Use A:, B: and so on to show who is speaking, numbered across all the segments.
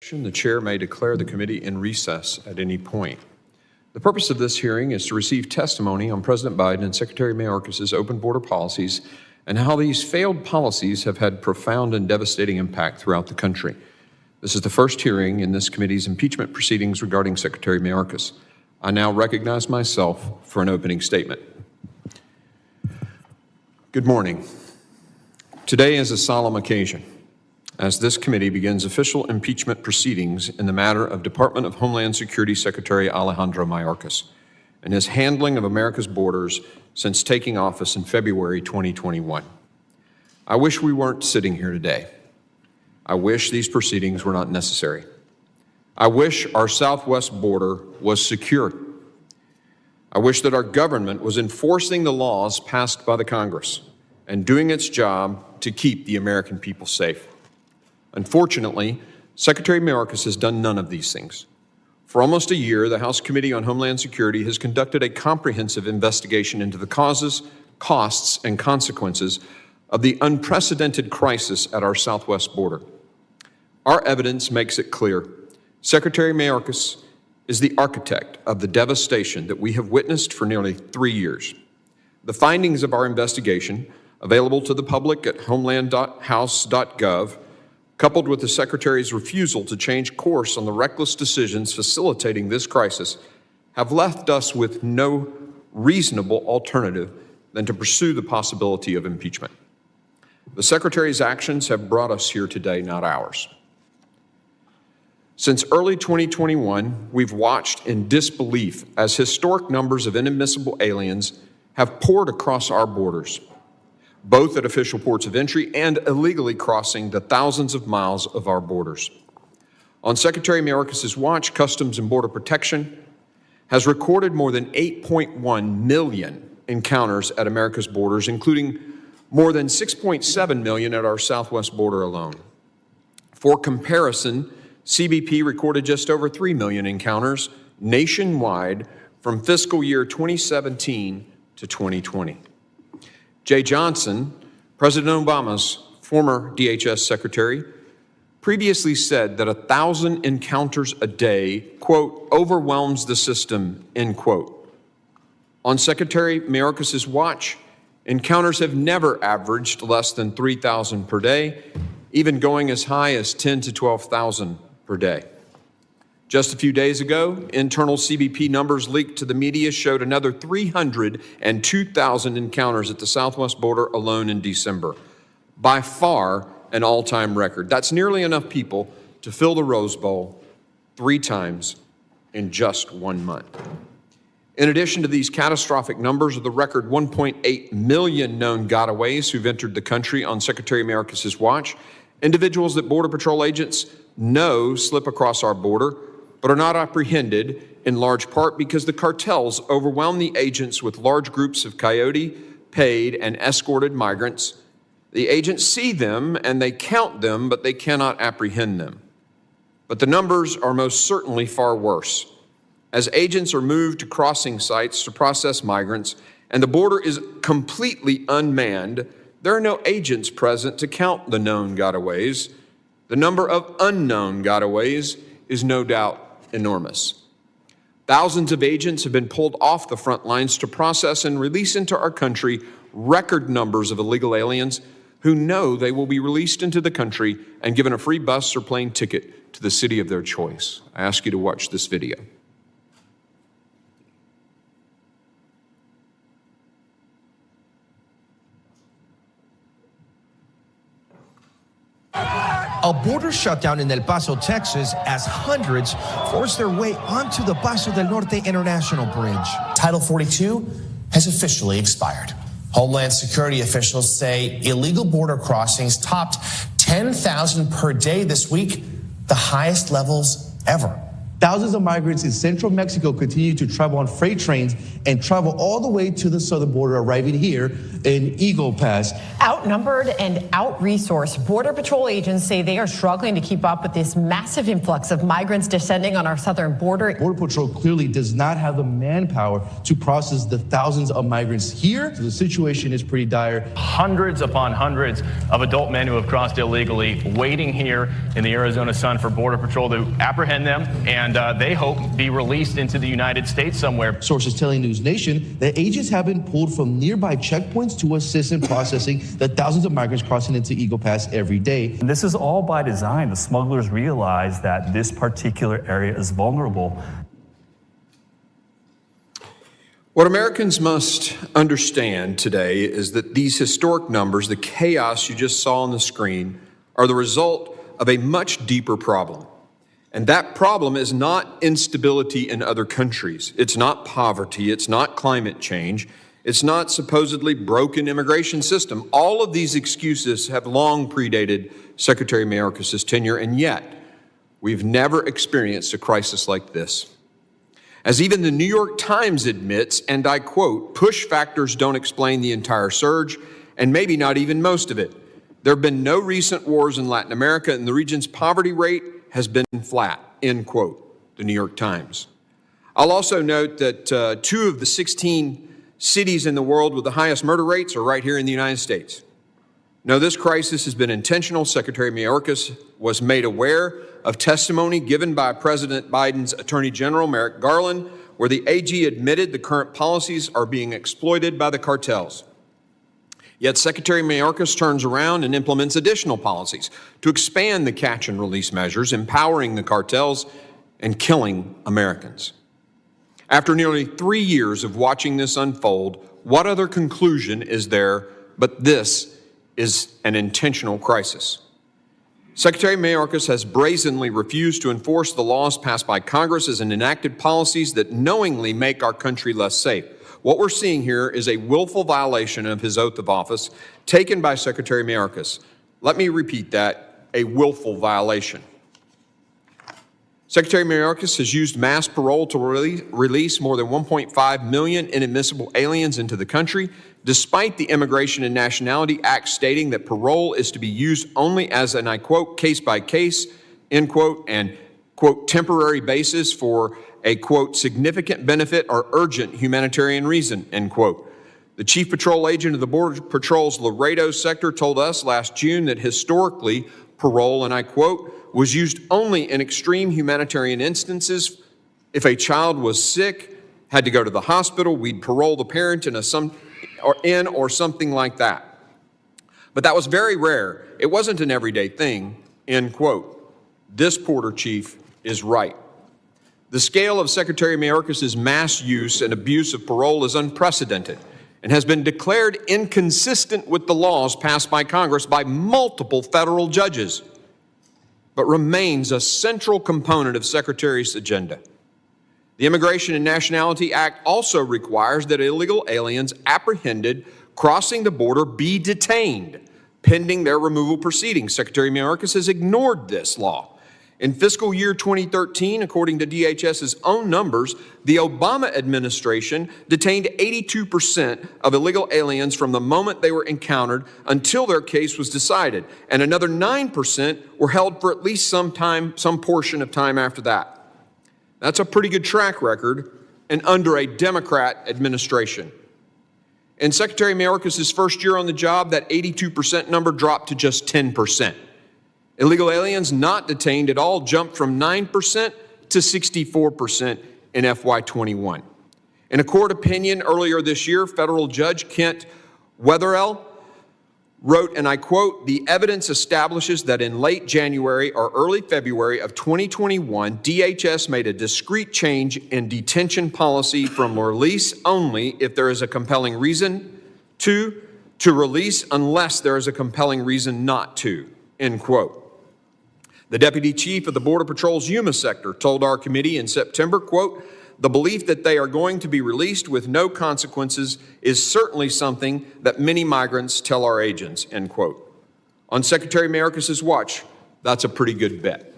A: The chair may declare the committee in recess at any point. The purpose of this hearing is to receive testimony on President Biden and Secretary Mayorkas' open border policies and how these failed policies have had profound and devastating impact throughout the country. This is the first hearing in this committee's impeachment proceedings regarding Secretary Mayorkas. I now recognize myself for an opening statement. Good morning. Today is a solemn occasion as this committee begins official impeachment proceedings in the matter of Department of Homeland Security Secretary Alejandro Mayorkas and his handling of America's borders since taking office in February 2021. I wish we weren't sitting here today. I wish these proceedings were not necessary. I wish our southwest border was secure. I wish that our government was enforcing the laws passed by the Congress and doing its job to keep the American people safe. Unfortunately, Secretary Mayorkas has done none of these things. For almost a year, the House Committee on Homeland Security has conducted a comprehensive investigation into the causes, costs, and consequences of the unprecedented crisis at our southwest border. Our evidence makes it clear. Secretary Mayorkas is the architect of the devastation that we have witnessed for nearly 3 years. The findings of our investigation, available to the public at homeland.house.gov, coupled with the Secretary's refusal to change course on the reckless decisions facilitating this crisis, have left us with no reasonable alternative than to pursue the possibility of impeachment. The Secretary's actions have brought us here today, not ours. Since early 2021, we've watched in disbelief as historic numbers of inadmissible aliens have poured across our borders, both at official ports of entry and illegally crossing the thousands of miles of our borders. On Secretary Mayorkas' watch, Customs and Border Protection has recorded more than 8.1 million encounters at America's borders, including more than 6.7 million at our southwest border alone. For comparison, CBP recorded just over 3 million encounters nationwide from fiscal year 2017 to 2020. Jay Johnson, President Obama's former DHS secretary, previously said that 1,000 encounters a day, quote, overwhelms the system, end quote. On Secretary Mayorkas' watch, encounters have never averaged less than 3,000 per day, even going as high as 10 to 12,000 per day. Just a few days ago, internal CBP numbers leaked to the media showed another 302,000 encounters at the southwest border alone in December. By far an all-time record. That's nearly enough people to fill the Rose Bowl 3 times in just 1 month. In addition to these catastrophic numbers of the record 1.8 million known gotaways who've entered the country on Secretary Mayorkas' watch, individuals that Border Patrol agents know slip across our border but are not apprehended in large part because the cartels overwhelm the agents with large groups of coyote, paid, and escorted migrants. The agents see them and they count them, but they cannot apprehend them. But the numbers are most certainly far worse. As agents are moved to crossing sites to process migrants and the border is completely unmanned, there are no agents present to count the known gotaways. The number of unknown gotaways is no doubt enormous. Thousands of agents have been pulled off the front lines to process and release into our country record numbers of illegal aliens who know they will be released into the country and given a free bus or plane ticket to the city of their choice. I ask you to watch this video.
B: A border shutdown in El Paso, Texas, as hundreds force their way onto the Paso del Norte International Bridge.
C: Title 42 has officially expired. Homeland Security officials say illegal border crossings topped 10,000 per day this week, the highest levels ever.
D: Thousands of migrants in central Mexico continue to travel on freight trains and travel all the way to the southern border, arriving here in Eagle Pass.
E: Outnumbered and out-resourced, Border Patrol agents say they are struggling to keep up with this massive influx of migrants descending on our southern border.
D: Border Patrol clearly does not have the manpower to process the thousands of migrants here. So the situation is pretty dire.
F: Hundreds upon hundreds of adult men who have crossed illegally, waiting here in the Arizona sun for Border Patrol to apprehend them and they hope be released into the United States somewhere.
D: Sources telling News Nation that agents have been pulled from nearby checkpoints to assist in processing the thousands of migrants crossing into Eagle Pass every day.
G: And this is all by design. The smugglers realize that this particular area is vulnerable.
A: What Americans must understand today is that these historic numbers, the chaos you just saw on the screen, are the result of a much deeper problem. And that problem is not instability in other countries. It's not poverty. It's not climate change. It's not supposedly broken immigration system. All of these excuses have long predated Secretary Mayorkas' tenure, and yet we've never experienced a crisis like this. As even the New York Times admits, and I quote, push factors don't explain the entire surge, and maybe not even most of it. There have been no recent wars in Latin America, and the region's poverty rate has been flat, end quote, the New York Times. I'll also note that 2 of the 16 cities in the world with the highest murder rates are right here in the United States. No, this crisis has been intentional. Secretary Mayorkas was made aware of testimony given by President Biden's Attorney General, Merrick Garland, where the AG admitted the current policies are being exploited by the cartels. Yet Secretary Mayorkas turns around and implements additional policies to expand the catch and release measures, empowering the cartels and killing Americans. After nearly 3 years of watching this unfold, what other conclusion is there but this is an intentional crisis? Secretary Mayorkas has brazenly refused to enforce the laws passed by Congress and enacted policies that knowingly make our country less safe. What we're seeing here is a willful violation of his oath of office taken by Secretary Mayorkas. Let me repeat that, a willful violation. Secretary Mayorkas has used mass parole to release more than 1.5 million inadmissible aliens into the country, despite the Immigration and Nationality Act stating that parole is to be used only as an, I quote, case by case, end quote, and quote, temporary basis for a, quote, significant benefit or urgent humanitarian reason, end quote. The chief patrol agent of the Border Patrol's Laredo sector told us last June that historically parole, and I quote, was used only in extreme humanitarian instances. If a child was sick, had to go to the hospital, we'd parole the parent or something like that. But that was very rare. It wasn't an everyday thing, end quote. This Border Chief is right. The scale of Secretary Mayorkas' mass use and abuse of parole is unprecedented and has been declared inconsistent with the laws passed by Congress by multiple federal judges, but remains a central component of Secretary's agenda. The Immigration and Nationality Act also requires that illegal aliens apprehended crossing the border be detained pending their removal proceedings. Secretary Mayorkas has ignored this law. In fiscal year 2013, according to DHS's own numbers, the Obama administration detained 82% of illegal aliens from the moment they were encountered until their case was decided, and another 9% were held for at least some portion of time after that. That's a pretty good track record and under a Democrat administration. In Secretary Mayorkas' first year on the job, that 82% number dropped to just 10%. Illegal aliens not detained at all jumped from 9% to 64% in FY21. In a court opinion earlier this year, federal judge Kent Wetherell wrote, and I quote, "The evidence establishes that in late January or early February of 2021, DHS made a discrete change in detention policy from release only if there is a compelling reason to release unless there is a compelling reason not to," end quote. The deputy chief of the Border Patrol's Yuma sector told our committee in September, quote, "The belief that they are going to be released with no consequences is certainly something that many migrants tell our agents," end quote. On Secretary Mayorkas' watch, that's a pretty good bet.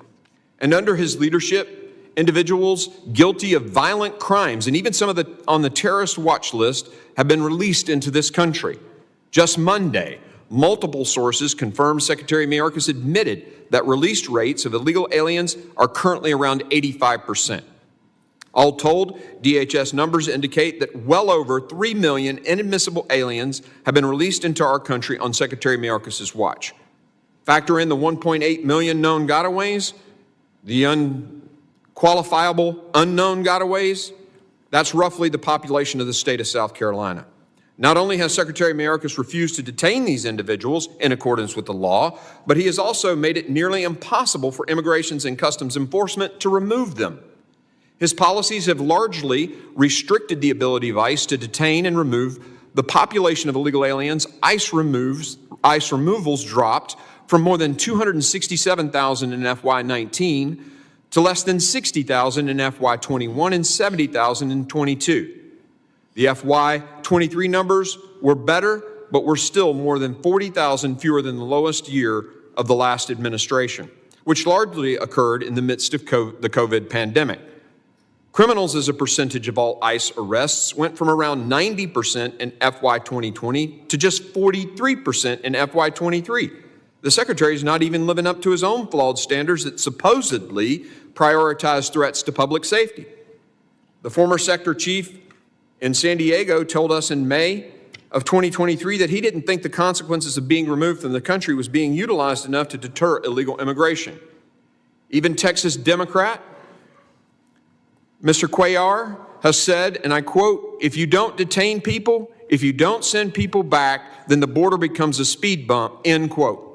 A: And under his leadership, individuals guilty of violent crimes, and even some of the on the terrorist watch list, have been released into this country. Just Monday, multiple sources confirmed Secretary Mayorkas admitted that released rates of illegal aliens are currently around 85%. All told, DHS numbers indicate that well over 3 million inadmissible aliens have been released into our country on Secretary Mayorkas' watch. Factor in the 1.8 million known gotaways, the unqualifiable unknown gotaways, that's roughly the population of the state of South Carolina. Not only has Secretary Mayorkas refused to detain these individuals in accordance with the law, but he has also made it nearly impossible for Immigration and Customs Enforcement to remove them. His policies have largely restricted the ability of ICE to detain and remove the population of illegal aliens. ICE removals dropped from more than 267,000 in FY19 to less than 60,000 in FY21 and 70,000 in 22. The FY23 numbers were better, but were still more than 40,000 fewer than the lowest year of the last administration, which largely occurred in the midst of the COVID pandemic. Criminals as a percentage of all ICE arrests went from around 90% in FY 2020 to just 43% in FY 23. The Secretary is not even living up to his own flawed standards that supposedly prioritize threats to public safety. The former sector chief in San Diego told us in May of 2023 that he didn't think the consequences of being removed from the country was being utilized enough to deter illegal immigration. Even Texas Democrat Mr. Cuellar has said, and I quote, "If you don't detain people, if you don't send people back, then the border becomes a speed bump," end quote.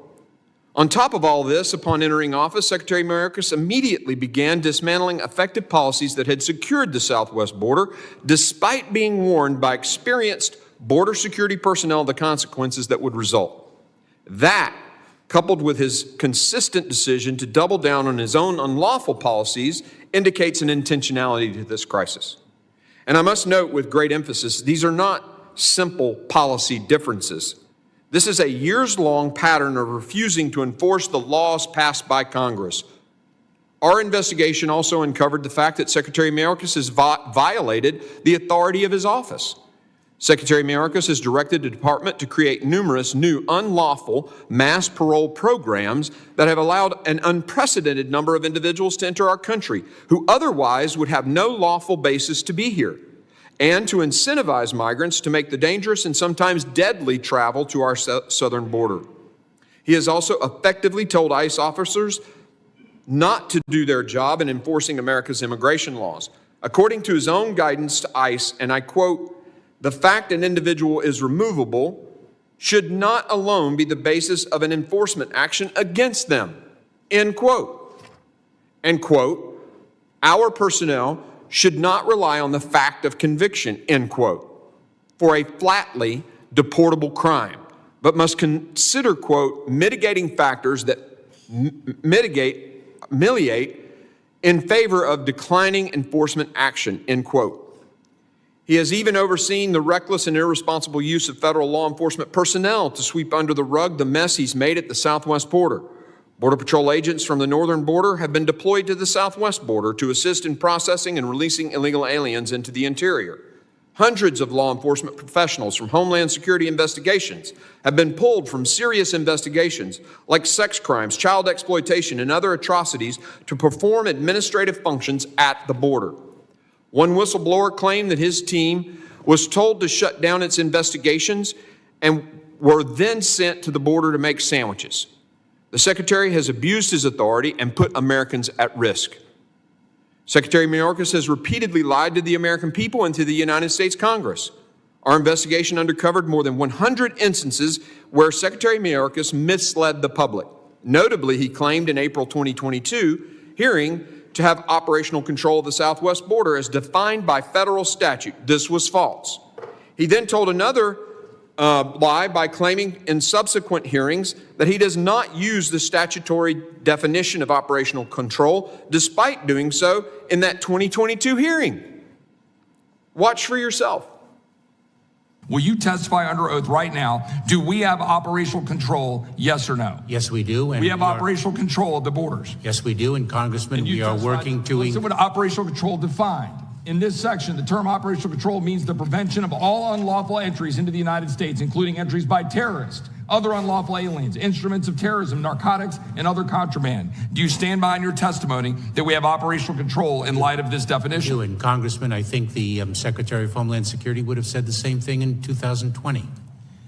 A: On top of all this, upon entering office, Secretary Mayorkas immediately began dismantling effective policies that had secured the southwest border, despite being warned by experienced border security personnel of the consequences that would result. That, coupled with his consistent decision to double down on his own unlawful policies, indicates an intentionality to this crisis. And I must note with great emphasis, these are not simple policy differences. This is a years-long pattern of refusing to enforce the laws passed by Congress. Our investigation also uncovered the fact that Secretary Mayorkas has violated the authority of his office. Secretary Mayorkas has directed the department to create numerous new unlawful mass parole programs that have allowed an unprecedented number of individuals to enter our country who otherwise would have no lawful basis to be here, and to incentivize migrants to make the dangerous and sometimes deadly travel to our southern border. He has also effectively told ICE officers not to do their job in enforcing America's immigration laws. According to his own guidance to ICE, and I quote, "The fact an individual is removable should not alone be the basis of an enforcement action against them," end quote. And quote, "Our personnel should not rely on the fact of conviction," end quote, "for a flatly deportable crime, but must consider," quote, "mitigating factors that ameliorate in favor of declining enforcement action," end quote. He has even overseen the reckless and irresponsible use of federal law enforcement personnel to sweep under the rug the mess he's made at the southwest border. Border Patrol agents from the northern border have been deployed to the southwest border to assist in processing and releasing illegal aliens into the interior. Hundreds of law enforcement professionals from Homeland Security investigations have been pulled from serious investigations like sex crimes, child exploitation, and other atrocities to perform administrative functions at the border. One whistleblower claimed that his team was told to shut down its investigations and were then sent to the border to make sandwiches. The Secretary has abused his authority and put Americans at risk. Secretary Mayorkas has repeatedly lied to the American people and to the United States Congress. Our investigation uncovered more than 100 instances where Secretary Mayorkas misled the public. Notably, he claimed in April 2022 hearing to have operational control of the southwest border as defined by federal statute. This was false. He then told another lie by claiming in subsequent hearings that he does not use the statutory definition of operational control, despite doing so in that 2022 hearing. Watch for yourself.
H: Will you testify under oath right now? Do we have operational control, yes or no?
I: Yes, we do. And
H: we have operational control of the borders.
I: Yes, we do. And Congressman, we are working to...
H: Listen what operational control defined. In this section, the term operational control means the prevention of all unlawful entries into the United States, including entries by terrorists, other unlawful aliens, instruments of terrorism, narcotics, and other contraband. Do you stand behind your testimony that we have operational control in light of this definition?
I: I do. And Congressman, I think the Secretary of Homeland Security would have said the same thing in 2020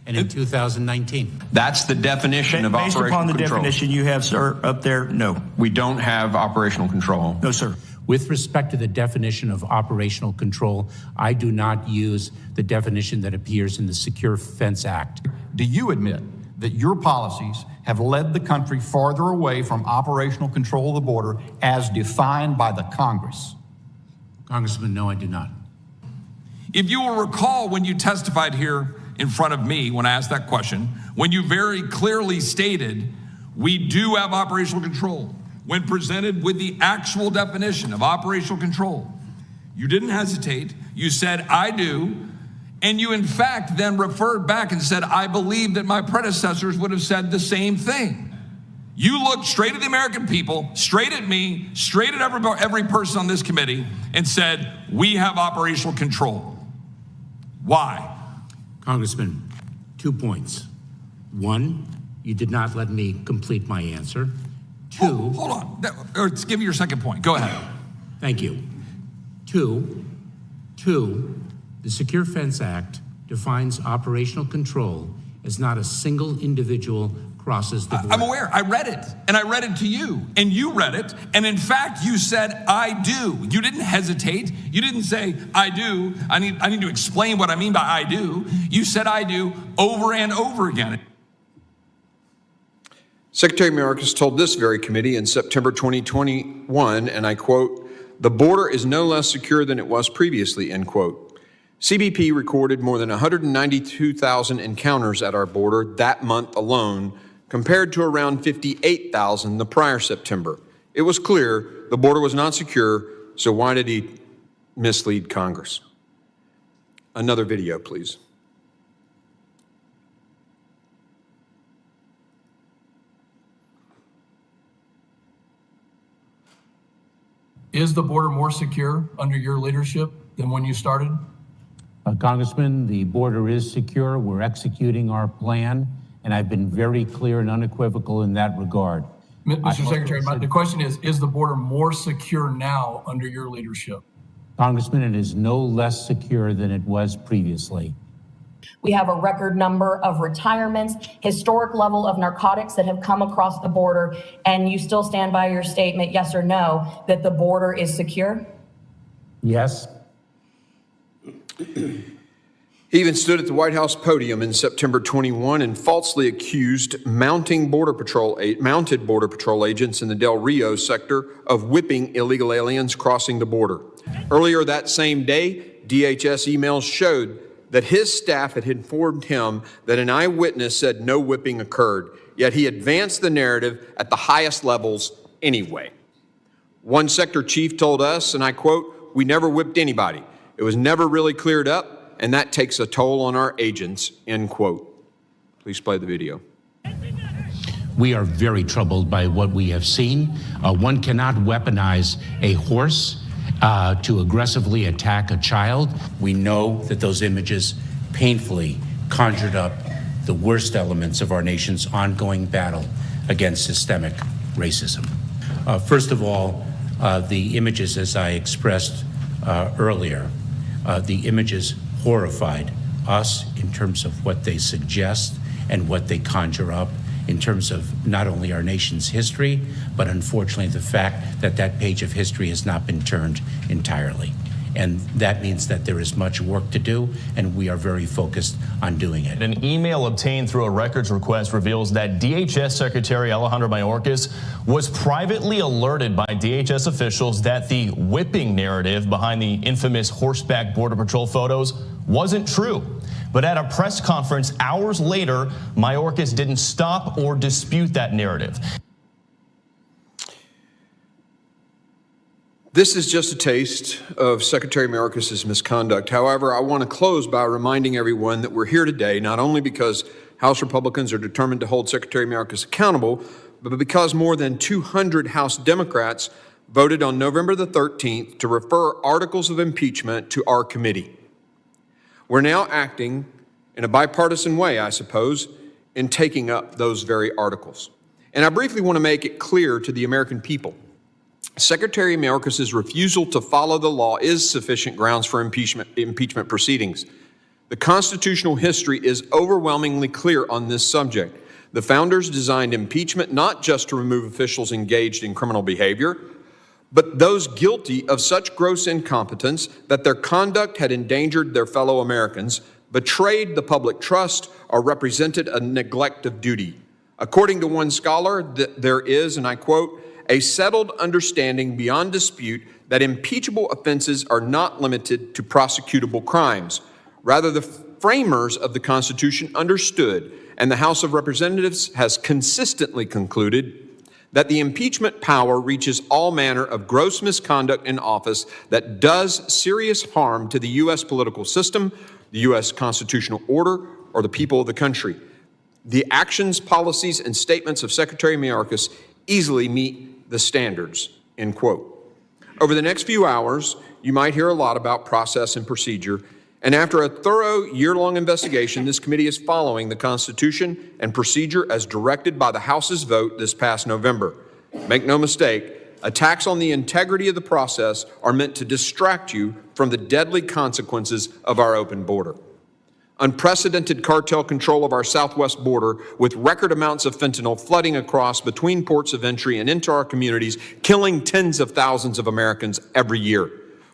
I: and in 2019.
A: That's the definition of
J: Based
A: operational
J: upon the
A: control.
J: definition you have, sir, up there, no.
A: We don't have operational control.
J: No, sir.
I: With respect to the definition of operational control, I do not use the definition that appears in the Secure Fence Act.
K: Do you admit that your policies have led the country farther away from operational control of the border as defined by the Congress?
I: Congressman, no, I do not.
H: If you will recall when you testified here in front of me when I asked that question, when you very clearly stated, we do have operational control. When presented with the actual definition of operational control, you didn't hesitate. You said, I do. And you, in fact, then referred back and said, I believe that my predecessors would have said the same thing. You looked straight at the American people, straight at me, straight at every person on this committee, and said, we have operational control. Why?
I: Congressman, 2 points. One, you did not let me complete my answer. Two,
H: hold on. Or give me your second point. Go ahead.
I: Thank you. Two, the Secure Fence Act defines operational control as not a single individual crosses the border.
H: I'm aware. I read it, and I read it to you, and you read it, and in fact, you said, I do. You didn't hesitate. You didn't say, I do. I need to explain what I mean by I do. You said, I do, over and over again.
A: Secretary Mayorkas told this very committee in September 2021, and I quote, "The border is no less secure than it was previously," end quote. CBP recorded more than 192,000 encounters at our border that month alone, compared to around 58,000 the prior September. It was clear the border was not secure, so why did he mislead Congress? Another video, please.
L: Is the border more secure under your leadership than when you started?
I: Congressman, the border is secure. We're executing our plan, and I've been very clear and unequivocal in that regard.
L: Mr. Secretary, the question is the border more secure now under your leadership?
I: Congressman, it is no less secure than it was previously.
M: We have a record number of retirements, historic level of narcotics that have come across the border, and you still stand by your statement, yes or no, that the border is secure?
I: Yes.
A: He even stood at the White House podium in September 21 and falsely accused mounted Border Patrol agents in the Del Rio sector of whipping illegal aliens crossing the border. Earlier that same day, DHS emails showed that his staff had informed him that an eyewitness said no whipping occurred, yet he advanced the narrative at the highest levels anyway. One sector chief told us, and I quote, "We never whipped anybody. It was never really cleared up, and that takes a toll on our agents," end quote. Please play the video.
I: We are very troubled by what we have seen. One cannot weaponize a horse to aggressively attack a child. We know that those images painfully conjured up the worst elements of our nation's ongoing battle against systemic racism. First of all, the images, as I expressed earlier, the images horrified us in terms of what they suggest and what they conjure up in terms of not only our nation's history, but unfortunately the fact that that page of history has not been turned entirely. And that means that there is much work to do, and we are very focused on doing it.
F: An email obtained through a records request reveals that DHS Secretary Alejandro Mayorkas was privately alerted by DHS officials that the whipping narrative behind the infamous horseback Border Patrol photos wasn't true. But at a press conference hours later, Mayorkas didn't stop or dispute that narrative.
A: This is just a taste of Secretary Mayorkas' misconduct. However, I want to close by reminding everyone that we're here today not only because House Republicans are determined to hold Secretary Mayorkas accountable, but because more than 200 House Democrats voted on November the 13th to refer articles of impeachment to our committee. We're now acting in a bipartisan way, I suppose, in taking up those very articles. And I briefly want to make it clear to the American people. Secretary Mayorkas' refusal to follow the law is sufficient grounds for impeachment proceedings. The constitutional history is overwhelmingly clear on this subject. The founders designed impeachment not just to remove officials engaged in criminal behavior, but those guilty of such gross incompetence that their conduct had endangered their fellow Americans, betrayed the public trust, or represented a neglect of duty. According to one scholar, there is, and I quote, a settled understanding beyond dispute that impeachable offenses are not limited to prosecutable crimes. Rather, the framers of the Constitution understood, and the House of Representatives has consistently concluded, that the impeachment power reaches all manner of gross misconduct in office that does serious harm to the U.S. political system, the U.S. constitutional order, or the people of the country. The actions, policies, and statements of Secretary Mayorkas easily meet the standards, end quote. Over the next few hours, you might hear a lot about process and procedure, and after a thorough year-long investigation, this committee is following the Constitution and procedure as directed by the House's vote this past November. Make no mistake, attacks on the integrity of the process are meant to distract you from the deadly consequences of our open border. Unprecedented cartel control of our southwest border with record amounts of fentanyl flooding across between ports of entry and into our communities, killing tens of thousands of Americans every year.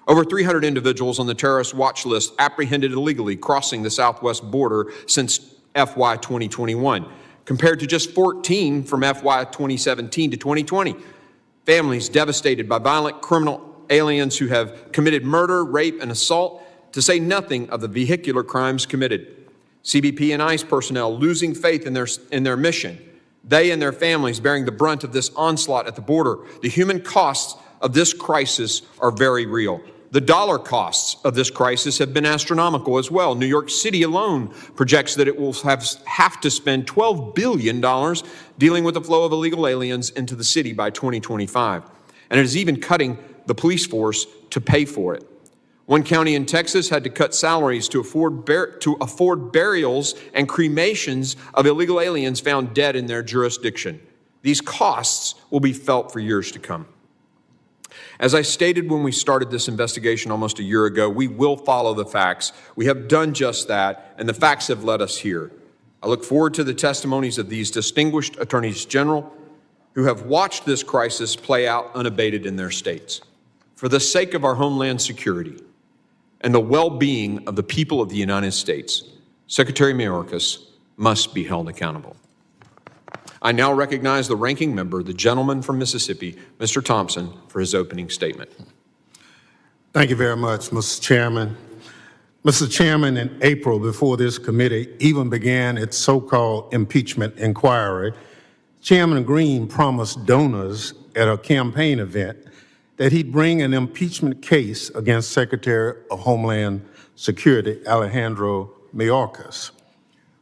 A: Over 300 individuals on the terrorist watch list apprehended illegally crossing the southwest border since FY 2021, compared to just 14 from FY 2017 to 2020. Families devastated by violent criminal aliens who have committed murder, rape, and assault, to say nothing of the vehicular crimes committed. CBP and ICE personnel losing faith in their mission. They and their families bearing the brunt of this onslaught at the border. The human costs of this crisis are very real. The dollar costs of this crisis have been astronomical as well. New York City alone projects that it will have to spend $12 billion dealing with the flow of illegal aliens into the city by 2025. And it is even cutting the police force to pay for it. One county in Texas had to cut salaries to afford burials and cremations of illegal aliens found dead in their jurisdiction. These costs will be felt for years to come. As I stated when we started this investigation almost a year ago, we will follow the facts. We have done just that, and the facts have led us here. I look forward to the testimonies of these distinguished attorneys general who have watched this crisis play out unabated in their states. For the sake of our homeland security and the well-being of the people of the United States, Secretary Mayorkas must be held accountable. I now recognize the ranking member, the gentleman from Mississippi, Mr. Thompson, for his opening statement.
N: Thank you very much, Mr. Chairman. Mr. Chairman, in April, before this committee even began its so-called impeachment inquiry, Chairman Green promised donors at a campaign event that he'd bring an impeachment case against Secretary of Homeland Security Alejandro Mayorkas.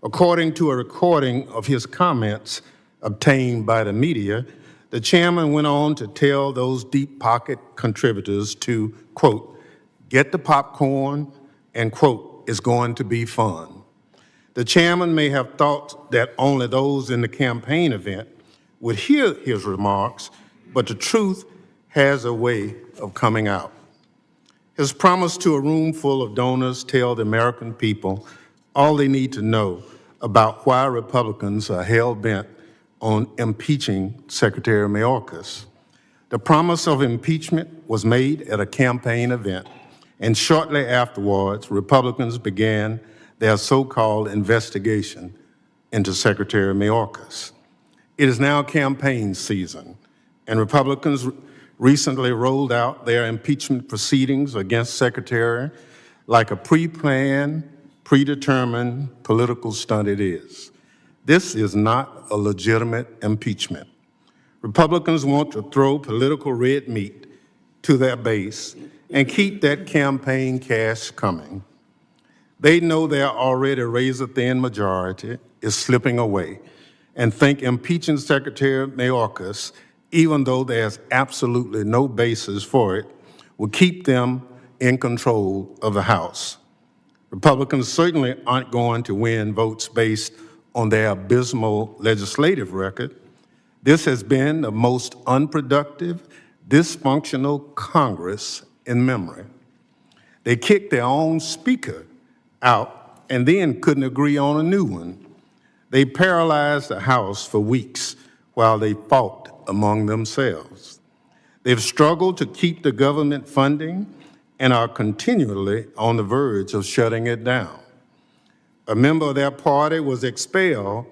N: According to a recording of his comments obtained by the media, the chairman went on to tell those deep pocket contributors to, quote, get the popcorn and, quote, it's going to be fun. The chairman may have thought that only those in the campaign event would hear his remarks, but the truth has a way of coming out. His promise to a room full of donors tell the American people all they need to know about why Republicans are hell-bent on impeaching Secretary Mayorkas. The promise of impeachment was made at a campaign event, and shortly afterwards, Republicans began their so-called investigation into Secretary Mayorkas. It is now campaign season, and Republicans recently rolled out their impeachment proceedings against Secretary like a pre-planned, predetermined political stunt it is. This is not a legitimate impeachment. Republicans want to throw political red meat to their base and keep that campaign cash coming. They know their already razor-thin majority is slipping away and think impeaching Secretary Mayorkas, even though there's absolutely no basis for it, will keep them in control of the House. Republicans certainly aren't going to win votes based on their abysmal legislative record. This has been the most unproductive, dysfunctional Congress in memory. They kicked their own speaker out and then couldn't agree on a new one. They paralyzed the House for weeks while they fought among themselves. They've struggled to keep the government funding and are continually on the verge of shutting it down. A member of their party was expelled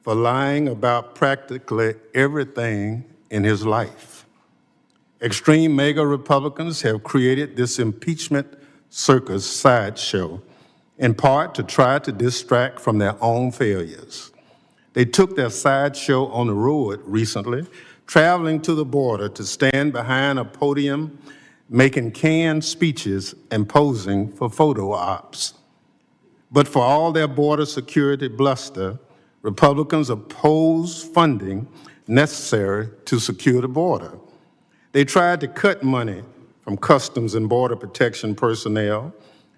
N: for lying about practically everything in his life. Extreme MAGA Republicans have created this impeachment circus sideshow, in part to try to distract from their own failures. They took their sideshow on the road recently, traveling to the border to stand behind a podium, making canned speeches and posing for photo ops. But for all their border security bluster, Republicans oppose funding necessary to secure the border. They tried to cut money from Customs and Border Protection personnel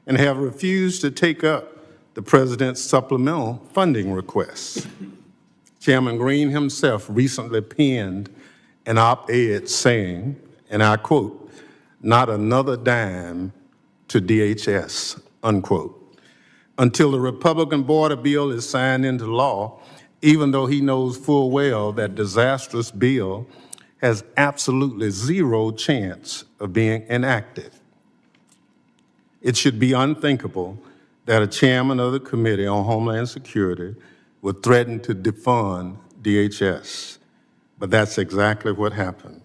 N: and have refused to take up the president's supplemental funding requests. Chairman Green himself recently penned an op-ed saying, and I quote, "Not another dime to DHS," unquote, until the Republican border bill is signed into law, even though he knows full well that disastrous bill has absolutely zero chance of being enacted. It should be unthinkable that a chairman of the Committee on Homeland Security would threaten to defund DHS, but that's exactly what happened.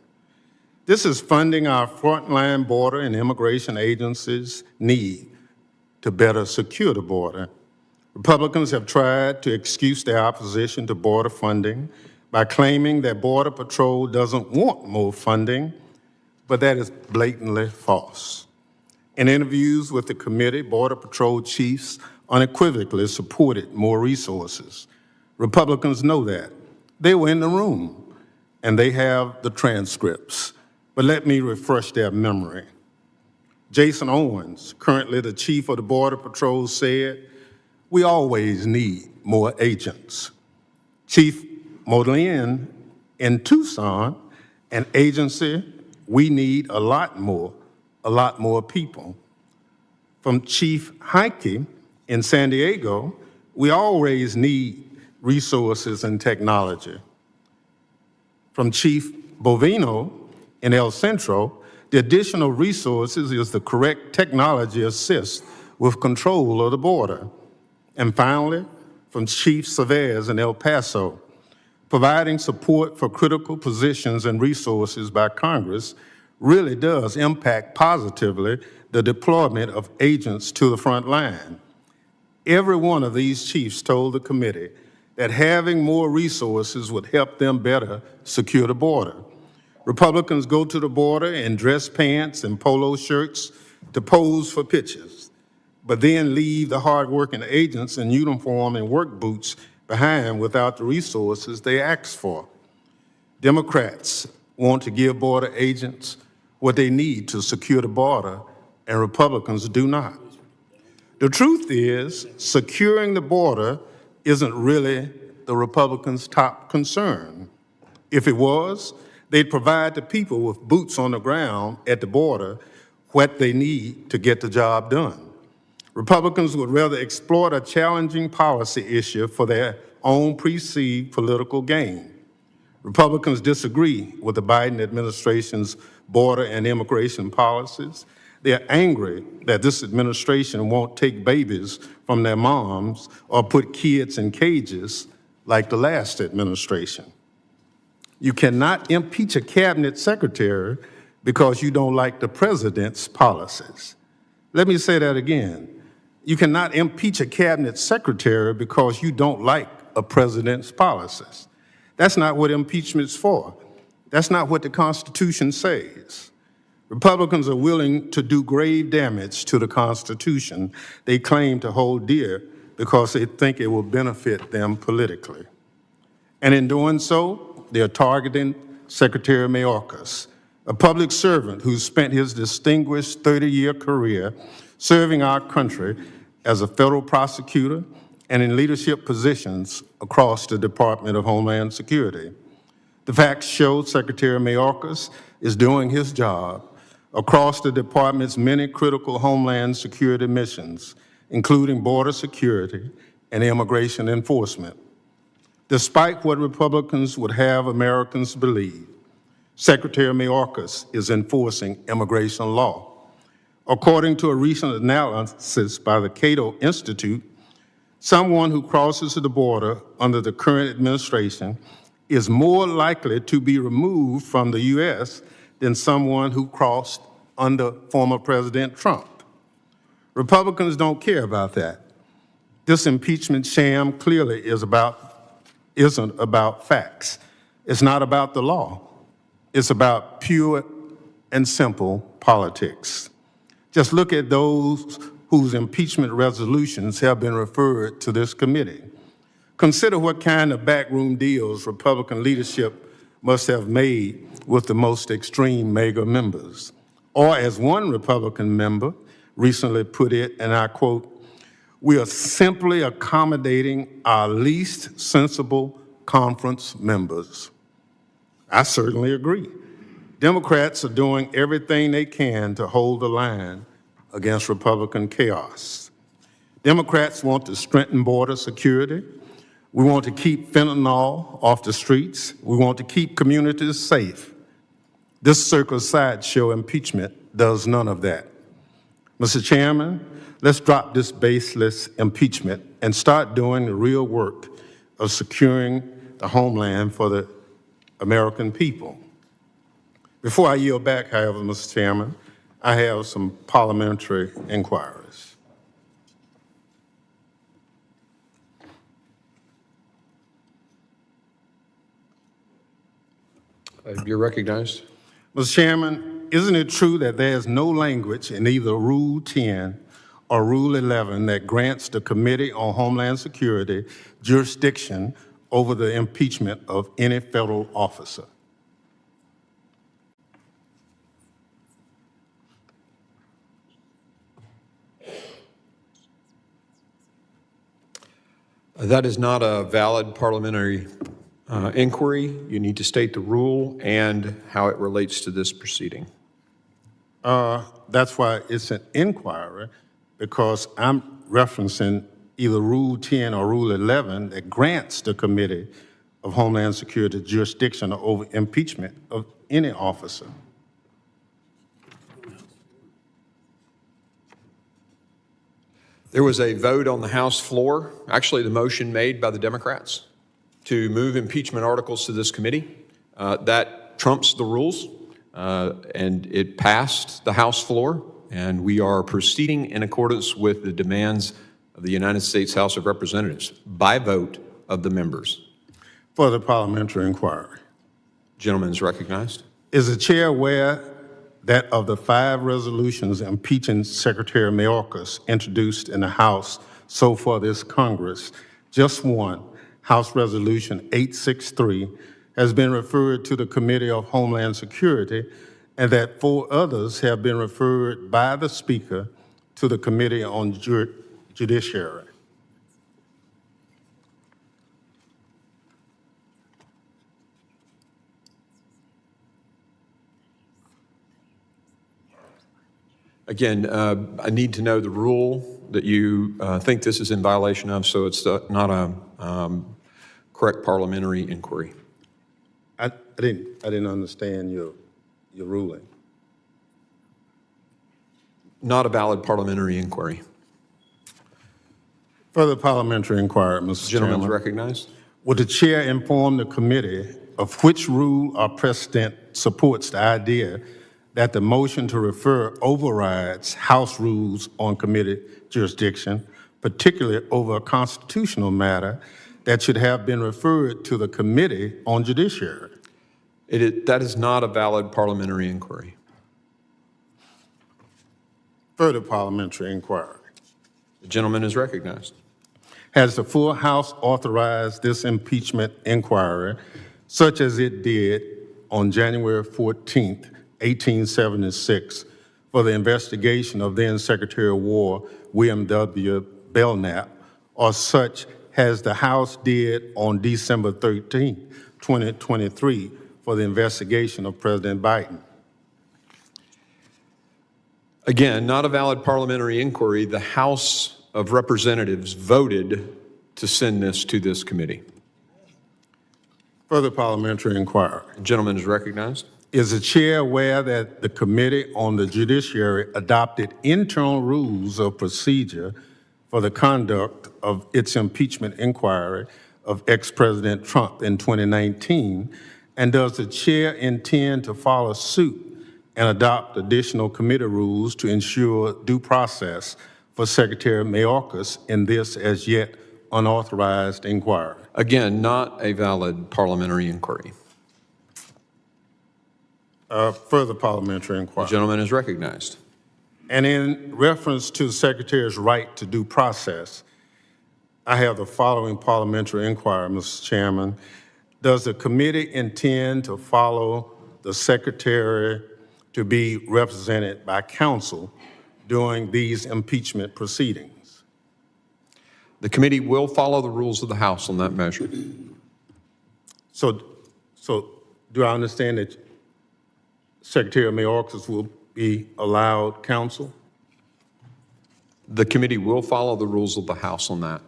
N: This is funding our frontline border and immigration agencies need to better secure the border. Republicans have tried to excuse their opposition to border funding by claiming that Border Patrol doesn't want more funding, but that is blatantly false. In interviews with the committee, Border Patrol chiefs unequivocally supported more resources. Republicans know that. They were in the room, and they have the transcripts. But let me refresh their memory. Jason Owens, currently the chief of the Border Patrol, said, "We always need more agents." Chief Modlin in Tucson, an agency, "We need a lot more people." From Chief Heike in San Diego, "We always need resources and technology." From Chief Bovino in El Centro, "The additional resources is the correct technology assist with control of the border." And finally, from Chief Savez in El Paso, "Providing support for critical positions and resources by Congress really does impact positively the deployment of agents to the front line." Every one of these chiefs told the committee that having more resources would help them better secure the border. Republicans go to the border in dress pants and polo shirts to pose for pictures, but then leave the hardworking agents in uniform and work boots behind without the resources they asked for. Democrats want to give border agents what they need to secure the border, and Republicans do not. The truth is, securing the border isn't really the Republicans' top concern. If it was, they'd provide the people with boots on the ground at the border what they need to get the job done. Republicans would rather exploit a challenging policy issue for their own perceived political gain. Republicans disagree with the Biden administration's border and immigration policies. They're angry that this administration won't take babies from their moms or put kids in cages like the last administration. You cannot impeach a cabinet secretary because you don't like the president's policies. Let me say that again. You cannot impeach a cabinet secretary because you don't like a president's policies. That's not what impeachment's for. That's not what the Constitution says. Republicans are willing to do grave damage to the Constitution they claim to hold dear because they think it will benefit them politically. And in doing so, they are targeting Secretary Mayorkas, a public servant who spent his distinguished 30-year career serving our country as a federal prosecutor and in leadership positions across the Department of Homeland Security. The facts show Secretary Mayorkas is doing his job across the department's many critical Homeland Security missions, including border security and immigration enforcement. Despite what Republicans would have Americans believe, Secretary Mayorkas is enforcing immigration law. According to a recent analysis by the Cato Institute, someone who crosses the border under the current administration is more likely to be removed from the U.S. than someone who crossed under former President Trump. Republicans don't care about that. This impeachment sham clearly isn't about facts. It's not about the law. It's about pure and simple politics. Just look at those whose impeachment resolutions have been referred to this committee. Consider what kind of backroom deals Republican leadership must have made with the most extreme MAGA members. Or as one Republican member recently put it, and I quote, "We are simply accommodating our least sensible conference members." I certainly agree. Democrats are doing everything they can to hold the line against Republican chaos. Democrats want to strengthen border security. We want to keep fentanyl off the streets. We want to keep communities safe. This circus sideshow impeachment does none of that. Mr. Chairman, let's drop this baseless impeachment and start doing the real work of securing the homeland for the American people. Before I yield back, however, Mr. Chairman, I have some parliamentary inquiries.
A: You're recognized.
N: Mr. Chairman, isn't it true that there is no language in either Rule 10 or Rule 11 that grants the Committee on Homeland Security jurisdiction over the impeachment of any federal officer?
A: That is not a valid parliamentary inquiry. You need to state the rule and how it relates to this proceeding.
N: That's why it's an inquiry, because I'm referencing either Rule 10 or Rule 11 that grants the Committee of Homeland Security jurisdiction over impeachment of any officer.
A: There was a vote on the House floor, actually the motion made by the Democrats, to move impeachment articles to this committee. That trumps the rules, and it passed the House floor, and we are proceeding in accordance with the demands of the United States House of Representatives by vote of the members.
N: For the parliamentary inquiry.
A: Gentleman is recognized.
N: Is the chair aware that of the 5 resolutions impeaching Secretary Mayorkas introduced in the House so far this Congress, just one, House Resolution 863, has been referred to the Committee of Homeland Security, and that 4 others have been referred by the Speaker to the Committee on Judiciary?
A: Again, I need to know the rule that you think this is in violation of, so it's not a correct parliamentary inquiry.
N: I didn't understand your ruling.
A: Not a valid parliamentary inquiry.
N: Further parliamentary inquiry, Mr.
A: Gentleman is
N: Chairman.
A: recognized.
N: Would the chair inform the committee of which rule or precedent supports the idea that the motion to refer overrides House rules on committee jurisdiction, particularly over a constitutional matter that should have been referred to the Committee on Judiciary?
A: That is not a valid parliamentary inquiry.
N: Further parliamentary inquiry.
A: The gentleman is recognized.
N: Has the full House authorized this impeachment inquiry, such as it did on January 14th, 1876, for the investigation of then Secretary of War William W. Belknap, or such as the House did on December 13th, 2023, for the investigation of President Biden?
A: Again, not a valid parliamentary inquiry. The House of Representatives voted to send this to this committee.
N: Further parliamentary inquiry.
A: The gentleman is recognized.
N: Is the chair aware that the Committee on the Judiciary adopted internal rules of procedure for the conduct of its impeachment inquiry of ex-President Trump in 2019? And does the chair intend to follow suit and adopt additional committee rules to ensure due process for Secretary Mayorkas in this as yet unauthorized inquiry?
A: Again, not a valid parliamentary inquiry.
N: Further parliamentary inquiry.
A: The gentleman is recognized.
N: And in reference to the Secretary's right to due process, I have the following parliamentary inquiry, Mr. Chairman. Does the committee intend to follow the Secretary to be represented by counsel during these impeachment proceedings?
A: The committee will follow the rules of the House on that measure.
N: So do I understand that Secretary Mayorkas will be allowed counsel?
A: The committee will follow the rules of the House on that.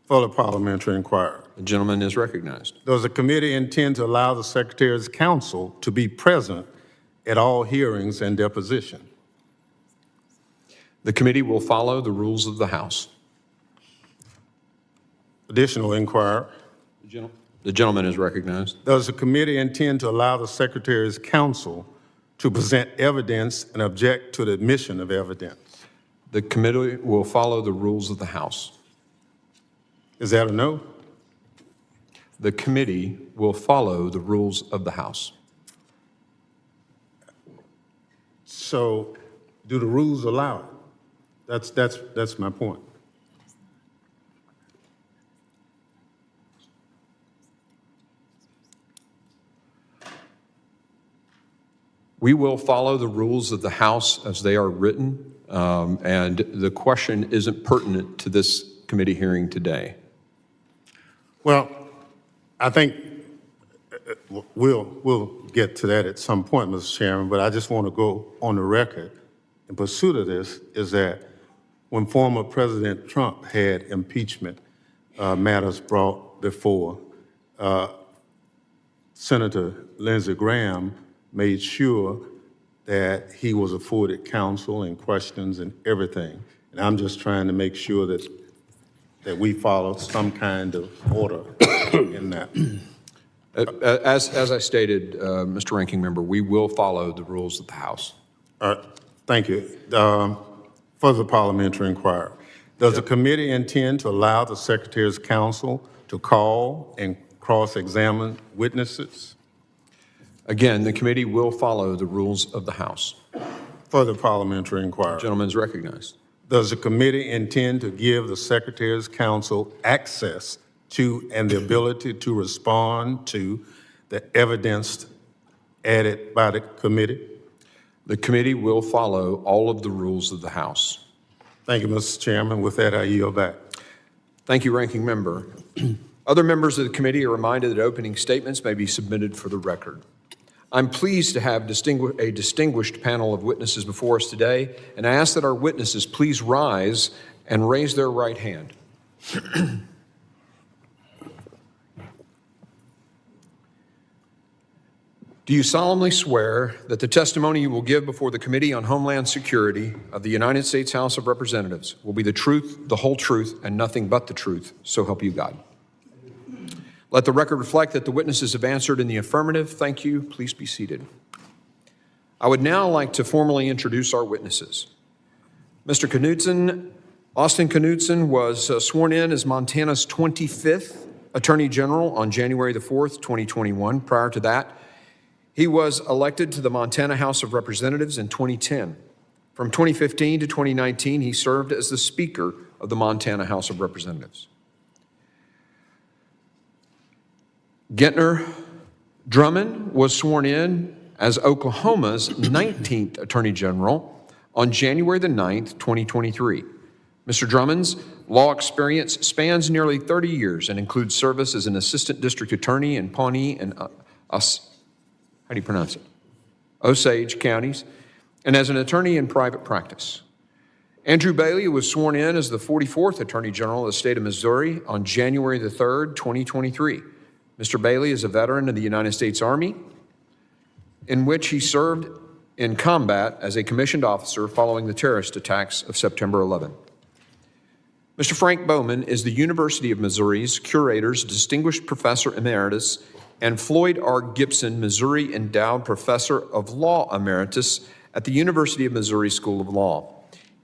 N: Further parliamentary inquiry.
A: The gentleman is recognized.
N: Does the committee intend to allow the Secretary's counsel to be present at all hearings and deposition?
A: The committee will follow the rules of the House.
N: Additional inquiry.
A: The gentleman is recognized.
N: Does the committee intend to allow the Secretary's counsel to present evidence and object to the admission of evidence?
A: The committee will follow the rules of the House.
N: Is that a no?
A: The committee will follow the rules of the House.
N: So do the rules allow it? That's my point.
A: We will follow the rules of the House as they are written, and the question isn't pertinent to this committee hearing today.
N: Well, I think we'll get to that at some point, Mr. Chairman, but I just want to go on the record in pursuit of this is that when former President Trump had impeachment matters brought before, Senator Lindsey Graham made sure that he was afforded counsel and questions and everything. And I'm just trying to make sure that we follow some kind of order in that.
A: As I stated, Mr. Ranking Member, we will follow the rules of the House.
N: Thank you. Further parliamentary inquiry. Does the committee intend to allow the Secretary's counsel to call and cross-examine witnesses?
A: Again, the committee will follow the rules of the House.
N: Further parliamentary inquiry.
A: The gentleman is recognized.
N: Does the committee intend to give the Secretary's counsel access to and the ability to respond to the evidence added by the committee?
A: The committee will follow all of the rules of the House.
N: Thank you, Mr. Chairman. With that, I yield back.
A: Thank you, Ranking Member. Other members of the committee are reminded that opening statements may be submitted for the record. I'm pleased to have a distinguished panel of witnesses before us today, and I ask that our witnesses please rise and raise their right hand. Do you solemnly swear that the testimony you will give before the Committee on Homeland Security of the United States House of Representatives will be the truth, the whole truth, and nothing but the truth, so help you God? Let the record reflect that the witnesses have answered in the affirmative. Thank you. Please be seated. I would now like to formally introduce our witnesses. Mr. Knudsen, Austin Knudsen, was sworn in as Montana's 25th Attorney General on January the 4th, 2021. Prior to that, he was elected to the Montana House of Representatives in 2010. From 2015 to 2019, he served as the Speaker of the Montana House of Representatives. Gentner Drummond was sworn in as Oklahoma's 19th Attorney General on January the 9th, 2023. Mr. Drummond's law experience spans nearly 30 years and includes service as an assistant district attorney in Pawnee and Osage counties, and as an attorney in private practice. Andrew Bailey was sworn in as the 44th Attorney General of the state of Missouri on January the 3rd, 2023. Mr. Bailey is a veteran of the United States Army, in which he served in combat as a commissioned officer following the terrorist attacks of September 11. Mr. Frank Bowman is the University of Missouri's Curator's Distinguished Professor Emeritus and Floyd R. Gibson Missouri Endowed Professor of Law Emeritus at the University of Missouri School of Law.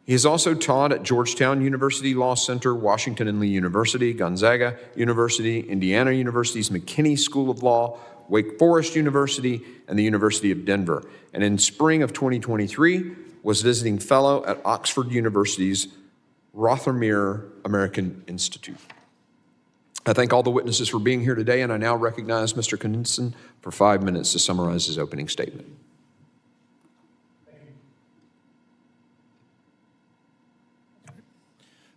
A: He has also taught at Georgetown University Law Center, Washington and Lee University, Gonzaga University, Indiana University's McKinney School of Law, Wake Forest University, and the University of Denver. And in spring of 2023, was visiting fellow at Oxford University's Rothermere American Institute. I thank all the witnesses for being here today, and I now recognize Mr. Knudsen for 5 minutes to summarize his opening statement.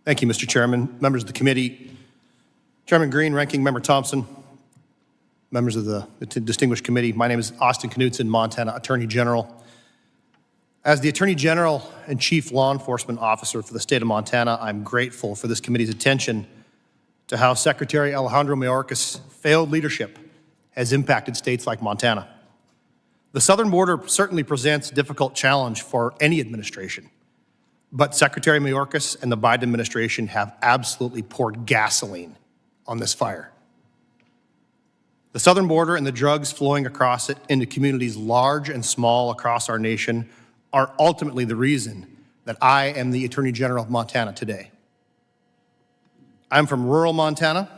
O: Thank you, Mr. Chairman, members of the committee, Chairman Green, Ranking Member Thompson, members of the distinguished committee. My name is Austin Knudsen, Montana Attorney General. As the Attorney General and Chief Law Enforcement Officer for the state of Montana, I'm grateful for this committee's attention to how Secretary Alejandro Mayorkas' failed leadership has impacted states like Montana. The southern border certainly presents a difficult challenge for any administration, but Secretary Mayorkas and the Biden administration have absolutely poured gasoline on this fire. The southern border and the drugs flowing across it into communities large and small across our nation are ultimately the reason that I am the Attorney General of Montana today. I'm from rural Montana,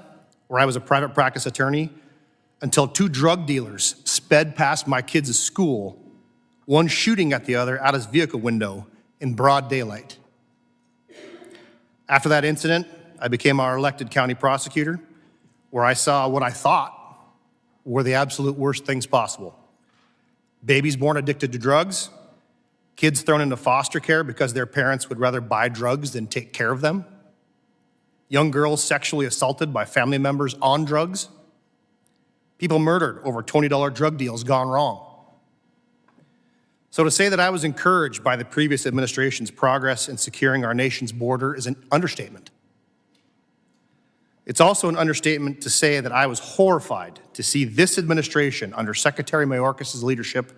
O: where I was a private practice attorney until two drug dealers sped past my kids' school, one shooting at the other out his vehicle window in broad daylight. After that incident, I became our elected county prosecutor, where I saw what I thought were the absolute worst things possible. Babies born addicted to drugs, kids thrown into foster care because their parents would rather buy drugs than take care of them, young girls sexually assaulted by family members on drugs, people murdered over $20 drug deals gone wrong. So to say that I was encouraged by the previous administration's progress in securing our nation's border is an understatement. It's also an understatement to say that I was horrified to see this administration under Secretary Mayorkas' leadership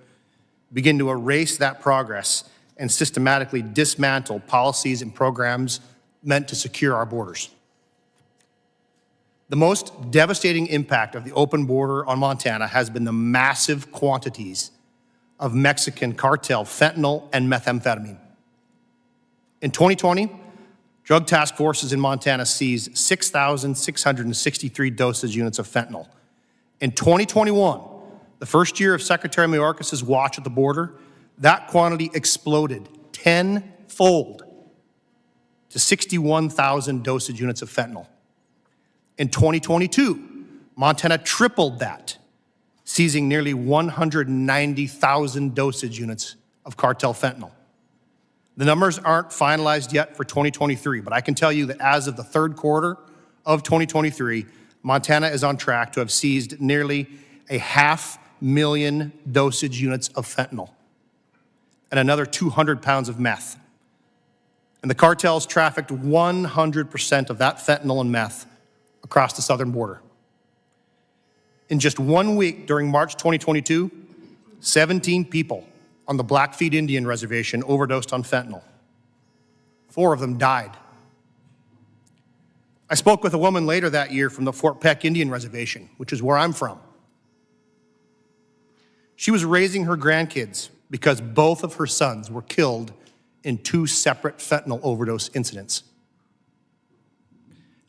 O: begin to erase that progress and systematically dismantle policies and programs meant to secure our borders. The most devastating impact of the open border on Montana has been the massive quantities of Mexican cartel fentanyl and methamphetamine. In 2020, drug task forces in Montana seized 6,663 dosage units of fentanyl. In 2021, the first year of Secretary Mayorkas' watch at the border, that quantity exploded tenfold to 61,000 dosage units of fentanyl. In 2022, Montana tripled that, seizing nearly 190,000 dosage units of cartel fentanyl. The numbers aren't finalized yet for 2023, but I can tell you that as of the third quarter of 2023, Montana is on track to have seized nearly 500,000 dosage units of fentanyl and another 200 pounds of meth. And the cartels trafficked 100% of that fentanyl and meth across the southern border. In just 1 week during March 2022, 17 people on the Blackfeet Indian Reservation overdosed on fentanyl. 4 of them died. I spoke with a woman later that year from the Fort Peck Indian Reservation, which is where I'm from. She was raising her grandkids because both of her sons were killed in 2 separate fentanyl overdose incidents.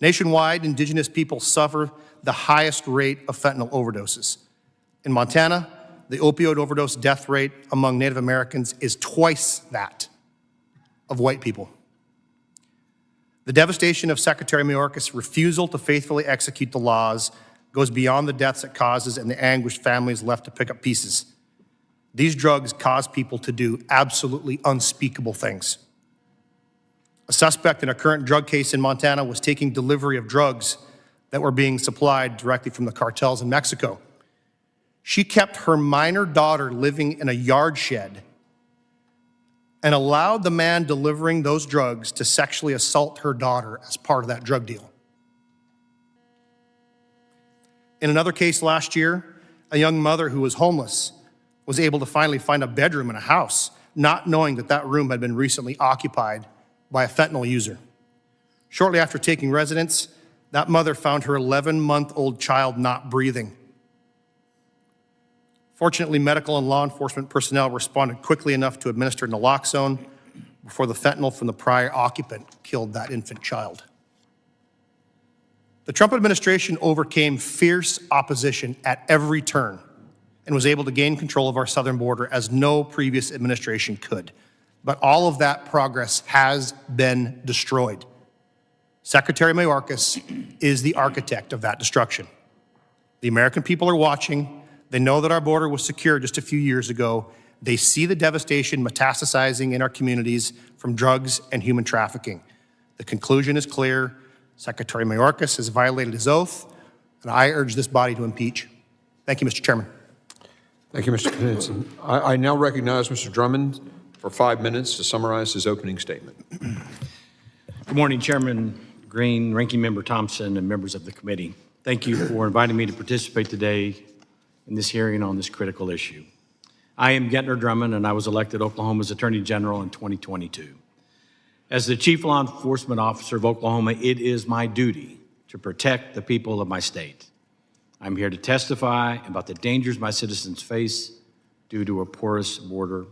O: Nationwide, Indigenous people suffer the highest rate of fentanyl overdoses. In Montana, the opioid overdose death rate among Native Americans is twice that of white people. The devastation of Secretary Mayorkas' refusal to faithfully execute the laws goes beyond the deaths it causes and the anguished families left to pick up pieces. These drugs cause people to do absolutely unspeakable things. A suspect in a current drug case in Montana was taking delivery of drugs that were being supplied directly from the cartels in Mexico. She kept her minor daughter living in a yard shed and allowed the man delivering those drugs to sexually assault her daughter as part of that drug deal. In another case last year, a young mother who was homeless was able to finally find a bedroom in a house, not knowing that that room had been recently occupied by a fentanyl user. Shortly after taking residence, that mother found her 11-month-old child not breathing. Fortunately, medical and law enforcement personnel responded quickly enough to administer naloxone before the fentanyl from the prior occupant killed that infant child. The Trump administration overcame fierce opposition at every turn and was able to gain control of our southern border as no previous administration could. But all of that progress has been destroyed. Secretary Mayorkas is the architect of that destruction. The American people are watching. They know that our border was secure just a few years ago. They see the devastation metastasizing in our communities from drugs and human trafficking. The conclusion is clear. Secretary Mayorkas has violated his oath, and I urge this body to impeach. Thank you, Mr. Chairman.
A: Thank you, Mr. Knudsen. I now recognize Mr. Drummond for 5 minutes to summarize his opening statement.
P: Good morning, Chairman Green, Ranking Member Thompson, and members of the committee. Thank you for inviting me to participate today in this hearing on this critical issue. I am Gentner Drummond, and I was elected Oklahoma's Attorney General in 2022. As the Chief Law Enforcement Officer of Oklahoma, it is my duty to protect the people of my state. I'm here to testify about the dangers my citizens face due to a porous border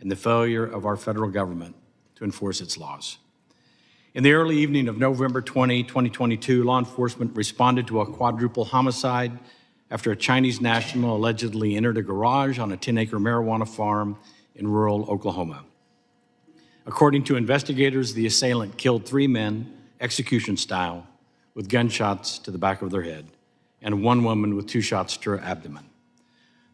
P: and the failure of our federal government to enforce its laws. In the early evening of November 20, 2022, law enforcement responded to a quadruple homicide after a Chinese national allegedly entered a garage on a 10-acre marijuana farm in rural Oklahoma. According to investigators, the assailant killed 3 men, execution style, with gunshots to the back of their head, and 1 woman with 2 shots to her abdomen.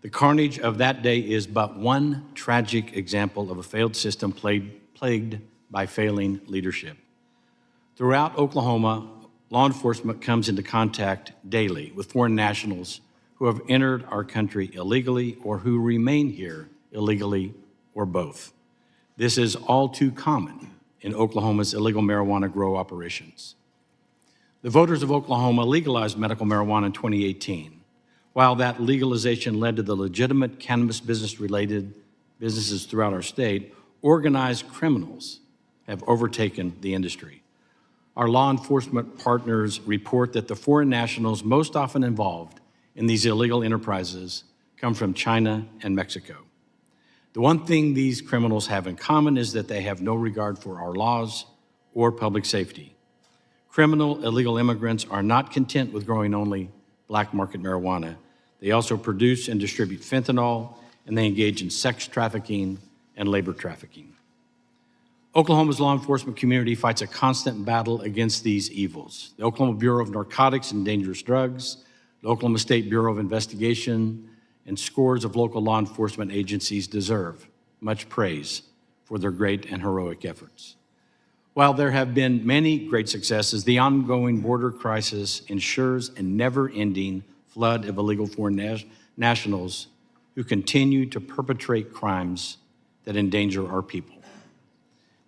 P: The carnage of that day is but one tragic example of a failed system plagued by failing leadership. Throughout Oklahoma, law enforcement comes into contact daily with foreign nationals who have entered our country illegally or who remain here illegally or both. This is all too common in Oklahoma's illegal marijuana grow operations. The voters of Oklahoma legalized medical marijuana in 2018. While that legalization led to the legitimate cannabis business-related businesses throughout our state, organized criminals have overtaken the industry. Our law enforcement partners report that the foreign nationals most often involved in these illegal enterprises come from China and Mexico. The one thing these criminals have in common is that they have no regard for our laws or public safety. Criminal illegal immigrants are not content with growing only black market marijuana. They also produce and distribute fentanyl, and they engage in sex trafficking and labor trafficking. Oklahoma's law enforcement community fights a constant battle against these evils. The Oklahoma Bureau of Narcotics and Dangerous Drugs, the Oklahoma State Bureau of Investigation, and scores of local law enforcement agencies deserve much praise for their great and heroic efforts. While there have been many great successes, the ongoing border crisis ensures a never-ending flood of illegal foreign nationals who continue to perpetrate crimes that endanger our people.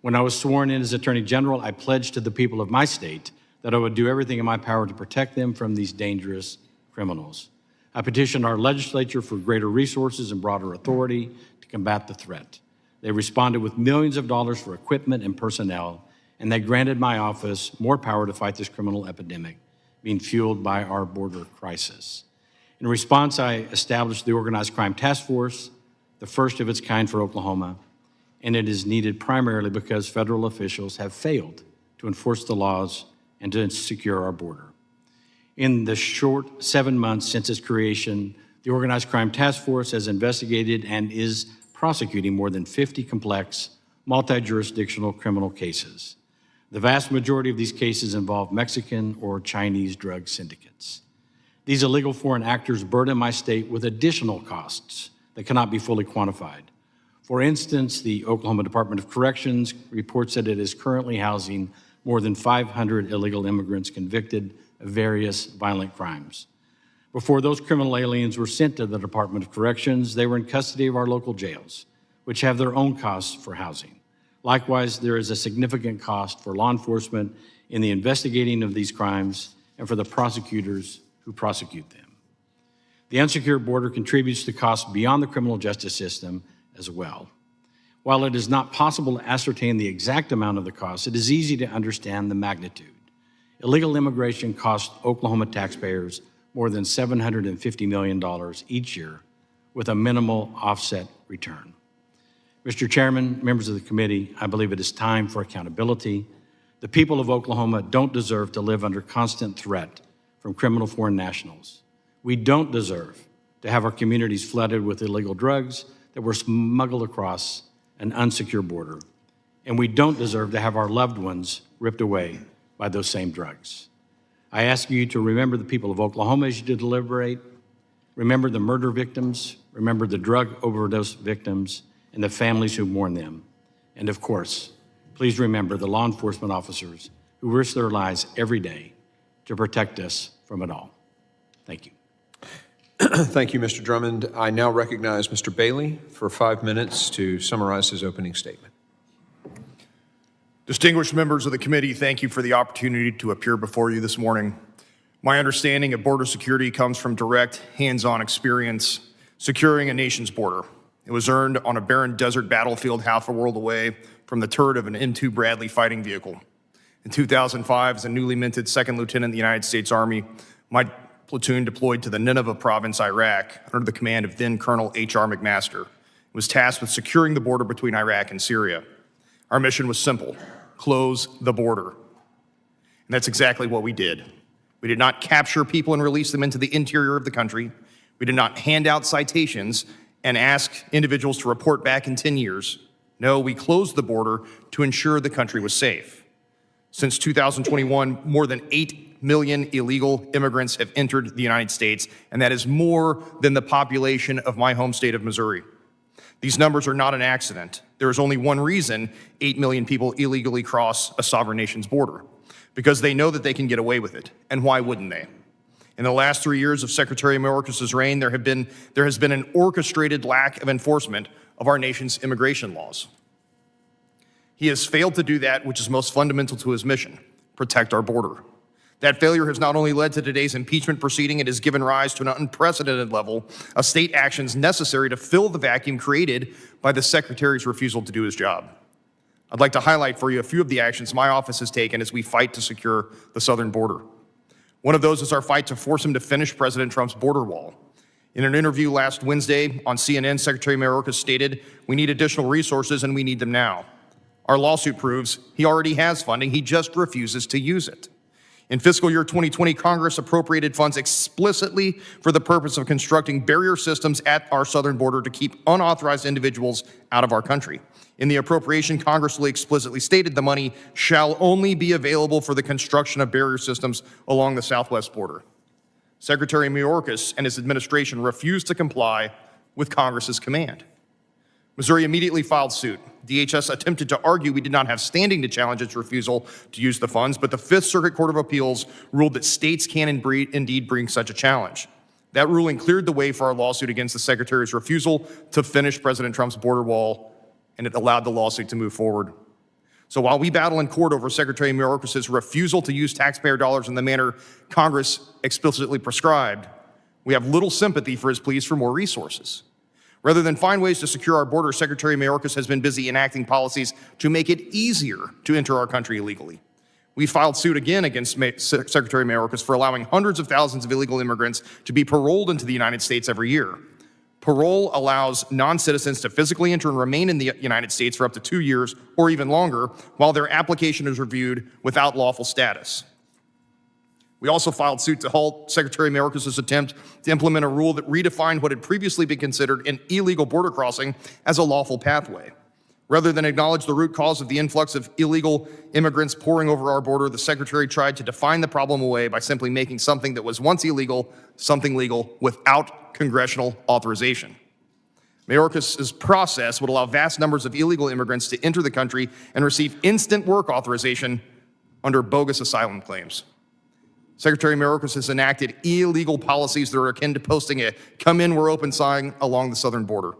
P: When I was sworn in as Attorney General, I pledged to the people of my state that I would do everything in my power to protect them from these dangerous criminals. I petitioned our legislature for greater resources and broader authority to combat the threat. They responded with millions of dollars for equipment and personnel, and they granted my office more power to fight this criminal epidemic being fueled by our border crisis. In response, I established the Organized Crime Task Force, the first of its kind for Oklahoma, and it is needed primarily because federal officials have failed to enforce the laws and to secure our border. In the short 7 months since its creation, the Organized Crime Task Force has investigated and is prosecuting more than 50 complex multi-jurisdictional criminal cases. The vast majority of these cases involve Mexican or Chinese drug syndicates. These illegal foreign actors burden my state with additional costs that cannot be fully quantified. For instance, the Oklahoma Department of Corrections reports that it is currently housing more than 500 illegal immigrants convicted of various violent crimes. Before those criminal aliens were sent to the Department of Corrections, they were in custody of our local jails, which have their own costs for housing. Likewise, there is a significant cost for law enforcement in the investigating of these crimes and for the prosecutors who prosecute them. The unsecured border contributes to costs beyond the criminal justice system as well. While it is not possible to ascertain the exact amount of the cost, it is easy to understand the magnitude. Illegal immigration costs Oklahoma taxpayers more than $750 million each year with a minimal offset return. Mr. Chairman, members of the committee, I believe it is time for accountability. The people of Oklahoma don't deserve to live under constant threat from criminal foreign nationals. We don't deserve to have our communities flooded with illegal drugs that were smuggled across an unsecured border. And we don't deserve to have our loved ones ripped away by those same drugs. I ask you to remember the people of Oklahoma as you deliberate. Remember the murder victims, remember the drug overdose victims, and the families who mourn them. And of course, please remember the law enforcement officers who risk their lives every day to protect us from it all. Thank you.
A: Thank you, Mr. Drummond. I now recognize Mr. Bailey for 5 minutes to summarize his opening statement.
Q: Distinguished members of the committee, thank you for the opportunity to appear before you this morning. My understanding of border security comes from direct, hands-on experience securing a nation's border. It was earned on a barren desert battlefield half a world away from the turret of an M2 Bradley fighting vehicle. In 2005, as a newly minted second lieutenant in the United States Army, my platoon deployed to the Nineveh province, Iraq, under the command of then Colonel H.R. McMaster. It was tasked with securing the border between Iraq and Syria. Our mission was simple: close the border. And that's exactly what we did. We did not capture people and release them into the interior of the country. We did not hand out citations and ask individuals to report back in 10 years. No, we closed the border to ensure the country was safe. Since 2021, more than 8 million illegal immigrants have entered the United States, and that is more than the population of my home state of Missouri. These numbers are not an accident. There is only one reason 8 million people illegally cross a sovereign nation's border: because they know that they can get away with it. And why wouldn't they? In the last 3 years of Secretary Mayorkas' reign, there has been an orchestrated lack of enforcement of our nation's immigration laws. He has failed to do that which is most fundamental to his mission: protect our border. That failure has not only led to today's impeachment proceeding, it has given rise to an unprecedented level of state actions necessary to fill the vacuum created by the Secretary's refusal to do his job. I'd like to highlight for you a few of the actions my office has taken as we fight to secure the southern border. One of those is our fight to force him to finish President Trump's border wall. In an interview last Wednesday on CNN, Secretary Mayorkas stated, "We need additional resources and we need them now." Our lawsuit proves he already has funding, he just refuses to use it. In fiscal year 2020, Congress appropriated funds explicitly for the purpose of constructing barrier systems at our southern border to keep unauthorized individuals out of our country. In the appropriation, Congress explicitly stated the money shall only be available for the construction of barrier systems along the southwest border. Secretary Mayorkas and his administration refused to comply with Congress's command. Missouri immediately filed suit. DHS attempted to argue we did not have standing to challenge its refusal to use the funds, but the Fifth Circuit Court of Appeals ruled that states can indeed bring such a challenge. That ruling cleared the way for our lawsuit against the Secretary's refusal to finish President Trump's border wall, and it allowed the lawsuit to move forward. So while we battle in court over Secretary Mayorkas' refusal to use taxpayer dollars in the manner Congress explicitly prescribed, we have little sympathy for his pleas for more resources. Rather than find ways to secure our border, Secretary Mayorkas has been busy enacting policies to make it easier to enter our country illegally. We filed suit again against Secretary Mayorkas for allowing hundreds of thousands of illegal immigrants to be paroled into the United States every year. Parole allows non-citizens to physically enter and remain in the United States for up to 2 years or even longer while their application is reviewed without lawful status. We also filed suit to halt Secretary Mayorkas' attempt to implement a rule that redefined what had previously been considered an illegal border crossing as a lawful pathway. Rather than acknowledge the root cause of the influx of illegal immigrants pouring over our border, the Secretary tried to define the problem away by simply making something that was once illegal, something legal without congressional authorization. Mayorkas' process would allow vast numbers of illegal immigrants to enter the country and receive instant work authorization under bogus asylum claims. Secretary Mayorkas has enacted illegal policies that are akin to posting a "come in, we're open" sign along the southern border.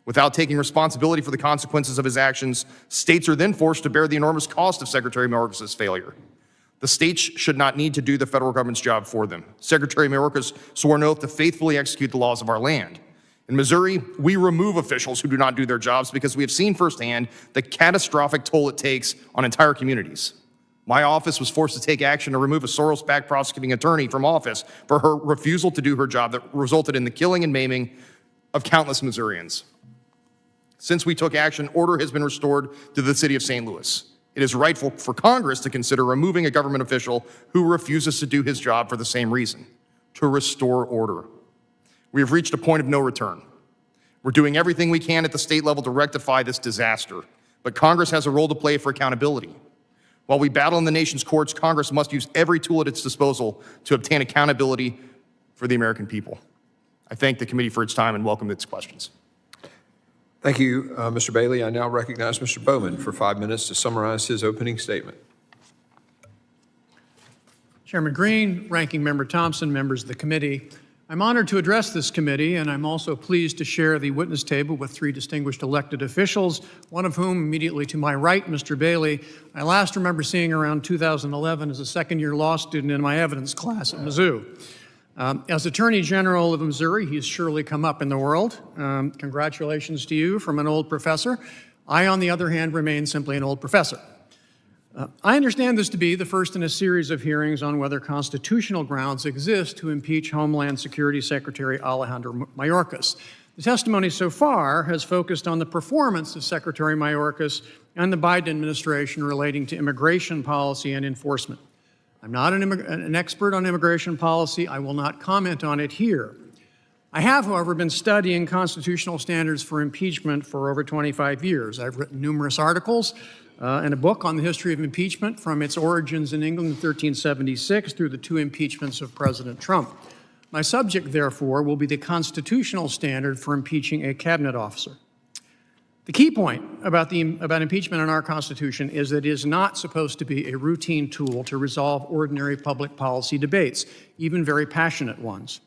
Q: Without taking responsibility for the consequences of his actions, states are then forced to bear the enormous cost of Secretary Mayorkas' failure. The states should not need to do the federal government's job for them. Secretary Mayorkas swore an oath to faithfully execute the laws of our land. In Missouri, we remove officials who do not do their jobs because we have seen firsthand the catastrophic toll it takes on entire communities. My office was forced to take action to remove a Soros-backed prosecuting attorney from office for her refusal to do her job that resulted in the killing and maiming of countless Missourians. Since we took action, order has been restored to the city of St. Louis. It is rightful for Congress to consider removing a government official who refuses to do his job for the same reason, to restore order. We have reached a point of no return. We're doing everything we can at the state level to rectify this disaster, but Congress has a role to play for accountability. While we battle in the nation's courts, Congress must use every tool at its disposal to obtain accountability for the American people. I thank the committee for its time and welcome its questions.
A: Thank you, Mr. Bailey. I now recognize Mr. Bowman for 5 minutes to summarize his opening statement.
R: Chairman Green, Ranking Member Thompson, members of the committee, I'm honored to address this committee, and I'm also pleased to share the witness table with 3 distinguished elected officials, one of whom, immediately to my right, Mr. Bailey, I last remember seeing around 2011 as a second-year law student in my evidence class at Mizzou. As Attorney General of Missouri, he's surely come up in the world. Congratulations to you from an old professor. I, on the other hand, remain simply an old professor. I understand this to be the first in a series of hearings on whether constitutional grounds exist to impeach Homeland Security Secretary Alejandro Mayorkas. The testimony so far has focused on the performance of Secretary Mayorkas and the Biden administration relating to immigration policy and enforcement. I'm not an expert on immigration policy. I will not comment on it here. I have, however, been studying constitutional standards for impeachment for over 25 years. I've written numerous articles and a book on the history of impeachment from its origins in England in 1376 through the 2 impeachments of President Trump. My subject, therefore, will be the constitutional standard for impeaching a cabinet officer. The key point about impeachment in our Constitution is that it is not supposed to be a routine tool to resolve ordinary public policy debates, even very passionate ones.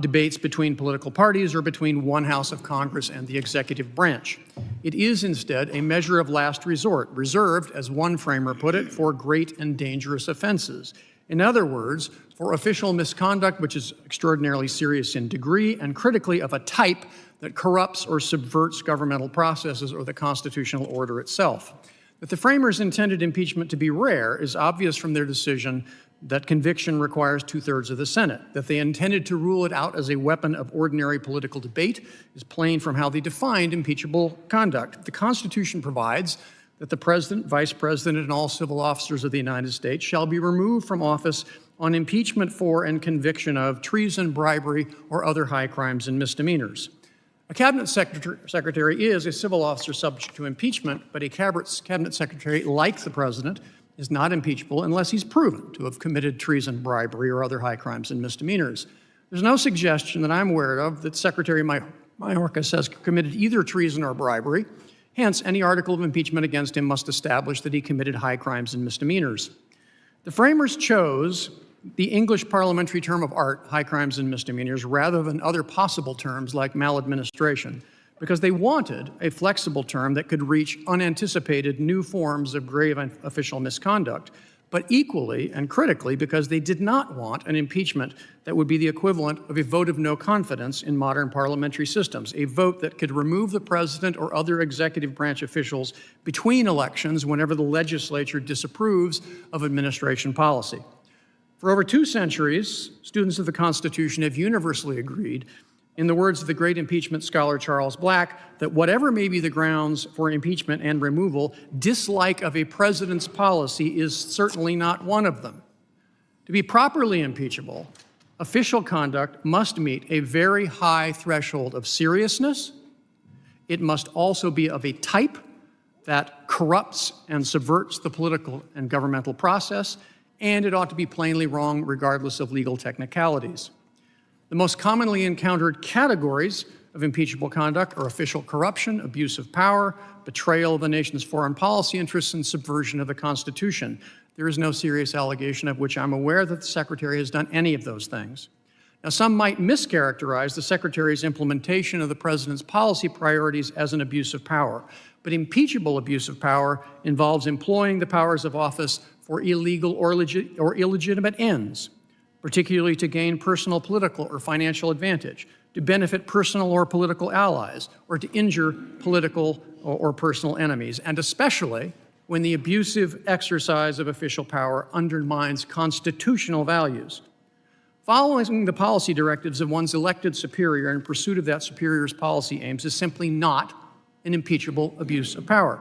R: Debates between political parties or between one house of Congress and the executive branch. It is instead a measure of last resort, reserved, as one framer put it, for great and dangerous offenses. In other words, for official misconduct which is extraordinarily serious in degree and critically of a type that corrupts or subverts governmental processes or the constitutional order itself. That the framers intended impeachment to be rare is obvious from their decision that conviction requires 2/3 of the Senate. That they intended to rule it out as a weapon of ordinary political debate is plain from how they defined impeachable conduct. The Constitution provides that the President, Vice President, and all civil officers of the United States shall be removed from office on impeachment for and conviction of treason, bribery, or other high crimes and misdemeanors. A cabinet secretary is a civil officer subject to impeachment, but a cabinet secretary, like the president, is not impeachable unless he's proven to have committed treason, bribery, or other high crimes and misdemeanors. There's no suggestion that I'm aware of that Secretary Mayorkas has committed either treason or bribery. Hence, any article of impeachment against him must establish that he committed high crimes and misdemeanors. The framers chose the English parliamentary term of art, high crimes and misdemeanors, rather than other possible terms like maladministration, because they wanted a flexible term that could reach unanticipated new forms of grave official misconduct, but equally and critically because they did not want an impeachment that would be the equivalent of a vote of no confidence in modern parliamentary systems, a vote that could remove the president or other executive branch officials between elections whenever the legislature disapproves of administration policy. For over 2 centuries, students of the Constitution have universally agreed, in the words of the great impeachment scholar Charles Black, that whatever may be the grounds for impeachment and removal, dislike of a president's policy is certainly not one of them. To be properly impeachable, official conduct must meet a very high threshold of seriousness, It must also be of a type that corrupts and subverts the political and governmental process, and it ought to be plainly wrong regardless of legal technicalities. The most commonly encountered categories of impeachable conduct are official corruption, abuse of power, betrayal of the nation's foreign policy interests, and subversion of the Constitution. There is no serious allegation of which I'm aware that the Secretary has done any of those things. Now, some might mischaracterize the Secretary's implementation of the President's policy priorities as an abuse of power, but impeachable abuse of power involves employing the powers of office for illegal or illegitimate ends, particularly to gain personal, political, or financial advantage, to benefit personal or political allies, or to injure political or personal enemies, and especially when the abusive exercise of official power undermines constitutional values. Following the policy directives of one's elected superior in pursuit of that superior's policy aims is simply not an impeachable abuse of power.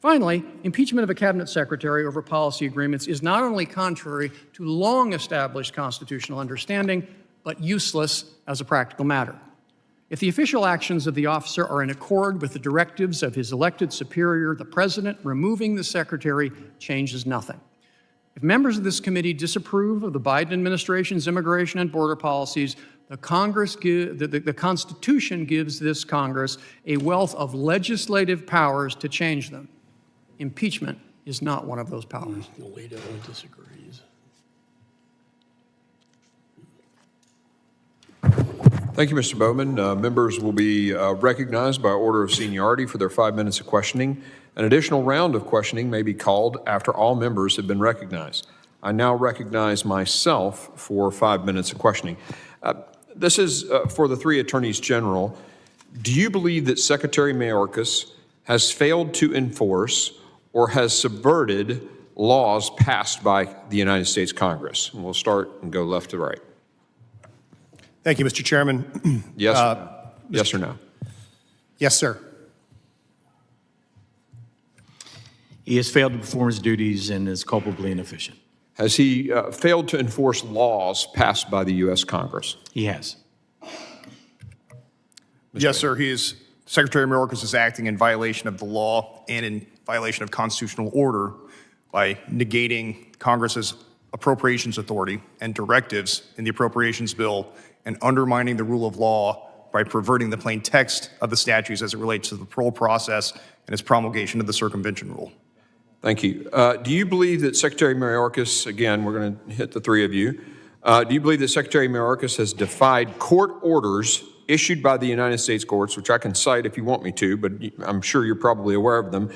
R: Finally, impeachment of a cabinet secretary over policy agreements is not only contrary to long-established constitutional understanding, but useless as a practical matter. If the official actions of the officer are in accord with the directives of his elected superior, the president removing the secretary changes nothing. If members of this committee disapprove of the Biden administration's immigration and border policies, the Constitution gives this Congress a wealth of legislative powers to change them. Impeachment is not one of those powers.
S: Alito disagrees.
A: Thank you, Mr. Bowman. Members will be recognized by order of seniority for their 5 minutes of questioning. An additional round of questioning may be called after all members have been recognized. I now recognize myself for 5 minutes of questioning. This is for the three attorneys general. Do you believe that Secretary Mayorkas has failed to enforce or has subverted laws passed by the United States Congress? And we'll start and go left to right.
O: Thank you, Mr. Chairman.
A: Yes, yes or no?
O: Yes, sir.
P: He has failed to perform his duties and is culpably inefficient.
A: Has he failed to enforce laws passed by the U.S. Congress?
P: He has.
Q: Yes, sir. Secretary Mayorkas is acting in violation of the law and in violation of constitutional order by negating Congress's appropriations authority and directives in the appropriations bill and undermining the rule of law by perverting the plain text of the statutes as it relates to the parole process and its promulgation of the circumvention rule.
A: Thank you. Do you believe that Secretary Mayorkas, again, we're going to hit the three of you, do you believe that Secretary Mayorkas has defied court orders issued by the United States courts, which I can cite if you want me to, but I'm sure you're probably aware of them.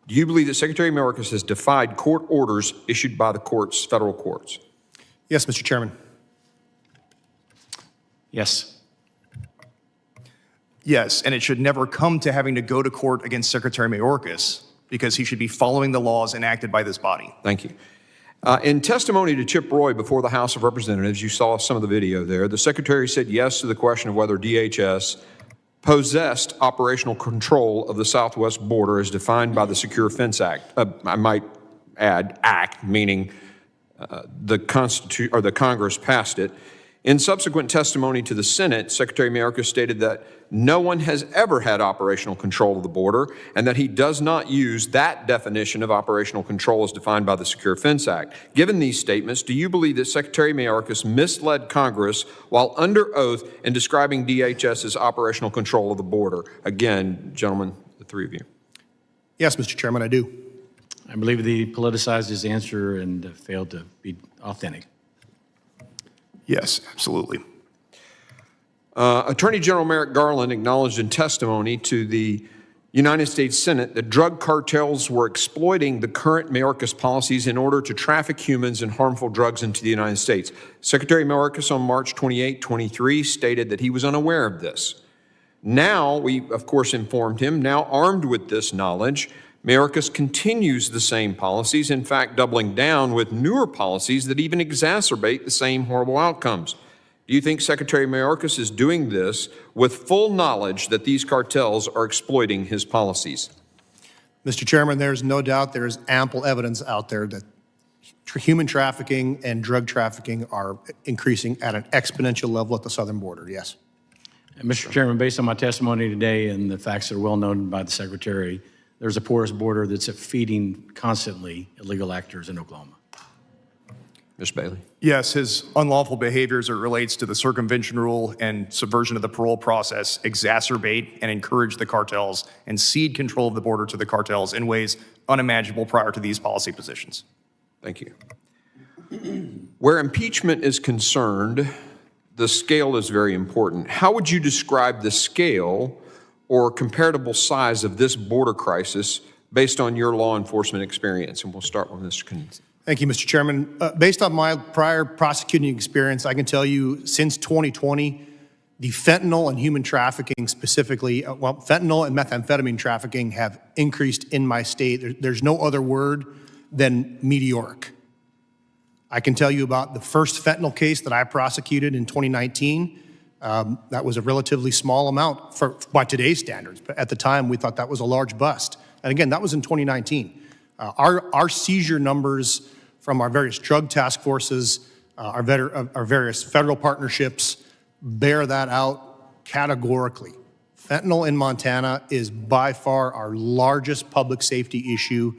A: Do you believe that Secretary Mayorkas has defied court orders issued by the courts, federal courts?
O: Yes, Mr. Chairman.
P: Yes.
Q: Yes, and it should never come to having to go to court against Secretary Mayorkas because he should be following the laws enacted by this body.
A: Thank you. In testimony to Chip Roy before the House of Representatives, you saw some of the video there, the Secretary said yes to the question of whether DHS possessed operational control of the southwest border as defined by the Secure Fence Act. I might add act, meaning the Congress passed it. In subsequent testimony to the Senate, Secretary Mayorkas stated that no one has ever had operational control of the border and that he does not use that definition of operational control as defined by the Secure Fence Act. Given these statements, do you believe that Secretary Mayorkas misled Congress while under oath in describing DHS's operational control of the border? Again, gentlemen, the three of you.
O: Yes, Mr. Chairman, I do.
P: I believe that he politicized his answer and failed to be authentic.
Q: Yes, absolutely.
A: Attorney General Merrick Garland acknowledged in testimony to the United States Senate that drug cartels were exploiting the current Mayorkas policies in order to traffic humans and harmful drugs into the United States. Secretary Mayorkas on March 28, 23 stated that he was unaware of this. Now, we of course informed him, now armed with this knowledge, Mayorkas continues the same policies, in fact doubling down with newer policies that even exacerbate the same horrible outcomes. Do you think Secretary Mayorkas is doing this with full knowledge that these cartels are exploiting his policies?
O: Mr. Chairman, there's no doubt there's ample evidence out there that human trafficking and drug trafficking are increasing at an exponential level at the southern border, yes.
P: And Mr. Chairman, based on my testimony today and the facts that are well known by the Secretary, there's a porous border that's feeding constantly illegal actors in Oklahoma.
A: Mr. Bailey.
Q: Yes, his unlawful behavior as it relates to the circumvention rule and subversion of the parole process exacerbate and encourage the cartels and cede control of the border to the cartels in ways unimaginable prior to these policy positions.
A: Thank you. Where impeachment is concerned, the scale is very important. How would you describe the scale or comparable size of this border crisis based on your law enforcement experience? And we'll start with Mr. Knudsen.
O: Thank you, Mr. Chairman. Based on my prior prosecuting experience, I can tell you since 2020, the fentanyl and human trafficking specifically, fentanyl and methamphetamine trafficking have increased in my state. There's no other word than meteoric. I can tell you about the first fentanyl case that I prosecuted in 2019. That was a relatively small amount by today's standards, but at the time we thought that was a large bust. And again, that was in 2019. Our seizure numbers from our various drug task forces, our various federal partnerships bear that out categorically. Fentanyl in Montana is by far our largest public safety issue,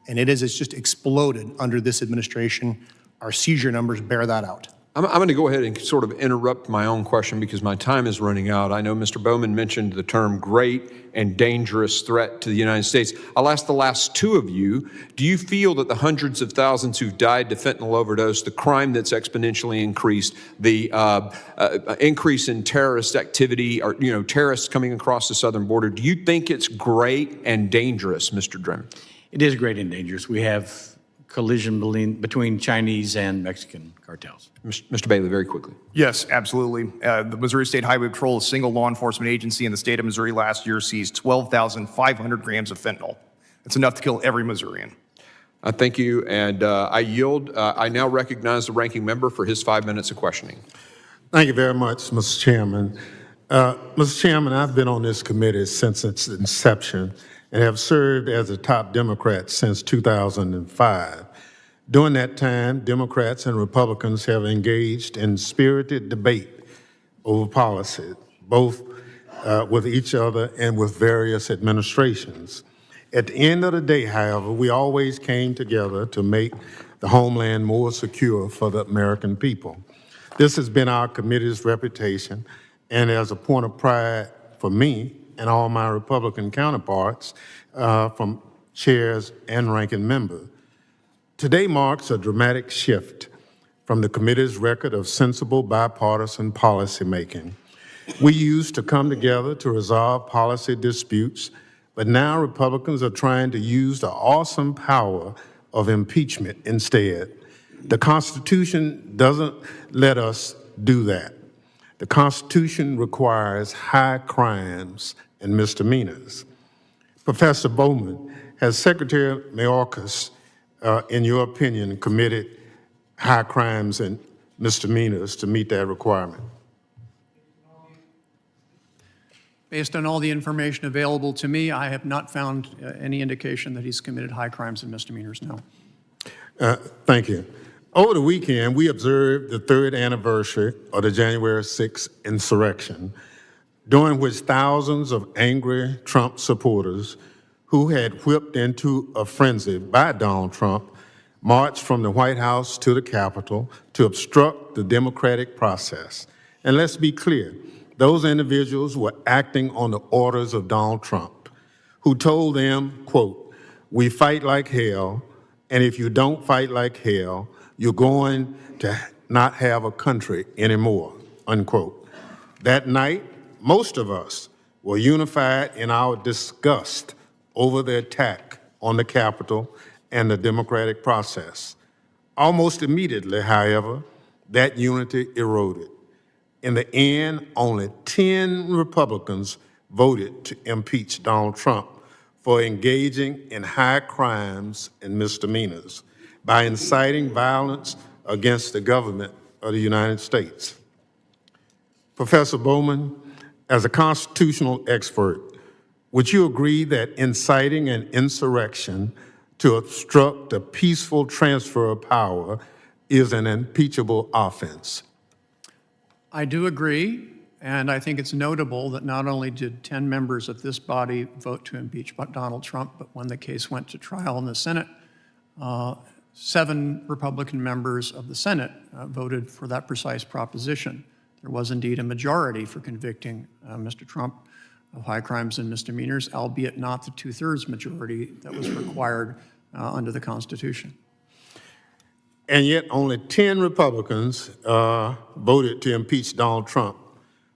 O: and it's just exploded under this administration. Our seizure numbers bear that out.
A: I'm going to go ahead and sort of interrupt my own question because my time is running out. I know Mr. Bowman mentioned the term great and dangerous threat to the United States. I'll ask the last two of you, do you feel that the hundreds of thousands who've died to fentanyl overdose, the crime that's exponentially increased, the increase in terrorist activity, or terrorists coming across the southern border, do you think it's great and dangerous, Mr. Drummond?
P: It is great and dangerous. We have collision between Chinese and Mexican cartels.
A: Mr. Bailey, very quickly.
Q: Yes, absolutely. The Missouri State Highway Patrol, a single law enforcement agency in the state of Missouri last year, seized 12,500 grams of fentanyl. That's enough to kill every Missourian.
A: Thank you, and I yield. I now recognize the ranking member for his 5 minutes of questioning.
N: Thank you very much, Mr. Chairman. Mr. Chairman, I've been on this committee since its inception and have served as a top Democrat since 2005. During that time, Democrats and Republicans have engaged in spirited debate over policy, both with each other and with various administrations. At the end of the day, however, we always came together to make the homeland more secure for the American people. This has been our committee's reputation, and as a point of pride for me and all my Republican counterparts, from chairs and ranking members. Today marks a dramatic shift from the committee's record of sensible bipartisan policymaking. We used to come together to resolve policy disputes, but now Republicans are trying to use the awesome power of impeachment instead. The Constitution doesn't let us do that. The Constitution requires high crimes and misdemeanors. Professor Bowman, has Secretary Mayorkas, in your opinion, committed high crimes and misdemeanors to meet that requirement?
R: Based on all the information available to me, I have not found any indication that he's committed high crimes and misdemeanors, no.
N: Thank you. Over the weekend, we observed the third anniversary of the January 6th insurrection, during which thousands of angry Trump supporters who had whipped into a frenzy by Donald Trump marched from the White House to the Capitol to obstruct the democratic process. And let's be clear, those individuals were acting on the orders of Donald Trump, who told them, quote, "We fight like hell, and if you don't fight like hell, you're going to not have a country anymore," unquote. That night, most of us were unified in our disgust over the attack on the Capitol and the democratic process. Almost immediately, however, that unity eroded. In the end, only 10 Republicans voted to impeach Donald Trump for engaging in high crimes and misdemeanors by inciting violence against the government of the United States. Professor Bowman, as a constitutional expert, would you agree that inciting an insurrection to obstruct a peaceful transfer of power is an impeachable offense?
R: I do agree, And I think it's notable that not only did 10 members of this body vote to impeach Donald Trump, but when the case went to trial in the Senate, 7 Republican members of the Senate voted for that precise proposition. There was indeed a majority for convicting Mr. Trump of high crimes and misdemeanors, albeit not the 2/3 majority that was required under the Constitution.
N: And yet only 10 Republicans voted to impeach Donald Trump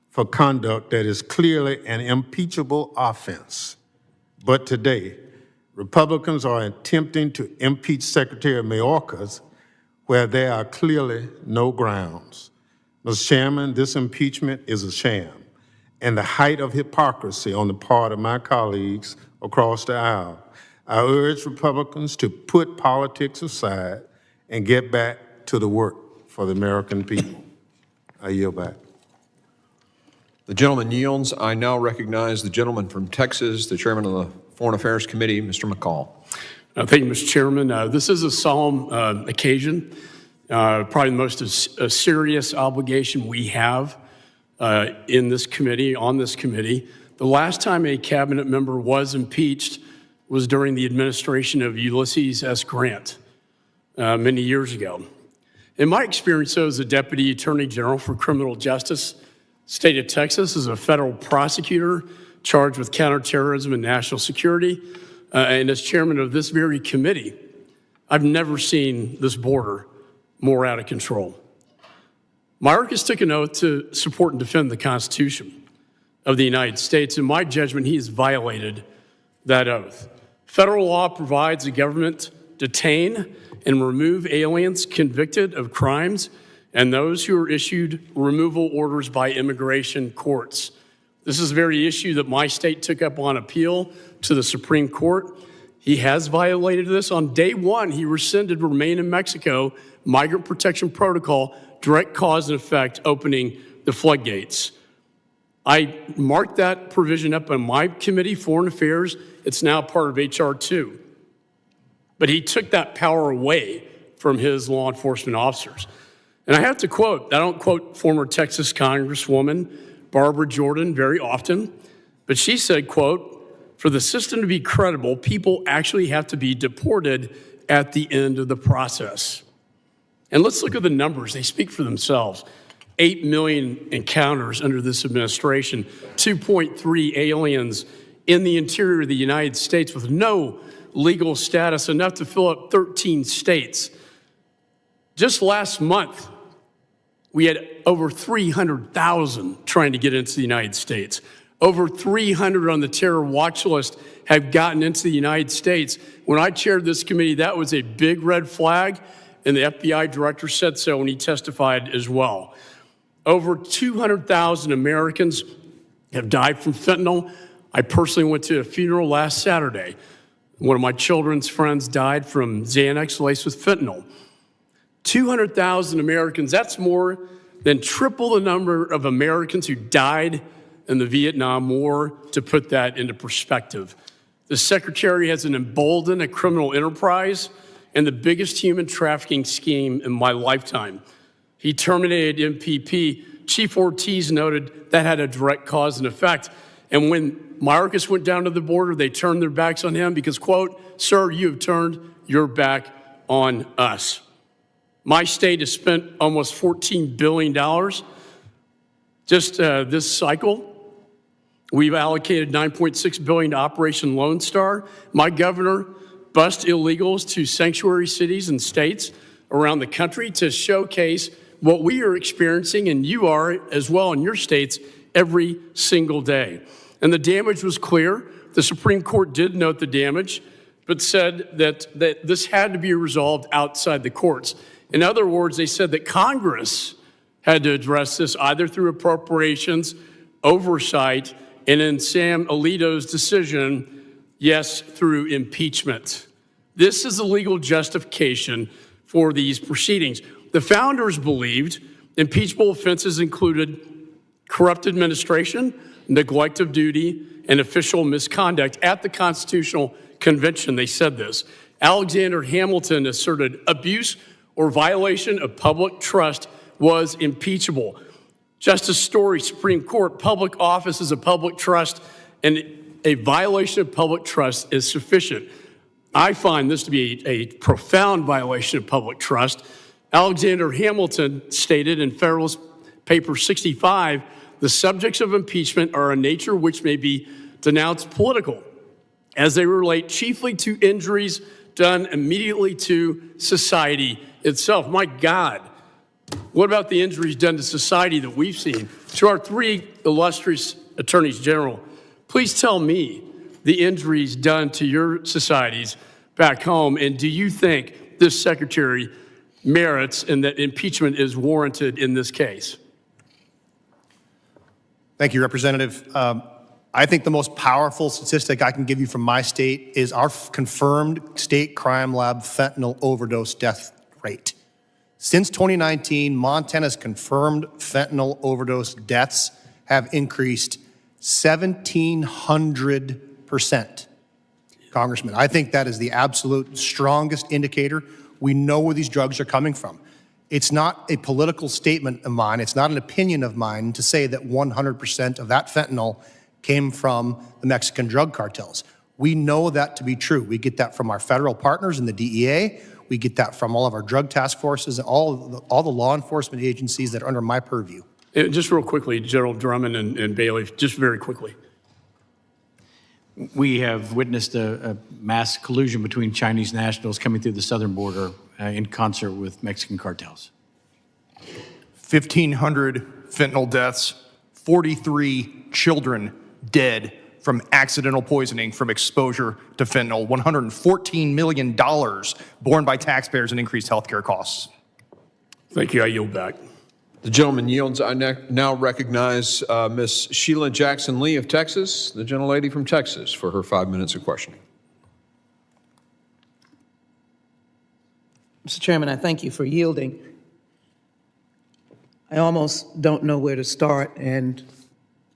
N: for conduct that is clearly an impeachable offense. But today, Republicans are attempting to impeach Secretary Mayorkas where there are clearly no grounds. Mr. Chairman, this impeachment is a sham and the height of hypocrisy on the part of my colleagues across the aisle. I urge Republicans to put politics aside and get back to the work for the American people. I yield back.
A: The gentleman yields. I now recognize the gentleman from Texas, the chairman of the Foreign Affairs Committee, Mr. McCall.
T: Thank you, Mr. Chairman. This is a solemn occasion, probably the most serious obligation we have in this committee, on this committee. The last time a cabinet member was impeached was during the administration of Ulysses S. Grant many years ago. In my experience, though, as a Deputy Attorney General for Criminal Justice, state of Texas, as a federal prosecutor charged with counterterrorism and national security, and as chairman of this very committee, I've never seen this border more out of control. Mayorkas took an oath to support and defend the Constitution of the United States. In my judgment, he has violated that oath. Federal law provides the government detain and remove aliens convicted of crimes and those who are issued removal orders by immigration courts. This is the very issue that my state took up on appeal to the Supreme Court. He has violated this. On day one, he rescinded Remain in Mexico Migrant Protection Protocol, direct cause and effect, opening the floodgates. I marked that provision up on my committee, Foreign Affairs. It's now part of H.R. 2. But he took that power away from his law enforcement officers. And I have to quote, I don't quote former Texas Congresswoman Barbara Jordan very often, but she said, quote, "For the system to be credible, people actually have to be deported at the end of the process." And let's look at the numbers. They speak for themselves. 8 million encounters under this administration, 2.3 aliens in the interior of the United States with no legal status, enough to fill up 13 states. Just last month, we had over 300,000 trying to get into the United States. Over 300 on the terror watch list have gotten into the United States. When I chaired this committee, that was a big red flag, and the FBI director said so when he testified as well. Over 200,000 Americans have died from fentanyl. I personally went to a funeral last Saturday. One of my children's friends died from Xanax laced with fentanyl. 200,000 Americans, that's more than triple the number of Americans who died in the Vietnam War, to put that into perspective. The Secretary has emboldened a criminal enterprise and the biggest human trafficking scheme in my lifetime. He terminated MPP. Chief Ortiz noted that had a direct cause and effect. And when Mayorkas went down to the border, they turned their backs on him because, quote, "Sir, you have turned your back on us." My state has spent almost $14 billion just this cycle. We've allocated $9.6 billion to Operation Lone Star. My governor bussed illegals to sanctuary cities and states around the country to showcase what we are experiencing, and you are as well in your states, every single day. And the damage was clear. The Supreme Court did note the damage, but said that this had to be resolved outside the courts. In other words, they said that Congress had to address this either through appropriations, oversight, and in Sam Alito's decision, yes, through impeachment. This is the legal justification for these proceedings. The founders believed impeachable offenses included corrupt administration, neglect of duty, and official misconduct. At the Constitutional Convention, they said this. Alexander Hamilton asserted abuse or violation of public trust was impeachable. Justice Story, Supreme Court, public office is a public trust, and a violation of public trust is sufficient. I find this to be a profound violation of public trust. Alexander Hamilton stated in Federalist Paper 65, the subjects of impeachment are a nature which may be denounced political, as they relate chiefly to injuries done immediately to society itself. My God, what about the injuries done to society that we've seen? To our three illustrious attorneys general, please tell me the injuries done to your societies back home, and do you think this secretary merits and that impeachment is warranted in this case?
O: Thank you, Representative. I think the most powerful statistic I can give you from my state is our confirmed state crime lab fentanyl overdose death rate. Since 2019, Montana's confirmed fentanyl overdose deaths have increased 1,700%. Congressman, I think that is the absolute strongest indicator. We know where these drugs are coming from. It's not a political statement of mine. It's not an opinion of mine to say that 100% of that fentanyl came from the Mexican drug cartels. We know that to be true. We get that from our federal partners in the DEA. We get that from all of our drug task forces and all the law enforcement agencies that are under my purview.
T: Just real quickly, General Drummond and Bailey, just very quickly.
P: We have witnessed a mass collusion between Chinese nationals coming through the southern border in concert with Mexican cartels.
Q: 1,500 fentanyl deaths, 43 children dead from accidental poisoning from exposure to fentanyl, $114 million borne by taxpayers and increased healthcare costs.
T: Thank you. I yield back.
A: The gentleman yields. I now recognize Ms. Sheila Jackson Lee of Texas, the gentlelady from Texas, for her 5 minutes of questioning.
U: Mr. Chairman, I thank you for yielding. I almost don't know where to start, and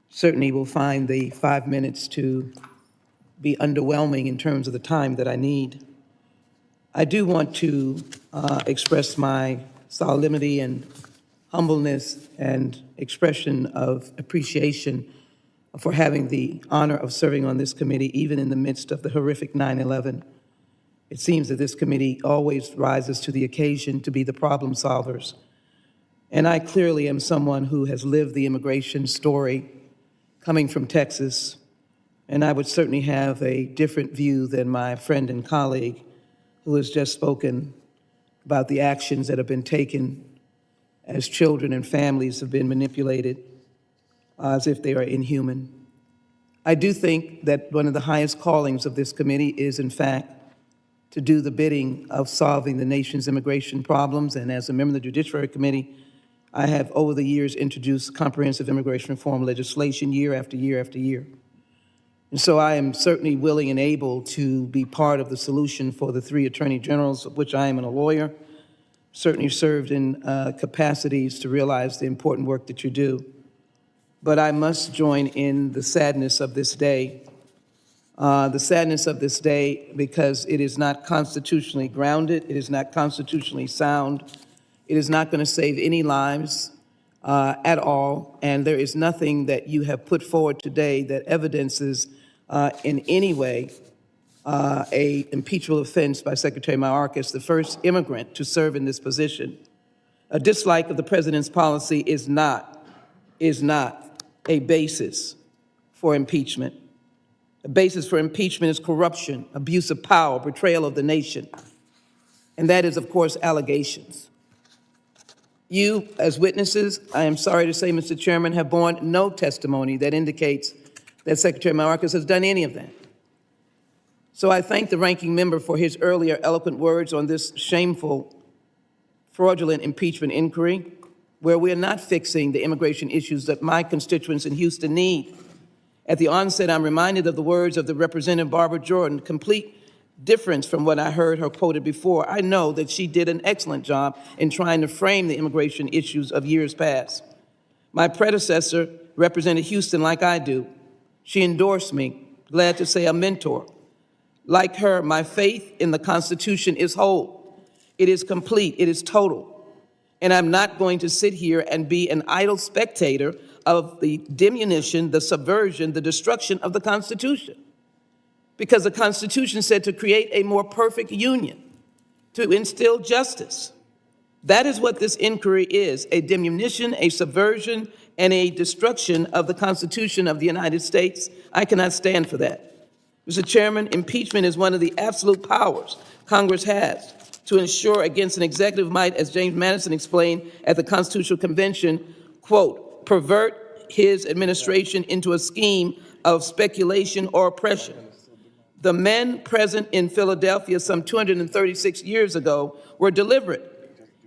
U: certainly will find the 5 minutes to be underwhelming in terms of the time that I need. I do want to express my solemnity and humbleness and expression of appreciation for having the honor of serving on this committee, even in the midst of the horrific 9/11. It seems that this committee always rises to the occasion to be the problem solvers. And I clearly am someone who has lived the immigration story coming from Texas, and I would certainly have a different view than my friend and colleague who has just spoken about the actions that have been taken as children and families have been manipulated as if they are inhuman. I do think that one of the highest callings of this committee is, in fact, to do the bidding of solving the nation's immigration problems. And as a member of the Judiciary Committee, I have over the years introduced comprehensive immigration reform legislation year after year after year. And so I am certainly willing and able to be part of the solution for the three attorney generals, of which I am a lawyer. Certainly served in capacities to realize the important work that you do. But I must join in the sadness of this day. The sadness of this day because it is not constitutionally grounded, it is not constitutionally sound, it is not going to save any lives at all, and there is nothing that you have put forward today that evidences in any way a impeachable offense by Secretary Mayorkas, the first immigrant to serve in this position. A dislike of the president's policy is not a basis for impeachment. A basis for impeachment is corruption, abuse of power, betrayal of the nation. And that is, of course, allegations. You, as witnesses, I am sorry to say, Mr. Chairman, have borne no testimony that indicates that Secretary Mayorkas has done any of that. So I thank the ranking member for his earlier eloquent words on this shameful, fraudulent impeachment inquiry, where we are not fixing the immigration issues that my constituents in Houston need. At the onset, I'm reminded of the words of the Representative Barbara Jordan, complete difference from what I heard her quoted before. I know that she did an excellent job in trying to frame the immigration issues of years past. My predecessor represented Houston like I do. She endorsed me, glad to say a mentor. Like her, my faith in the Constitution is whole. It is complete. It is total. And I'm not going to sit here and be an idle spectator of the diminution, the subversion, the destruction of the Constitution. Because the Constitution said to create a more perfect union, to instill justice. That is what this inquiry is, a diminution, a subversion, and a destruction of the Constitution of the United States. I cannot stand for that. Mr. Chairman, impeachment is one of the absolute powers Congress has to ensure against an executive might, as James Madison explained at the Constitutional Convention, quote, pervert his administration into a scheme of speculation or oppression. The men present in Philadelphia some 236 years ago were deliberate.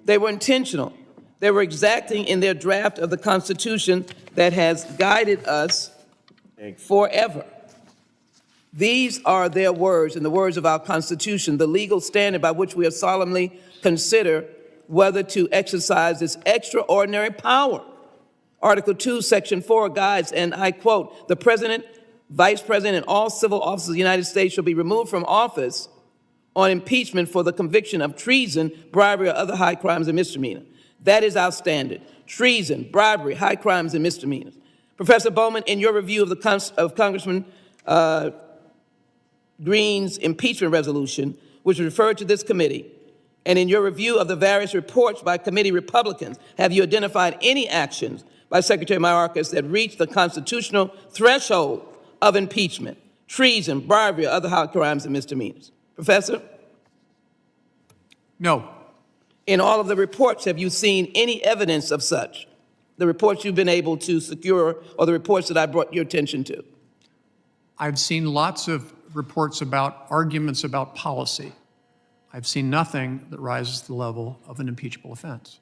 U: They were intentional. They were exacting in their draft of the Constitution that has guided us forever. These are their words and the words of our Constitution, the legal standard by which we are solemnly consider whether to exercise this extraordinary power. Article 2, Section 4 guides, and I quote, the President, Vice President, and all civil officers of the United States shall be removed from office on impeachment for the conviction of treason, bribery, or other high crimes and misdemeanors. That is our standard. Treason, bribery, high crimes, and misdemeanors. Professor Bowman, in your review of Congressman Green's impeachment resolution, which was referred to this committee, and in your review of the various reports by committee Republicans, have you identified any actions by Secretary Mayorkas that reached the constitutional threshold of impeachment, treason, bribery, or other high crimes and misdemeanors? Professor?
R: No.
U: In all of the reports, have you seen any evidence of such? The reports you've been able to secure or the reports that I brought your attention to?
R: I've seen lots of reports about arguments about policy. I've seen nothing that rises to the level of an impeachable offense.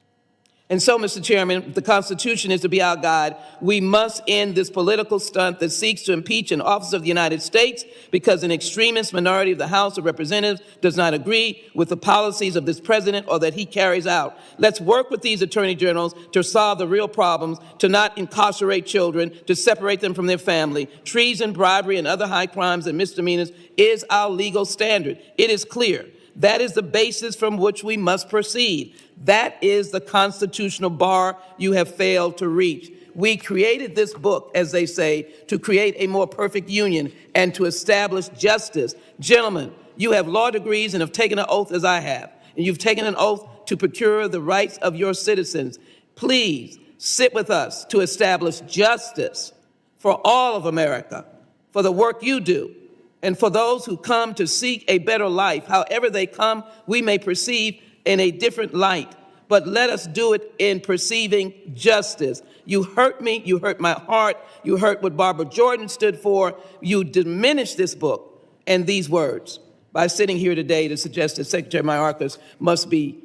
U: And so, Mr. Chairman, if the Constitution is to be our guide, we must end this political stunt that seeks to impeach an officer of the United States because an extremist minority of the House of Representatives does not agree with the policies of this president or that he carries out. Let's work with these attorney generals to solve the real problems, to not incarcerate children, to separate them from their family. Treason, bribery, and other high crimes and misdemeanors is our legal standard. It is clear. That is the basis from which we must proceed. That is the constitutional bar you have failed to reach. We created this book, as they say, to create a more perfect union and to establish justice. Gentlemen, you have law degrees and have taken an oath as I have, and you've taken an oath to procure the rights of your citizens. Please sit with us to establish justice for all of America, for the work you do, and for those who come to seek a better life. However they come, we may perceive in a different light, but let us do it in perceiving justice. You hurt me, you hurt my heart, you hurt what Barbara Jordan stood for. You diminish this book and these words by sitting here today to suggest that Secretary Mayorkas must be,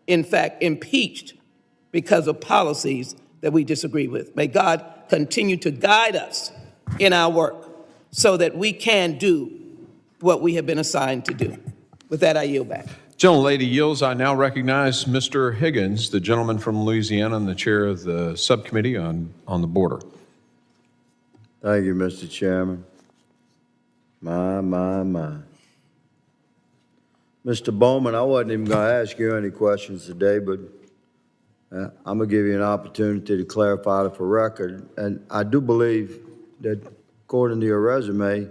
U: in fact, impeached because of policies that we disagree with. May God continue to guide us in our work so that we can do what we have been assigned to do. With that, I yield back.
A: Gentlelady yields. I now recognize Mr. Higgins, the gentleman from Louisiana and the chair of the subcommittee on the border.
B: Thank you, Mr. Chairman. My. Mr. Bowman, I wasn't even going to ask you any questions today, but I'm going to give you an opportunity to clarify it for record. And I do believe that, according to your resume,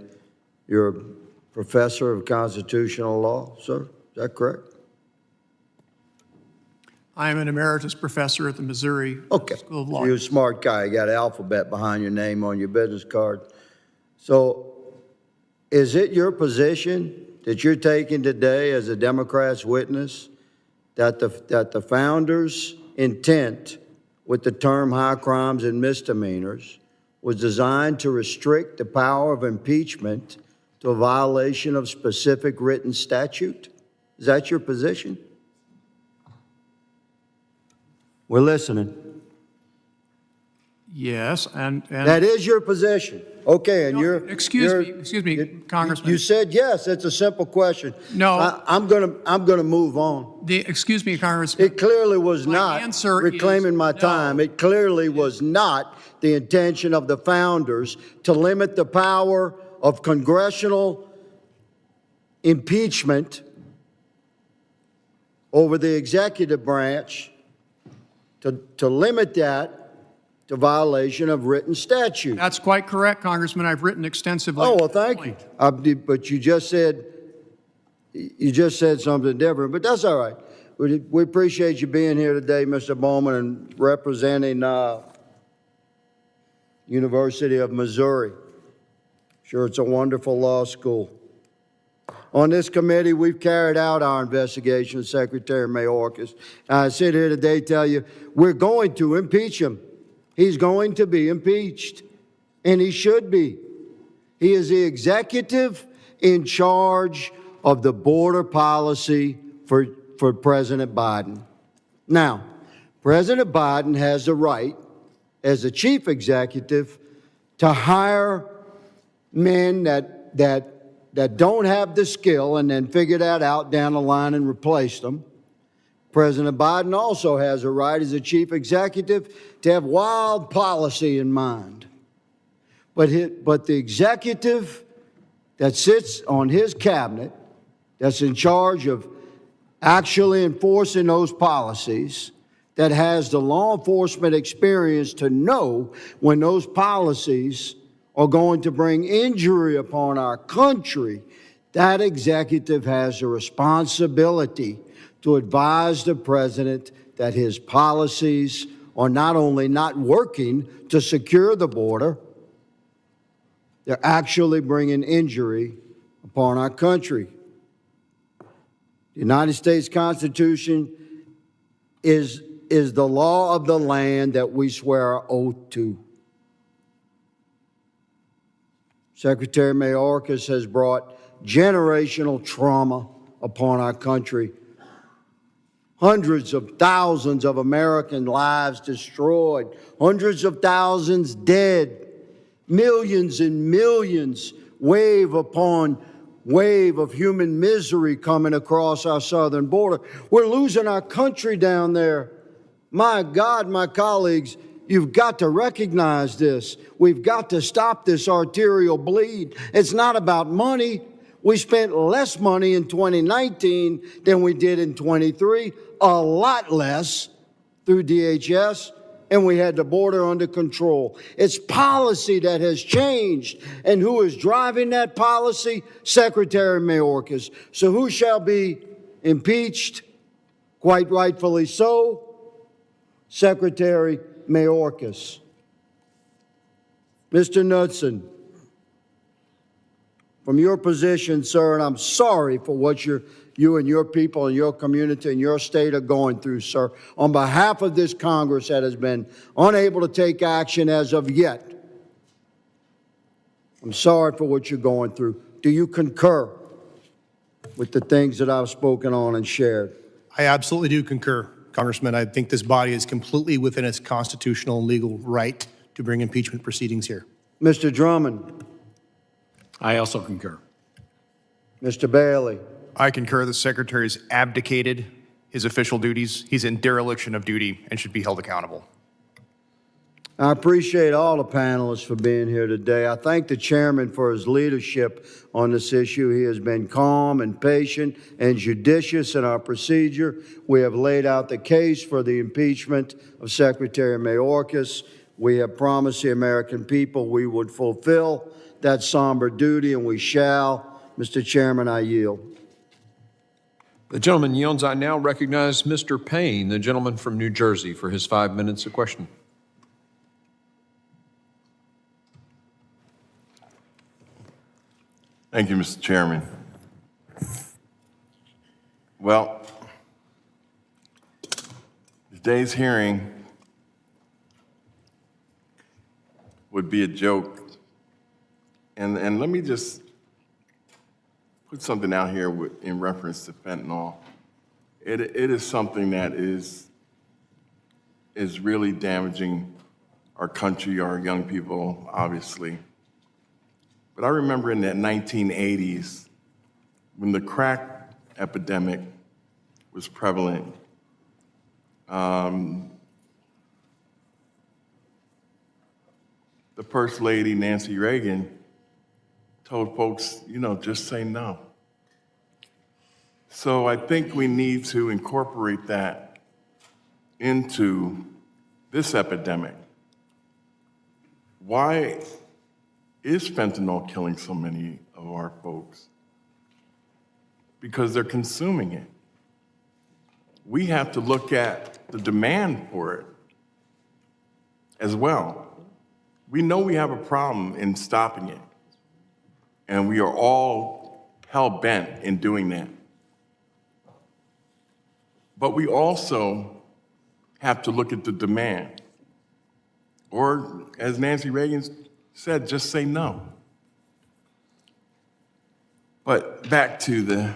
B: you're a professor of constitutional law, sir. Is that correct?
R: I am an emeritus professor at the Missouri School of Law.
B: You're a smart guy. You got an alphabet behind your name on your business card. So is it your position that you're taking today as a Democrat's witness that the founders' intent with the term high crimes and misdemeanors was designed to restrict the power of impeachment to a violation of specific written statute? Is that your position? We're listening.
R: Yes, and
B: that is your position. Okay, and
R: excuse me, Congressman.
B: You said yes. It's a simple question.
R: No,
B: I'm gonna move on.
R: Excuse me, Congressman.
B: It clearly was not reclaiming my time. It clearly was not the intention of the founders to limit the power of congressional impeachment over the executive branch to limit that to violation of written statute.
R: That's quite correct, Congressman. I've written extensively.
B: Oh, well, thank you. But you just said something different, but that's all right. We appreciate you being here today, Mr. Bowman, and representing University of Missouri. Sure, it's a wonderful law school. On this committee, we've carried out our investigation of Secretary Mayorkas. I sit here today to tell you, we're going to impeach him. He's going to be impeached, and he should be. He is the executive in charge of the border policy for President Biden. Now, President Biden has the right, as the chief executive, to hire men that don't have the skill and then figure that out down the line and replace them. President Biden also has a right as a chief executive to have wild policy in mind. But the executive that sits on his cabinet, that's in charge of actually enforcing those policies, that has the law enforcement experience to know when those policies are going to bring injury upon our country, that executive has a responsibility to advise the president that his policies are not only not working to secure the border, they're actually bringing injury upon our country. The United States Constitution is the law of the land that we swear our oath to. Secretary Mayorkas has brought generational trauma upon our country. Hundreds of thousands of American lives destroyed, hundreds of thousands dead, millions and millions, wave upon wave of human misery coming across our southern border. We're losing our country down there. My God, my colleagues, you've got to recognize this. We've got to stop this arterial bleed. It's not about money. We spent less money in 2019 than we did in 23, a lot less through DHS, and we had the border under control. It's policy that has changed, and who is driving that policy? Secretary Mayorkas. So who shall be impeached? Quite rightfully so, Secretary Mayorkas. Mr. Knudsen, from your position, sir, and I'm sorry for what you and your people and your community and your state are going through, sir, on behalf of this Congress that has been unable to take action as of yet, I'm sorry for what you're going through. Do you concur with the things that I've spoken on and shared?
O: I absolutely do concur, Congressman. I think this body is completely within its constitutional and legal right to bring impeachment proceedings here.
B: Mr. Drummond.
P: I also concur.
B: Mr. Bailey.
Q: I concur the Secretary has abdicated his official duties. He's in dereliction of duty and should be held accountable.
B: I appreciate all the panelists for being here today. I thank the chairman for his leadership on this issue. He has been calm and patient and judicious in our procedure. We have laid out the case for the impeachment of Secretary Mayorkas. We have promised the American people we would fulfill that somber duty, and we shall. Mr. Chairman, I yield.
A: The gentleman yields. I now recognize Mr. Payne, the gentleman from New Jersey, for his 5 minutes of question.
C: Thank you, Mr. Chairman. Well, today's hearing would be a joke. And let me just put something out here in reference to fentanyl. It is something that is really damaging our country, our young people, obviously. But I remember in the 1980s, when the crack epidemic was prevalent, the First Lady, Nancy Reagan, told folks, just say no. So I think we need to incorporate that into this epidemic, why is fentanyl killing so many of our folks? Because they're consuming it. We have to look at the demand for it as well. We know we have a problem in stopping it, and we are all hell-bent in doing that. But we also have to look at the demand. Or, as Nancy Reagan said, just say no. But back to the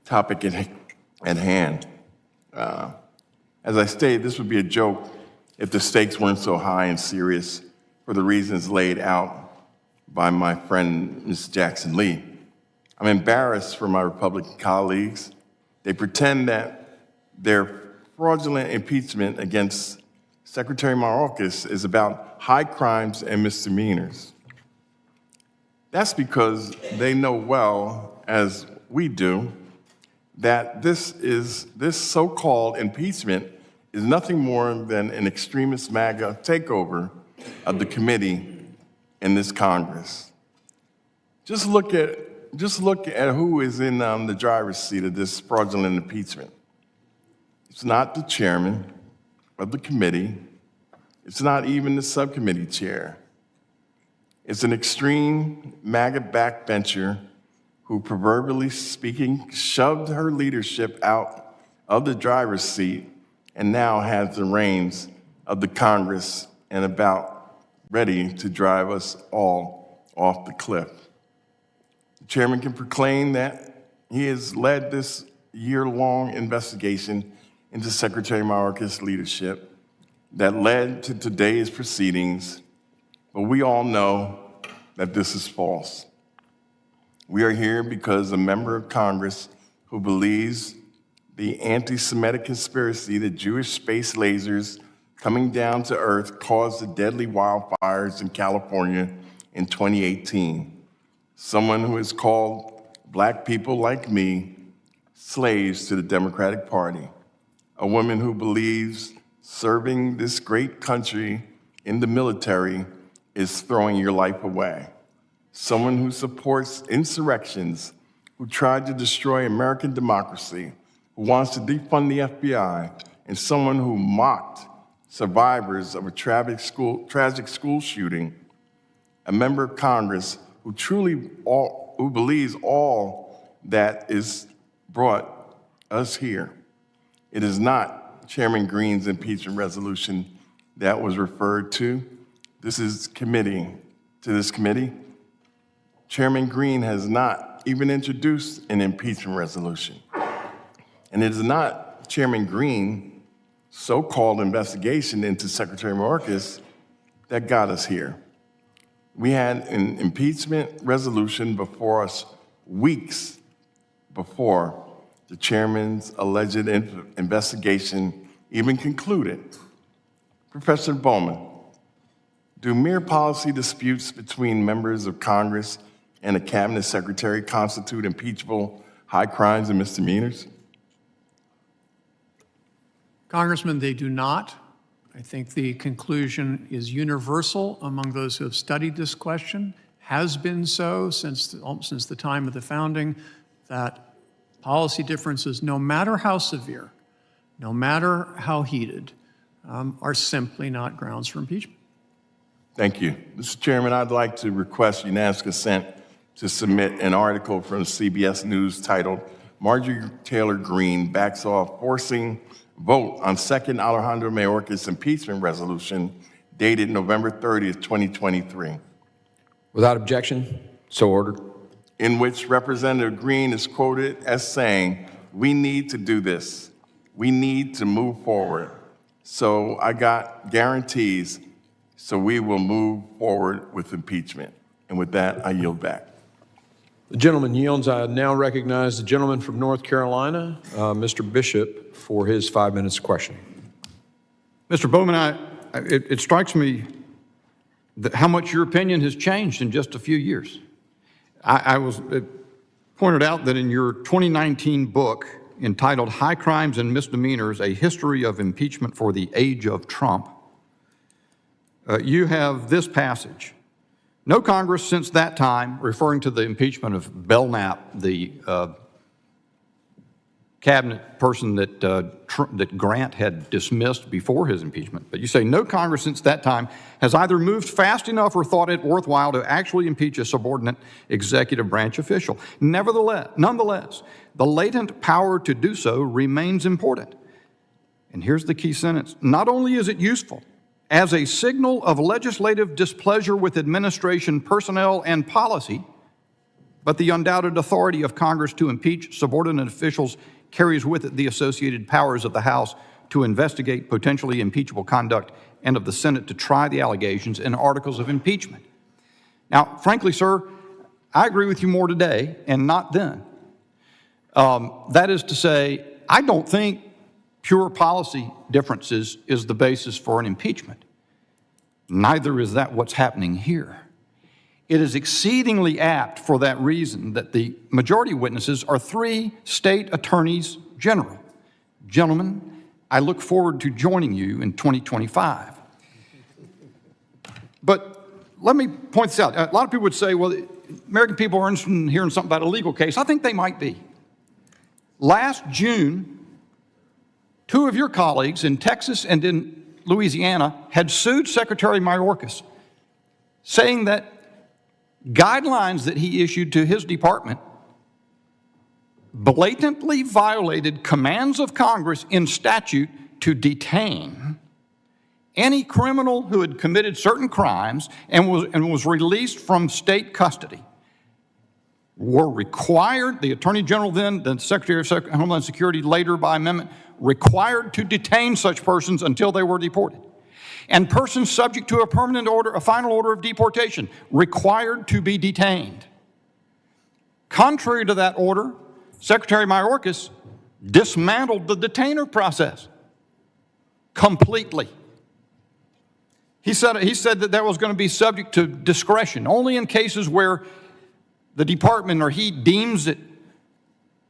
C: topic at hand. As I stated, this would be a joke if the stakes weren't so high and serious for the reasons laid out by my friend, Ms. Jackson Lee. I'm embarrassed for my Republican colleagues. They pretend that their fraudulent impeachment against Secretary Mayorkas is about high crimes and misdemeanors. That's because they know well, as we do, that this so-called impeachment is nothing more than an extremist MAGA takeover of the committee in this Congress. Just look at who is in the driver's seat of this fraudulent impeachment. It's not the chairman of the committee. It's not even the subcommittee chair. It's an extreme MAGA backbencher who, proverbially speaking, shoved her leadership out of the driver's seat and now has the reins of the Congress and about ready to drive us all off the cliff. The chairman can proclaim that he has led this year-long investigation into Secretary Mayorkas' leadership that led to today's proceedings, but we all know that this is false. We are here because a member of Congress who believes the anti-Semitic conspiracy that Jewish space lasers coming down to Earth caused the deadly wildfires in California in 2018. Someone who has called Black people like me slaves to the Democratic Party. A woman who believes serving this great country in the military is throwing your life away. Someone who supports insurrections, who tried to destroy American democracy, who wants to defund the FBI, and someone who mocked survivors of a tragic school shooting. A member of Congress who who believes all that is brought us here. It is not Chairman Green's impeachment resolution that was referred to. This is this committee. Chairman Green has not even introduced an impeachment resolution. And it is not Chairman Green's so-called investigation into Secretary Mayorkas that got us here. We had an impeachment resolution before us weeks before the chairman's alleged investigation even concluded. Professor Bowman, do mere policy disputes between members of Congress and a cabinet secretary constitute impeachable high crimes and misdemeanors?
R: Congressman, they do not. I think the conclusion is universal among those who have studied this question, has been so since the time of the founding, that policy differences, no matter how severe, no matter how heated, are simply not grounds for impeachment.
C: Thank you. Mr. Chairman, I'd like to request unanimous consent to submit an article from CBS News titled, "Marjorie Taylor Greene Backs Off Forcing Vote on Second Alejandro Mayorkas Impeachment Resolution," dated November 30th, 2023.
A: Without objection, so ordered.
C: In which Representative Greene is quoted as saying, "We need to do this. We need to move forward." So I got guarantees, so we will move forward with impeachment. And with that, I yield back.
A: The gentleman yields. I now recognize the gentleman from North Carolina, Mr. Bishop, for his 5 minutes question.
K: Mr. Bowman, it strikes me that how much your opinion has changed in just a few years. It pointed out that in your 2019 book, entitled High Crimes and Misdemeanors, A History of Impeachment for the Age of Trump, you have this passage. No Congress since that time, referring to the impeachment of Belknap, the cabinet person that Grant had dismissed before his impeachment. But you say no Congress since that time has either moved fast enough or thought it worthwhile to actually impeach a subordinate executive branch official. Nonetheless, the latent power to do so remains important. And here's the key sentence. Not only is it useful as a signal of legislative displeasure with administration personnel and policy, but the undoubted authority of Congress to impeach subordinate officials carries with it the associated powers of the House to investigate potentially impeachable conduct and of the Senate to try the allegations in articles of impeachment. Now, frankly, sir, I agree with you more today and not then. That is to say, I don't think pure policy differences is the basis for an impeachment. Neither is that what's happening here. It is exceedingly apt for that reason that the majority witnesses are 3 state attorneys general. Gentlemen, I look forward to joining you in 2025. But let me point this out. A lot of people would say, well, American people are interested in hearing something about a legal case. I think they might be. Last June, 2 of your colleagues in Texas and in Louisiana had sued Secretary Mayorkas, saying that guidelines that he issued to his department blatantly violated commands of Congress in statute to detain any criminal who had committed certain crimes and was released from state custody. Were required, the Attorney General then, the Secretary of Homeland Security later by amendment, required to detain such persons until they were deported. And persons subject to a permanent order, a final order of deportation, required to be detained. Contrary to that order, Secretary Mayorkas dismantled the detainer process completely. He said that that was going to be subject to discretion, only in cases where the department or he deems it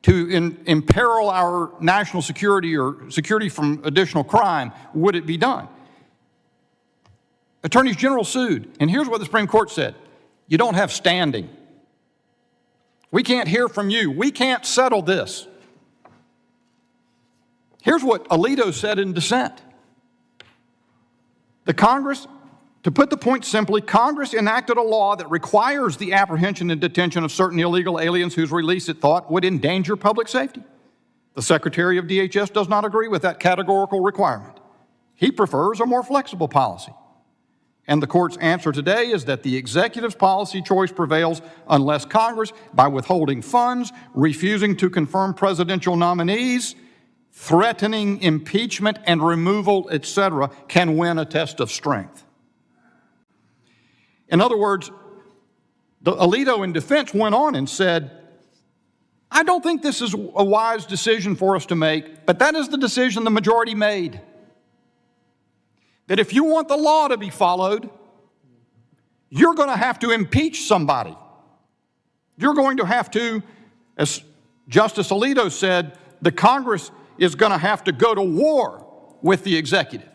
K: to imperil our national security or security from additional crime would it be done. Attorneys General sued, and here's what the Supreme Court said. You don't have standing. We can't hear from you. We can't settle this. Here's what Alito said in dissent. The Congress, to put the point simply, Congress enacted a law that requires the apprehension and detention of certain illegal aliens whose release it thought would endanger public safety. The Secretary of DHS does not agree with that categorical requirement. He prefers a more flexible policy. And the court's answer today is that the executive's policy choice prevails unless Congress, by withholding funds, refusing to confirm presidential nominees, threatening impeachment and removal, etc., can win a test of strength. In other words, Alito in defense went on and said, I don't think this is a wise decision for us to make, but that is the decision the majority made. That if you want the law to be followed, you're going to have to impeach somebody. You're going to have to, as Justice Alito said, the Congress is going to have to go to war with the executive.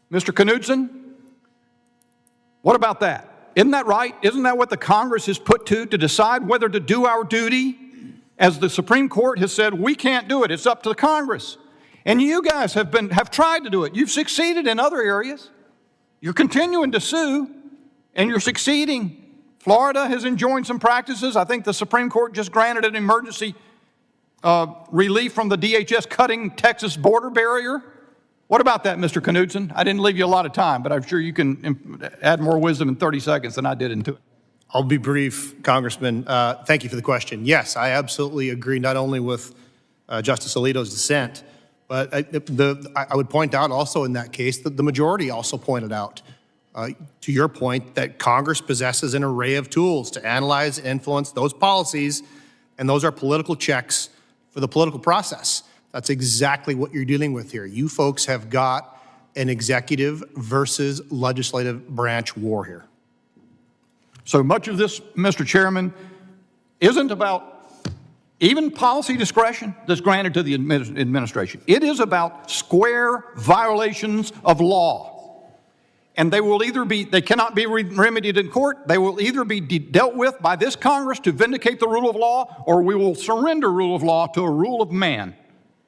K: Mr. Knudsen, what about that? Isn't that right? Isn't that what the Congress is put to decide whether to do our duty? As the Supreme Court has said, we can't do it. It's up to the Congress. And you guys have tried to do it. You've succeeded in other areas. You're continuing to sue, and you're succeeding. Florida has enjoined some practices. I think the Supreme Court just granted an emergency relief from the DHS cutting Texas border barrier. What about that, Mr. Knudsen? I didn't leave you a lot of time, but I'm sure you can add more wisdom in 30 seconds than I did into it.
O: I'll be brief, Congressman. Thank you for the question. Yes, I absolutely agree not only with Justice Alito's dissent, but I would point out also in that case that the majority also pointed out, to your point, that Congress possesses an array of tools to analyze and influence those policies, and those are political checks for the political process. That's exactly what you're dealing with here. You folks have got an executive versus legislative branch war here.
K: So much of this, Mr. Chairman, isn't about even policy discretion that's granted to the administration. It is about square violations of law. And they cannot be remedied in court. They will either be dealt with by this Congress to vindicate the rule of law, or we will surrender rule of law to a rule of man.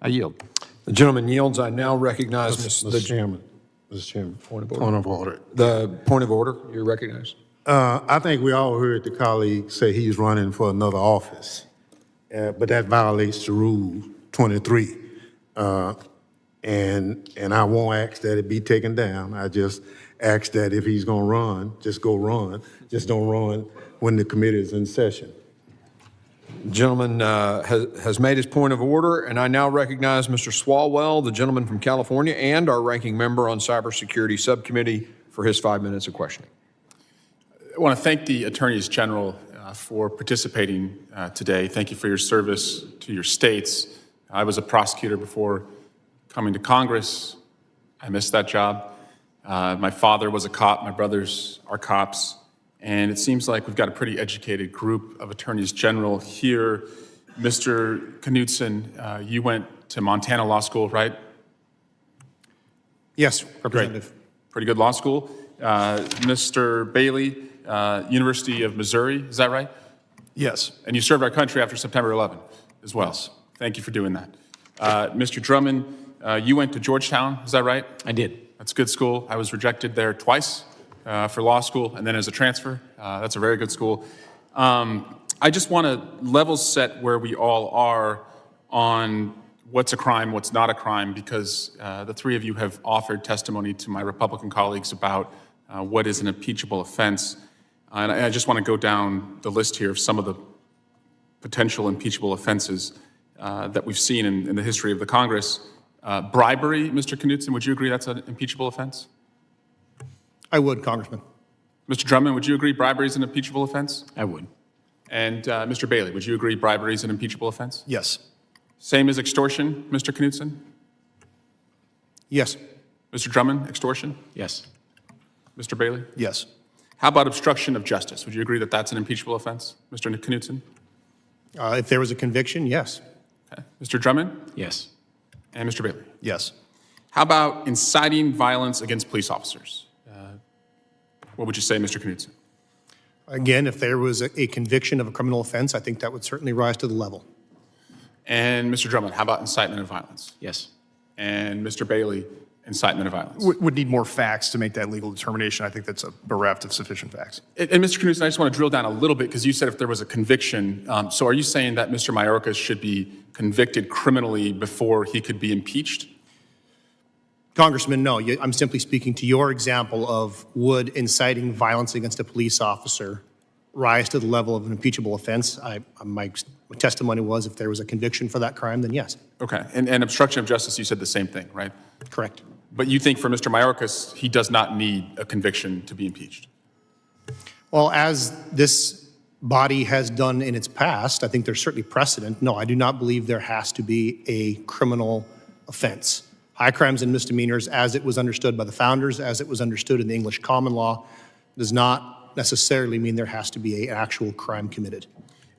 K: I yield.
A: The gentleman yields. I now recognize
N: Mr. Chairman. Mr. Chairman.
A: Point of order.
N: Point of order.
A: The point of order, you're recognized.
N: I think we all heard the colleague say he's running for another office, but that violates the Rule 23. And I won't ask that it be taken down. I just ask that if he's going to run, just go run. Just don't run when the committee is in session.
A: Gentleman has made his point of order, and I now recognize Mr. Swalwell, the gentleman from California, and our ranking member on Cybersecurity Subcommittee for his 5 minutes of questioning.
E: I want to thank the Attorneys General for participating today. Thank you for your service to your states. I was a prosecutor before coming to Congress. I missed that job. My father was a cop. My brothers are cops. And it seems like we've got a pretty educated group of Attorneys General here. Mr. Knudsen, you went to Montana Law School, right?
O: Yes, Representative.
E: Great. Pretty good law school. Mr. Bailey, University of Missouri, is that right?
Q: Yes.
E: And you served our country after September 11 as well.
Q: Yes.
E: Thank you for doing that. Mr. Drummond, you went to Georgetown, is that right?
P: I did.
E: That's a good school. I was rejected there twice for law school and then as a transfer. That's a very good school. I just want to level set where we all are on what's a crime, what's not a crime, because the three of you have offered testimony to my Republican colleagues about what is an impeachable offense. And I just want to go down the list here of some of the potential impeachable offenses that we've seen in the history of the Congress. Bribery, Mr. Knudsen, would you agree that's an impeachable offense?
O: I would, Congressman.
E: Mr. Drummond, would you agree bribery is an impeachable offense?
P: I would.
E: And Mr. Bailey, would you agree bribery is an impeachable offense?
Q: Yes.
E: Same as extortion, Mr. Knudsen?
O: Yes.
E: Mr. Drummond, extortion?
P: Yes.
E: Mr. Bailey?
Q: Yes.
E: How about obstruction of justice? Would you agree that that's an impeachable offense, Mr. Knudsen?
O: If there was a conviction, yes.
E: Okay. Mr. Drummond?
P: Yes.
E: And Mr. Bailey?
Q: Yes.
E: How about inciting violence against police officers? What would you say, Mr. Knudsen?
O: Again, if there was a conviction of a criminal offense, I think that would certainly rise to the level.
E: And Mr. Drummond, how about incitement of violence?
P: Yes.
E: And Mr. Bailey, incitement of violence?
Q: Would need more facts to make that legal determination. I think that's bereft of sufficient facts.
E: And Mr. Knudsen, I just want to drill down a little bit because you said if there was a conviction. So are you saying that Mr. Mayorkas should be convicted criminally before he could be impeached?
O: Congressman, no. I'm simply speaking to your example of would inciting violence against a police officer rise to the level of an impeachable offense. My testimony was if there was a conviction for that crime, then yes.
E: Okay. And obstruction of justice, you said the same thing, right?
O: Correct.
E: But you think for Mr. Mayorkas, he does not need a conviction to be impeached?
O: Well, as this body has done in its past, I think there's certainly precedent. No, I do not believe there has to be a criminal offense. High crimes and misdemeanors, as it was understood by the founders, as it was understood in the English common law, does not necessarily mean there has to be an actual crime committed.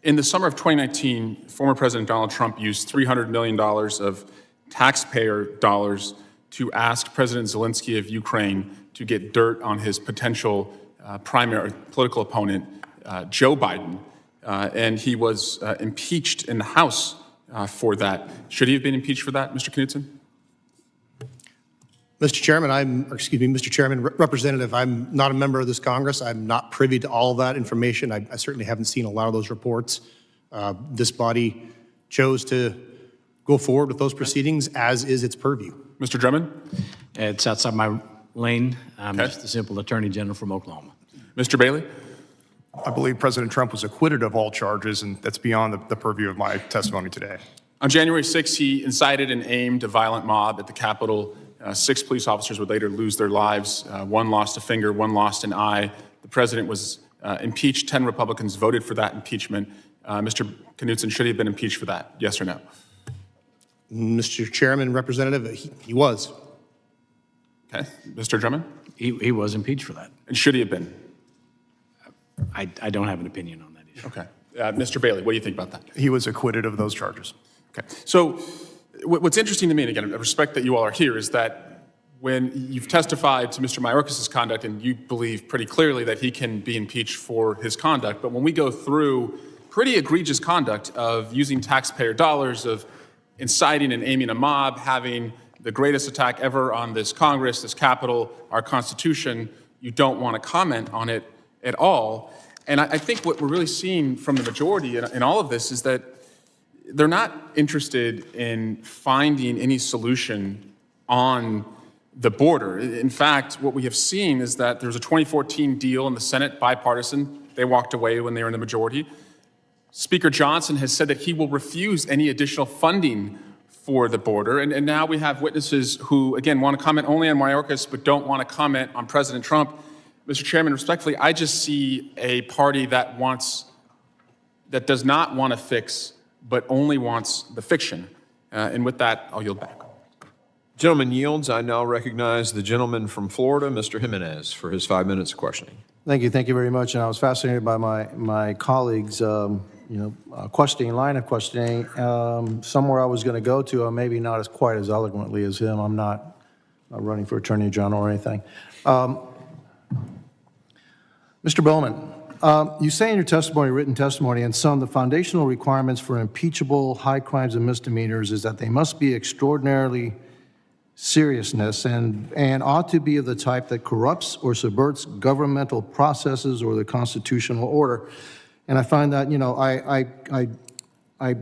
E: In the summer of 2019, former President Donald Trump used $300 million of taxpayer dollars to ask President Zelensky of Ukraine to get dirt on his potential primary political opponent, Joe Biden, and he was impeached in the House for that. Should he have been impeached for that, Mr. Knudsen?
O: Mr. Chairman, Representative, I'm not a member of this Congress. I'm not privy to all of that information. I certainly haven't seen a lot of those reports. This body chose to go forward with those proceedings, as is its purview.
E: Mr. Drummond?
P: It's outside my lane. I'm just a simple Attorney General from Oklahoma.
E: Mr. Bailey?
Q: I believe President Trump was acquitted of all charges, and that's beyond the purview of my testimony today.
E: On January 6th, he incited and aimed a violent mob at the Capitol. 6 police officers would later lose their lives. 1 lost a finger, 1 lost an eye. The president was impeached. 10 Republicans voted for that impeachment. Mr. Knudsen, should he have been impeached for that? Yes or no?
O: Mr. Chairman, Representative, he was.
E: Okay. Mr. Drummond?
P: He was impeached for that.
E: And should he have been?
P: I don't have an opinion on that issue.
E: Okay. Mr. Bailey, what do you think about that?
Q: He was acquitted of those charges.
E: Okay. So what's interesting to me, and again, I respect that you all are here, is that when you've testified to Mr. Mayorkas' conduct, and you believe pretty clearly that he can be impeached for his conduct, but when we go through pretty egregious conduct of using taxpayer dollars, of inciting and aiming a mob, having the greatest attack ever on this Congress, this Capitol, our Constitution, you don't want to comment on it at all. And I think what we're really seeing from the majority in all of this is that they're not interested in finding any solution on the border. In fact, what we have seen is that there's a 2014 deal in the Senate, bipartisan. They walked away when they were in the majority. Speaker Johnson has said that he will refuse any additional funding for the border. And now we have witnesses who, again, want to comment only on Mayorkas, but don't want to comment on President Trump. Mr. Chairman, respectfully, I just see a party that does not want to fix, but only wants the fiction. And with that, I'll yield back.
A: Gentleman yields. I now recognize the gentleman from Florida, Mr. Jimenez, for his 5 minutes of questioning.
D: Thank you very much. And I was fascinated by my colleagues' questioning, line of questioning. Somewhere I was going to go to, maybe not as quite as eloquently as him. I'm not running for Attorney General or anything. Mr. Bowman, you say in your testimony, written testimony, and some of the foundational requirements for impeachable high crimes and misdemeanors is that they must be extraordinarily seriousness and ought to be of the type that corrupts or subverts governmental processes or the constitutional order. And I find that, I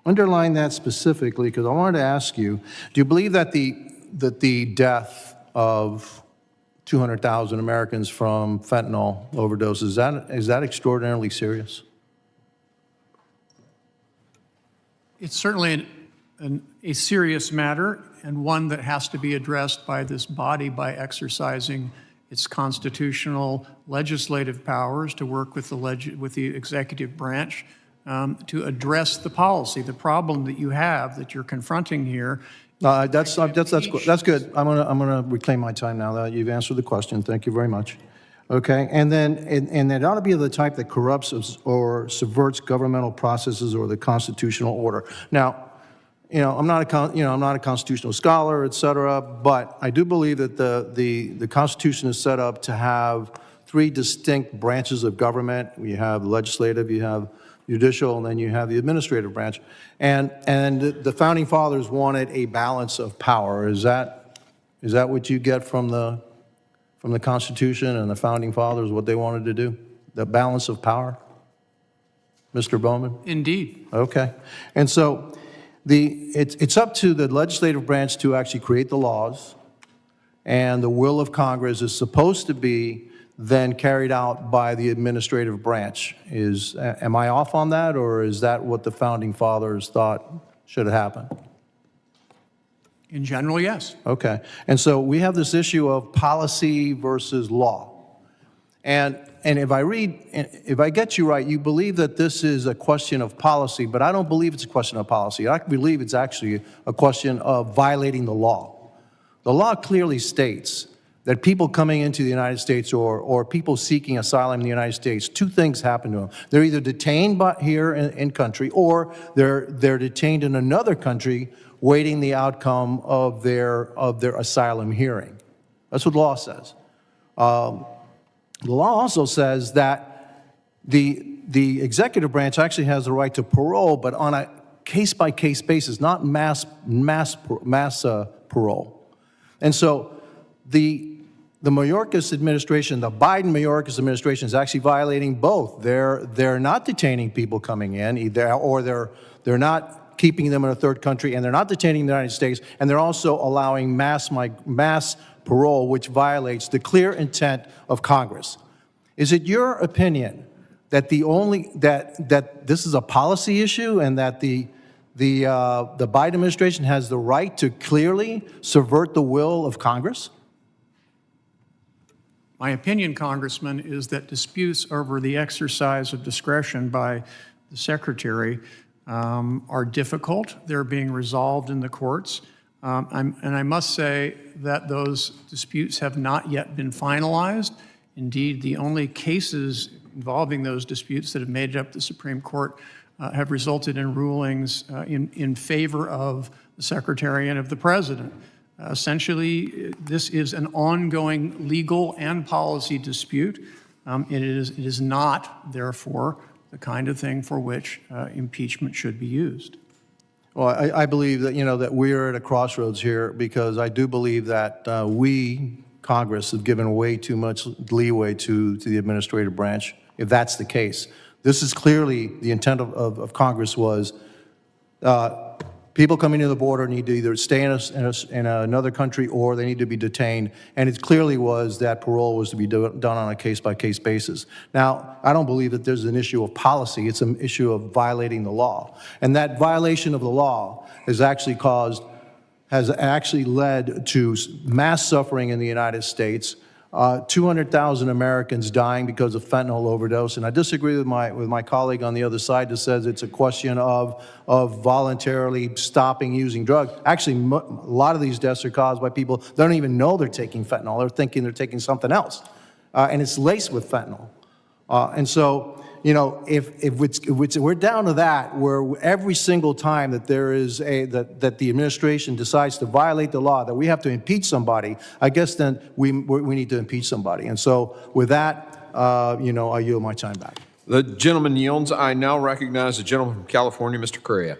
D: underline that specifically because I wanted to ask you, do you believe that the death of 200,000 Americans from fentanyl overdoses, is that extraordinarily serious?
R: It's certainly a serious matter, and one that has to be addressed by this body by exercising its constitutional legislative powers to work with the executive branch to address the policy. The problem that you have, that you're confronting here.
D: That's good. I'm gonna reclaim my time now that you've answered the question. Thank you very much. Okay, and it ought to be of the type that corrupts or subverts governmental processes or the constitutional order. Now, I'm not a constitutional scholar, et cetera, but I do believe that the Constitution is set up to have three distinct branches of government. You have legislative, you have judicial, and then you have the administrative branch. And the founding fathers wanted a balance of power. Is that what you get from the Constitution and the founding fathers, what they wanted to do? The balance of power? Mr. Bowman?
R: Indeed.
D: Okay. And so it's up to the legislative branch to actually create the laws, and the will of Congress is supposed to be then carried out by the administrative branch. Am I off on that, or is that what the founding fathers thought should have happened?
R: In general, yes.
D: Okay. And so we have this issue of policy versus law. And if I get you right, you believe that this is a question of policy, but I don't believe it's a question of policy. I believe it's actually a question of violating the law. The law clearly states that people coming into the United States or people seeking asylum in the United States, two things happen to them. They're either detained here in country, or they're detained in another country waiting the outcome of their asylum hearing. That's what the law says. The law also says that the executive branch actually has the right to parole, but on a case-by-case basis, not mass parole. And so the Mayorkas administration, the Biden-Mayorkas administration, is actually violating both. They're not detaining people coming in, or they're not keeping them in a third country, and they're not detaining the United States, and they're also allowing mass parole, which violates the clear intent of Congress. Is it your opinion that that this is a policy issue, and that the Biden administration has the right to clearly subvert the will of Congress?
R: My opinion, Congressman, is that disputes over the exercise of discretion by the Secretary are difficult. They're being resolved in the courts. And I must say that those disputes have not yet been finalized. Indeed, the only cases involving those disputes that have made it up to the Supreme Court have resulted in rulings in favor of the Secretary and of the President. Essentially, this is an ongoing legal and policy dispute. It is not, therefore, the kind of thing for which impeachment should be used.
D: Well, I believe that, that we're at a crossroads here, because I do believe that we, Congress, have given way too much leeway to the administrative branch, if that's the case. This is clearly the intent of Congress was people coming to the border need to either stay in another country or they need to be detained. And it clearly was that parole was to be done on a case-by-case basis. Now, I don't believe that there's an issue of policy. It's an issue of violating the law. And that violation of the law has actually led to mass suffering in the United States, 200,000 Americans dying because of fentanyl overdose. And I disagree with my colleague on the other side that says it's a question of voluntarily stopping using drugs. Actually, a lot of these deaths are caused by people that don't even know they're taking fentanyl. They're thinking they're taking something else. And it's laced with fentanyl. And so, if we're down to that, where every single time that there is that the administration decides to violate the law, that we have to impeach somebody, I guess then we need to impeach somebody. And so with that, I yield my time back.
A: The gentleman yields. I now recognize the gentleman from California, Mr. Correa.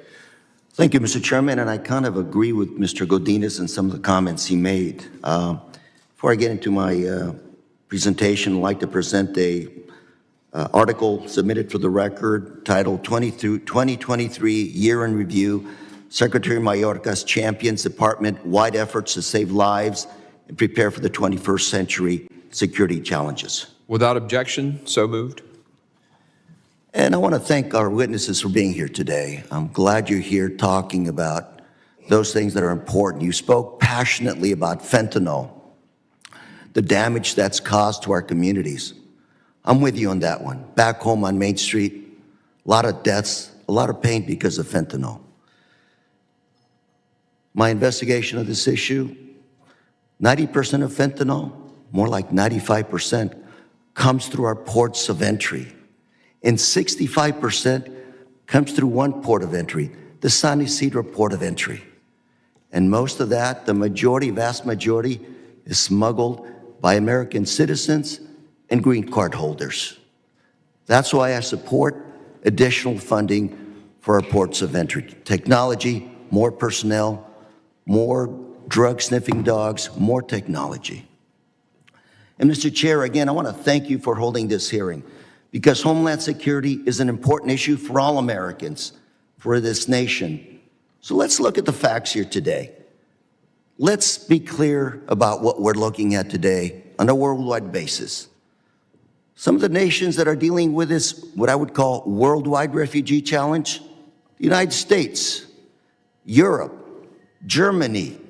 G: Thank you, Mr. Chairman, and I kind of agree with Mr. Godinez and some of the comments he made. Before I get into my presentation, I'd like to present a article submitted for the record titled 2023 Year in Review, Secretary Mayorkas champions department-wide efforts to save lives and prepare for the 21st century security challenges.
A: Without objection, so moved.
G: And I want to thank our witnesses for being here today. I'm glad you're here talking about those things that are important. You spoke passionately about fentanyl, the damage that's caused to our communities. I'm with you on that one. Back home on Main Street, a lot of deaths, a lot of pain because of fentanyl. My investigation of this issue, 90% of fentanyl, more like 95%, comes through our ports of entry. And 65% comes through one port of entry, the San Isidro port of entry. And most of that, the majority, vast majority, is smuggled by American citizens and green card holders. That's why I support additional funding for our ports of entry. Technology, more personnel, more drug-sniffing dogs, more technology. And Mr. Chair, again, I want to thank you for holding this hearing, because Homeland Security is an important issue for all Americans, for this nation. So let's look at the facts here today. Let's be clear about what we're looking at today on a worldwide basis. Some of the nations that are dealing with this, what I would call worldwide refugee challenge, the United States, Europe, Germany,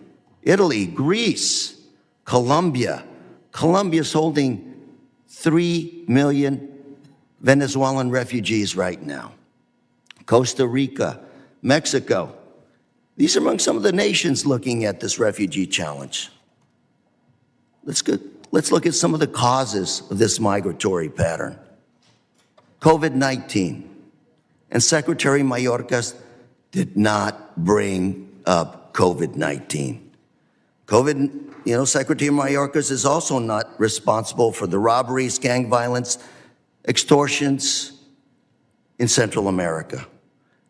G: Italy, Greece, Colombia. Colombia's holding 3 million Venezuelan refugees right now. Costa Rica, Mexico. These are among some of the nations looking at this refugee challenge. Let's look at some of the causes of this migratory pattern. COVID-19. And Secretary Mayorkas did not bring up COVID-19. Secretary Mayorkas is also not responsible for the robberies, gang violence, extortions in Central America.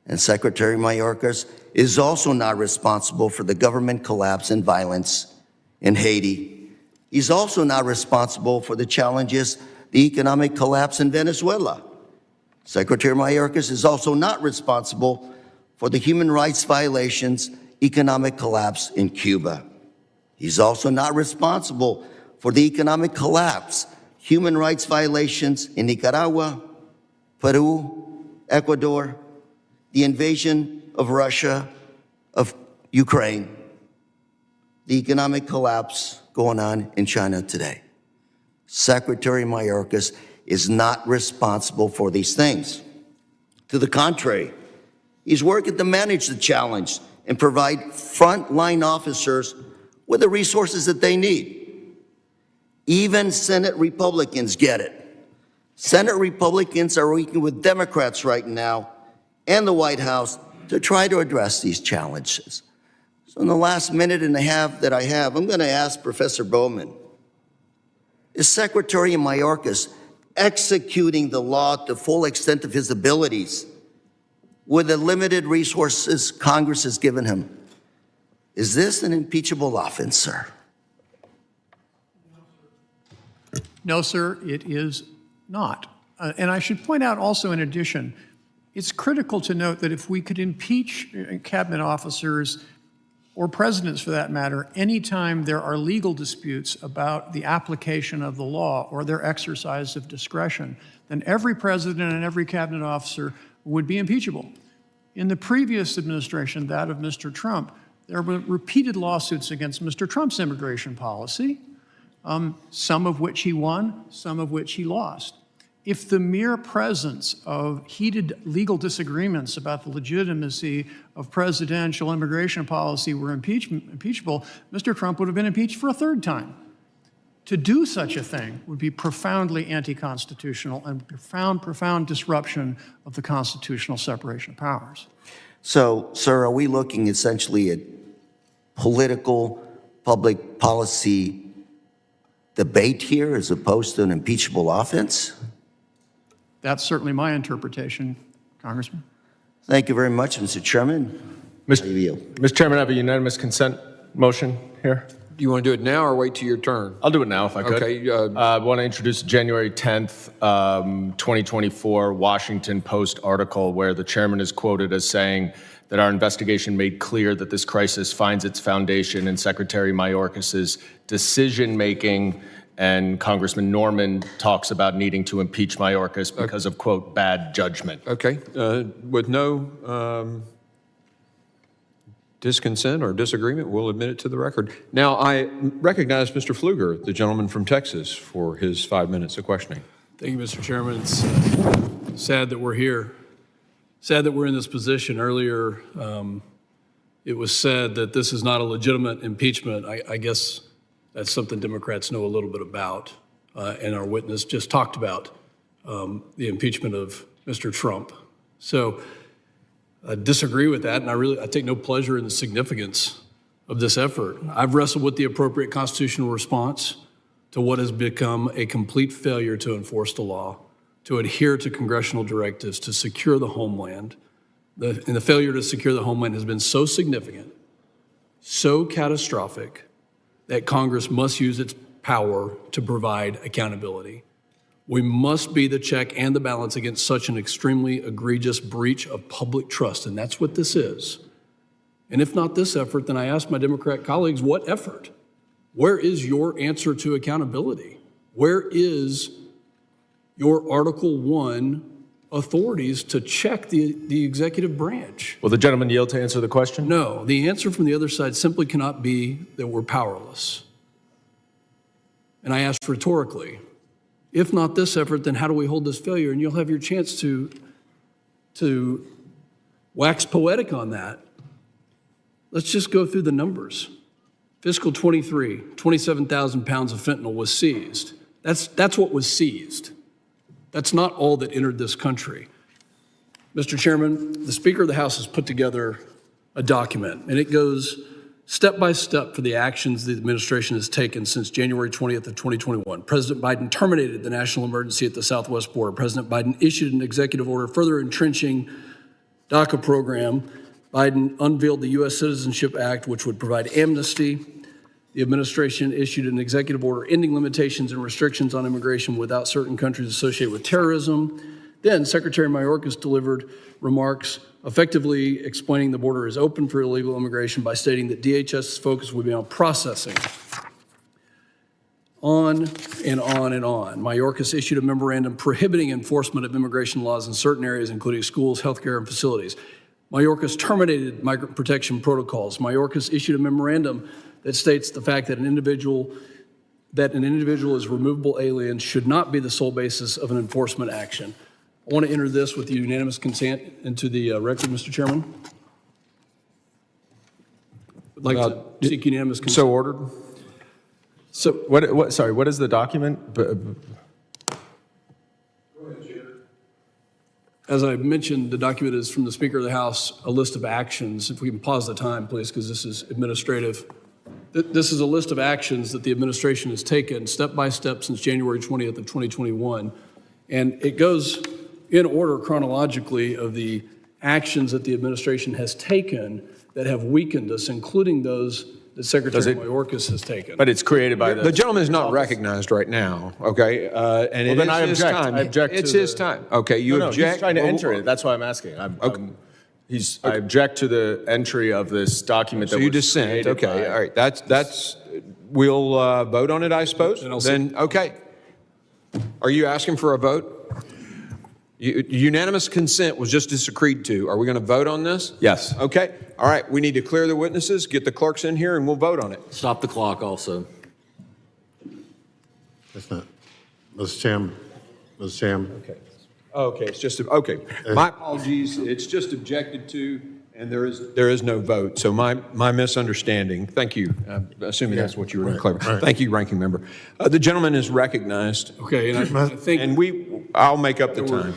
G: And Secretary Mayorkas is also not responsible for the government collapse and violence in Haiti. He's also not responsible for the challenges, the economic collapse in Venezuela. Secretary Mayorkas is also not responsible for the human rights violations, economic collapse in Cuba. He's also not responsible for the economic collapse, human rights violations in Nicaragua, Peru, Ecuador, the invasion of Russia, of Ukraine, the economic collapse going on in China today. Secretary Mayorkas is not responsible for these things. To the contrary, he's working to manage the challenge and provide frontline officers with the resources that they need. Even Senate Republicans get it. Senate Republicans are working with Democrats right now and the White House to try to address these challenges. So in the last minute and a half that I have, I'm going to ask Professor Bowman, is Secretary Mayorkas executing the law to full extent of his abilities with the limited resources Congress has given him? Is this an impeachable offense, sir?
R: No, sir, it is not. And I should point out also, in addition, it's critical to note that if we could impeach cabinet officers or presidents for that matter, anytime there are legal disputes about the application of the law or their exercise of discretion, then every president and every cabinet officer would be impeachable. In the previous administration, that of Mr. Trump, there were repeated lawsuits against Mr. Trump's immigration policy, some of which he won, some of which he lost. If the mere presence of heated legal disagreements about the legitimacy of presidential immigration policy were impeachable, Mr. Trump would have been impeached for a third time. To do such a thing would be profoundly anti-constitutional and profound disruption of the constitutional separation of powers.
G: So, sir, are we looking essentially at political public policy debate here as opposed to an impeachable offense?
R: That's certainly my interpretation, Congressman.
G: Thank you very much, Mr. Chairman.
J: Mr. Chairman, I have a unanimous consent motion here.
A: Do you want to do it now or wait till your turn?
J: I'll do it now if I could.
A: Okay.
J: I want to introduce January 10th, 2024 Washington Post article where the chairman is quoted as saying that our investigation made clear that this crisis finds its foundation in Secretary Mayorkas' decision-making, and Congressman Norman talks about needing to impeach Mayorkas because of, quote, bad judgment.
A: Okay. With no disconsent or disagreement, we'll admit it to the record. Now, I recognize Mr. Pfluger, the gentleman from Texas, for his 5 minutes of questioning.
V: Thank you, Mr. Chairman. It's sad that we're here. Sad that we're in this position. Earlier, it was said that this is not a legitimate impeachment. I guess that's something Democrats know a little bit about, and our witness just talked about the impeachment of Mr. Trump. So I disagree with that, and I take no pleasure in the significance of this effort. I've wrestled with the appropriate constitutional response to what has become a complete failure to enforce the law, to adhere to congressional directives, to secure the homeland. And the failure to secure the homeland has been so significant, so catastrophic, that Congress must use its power to provide accountability. We must be the check and the balance against such an extremely egregious breach of public trust, and that's what this is. And if not this effort, then I ask my Democrat colleagues, what effort? Where is your answer to accountability? Where is your Article 1 authorities to check the executive branch?
J: Will the gentleman yield to answer the question?
V: No, the answer from the other side simply cannot be that we're powerless. And I ask rhetorically, if not this effort, then how do we hold this failure? And you'll have your chance to wax poetic on that. Let's just go through the numbers. Fiscal 23, 27,000 pounds of fentanyl was seized. That's what was seized. That's not all that entered this country. Mr. Chairman, the Speaker of the House has put together a document, and it goes step by step for the actions the administration has taken since January 20th of 2021. President Biden terminated the national emergency at the southwest border. President Biden issued an executive order further entrenching DACA program. Biden unveiled the U.S. Citizenship Act, which would provide amnesty. The administration issued an executive order ending limitations and restrictions on immigration without certain countries associated with terrorism. Then Secretary Mayorkas delivered remarks effectively explaining the border is open for illegal immigration by stating that DHS's focus would be on processing. On and on and on. Mayorkas issued a memorandum prohibiting enforcement of immigration laws in certain areas, including schools, healthcare, and facilities. Mayorkas terminated migrant protection protocols. Mayorkas issued a memorandum that states the fact that an individual is removable alien should not be the sole basis of an enforcement action. I want to enter this with the unanimous consent into the record, Mr. Chairman. I'd like to seek unanimous consent.
J: So ordered. So what is the document?
V: As I mentioned, the document is from the Speaker of the House, a list of actions. If we can pause the time, please, because this is administrative. This is a list of actions that the administration has taken step by step since January 20th of 2021. And it goes in order chronologically of the actions that the administration has taken that have weakened us, including those that Secretary Mayorkas has taken.
J: But it's created by
A: The gentleman is not recognized right now, okay? And it
J: then
A: is
J: I
A: his
J: object.
A: time.
J: I object
A: It's
J: to
A: his
J: the-
A: time. Okay, you
J: No,
A: object?
J: he's trying to
A: Well,
J: enter it. That's why I'm asking. I object to the entry of this document
A: So
J: that
A: you
J: was
A: dissent,
J: created
A: okay,
J: by-
A: all right, that's, we'll vote on it, I suppose? Then, okay. Are you asking for a vote? Unanimous consent was just disagreed to. Are we going to vote on this?
J: Yes.
A: Okay, all right, we need to clear the witnesses, get the clerks in here, and we'll vote on it.
S: Stop the clock also.
N: That's not, Mr. Chairman, Mr. Chairman.
A: Okay. Okay, it's just, okay. My apologies, it's just objected to, and there is no vote. So my misunderstanding, thank you. Assuming that's what you were going to clarify. Thank you, Ranking Member. The gentleman is recognized.
V: Okay, and I think.
A: And I'll make up the time.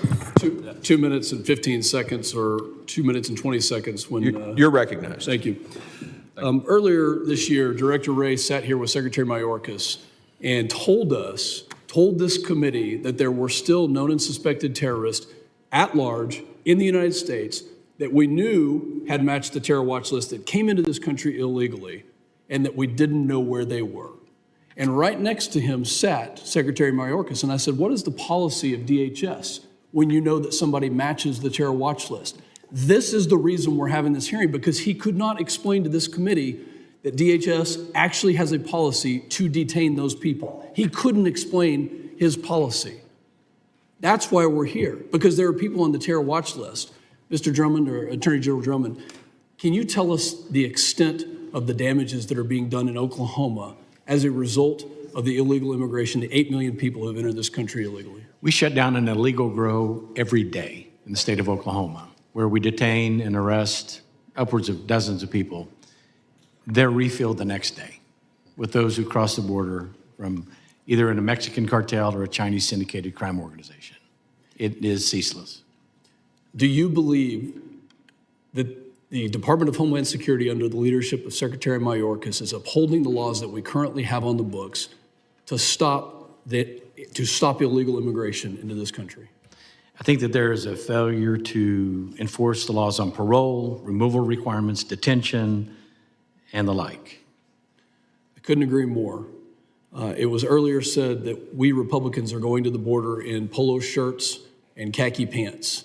V: 2 minutes and 15 seconds or 2 minutes and 20 seconds when.
A: You're recognized.
V: Thank you. Earlier this year, Director Ray sat here with Secretary Mayorkas and told this committee that there were still known and suspected terrorists at large in the United States that we knew had matched the terror watch list that came into this country illegally and that we didn't know where they were. And right next to him sat Secretary Mayorkas, and I said, what is the policy of DHS when you know that somebody matches the terror watch list? This is the reason we're having this hearing, because he could not explain to this committee that DHS actually has a policy to detain those people. He couldn't explain his policy. That's why we're here, because there are people on the terror watch list. Mr. Drummond, or Attorney General Drummond, can you tell us the extent of the damages that are being done in Oklahoma as a result of the illegal immigration, the 8 million people who have entered this country illegally?
P: We shut down an illegal grow every day in the state of Oklahoma, where we detain and arrest upwards of dozens of people. They're refilled the next day with those who cross the border from either in a Mexican cartel or a Chinese syndicated crime organization. It is ceaseless.
V: Do you believe that the Department of Homeland Security, under the leadership of Secretary Mayorkas, is upholding the laws that we currently have on the books to stop illegal immigration into this country?
P: I think that there is a failure to enforce the laws on parole, removal requirements, detention, and the like.
V: I couldn't agree more. It was earlier said that we Republicans are going to the border in polo shirts and khaki pants,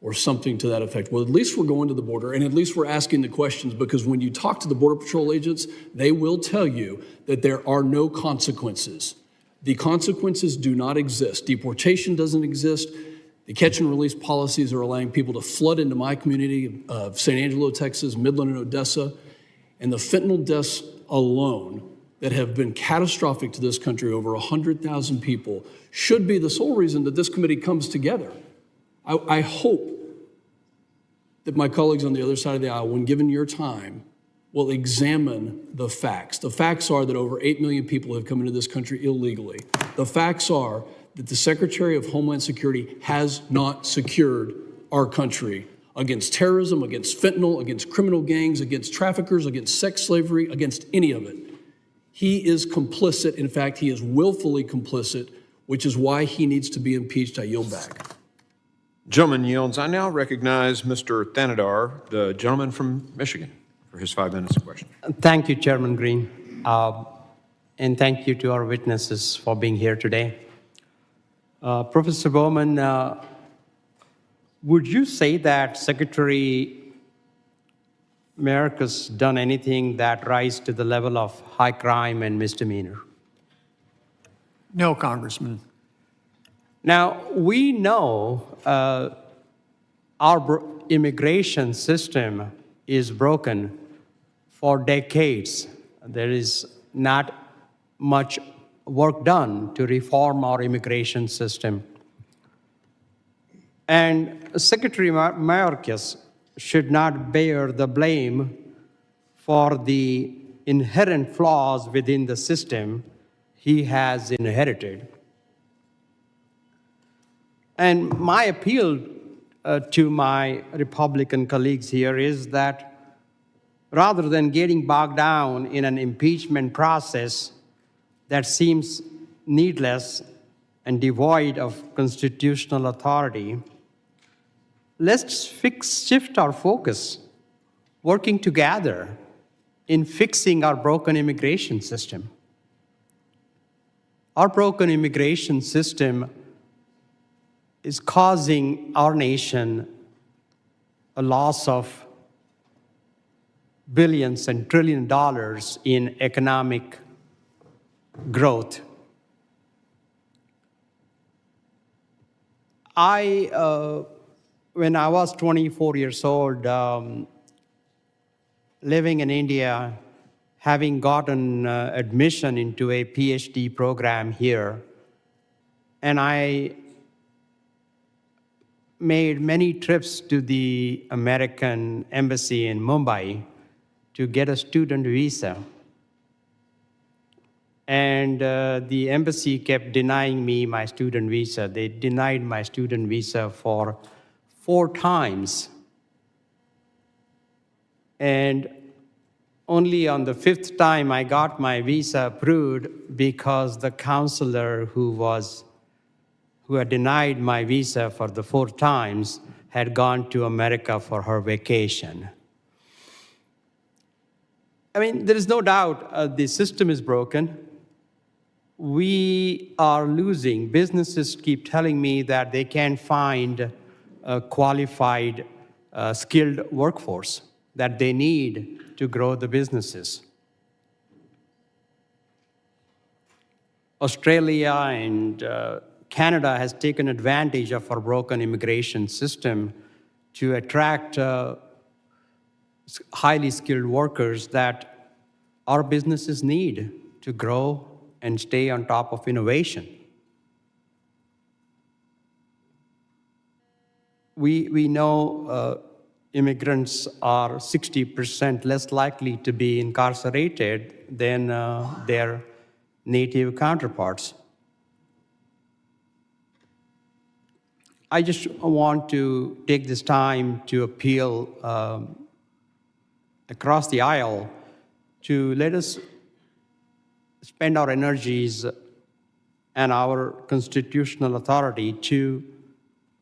V: or something to that effect. Well, at least we're going to the border, and at least we're asking the questions, because when you talk to the Border Patrol agents, they will tell you that there are no consequences. The consequences do not exist. Deportation doesn't exist. The catch and release policies are allowing people to flood into my community of San Angelo, Texas, Midland, and Odessa. And the fentanyl deaths alone that have been catastrophic to this country, over 100,000 people, should be the sole reason that this committee comes together. I hope that my colleagues on the other side of the aisle, when given your time, will examine the facts. The facts are that over 8 million people have come into this country illegally. The facts are that the Secretary of Homeland Security has not secured our country against terrorism, against fentanyl, against criminal gangs, against traffickers, against sex slavery, against any of it. He is complicit. In fact, he is willfully complicit, which is why he needs to be impeached. I yield back.
A: Gentleman yields. I now recognize Mr. Thanedar, the gentleman from Michigan, for his 5 minutes of question.
H: Thank you, Chairman Green. And thank you to our witnesses for being here today. Professor Bowman, would you say that Secretary Mayorkas done anything that rise to the level of high crime and misdemeanor?
R: No, Congressman.
H: Now, we know our immigration system is broken for decades. There is not much work done to reform our immigration system. And Secretary Mayorkas should not bear the blame for the inherent flaws within the system he has inherited. And my appeal to my Republican colleagues here is that rather than getting bogged down in an impeachment process that seems needless and devoid of constitutional authority, let's shift our focus, working together in fixing our broken immigration system. Our broken immigration system is causing our nation a loss of billions and trillions of dollars in economic growth. When I was 24 years old, living in India, having gotten admission into a PhD program here, and I made many trips to the American embassy in Mumbai to get a student visa. And the embassy kept denying me my student visa. They denied my student visa for 4 times. And only on the 5th time I got my visa approved because the counselor who had denied my visa for the 4 times had gone to America for her vacation. I mean, there is no doubt the system is broken. We are losing. Businesses keep telling me that they can't find a qualified, skilled workforce that they need to grow the businesses. Australia and Canada has taken advantage of our broken immigration system to attract highly skilled workers that our businesses need to grow and stay on top of innovation. We know immigrants are 60% less likely to be incarcerated than their native counterparts. I just want to take this time to appeal across the aisle to let us spend our energies and our constitutional authority to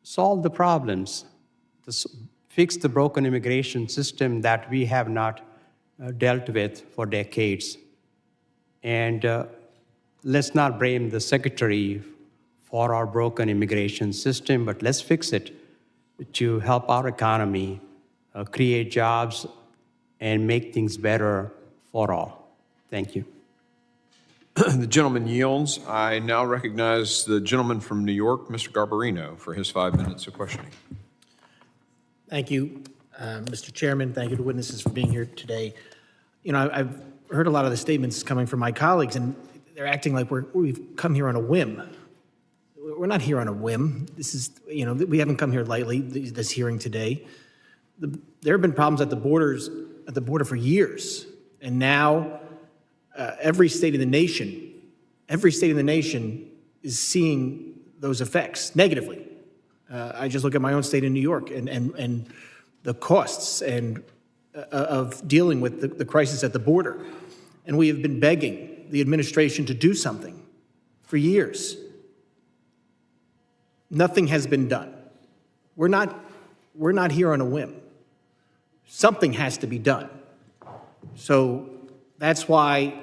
H: solve the problems, to fix the broken immigration system that we have not dealt with for decades. And let's not blame the Secretary for our broken immigration system, but let's fix it to help our economy create jobs and make things better for all. Thank you.
A: The gentleman yields. I now recognize the gentleman from New York, Mr. Garbarino, for his 5 minutes of questioning.
L: Thank you, Mr. Chairman. Thank you to witnesses for being here today. You know, I've heard a lot of the statements coming from my colleagues, and they're acting like we've come here on a whim. We're not here on a whim. This is, you know, we haven't come here lightly, this hearing today. There have been problems at the border for years, and now every state in the nation is seeing those effects negatively. I just look at my own state in New York and the costs of dealing with the crisis at the border. And we have been begging the administration to do something for years. Nothing has been done. We're not here on a whim. Something has to be done. So that's why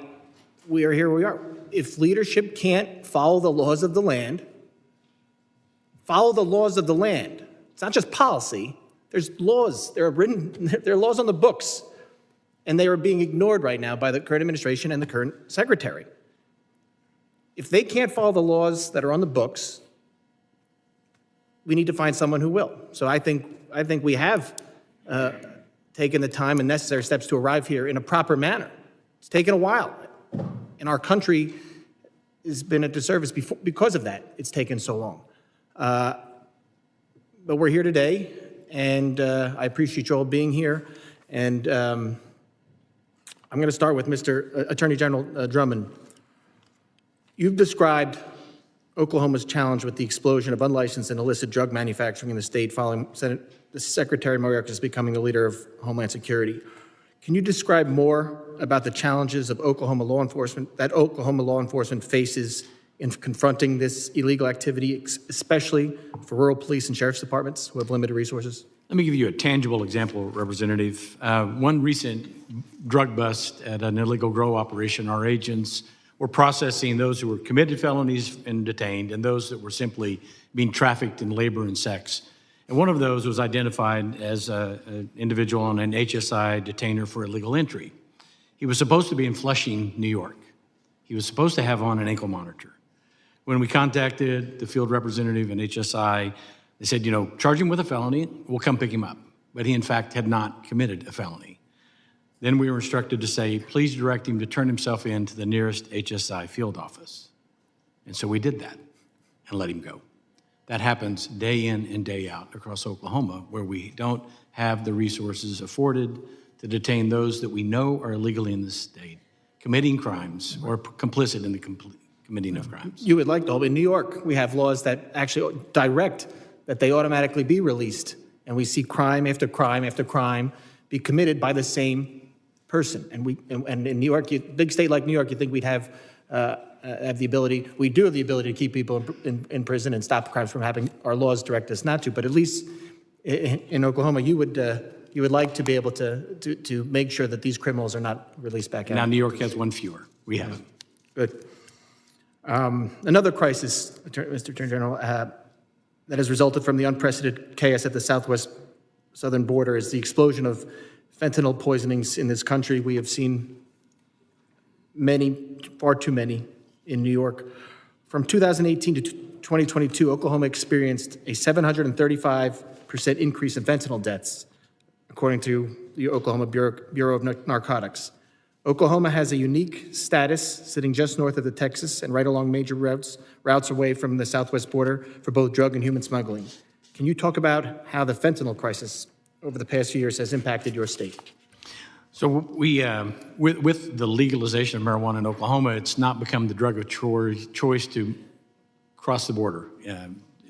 L: we are here where we are. If leadership can't follow the laws of the land, follow the laws of the land. It's not just policy. There's laws. There are laws on the books, and they are being ignored right now by the current administration and the current secretary. If they can't follow the laws that are on the books, we need to find someone who will. So I think we have taken the time and necessary steps to arrive here in a proper manner. It's taken a while, and our country has been a disservice because of that. It's taken so long. But we're here today, and I appreciate you all being here. And I'm going to start with Mr. Attorney General Drummond. You've described Oklahoma's challenge with the explosion of unlicensed and illicit drug manufacturing in the state following the Secretary Mayorkas becoming the leader of Homeland Security. Can you describe more about the challenges of Oklahoma law enforcement faces in confronting this illegal activity, especially for rural police and sheriff's departments who have limited resources?
P: Let me give you a tangible example, Representative. One recent drug bust at an illegal grow operation, our agents were processing those who were committed felonies and detained, and those that were simply being trafficked in labor and sex. And one of those was identified as an individual on an HSI detainer for illegal entry. He was supposed to be in Flushing, New York. He was supposed to have on an ankle monitor. When we contacted the field representative in HSI, they said, you know, charge him with a felony, we'll come pick him up. But he, in fact, had not committed a felony. Then we were instructed to say, please direct him to turn himself in to the nearest HSI field office. And so we did that and let him go. That happens day in and day out across Oklahoma, where we don't have the resources afforded to detain those that we know are illegally in the state, committing crimes or complicit in the committing of crimes.
L: You would like to, in New York, we have laws that actually direct that they automatically be released. And we see crime after crime after crime be committed by the same person. And in New York, big state like New York, you think we'd have the ability, we do have the ability to keep people in prison and stop crimes from happening. Our laws direct us not to, but at least in Oklahoma, you would like to be able to make sure that these criminals are not released back out.
P: Now New York has one fewer. We haven't.
L: Good. Another crisis, Mr. Attorney General, that has resulted from the unprecedented chaos at the southwest southern border is the explosion of fentanyl poisonings in this country. We have seen many, far too many in New York. From 2018 to 2022, Oklahoma experienced a 735% increase in fentanyl deaths, according to the Oklahoma Bureau of Narcotics. Oklahoma has a unique status, sitting just north of the Texas and right along major routes away from the southwest border for both drug and human smuggling. Can you talk about how the fentanyl crisis over the past few years has impacted your state?
P: So we, with the legalization of marijuana in Oklahoma, it's not become the drug of choice to cross the border.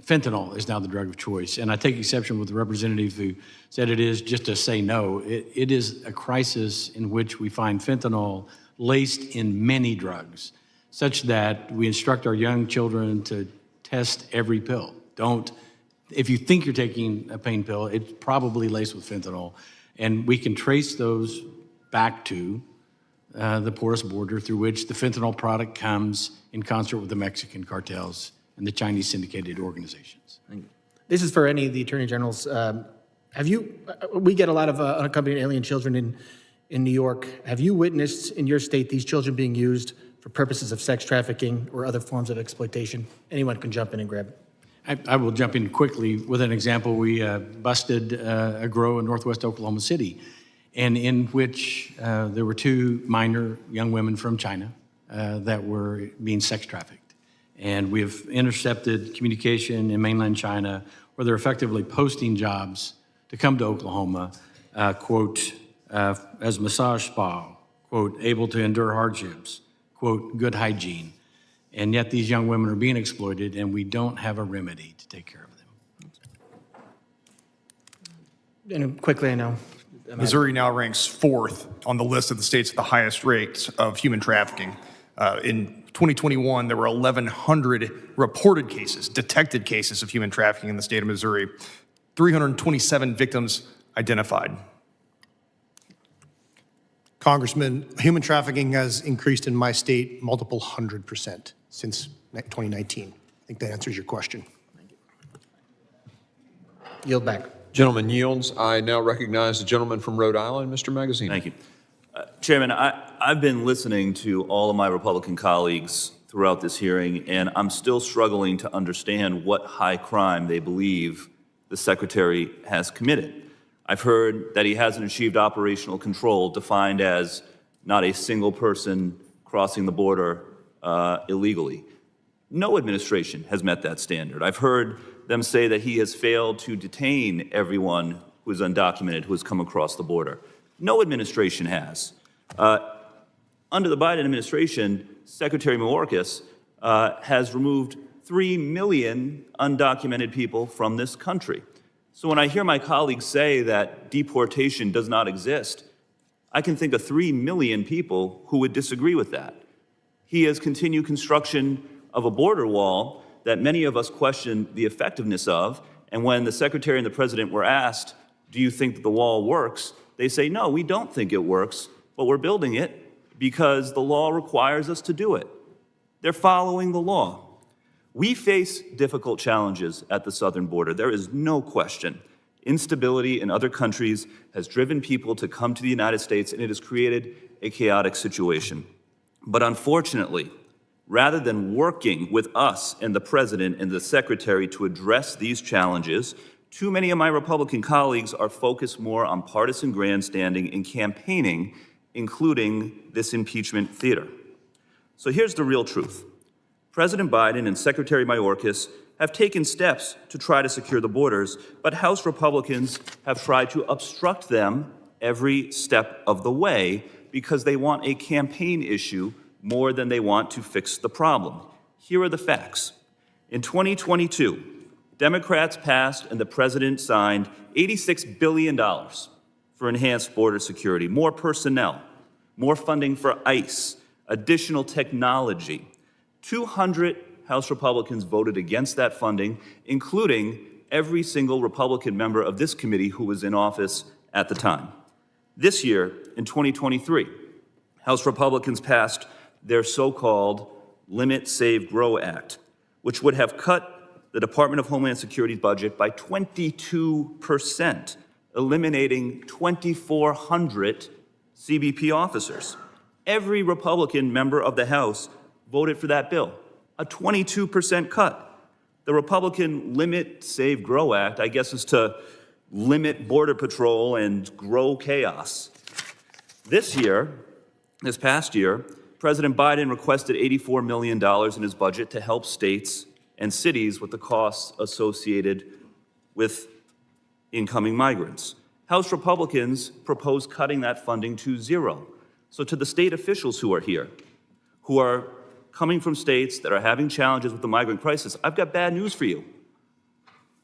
P: Fentanyl is now the drug of choice. And I take exception with the representative who said it is just to say no. It is a crisis in which we find fentanyl laced in many drugs, such that we instruct our young children to test every pill. If you think you're taking a pain pill, it's probably laced with fentanyl. And we can trace those back to the porous border through which the fentanyl product comes in concert with the Mexican cartels and the Chinese syndicated organizations.
L: This is for any of the attorney generals. We get a lot of unaccompanied alien children in New York. Have you witnessed in your state these children being used for purposes of sex trafficking or other forms of exploitation? Anyone can jump in and grab it.
P: I will jump in quickly with an example. We busted a grow in northwest Oklahoma City, and in which there were two minor young women from China that were being sex trafficked. And we have intercepted communication in mainland China where they're effectively posting jobs to come to Oklahoma, quote, as massage spa, quote, able to endure hardships, quote, good hygiene. And yet these young women are being exploited, and we don't have a remedy to take care of them.
L: And quickly, I know.
Q: Missouri now ranks 4th on the list of the states with the highest rates of human trafficking. In 2021, there were 1,100 reported cases, detected cases of human trafficking in the state of Missouri, 327 victims identified.
O: Congressman, human trafficking has increased in my state multiple 100% since 2019. I think that answers your question.
L: Yield back.
A: Gentleman yields. I now recognize the gentleman from Rhode Island, Mr. Magazine.
I: Thank you. Chairman, I've been listening to all of my Republican colleagues throughout this hearing, and I'm still struggling to understand what high crime they believe the Secretary has committed. I've heard that he hasn't achieved operational control, defined as not a single person crossing the border illegally. No administration has met that standard. I've heard them say that he has failed to detain everyone who is undocumented who has come across the border. No administration has. Under the Biden administration, Secretary Mayorkas has removed 3 million undocumented people from this country. So when I hear my colleagues say that deportation does not exist, I can think of 3 million people who would disagree with that. He has continued construction of a border wall that many of us question the effectiveness of, and when the Secretary and the President were asked, do you think that the wall works? They say, no, we don't think it works, but we're building it because the law requires us to do it. They're following the law. We face difficult challenges at the southern border. There is no question. Instability in other countries has driven people to come to the United States, and it has created a chaotic situation. But unfortunately, rather than working with us and the President and the Secretary to address these challenges, too many of my Republican colleagues are focused more on partisan grandstanding and campaigning, including this impeachment theater. So here's the real truth. President Biden and Secretary Mayorkas have taken steps to try to secure the borders, but House Republicans have tried to obstruct them every step of the way because they want a campaign issue more than they want to fix the problem. Here are the facts. In 2022, Democrats passed and the President signed $86 billion for enhanced border security, more personnel, more funding for ICE, additional technology. 200 House Republicans voted against that funding, including every single Republican member of this committee who was in office at the time. This year, in 2023, House Republicans passed their so-called Limit, Save, Grow Act, which would have cut the Department of Homeland Security's budget by 22%, eliminating 2,400 CBP officers. Every Republican member of the House voted for that bill, a 22% cut. The Republican Limit, Save, Grow Act, I guess, is to limit Border Patrol and grow chaos. This past year, President Biden requested $84 million in his budget to help states and cities with the costs associated with incoming migrants. House Republicans proposed cutting that funding to zero. So to the state officials who are here, who are coming from states that are having challenges with the migrant crisis, I've got bad news for you.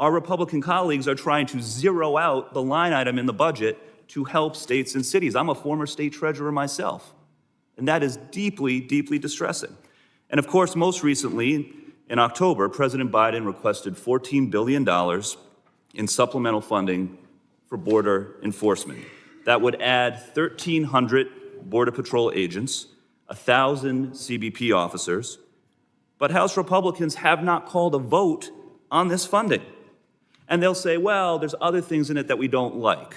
I: Our Republican colleagues are trying to zero out the line item in the budget to help states and cities. I'm a former state treasurer myself, and that is deeply, deeply distressing. And of course, most recently, in October, President Biden requested $14 billion in supplemental funding for border enforcement. That would add 1,300 Border Patrol agents, 1,000 CBP officers, but House Republicans have not called a vote on this funding. And they'll say, well, there's other things in it that we don't like.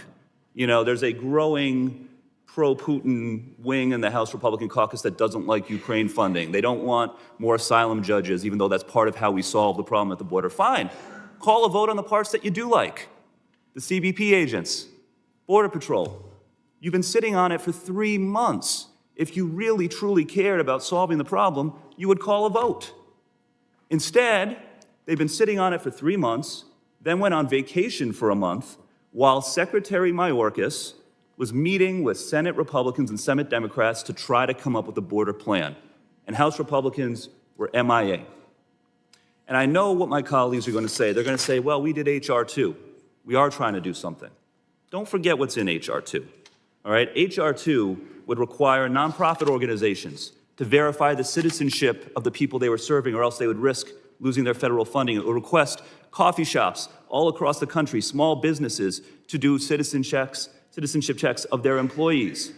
I: You know, there's a growing pro-Putin wing in the House Republican caucus that doesn't like Ukraine funding. They don't want more asylum judges, even though that's part of how we solve the problem at the border. Fine, call a vote on the parts that you do like. The CBP agents, Border Patrol. You've been sitting on it for 3 months. If you really, truly cared about solving the problem, you would call a vote. Instead, they've been sitting on it for 3 months, then went on vacation for a month, while Secretary Mayorkas was meeting with Senate Republicans and Senate Democrats to try to come up with a border plan. And House Republicans were MIA. And I know what my colleagues are going to say. They're going to say, well, we did H.R. 2. We are trying to do something. Don't forget what's in H.R. 2. All right, H.R. 2 would require nonprofit organizations to verify the citizenship of the people they were serving, or else they would risk losing their federal funding. It would request coffee shops all across the country, small businesses, to do citizenship checks of their employees.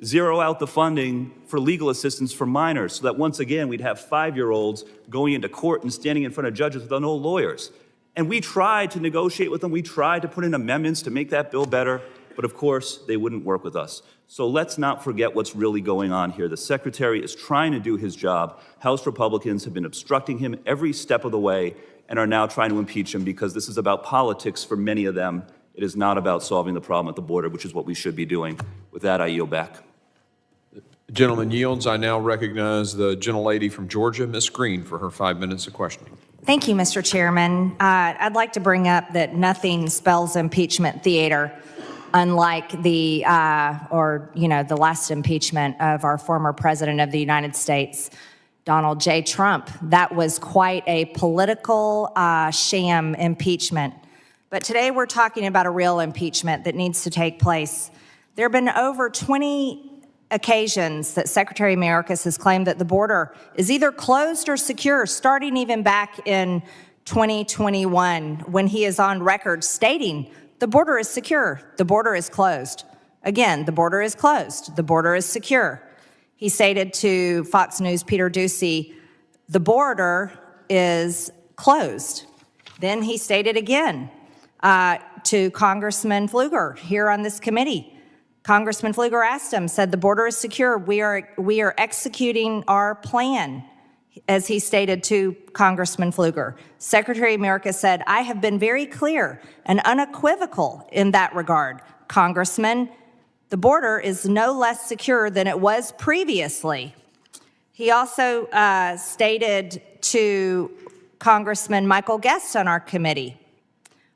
I: Zero out the funding for legal assistance for minors, so that once again we'd have 5-year-olds going into court and standing in front of judges with no lawyers. And we tried to negotiate with them. We tried to put in amendments to make that bill better, but of course they wouldn't work with us. So let's not forget what's really going on here. The Secretary is trying to do his job. House Republicans have been obstructing him every step of the way and are now trying to impeach him because this is about politics for many of them. It is not about solving the problem at the border, which is what we should be doing. With that, I yield back.
A: The gentleman yields. I now recognize the gentlelady from Georgia, Ms. Green, for her 5 minutes of questioning.
F: Thank you, Mr. Chairman. I'd like to bring up that nothing spells impeachment theater, unlike the last impeachment of our former President of the United States. Donald J. Trump. That was quite a political sham impeachment. But today we're talking about a real impeachment that needs to take place. There have been over 20 occasions that Secretary Mayorkas has claimed that the border is either closed or secure, starting even back in 2021, when he is on record stating the border is secure, the border is closed. Again, the border is closed, the border is secure. He stated to Fox News' Peter Doocy, the border is closed. Then he stated again to Congressman Pfluger here on this committee. Congressman Pfluger asked him, said the border is secure. We are executing our plan, as he stated to Congressman Pfluger. Secretary Mayorkas said, I have been very clear and unequivocal in that regard. Congressman, the border is no less secure than it was previously. He also stated to Congressman Michael Guest on our committee,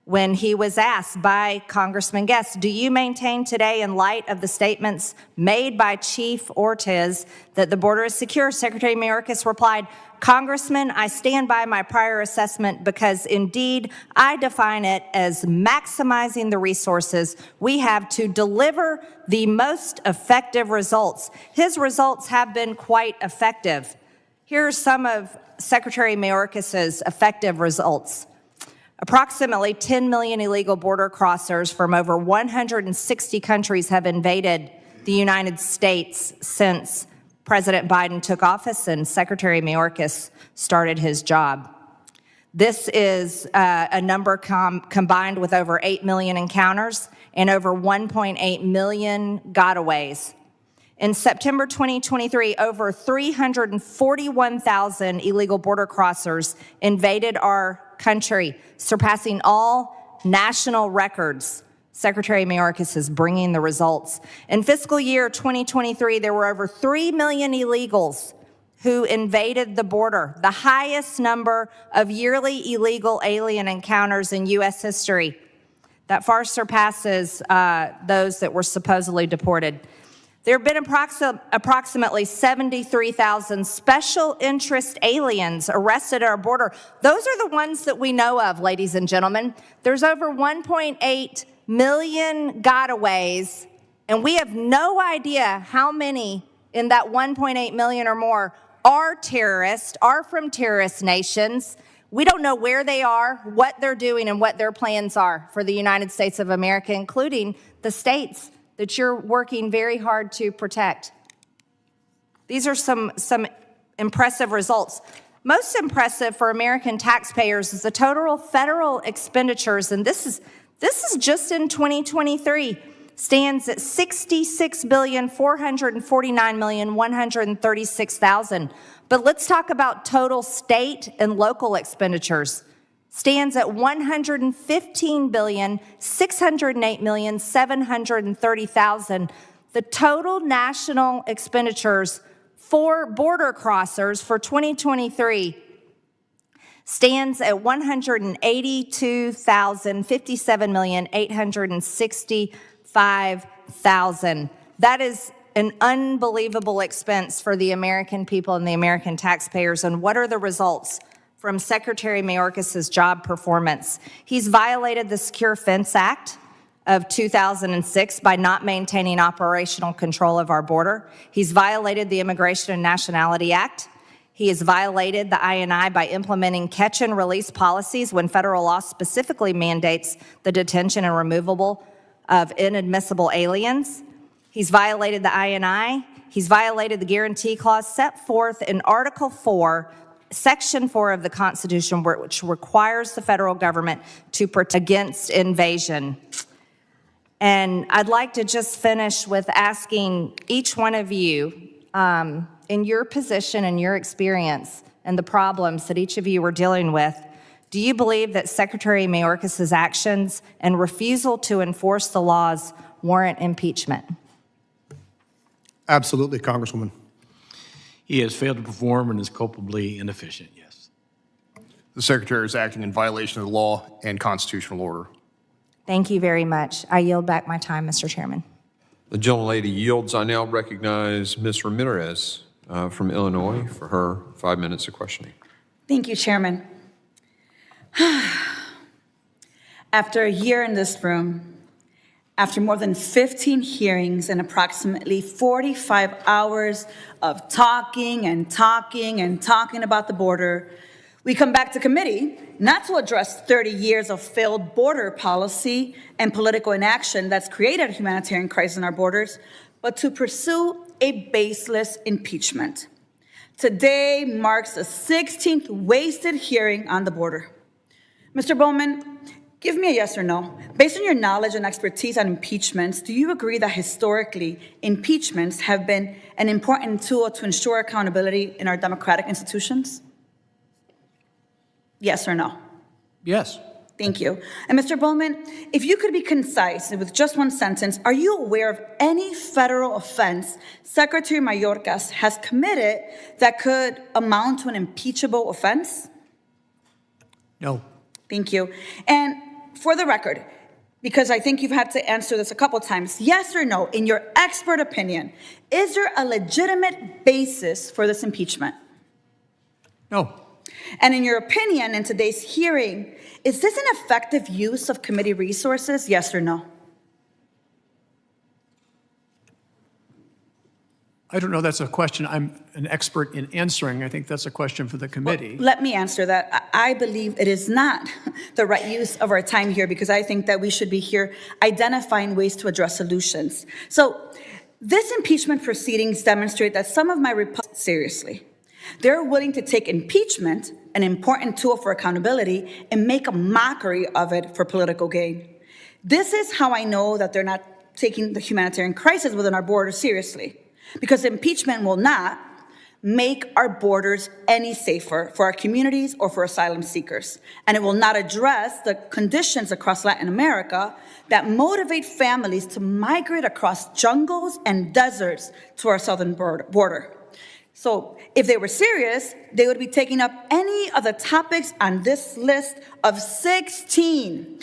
F: when he was asked by Congressman Guest, do you maintain today, in light of the statements made by Chief Ortiz, that the border is secure? Secretary Mayorkas replied, Congressman, I stand by my prior assessment because indeed I define it as maximizing the resources we have to deliver the most effective results. His results have been quite effective. Here are some of Secretary Mayorkas's effective results. Approximately 10 million illegal border crossers from over 160 countries have invaded the United States since President Biden took office and Secretary Mayorkas started his job. This is a number combined with over 8 million encounters and over 1.8 million gotaways. In September 2023, over 341,000 illegal border crossers invaded our country, surpassing all national records. Secretary Mayorkas is bringing the results. In fiscal year 2023, there were over 3 million illegals who invaded the border, the highest number of yearly illegal alien encounters in U.S. history. That far surpasses those that were supposedly deported. There have been approximately 73,000 special interest aliens arrested at our border. Those are the ones that we know of, ladies and gentlemen. There's over 1.8 million gotaways, and we have no idea how many in that 1.8 million or more are terrorists, are from terrorist nations. We don't know where they are, what they're doing, and what their plans are for the United States of America, including the states that you're working very hard to protect. These are some impressive results. Most impressive for American taxpayers is the total federal expenditures, and this is just in 2023, stands at $66,449,136,000. But let's talk about total state and local expenditures. Stands at $115,608,730,000. The total national expenditures for border crossers for 2023 stands at $182,057,865,000. That is an unbelievable expense for the American people and the American taxpayers. And what are the results from Secretary Mayorkas' job performance? He's violated the Secure Fence Act of 2006 by not maintaining operational control of our border. He's violated the Immigration and Nationality Act. He has violated the INI by implementing catch and release policies when federal law specifically mandates the detention and removal of inadmissible aliens. He's violated the INI. He's violated the guarantee clause set forth in Article 4, Section 4 of the Constitution, which requires the federal government to protect against invasion. And I'd like to just finish with asking each one of you, in your position and your experience and the problems that each of you are dealing with, do you believe that Secretary Mayorkas' actions and refusal to enforce the laws warrant impeachment?
O: Absolutely, Congresswoman.
P: He has failed to perform and is culpably inefficient, yes.
Q: The Secretary is acting in violation of the law and constitutional order.
F: Thank you very much. I yield back my time, Mr. Chairman.
A: The gentlelady yields. I now recognize Ms. Ramirez from Illinois for her 5 minutes of questioning.
M: Thank you, Chairman. After a year in this room, after more than 15 hearings and approximately 45 hours of talking about the border, we come back to committee not to address 30 years of failed border policy and political inaction that's created a humanitarian crisis in our borders, but to pursue a baseless impeachment. Today marks the 16th wasted hearing on the border. Mr. Bowman, give me a yes or no. Based on your knowledge and expertise on impeachments, do you agree that historically impeachments have been an important tool to ensure accountability in our democratic institutions? Yes or no?
L: Yes.
M: Thank you. And Mr. Bowman, if you could be concise with just one sentence, are you aware of any federal offense Secretary Mayorkas has committed that could amount to an impeachable offense?
L: No.
M: Thank you. And for the record, because I think you've had to answer this a couple times, yes or no, in your expert opinion, is there a legitimate basis for this impeachment?
L: No.
M: And in your opinion, in today's hearing, is this an effective use of committee resources, yes or no?
R: I don't know that's a question I'm an expert in answering. I think that's a question for the committee.
M: Well, let me answer that. I believe it is not the right use of our time here because I think that we should be here identifying ways to address solutions. So this impeachment proceedings demonstrate that some of my Republicans seriously. They're willing to take impeachment, an important tool for accountability, and make a mockery of it for political gain. This is how I know that they're not taking the humanitarian crisis within our borders seriously, because impeachment will not make our borders any safer for our communities or for asylum seekers. And it will not address the conditions across Latin America that motivate families to migrate across jungles and deserts to our southern border. So if they were serious, they would be taking up any of the topics on this list of 16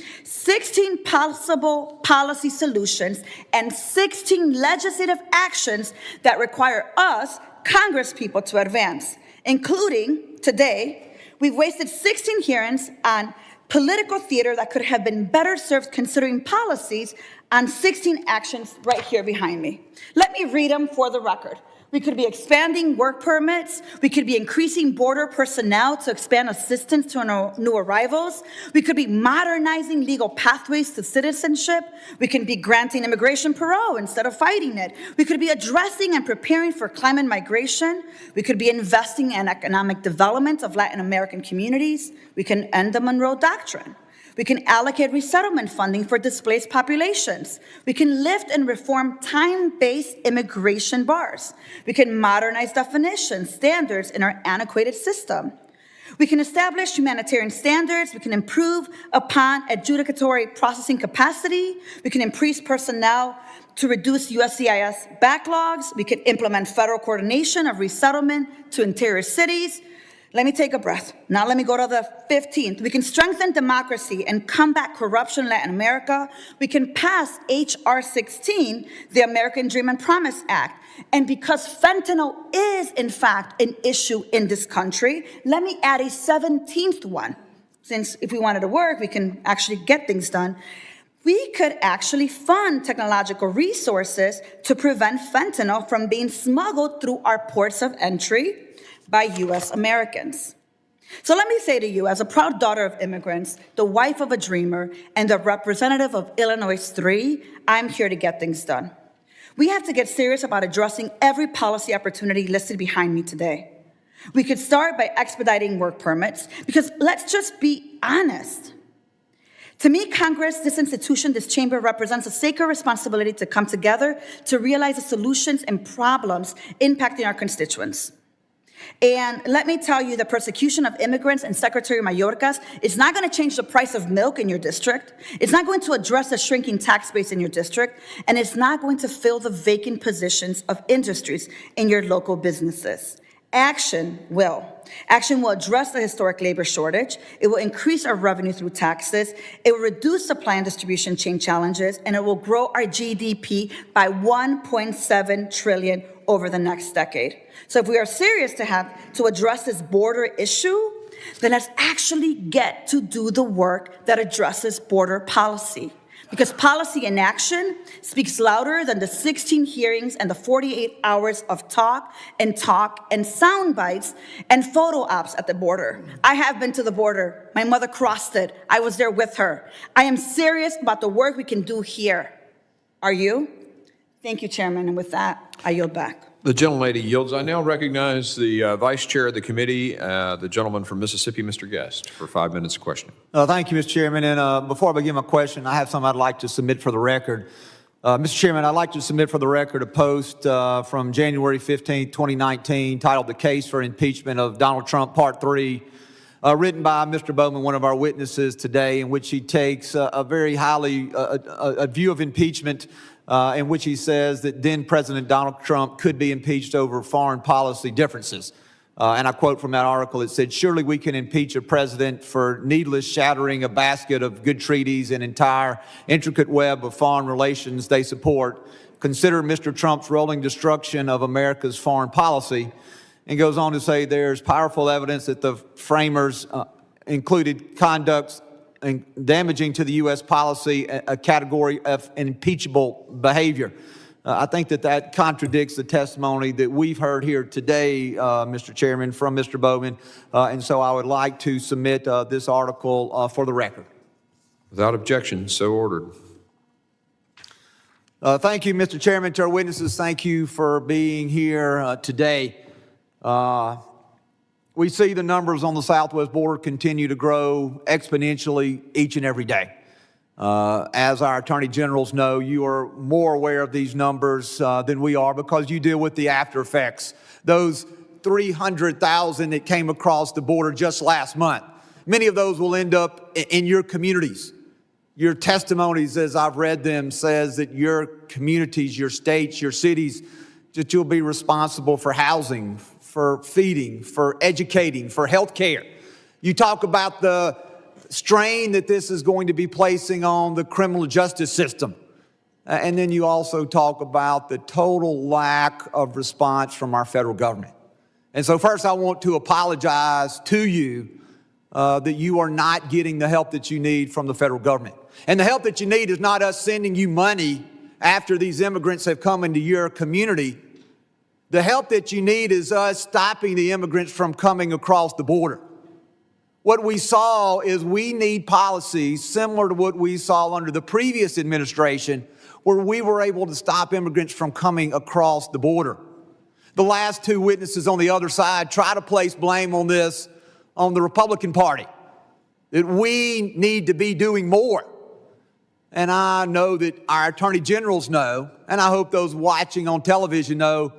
M: possible policy solutions and 16 legislative actions that require us, Congress people, to advance, including today, we've wasted 16 hearings on political theater that could have been better served considering policies on 16 actions right here behind me. Let me read them for the record. We could be expanding work permits. We could be increasing border personnel to expand assistance to new arrivals. We could be modernizing legal pathways to citizenship. We can be granting immigration parole instead of fighting it. We could be addressing and preparing for climate migration. We could be investing in economic development of Latin American communities. We can end the Monroe Doctrine. We can allocate resettlement funding for displaced populations. We can lift and reform time-based immigration bars. We can modernize definitions, standards in our antiquated system. We can establish humanitarian standards. We can improve upon adjudicatory processing capacity. We can increase personnel to reduce USCIS backlogs. We can implement federal coordination of resettlement to interior cities. Let me take a breath. Now let me go to the 15th. We can strengthen democracy and combat corruption in Latin America. We can pass H.R. 16, the American Dream and Promise Act. And because fentanyl is, in fact, an issue in this country, let me add a 17th one. Since if we wanted to work, we can actually get things done. We could actually fund technological resources to prevent fentanyl from being smuggled through our ports of entry by U.S. Americans. So let me say to you, as a proud daughter of immigrants, the wife of a dreamer, and the representative of Illinois 3, I'm here to get things done. We have to get serious about addressing every policy opportunity listed behind me today. We could start by expediting work permits, because let's just be honest. To me, Congress, this institution, this chamber represents a sacred responsibility to come together to realize the solutions and problems impacting our constituents. And let me tell you, the persecution of immigrants and Secretary Mayorkas is not going to change the price of milk in your district. It's not going to address the shrinking tax base in your district. And it's not going to fill the vacant positions of industries in your local businesses. Action will. Action will address the historic labor shortage. It will increase our revenue through taxes. It will reduce supply and distribution chain challenges, and it will grow our GDP by $1.7 trillion over the next decade. So if we are serious to address this border issue, then let's actually get to do the work that addresses border policy. Because policy in action speaks louder than the 16 hearings and the 48 hours of talk and sound bites and photo ops at the border. I have been to the border. My mother crossed it. I was there with her. I am serious about the work we can do here. Are you? Thank you, Chairman. And with that, I yield back.
A: The gentlelady yields. I now recognize the Vice Chair of the committee, the gentleman from Mississippi, Mr. Guest, for 5 minutes of questioning.
T: Thank you, Mr. Chairman. And before I begin my question, I have something I'd like to submit for the record. Mr. Chairman, I'd like to submit for the record a post from January 15, 2019, titled "The Case for Impeachment of Donald Trump, Part 3, written by Mr. Bowman, one of our witnesses today, in which he takes a very highly, a view of impeachment in which he says that then President Donald Trump could be impeached over foreign policy differences. And I quote from that article, it said, "Surely we can impeach a president for needless shattering a basket of good treaties and entire intricate web of foreign relations they support. Consider Mr. Trump's rolling destruction of America's foreign policy." And goes on to say there's powerful evidence that the framers included conducts and damaging to the U.S. policy, a category of impeachable behavior. I think that contradicts the testimony that we've heard here today, Mr. Chairman, from Mr. Bowman, and so I would like to submit this article for the record.
A: Without objection, so ordered.
T: Thank you, Mr. Chairman. To our witnesses, thank you for being here today. We see the numbers on the southwest border continue to grow exponentially each and every day. As our attorney generals know, you are more aware of these numbers than we are because you deal with the after effects. Those 300,000 that came across the border just last month, many of those will end up in your communities. Your testimonies, as I've read them, says that your communities, your states, your cities, that you'll be responsible for housing, for feeding, for educating, for health care. You talk about the strain that this is going to be placing on the criminal justice system. And then you also talk about the total lack of response from our federal government. And so first I want to apologize to you that you are not getting the help that you need from the federal government. And the help that you need is not us sending you money after these immigrants have come into your community. The help that you need is us stopping the immigrants from coming across the border. What we saw is we need policies similar to what we saw under the previous administration, where we were able to stop immigrants from coming across the border. The last two witnesses on the other side try to place blame on this on the Republican Party, that we need to be doing more. And I know that our attorney generals know, and I hope those watching on television know,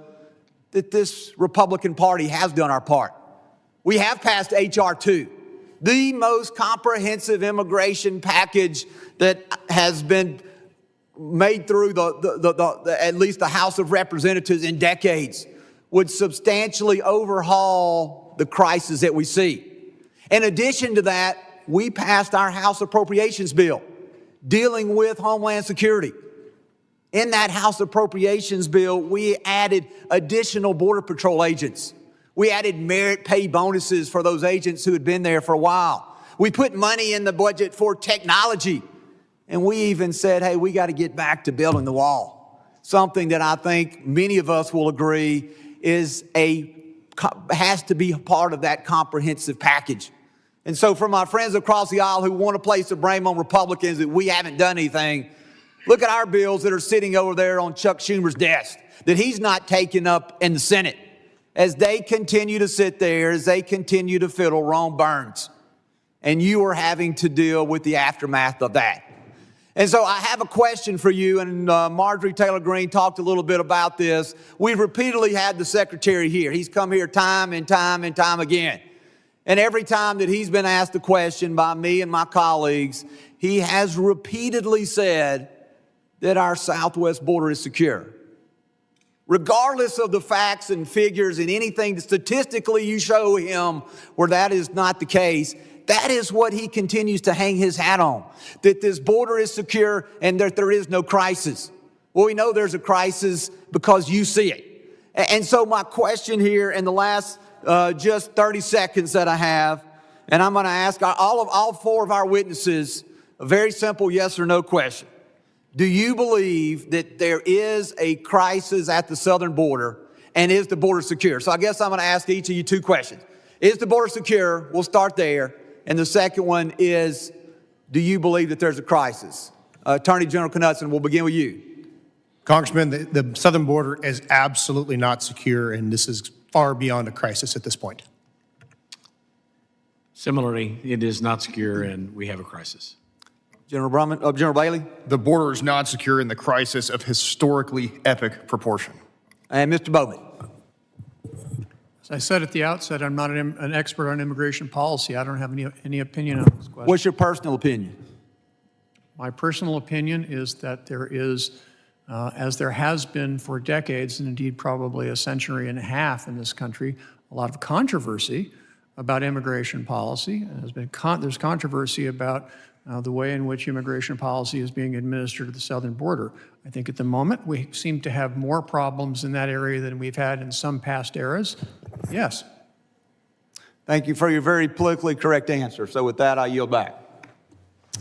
T: that this Republican Party has done our part. We have passed H.R. 2, the most comprehensive immigration package that has been made through at least the House of Representatives in decades, would substantially overhaul the crisis that we see. In addition to that, we passed our House Appropriations Bill dealing with Homeland Security. In that House Appropriations Bill, we added additional Border Patrol agents. We added merit pay bonuses for those agents who had been there for a while. We put money in the budget for technology. And we even said, hey, we got to get back to building the wall. Something that I think many of us will agree has to be a part of that comprehensive package. And so for my friends across the aisle who want to place the blame on Republicans that we haven't done anything, look at our bills that are sitting over there on Chuck Schumer's desk that he's not taking up in the Senate. As they continue to sit there, as they continue to fiddle, Rome burns. And you are having to deal with the aftermath of that. And so I have a question for you, and Marjorie Taylor Greene talked a little bit about this. We've repeatedly had the Secretary here. He's come here time and time and time again. And every time that he's been asked a question by me and my colleagues, he has repeatedly said that our southwest border is secure. regardless of the facts and figures and anything that statistically you show him where that is not the case, that is what he continues to hang his hat on, that this border is secure and that there is no crisis. Well, we know there's a crisis because you see it. And so my question here in the last just 30 seconds that I have, and I'm going to ask all four of our witnesses a very simple yes or no question. Do you believe that there is a crisis at the southern border, and is the border secure? So I guess I'm going to ask each of you two questions. Is the border secure? We'll start there. And the second one is, do you believe that there's a crisis? Attorney General Knudsen, we'll begin with you.
O: Congressman, the southern border is absolutely not secure, and this is far beyond a crisis at this point.
P: Similarly, it is not secure, and we have a crisis.
T: General Bailey?
Q: The border is not secure in the crisis of historically epic proportion.
T: And Mr. Bowman?
R: As I said at the outset, I'm not an expert on immigration policy. I don't have any opinion on this question.
T: What's your personal opinion?
R: My personal opinion is that there is, as there has been for decades, and indeed probably a century and a half in this country, a lot of controversy about immigration policy. And there's controversy about the way in which immigration policy is being administered at the southern border. I think at the moment we seem to have more problems in that area than we've had in some past eras. Yes.
T: Thank you for your very politically correct answer. So with that, I yield back.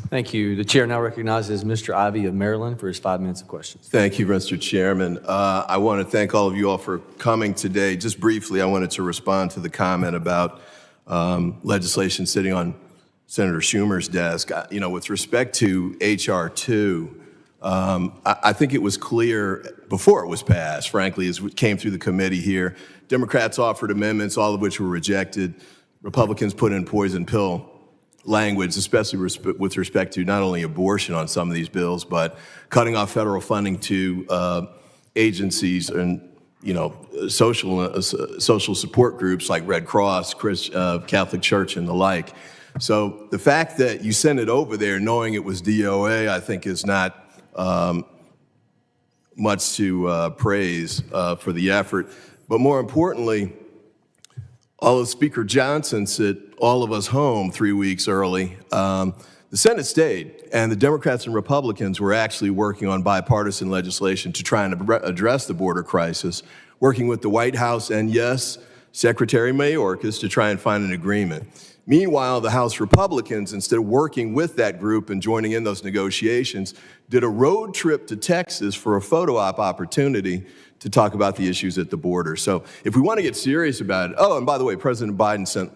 B: Thank you. The chair now recognizes Mr. Ivey of Maryland for his 5 minutes of questions.
U: Thank you, Mr. Chairman. I want to thank all of you all for coming today. Just briefly, I wanted to respond to the comment about legislation sitting on Senator Schumer's desk. You know, with respect to H.R. 2, I think it was clear before it was passed, frankly, as it came through the committee here. Democrats offered amendments, all of which were rejected. Republicans put in poison pill language, especially with respect to not only abortion on some of these bills, but cutting off federal funding to agencies and, you know, social support groups like Red Cross, Catholic Church, and the like. So the fact that you sent it over there knowing it was DOA, I think is not much to praise for the effort. But more importantly, although Speaker Johnson sent all of us home 3 weeks early, the Senate stayed, and the Democrats and Republicans were actually working on bipartisan legislation to try and address the border crisis, working with the White House and, yes, Secretary Mayorkas to try and find an agreement. Meanwhile, the House Republicans, instead of working with that group and joining in those negotiations, did a road trip to Texas for a photo op opportunity to talk about the issues at the border. So if we want to get serious about it, oh, and by the way, President Biden sent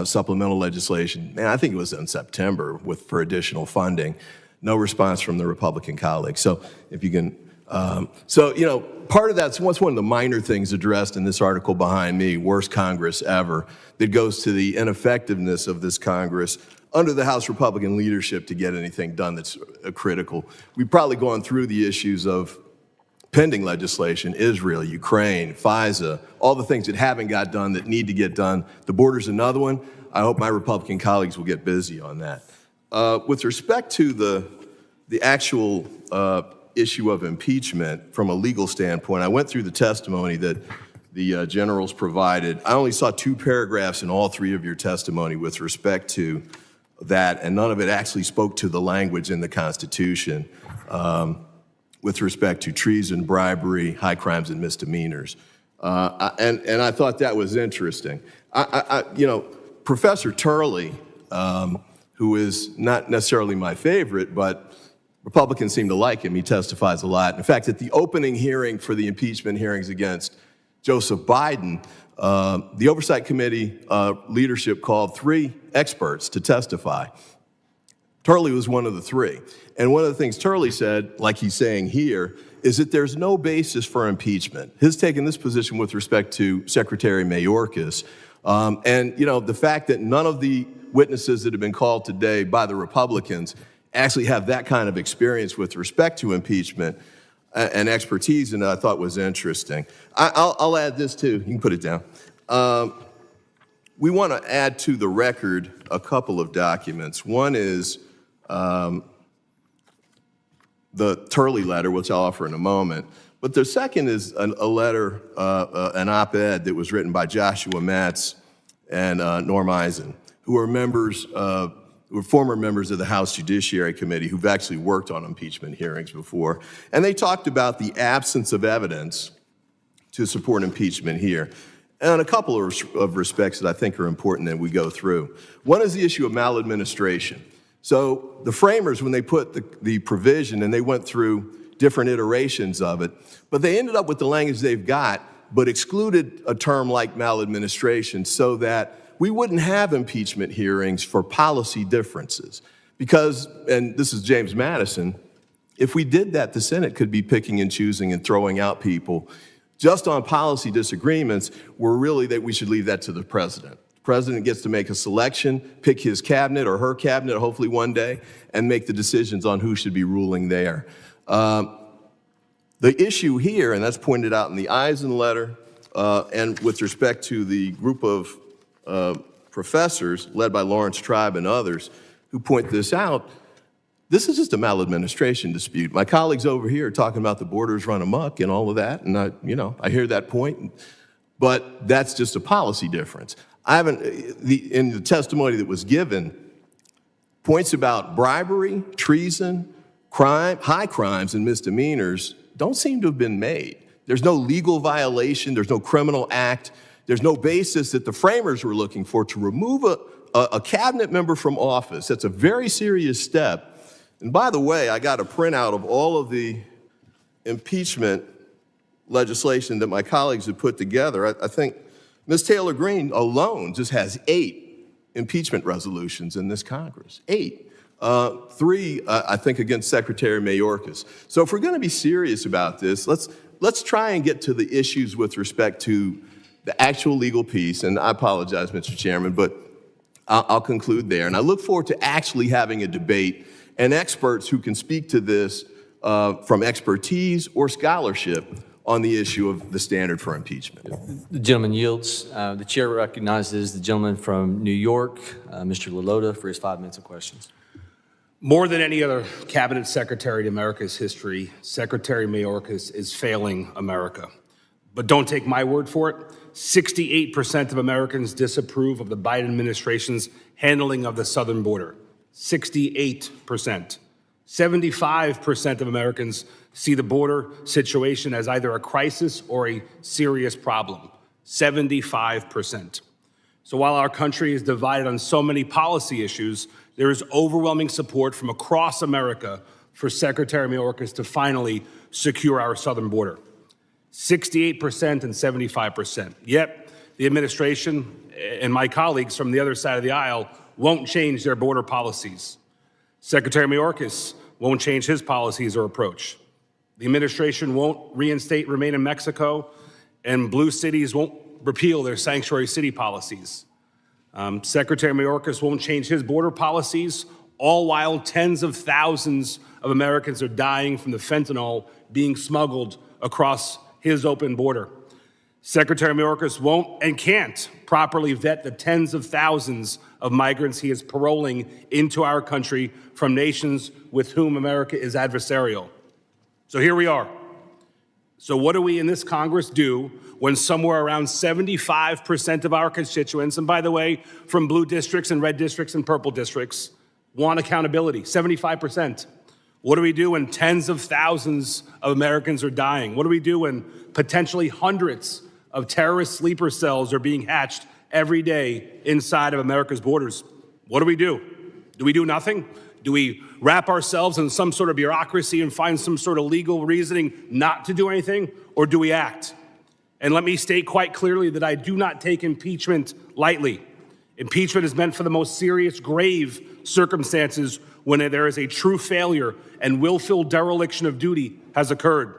U: supplemental legislation, man, I think it was in September for additional funding. No response from the Republican colleagues. So if you can, you know, part of that's what's one of the minor things addressed in this article behind me, worst Congress ever, that goes to the ineffectiveness of this Congress under the House Republican leadership to get anything done that's critical. We've probably gone through the issues of pending legislation, Israel, Ukraine, FISA, all the things that haven't got done that need to get done. The border's another one. I hope my Republican colleagues will get busy on that. With respect to the actual issue of impeachment from a legal standpoint, I went through the testimony that the generals provided. I only saw 2 paragraphs in all 3 of your testimony with respect to that, and none of it actually spoke to the language in the Constitution with respect to treason, bribery, high crimes, and misdemeanors. And I thought that was interesting. You know, Professor Turley, who is not necessarily my favorite, but Republicans seem to like him. He testifies a lot. In fact, at the opening hearing for the impeachment hearings against Joseph Biden, the Oversight Committee leadership called 3 experts to testify. Turley was one of the 3. And one of the things Turley said, like he's saying here, is that there's no basis for impeachment. His taking this position with respect to Secretary Mayorkas. And, you know, the fact that none of the witnesses that have been called today by the Republicans actually have that kind of experience with respect to impeachment and expertise, and I thought was interesting. I'll add this too. You can put it down. We want to add to the record a couple of documents. One is the Turley letter, which I'll offer in a moment, But the second is a letter, an op-ed that was written by Joshua Matz and Norm Eisen, who are former members of the House Judiciary Committee who've actually worked on impeachment hearings before. And they talked about the absence of evidence to support impeachment here. And a couple of respects that I think are important that we go through. One is the issue of maladministration. So the framers, when they put the provision, and they went through different iterations of it, but they ended up with the language they've got, but excluded a term like maladministration so that we wouldn't have impeachment hearings for policy differences. Because, and this is James Madison, if we did that, the Senate could be picking and choosing and throwing out people just on policy disagreements, were really that we should leave that to the president. The president gets to make a selection, pick his cabinet or her cabinet, hopefully one day, and make the decisions on who should be ruling there. The issue here, and that's pointed out in the Eisen letter, and with respect to the group of professors led by Lawrence Tribe and others who point this out, this is just a maladministration dispute. My colleagues over here are talking about the borders run amok and all of that, and I hear that point, but that's just a policy difference. In the testimony that was given, points about bribery, treason, crime, high crimes and misdemeanors don't seem to have been made. There's no legal violation, there's no criminal act, there's no basis that the framers were looking for to remove a cabinet member from office. That's a very serious step. And by the way, I got a printout of all of the impeachment legislation that my colleagues have put together. I think Ms. Taylor Greene alone just has 8 impeachment resolutions in this Congress. 8. 3, I think, against Secretary Mayorkas. So if we're going to be serious about this, let's try and get to the issues with respect to the actual legal piece. And I apologize, Mr. Chairman, but I'll conclude there. And I look forward to actually having a debate and experts who can speak to this from expertise or scholarship on the issue of the standard for impeachment.
B: The gentleman yields. The chair recognizes the gentleman from New York, Mr. Lalota, for his 5 minutes of questions.
C: More than any other cabinet secretary in America's history, Secretary Mayorkas is failing America. But don't take my word for it. 68% of Americans disapprove of the Biden administration's handling of the southern border. 68%. 75% of Americans see the border situation as either a crisis or a serious problem. 75%. So while our country is divided on so many policy issues, there is overwhelming support from across America for Secretary Mayorkas to finally secure our southern border. 68% and 75%. Yet, the administration and my colleagues from the other side of the aisle won't change their border policies. Secretary Mayorkas won't change his policies or approach. The administration won't reinstate Remain in Mexico, and blue cities won't repeal their sanctuary city policies. Secretary Mayorkas won't change his border policies, all while tens of thousands of Americans are dying from the fentanyl being smuggled across his open border. Secretary Mayorkas won't and can't properly vet the tens of thousands of migrants he is paroling into our country from nations with whom America is adversarial. So here we are. So what do we in this Congress do when somewhere around 75% of our constituents, and by the way, from blue districts and red districts and purple districts, want accountability? 75%. What do we do when tens of thousands of Americans are dying? What do we do when potentially hundreds of terrorist sleeper cells are being hatched every day inside of America's borders? What do we do? Do we do nothing? Do we wrap ourselves in some sort of bureaucracy and find some sort of legal reasoning not to do anything? Or do we act? And let me state quite clearly that I do not take impeachment lightly. Impeachment is meant for the most serious, grave circumstances when there is a true failure and willful dereliction of duty has occurred.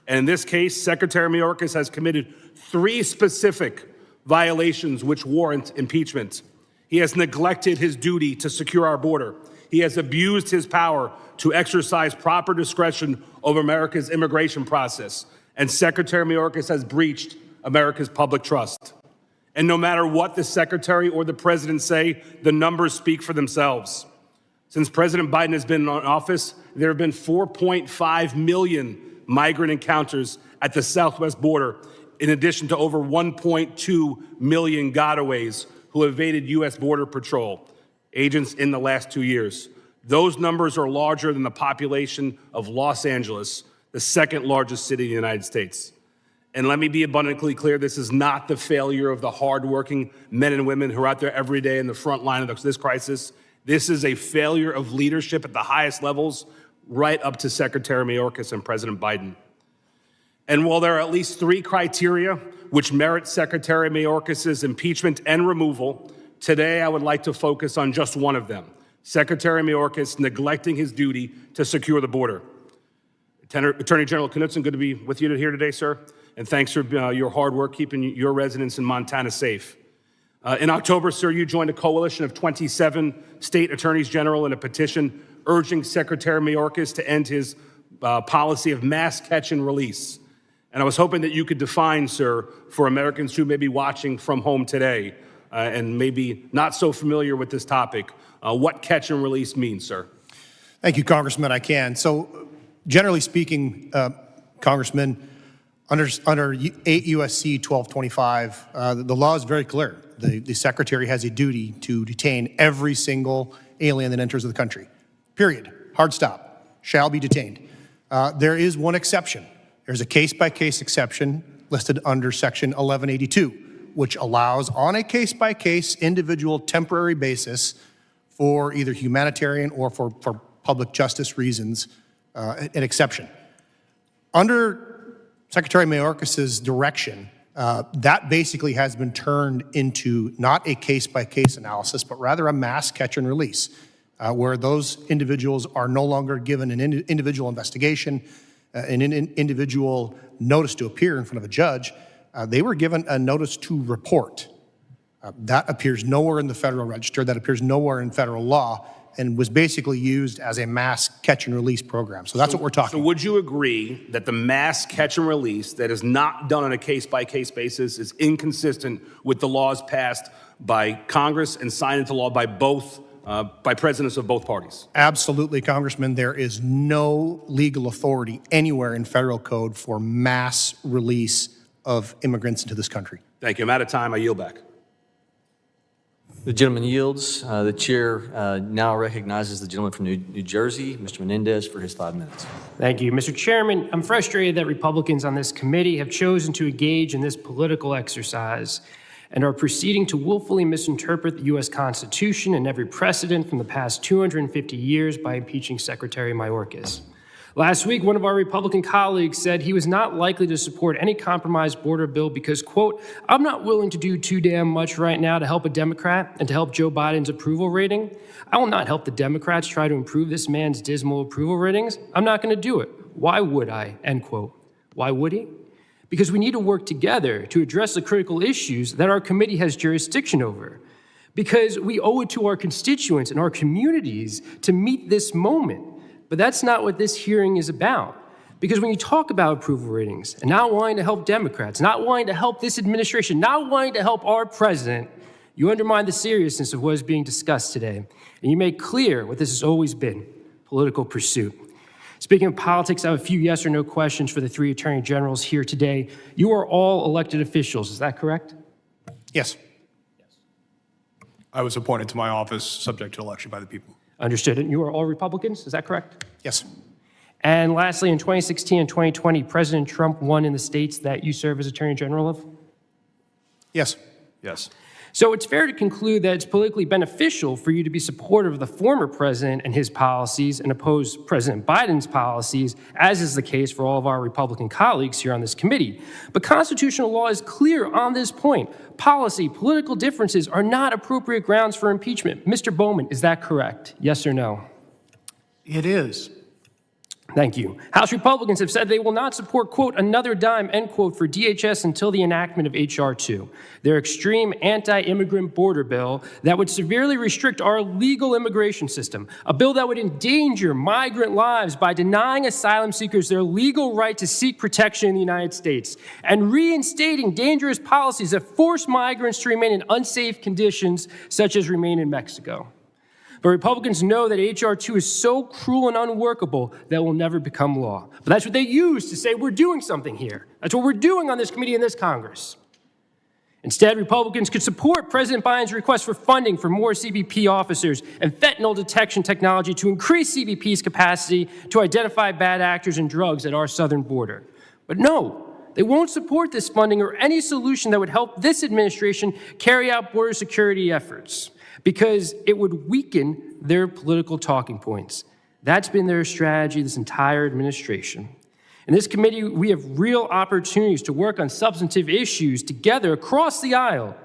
C: And in this case, Secretary Mayorkas has committed 3 specific violations which warrant impeachment. He has neglected his duty to secure our border. He has abused his power to exercise proper discretion over America's immigration process. And Secretary Mayorkas has breached America's public trust. And no matter what the secretary or the president say, the numbers speak for themselves. Since President Biden has been in office, there have been 4.5 million migrant encounters at the southwest border, in addition to over 1.2 million gotaways who evaded U.S. Border Patrol agents in the last 2 years. Those numbers are larger than the population of Los Angeles, the second largest city in the United States. And let me be abundantly clear, this is not the failure of the hardworking men and women who are out there every day in the front line of this crisis. This is a failure of leadership at the highest levels, right up to Secretary Mayorkas and President Biden. And while there are at least 3 criteria which merit Secretary Mayorkas' impeachment and removal, today I would like to focus on just one of them: Secretary Mayorkas neglecting his duty to secure the border. Attorney General Knudsen, good to be with you here today, sir. And thanks for your hard work keeping your residents in Montana safe. In October, sir, you joined a coalition of 27 state attorneys general in a petition urging Secretary Mayorkas to end his policy of mass catch and release. And I was hoping that you could define, sir, for Americans who may be watching from home today and maybe not so familiar with this topic, what catch and release means, sir.
O: Thank you, Congressman. I can. So, generally speaking, Congressman, under 8 U.S.C. 1225, the law is very clear. The Secretary has a duty to detain every single alien that enters the country. Period. Hard stop. Shall be detained. There is one exception. There's a case-by-case exception listed under Section 1182, which allows, on a case-by-case, individual, temporary basis, for either humanitarian or for public justice reasons, an exception. Under Secretary Mayorkas' direction, that basically has been turned into not a case-by-case analysis, but rather a mass catch and release, where those individuals are no longer given an individual investigation, an individual notice to appear in front of a judge. They were given a notice to report. That appears nowhere in the Federal Register, that appears nowhere in federal law, and was basically used as a mass catch and release program. So that's what we're talking about.
C: So would you agree that the mass catch and release that is not done on a case-by-case basis is inconsistent with the laws passed by Congress and signed into law by both, by presidents of both parties?
O: Absolutely, Congressman. There is no legal authority anywhere in federal code for mass release of immigrants into this country.
C: Thank you. I'm out of time. I yield back.
B: The gentleman yields. The chair now recognizes the gentleman from New Jersey, Mr. Menendez, for his 5 minutes.
E: Thank you. Mr. Chairman, I'm frustrated that Republicans on this committee have chosen to engage in this political exercise and are proceeding to willfully misinterpret the U.S. Constitution and every precedent from the past 250 years by impeaching Secretary Mayorkas. Last week, one of our Republican colleagues said he was not likely to support any compromise border bill because, quote, "I'm not willing to do too damn much right now to help a Democrat and to help Joe Biden's approval rating. I will not help the Democrats try to improve this man's dismal approval ratings. I'm not going to do it. Why would I?" End quote. Why would he? Because we need to work together to address the critical issues that our committee has jurisdiction over. Because we owe it to our constituents and our communities to meet this moment. But that's not what this hearing is about. Because when you talk about approval ratings and not wanting to help Democrats, not wanting to help this administration, not wanting to help our president, you undermine the seriousness of what is being discussed today. And you make clear what this has always been, political pursuit. Speaking of politics, I have a few yes or no questions for the 3 attorney generals here today. You are all elected officials, is that correct?
O: Yes.
Q: I was appointed to my office subject to election by the people.
E: Understood. And you are all Republicans, is that correct?
O: Yes.
E: And lastly, in 2016 and 2020, President Trump won in the states that you serve as Attorney General of?
O: Yes.
Q: Yes.
E: So it's fair to conclude that it's politically beneficial for you to be supportive of the former president and his policies and oppose President Biden's policies, as is the case for all of our Republican colleagues here on this committee. But constitutional law is clear on this point. Policy, political differences are not appropriate grounds for impeachment. Mr. Bowman, is that correct? Yes or no?
L: It is.
E: Thank you. House Republicans have said they will not support, quote, "another dime," end quote, for DHS until the enactment of H.R. 2, their extreme anti-immigrant border bill that would severely restrict our legal immigration system, a bill that would endanger migrant lives by denying asylum seekers their legal right to seek protection in the United States, and reinstating dangerous policies that force migrants to remain in unsafe conditions, such as remain in Mexico. But Republicans know that H.R. 2 is so cruel and unworkable that it will never become law. But that's what they use to say we're doing something here. That's what we're doing on this committee in this Congress. Instead, Republicans could support President Biden's request for funding for more CBP officers and fentanyl detection technology to increase CBP's capacity to identify bad actors and drugs at our southern border. But no, they won't support this funding or any solution that would help this administration carry out border security efforts, because it would weaken their political talking points. That's been their strategy this entire administration. In this committee, we have real opportunities to work on substantive issues together across the aisle.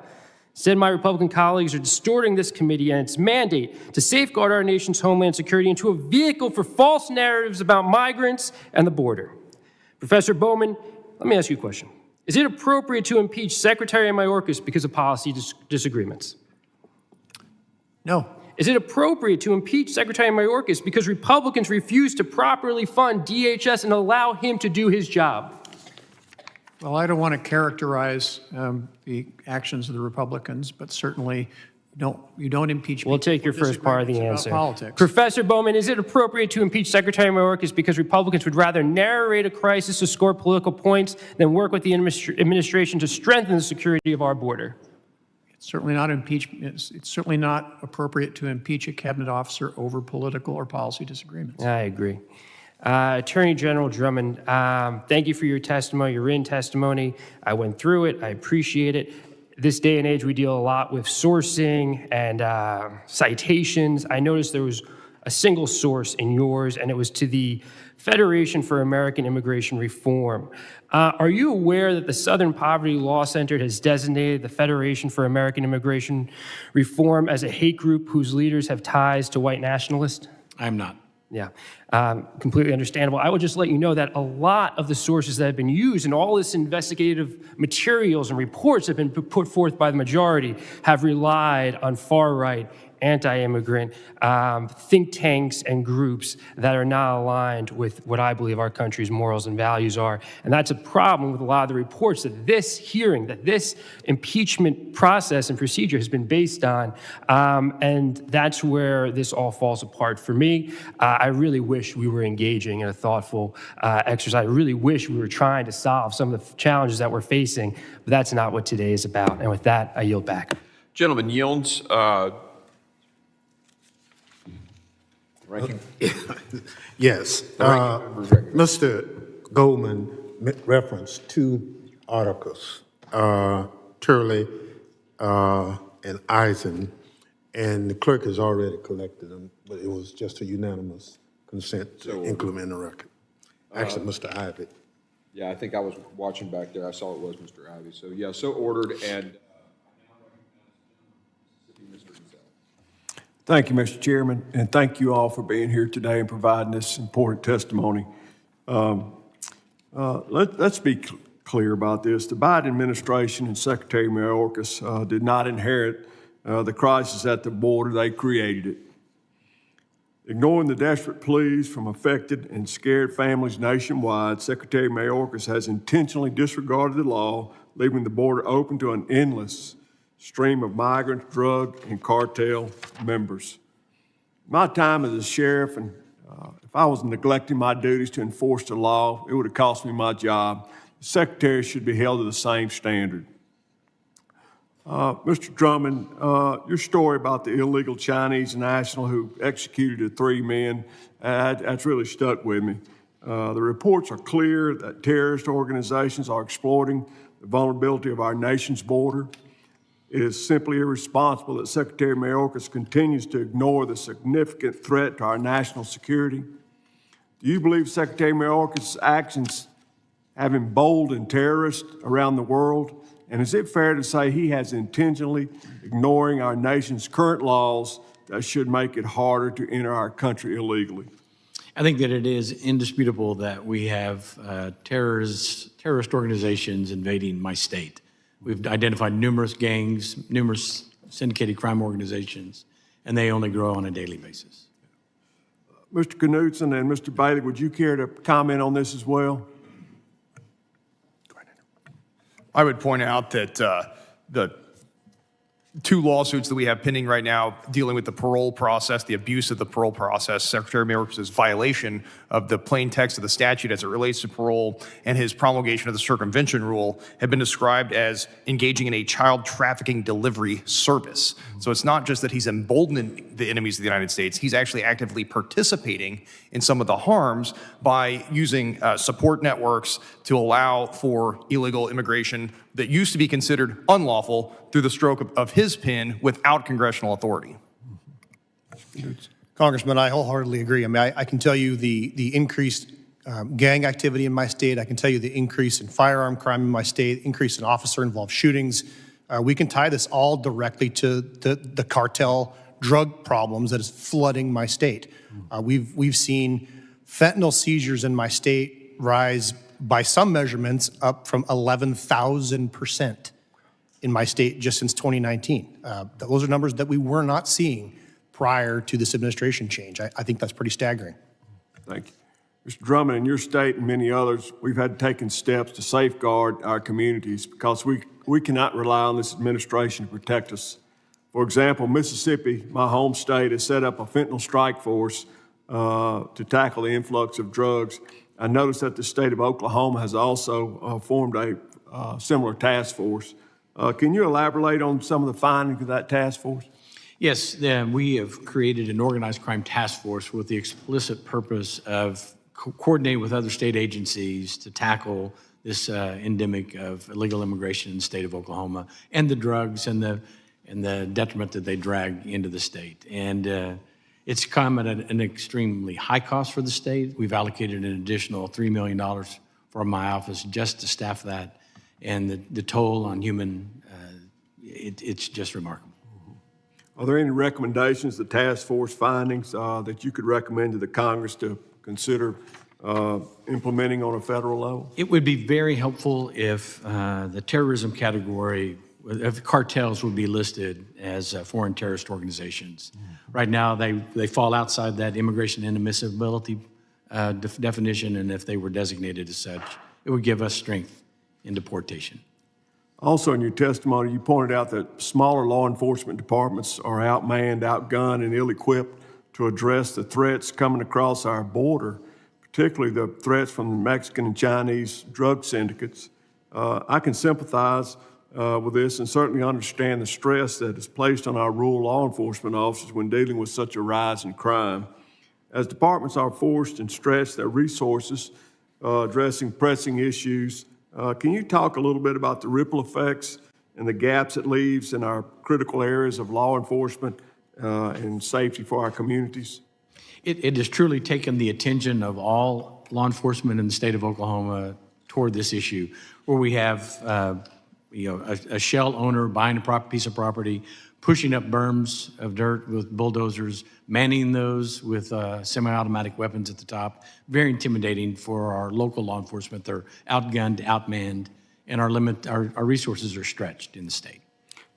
E: Instead, my Republican colleagues are distorting this committee and its mandate to safeguard our nation's homeland security into a vehicle for false narratives about migrants and the border. Professor Bowman, let me ask you a question. Is it appropriate to impeach Secretary Mayorkas because of policy disagreements?
L: No.
E: Is it appropriate to impeach Secretary Mayorkas because Republicans refuse to properly fund DHS and allow him to do his job?
R: Well, I don't want to characterize the actions of the Republicans, but certainly you don't impeach.
E: We'll take your first part of the answer.
R: Politics.
E: Professor Bowman, is it appropriate to impeach Secretary Mayorkas because Republicans would rather narrate a crisis to score political points than work with the administration to strengthen the security of our border?
R: It's certainly not impeachment. It's certainly not appropriate to impeach a cabinet officer over political or policy disagreements.
E: I agree. Attorney General Drummond, thank you for your testimony, your written testimony. I went through it. I appreciate it. This day and age, we deal a lot with sourcing and citations. I noticed there was a single source in yours, and it was to the Federation for American Immigration Reform. Are you aware that the Southern Poverty Law Center has designated the Federation for American Immigration Reform as a hate group whose leaders have ties to white nationalists?
P: I'm not.
E: Yeah, completely understandable. I would just let you know that a lot of the sources that have been used in all this investigative materials and reports that have been put forth by the majority have relied on far-right, anti-immigrant think tanks and groups that are not aligned with what I believe our country's morals and values are. And that's a problem with a lot of the reports that this hearing, that this impeachment process and procedure has been based on. And that's where this all falls apart for me. I really wish we were engaging in a thoughtful exercise. I really wish we were trying to solve some of the challenges that we're facing, but that's not what today is about. And with that, I yield back.
A: Gentleman yields.
N: Yes. Mr. Goldman referenced two articles, Turley and Eisen, and the clerk has already collected them, but it was just a unanimous consent to include them in the record. Actually, Mr. Ivey.
A: Yeah, I think I was watching back there. I saw it was Mr. Ivey. So, yeah, so ordered. And
D: Thank you, Mr. Chairman, and thank you all for being here today and providing this important testimony. Let's be clear about this. The Biden administration and Secretary Mayorkas did not inherit the crisis at the border. They created it. Ignoring the desperate pleas from affected and scared families nationwide, Secretary Mayorkas has intentionally disregarded the law, leaving the border open to an endless stream of migrant, drug, and cartel members. My time as a sheriff, and if I was neglecting my duties to enforce the law, it would have cost me my job. The secretary should be held to the same standard. Mr. Drummond, your story about the illegal Chinese national who executed the 3 men, that's really stuck with me. The reports are clear that terrorist organizations are exploiting the vulnerability of our nation's border. It is simply irresponsible that Secretary Mayorkas continues to ignore the significant threat to our national security. Do you believe Secretary Mayorkas' actions have emboldened terrorists around the world? And is it fair to say he has intentionally ignoring our nation's current laws that should make it harder to enter our country illegally?
P: I think that it is indisputable that we have terrorist organizations invading my state. We've identified numerous gangs, numerous syndicated crime organizations, and they only grow on a daily basis.
D: Mr. Knudsen and Mr. Bailey, would you care to comment on this as well?
Q: I would point out that two lawsuits that we have pending right now dealing with the parole process, the abuse of the parole process, Secretary Mayorkas' violation of the plain text of the statute as it relates to parole, and his promulgation of the circumvention rule have been described as engaging in a child trafficking delivery service. So it's not just that he's emboldening the enemies of the United States, he's actually actively participating in some of the harms by using support networks to allow for illegal immigration that used to be considered unlawful through the stroke of his pen without congressional authority.
O: Congressman, I wholeheartedly agree. I mean, I can tell you the increased gang activity in my state. I can tell you the increase in firearm crime in my state, increase in officer-involved shootings. We can tie this all directly to the cartel drug problems that is flooding my state. We've seen fentanyl seizures in my state rise by some measurements up from 11,000% in my state just since 2019. Those are numbers that we were not seeing prior to this administration change. I think that's pretty staggering.
D: Thank you. Mr. Drummond, in your state and many others, we've had taken steps to safeguard our communities because we cannot rely on this administration to protect us. For example, Mississippi, my home state, has set up a fentanyl strike force to tackle the influx of drugs. I noticed that the state of Oklahoma has also formed a similar task force. Can you elaborate on some of the findings of that task force?
P: Yes, we have created an organized crime task force with the explicit purpose of coordinating with other state agencies to tackle this endemic of illegal immigration in the state of Oklahoma and the drugs and the detriment that they drag into the state. And it's come at an extremely high cost for the state. We've allocated an additional $3 million for my office just to staff that. And the toll on human, it's just remarkable.
D: Are there any recommendations, the task force findings, that you could recommend to the Congress to consider implementing on a federal level?
P: It would be very helpful if the terrorism category, if cartels would be listed as foreign terrorist organizations. Right now, they fall outside that immigration inadmissibility definition, and if they were designated as such, it would give us strength in deportation.
D: Also, in your testimony, you pointed out that smaller law enforcement departments are outmanned, outgunned, and ill-equipped to address the threats coming across our border, particularly the threats from the Mexican and Chinese drug syndicates. I can sympathize with this and certainly understand the stress that is placed on our rural law enforcement officers when dealing with such a rise in crime. As departments are forced and stretch their resources addressing pressing issues, can you talk a little bit about the ripple effects and the gaps it leaves in our critical areas of law enforcement and safety for our communities?
P: It has truly taken the attention of all law enforcement in the state of Oklahoma toward this issue, where we have a shell owner buying a piece of property, pushing up berms of dirt with bulldozers, manning those with semi-automatic weapons at the top. Very intimidating for our local law enforcement. They're outgunned, outmanned, and our resources are stretched in the state.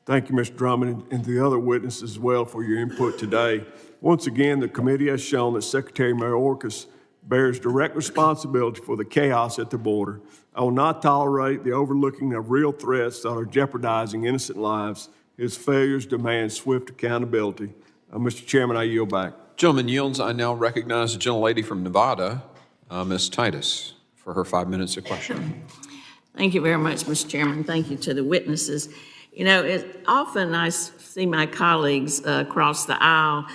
D: Thank you, Mr. Drummond, and the other witnesses as well for your input today. Once again, the committee has shown that Secretary Mayorkas bears direct responsibility for the chaos at the border. I will not tolerate the overlooking of real threats that are jeopardizing innocent lives. His failures demand swift accountability. Mr. Chairman, I yield back.
A: Gentleman yields. I now recognize the gentlelady from Nevada, Ms. Titus, for her 5 minutes of questioning.
G: Thank you very much, Mr. Chairman. Thank you to the witnesses. You know, often I see my colleagues across the aisle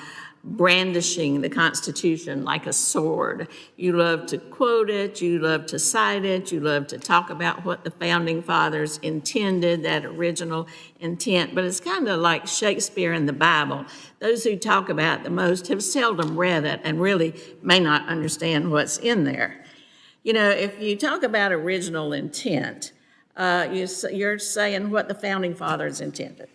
G: brandishing the Constitution like a sword. You love to quote it, you love to cite it, you love to talk about what the Founding Fathers intended, that original intent, but it's kind of like Shakespeare and the Bible. Those who talk about it the most have seldom read it and really may not understand what's in there. You know, if you talk about original intent, you're saying what the Founding Fathers intended.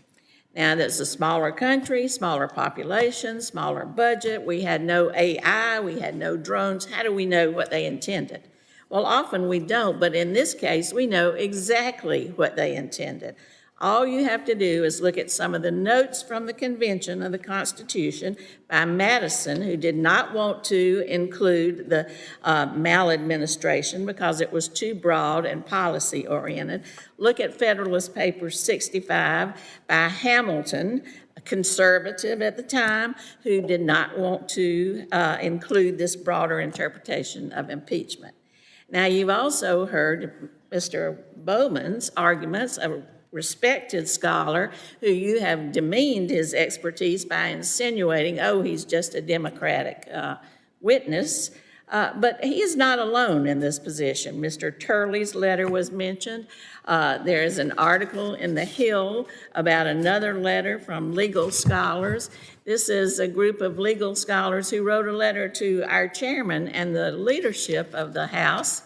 G: Now, that's a smaller country, smaller population, smaller budget. We had no AI, we had no drones. How do we know what they intended? Well, often we don't, but in this case, we know exactly what they intended. All you have to do is look at some of the notes from the Convention of the Constitution by Madison, who did not want to include the maladministration because it was too broad and policy-oriented. Look at Federalist Papers 65 by Hamilton, a conservative at the time, who did not want to include this broader interpretation of impeachment. Now, you've also heard Mr. Bowman's arguments, a respected scholar who you have demeaned his expertise by insinuating, oh, he's just a Democratic witness. But he is not alone in this position. Mr. Turley's letter was mentioned. There is an article in The Hill about another letter from legal scholars. This is a group of legal scholars who wrote a letter to our chairman and the leadership of the House,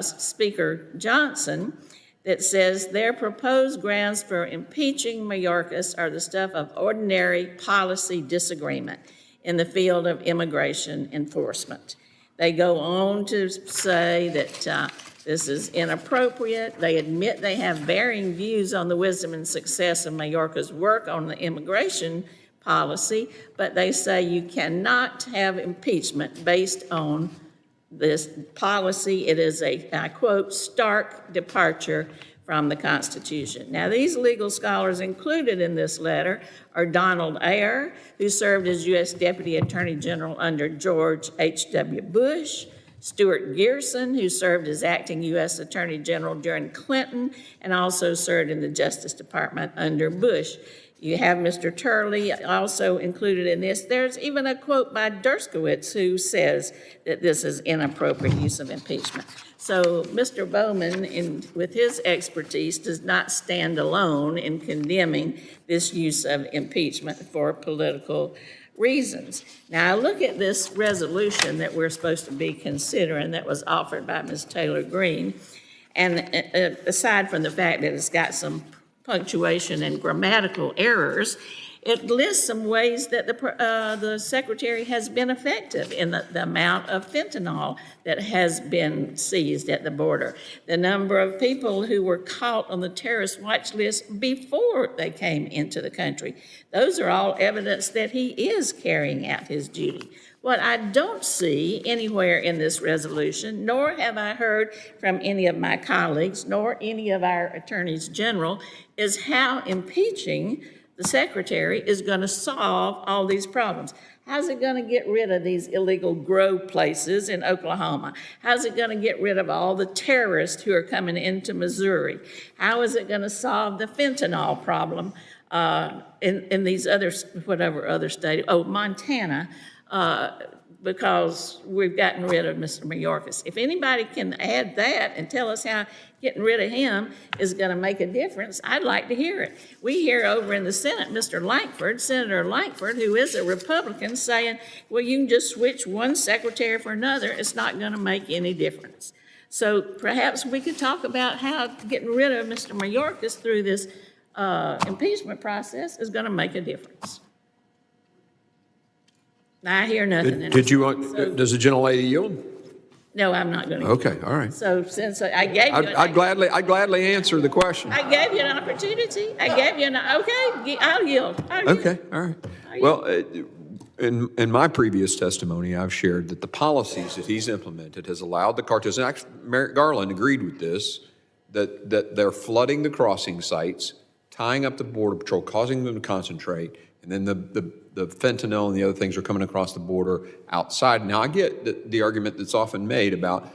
G: Speaker Johnson, that says their proposed grounds for impeaching Mayorkas are the stuff of ordinary policy disagreement in the field of immigration enforcement. They go on to say that this is inappropriate. They admit they have varying views on the wisdom and success of Mayorkas' work on the immigration policy, but they say you cannot have impeachment based on this policy. It is a, I quote, stark departure from the Constitution. Now, these legal scholars included in this letter are Donald Ayer, who served as U.S. Deputy Attorney General under George H.W. Bush, Stuart Gerson, who served as acting U.S. Attorney General during Clinton and also served in the Justice Department under Bush. You have Mr. Turley also included in this. There's even a quote by Dershowitz who says that this is inappropriate use of impeachment. So Mr. Bowman, with his expertise, does not stand alone in condemning this use of impeachment for political reasons. Now, I look at this resolution that we're supposed to be considering that was offered by Ms. Taylor Greene, and aside from the fact that it's got some punctuation and grammatical errors, it lists some ways that the Secretary has been effective in the amount of fentanyl that has been seized at the border, the number of people who were caught on the terrorist watch list before they came into the country. Those are all evidence that he is carrying out his duty. What I don't see anywhere in this resolution, nor have I heard from any of my colleagues, nor any of our attorneys general, is how impeaching the Secretary is going to solve all these problems. How's it going to get rid of these illegal grow places in Oklahoma? How's it going to get rid of all the terrorists who are coming into Missouri? How is it going to solve the fentanyl problem in these other, whatever other state, Montana, because we've gotten rid of Mr. Mayorkas. If anybody can add that and tell us how getting rid of him is going to make a difference, I'd like to hear it. We hear over in the Senate, Mr. Lankford, Senator Lankford, who is a Republican, saying, well, you can just switch one secretary for another. It's not going to make any difference. So perhaps we could talk about how getting rid of Mr. Mayorkas through this impeachment process is going to make a difference. I hear nothing.
A: Did you want, does the gentlelady yield?
G: No, I'm not going to.
A: Okay, all right.
G: So since I gave you,
A: I'd gladly answer the question.
G: I gave you an opportunity. I gave you okay, I'll yield.
A: Okay, all right. Well, in my previous testimony, I've shared that the policies that he's implemented has allowed the cartels, and actually Merrick Garland agreed with this, that they're flooding the crossing sites, tying up the Border Patrol, causing them to concentrate, and then the fentanyl and the other things are coming across the border outside. Now, I get the argument that's often made about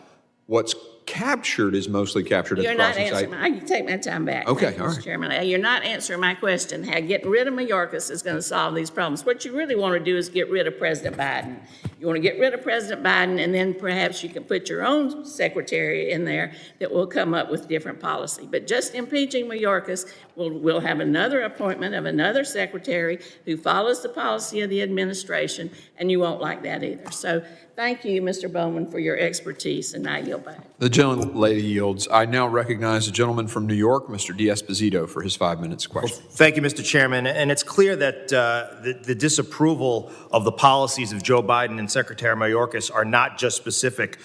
A: what's captured is mostly captured at the crossing site.
G: You're not answering. I take my time back.
A: Okay, all right.
G: Mr. Chairman, you're not answering my question. How getting rid of Mayorkas is going to solve these problems. What you really want to do is get rid of President Biden. You want to get rid of President Biden, and then perhaps you can put your own secretary in there that will come up with different policy. But just impeaching Mayorkas, we'll have another appointment of another secretary who follows the policy of the administration, and you won't like that either. So thank you, Mr. Bowman, for your expertise, and I yield back.
A: The gentlelady yields. I now recognize the gentleman from New York, Mr. D'Esposito, for his 5 minutes question.
J: Well, thank you, Mr. Chairman. And it's clear that the disapproval of the policies of Joe Biden and Secretary Mayorkas are not just specific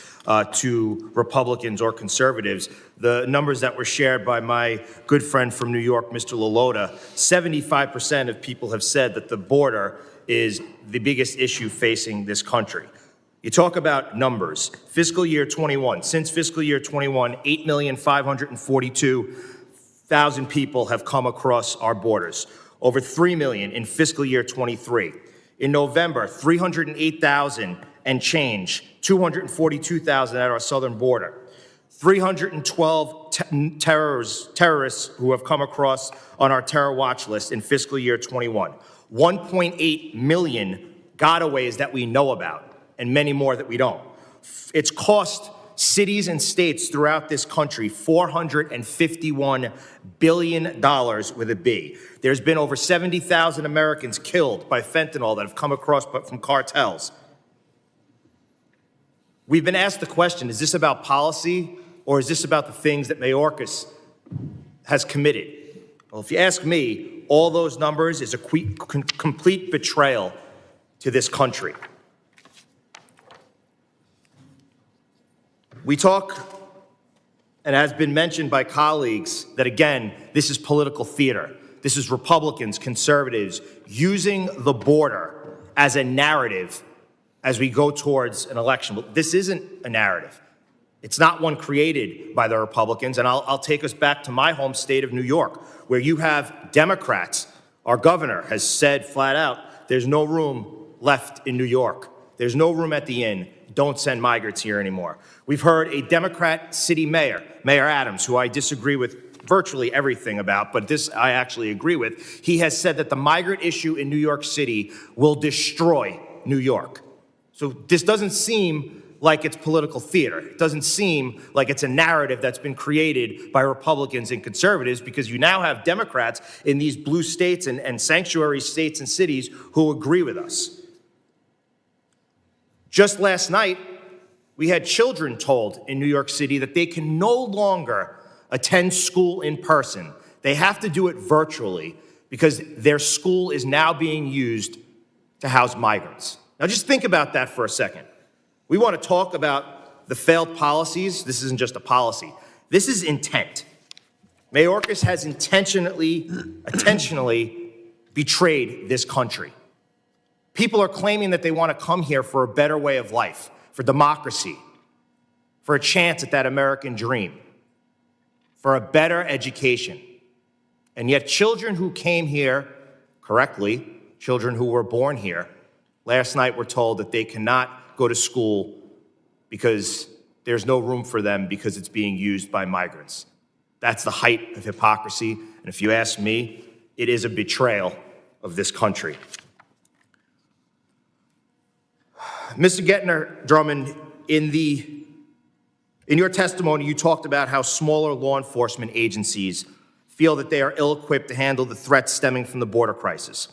J: to Republicans or conservatives. The numbers that were shared by my good friend from New York, Mr. Lalotta, 75% of people have said that the border is the biggest issue facing this country. You talk about numbers. Fiscal year 21, since fiscal year 21, 8,542,000 people have come across our borders. Over 3 million in fiscal year 23. In November, 308,000 and change, 242,000 at our southern border. 312 terrorists who have come across on our terror watch list in fiscal year 21. 1.8 million gotaways that we know about, and many more that we don't. It's cost cities and states throughout this country $451 billion with a B. There's been over 70,000 Americans killed by fentanyl that have come across from cartels. We've been asked the question, is this about policy or is this about the things that Mayorkas has committed? Well, if you ask me, all those numbers is a complete betrayal to this country. We talk, and has been mentioned by colleagues, that again, this is political theater. This is Republicans, conservatives, using the border as a narrative as we go towards an election. But this isn't a narrative. It's not one created by the Republicans, and I'll take us back to my home state of New York, where you have Democrats. Our governor has said flat out, there's no room left in New York. There's no room at the inn. Don't send migrants here anymore. We've heard a Democrat city mayor, Mayor Adams, who I disagree with virtually everything about, but this I actually agree with. He has said that the migrant issue in New York City will destroy New York. So this doesn't seem like it's political theater. It doesn't seem like it's a narrative that's been created by Republicans and conservatives, because you now have Democrats in these blue states and sanctuary states and cities who agree with us. Just last night, we had children told in New York City that they can no longer attend school in person. They have to do it virtually because their school is now being used to house migrants. Now just think about that for a second. We want to talk about the failed policies. This isn't just a policy. This is intent. Mayorkas has intentionally betrayed this country. People are claiming that they want to come here for a better way of life, for democracy, for a chance at that American dream, for a better education. And yet children who came here correctly, children who were born here, last night were told that they cannot go to school because there's no room for them because it's being used by migrants. That's the height of hypocrisy. And if you ask me, it is a betrayal of this country. Mr. Gentner, Drummond, in your testimony, you talked about how smaller law enforcement agencies feel that they are ill-equipped to handle the threats stemming from the border crisis.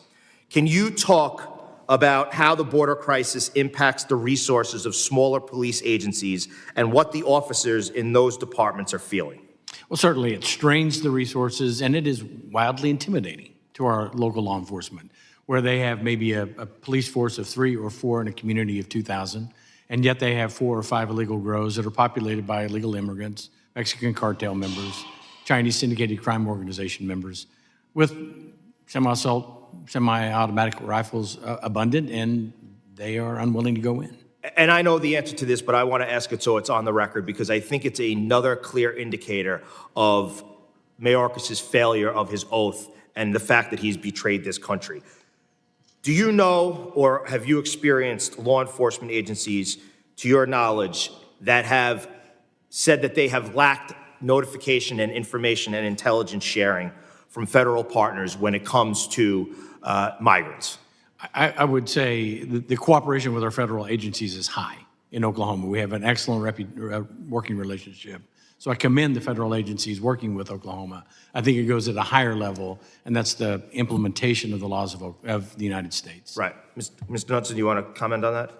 J: Can you talk about how the border crisis impacts the resources of smaller police agencies and what the officers in those departments are feeling?
P: Well, certainly it strains the resources, and it is wildly intimidating to our local law enforcement, where they have maybe a police force of 3 or 4 in a community of 2,000, and yet they have 4 or 5 illegal grows that are populated by illegal immigrants, Mexican cartel members, Chinese syndicated crime organization members, with semi-assault, semi-automatic rifles abundant, and they are unwilling to go in.
J: And I know the answer to this, but I want to ask it so it's on the record, because I think it's another clear indicator of Mayorkas' failure of his oath and the fact that he's betrayed this country. Do you know, or have you experienced law enforcement agencies, to your knowledge, that have said that they have lacked notification and information and intelligence sharing from federal partners when it comes to migrants?
P: I would say the cooperation with our federal agencies is high in Oklahoma. We have an excellent working relationship. So I commend the federal agencies working with Oklahoma. I think it goes at a higher level, and that's the implementation of the laws of the United States.
J: Right. Mr. Knudsen, do you want to comment on that?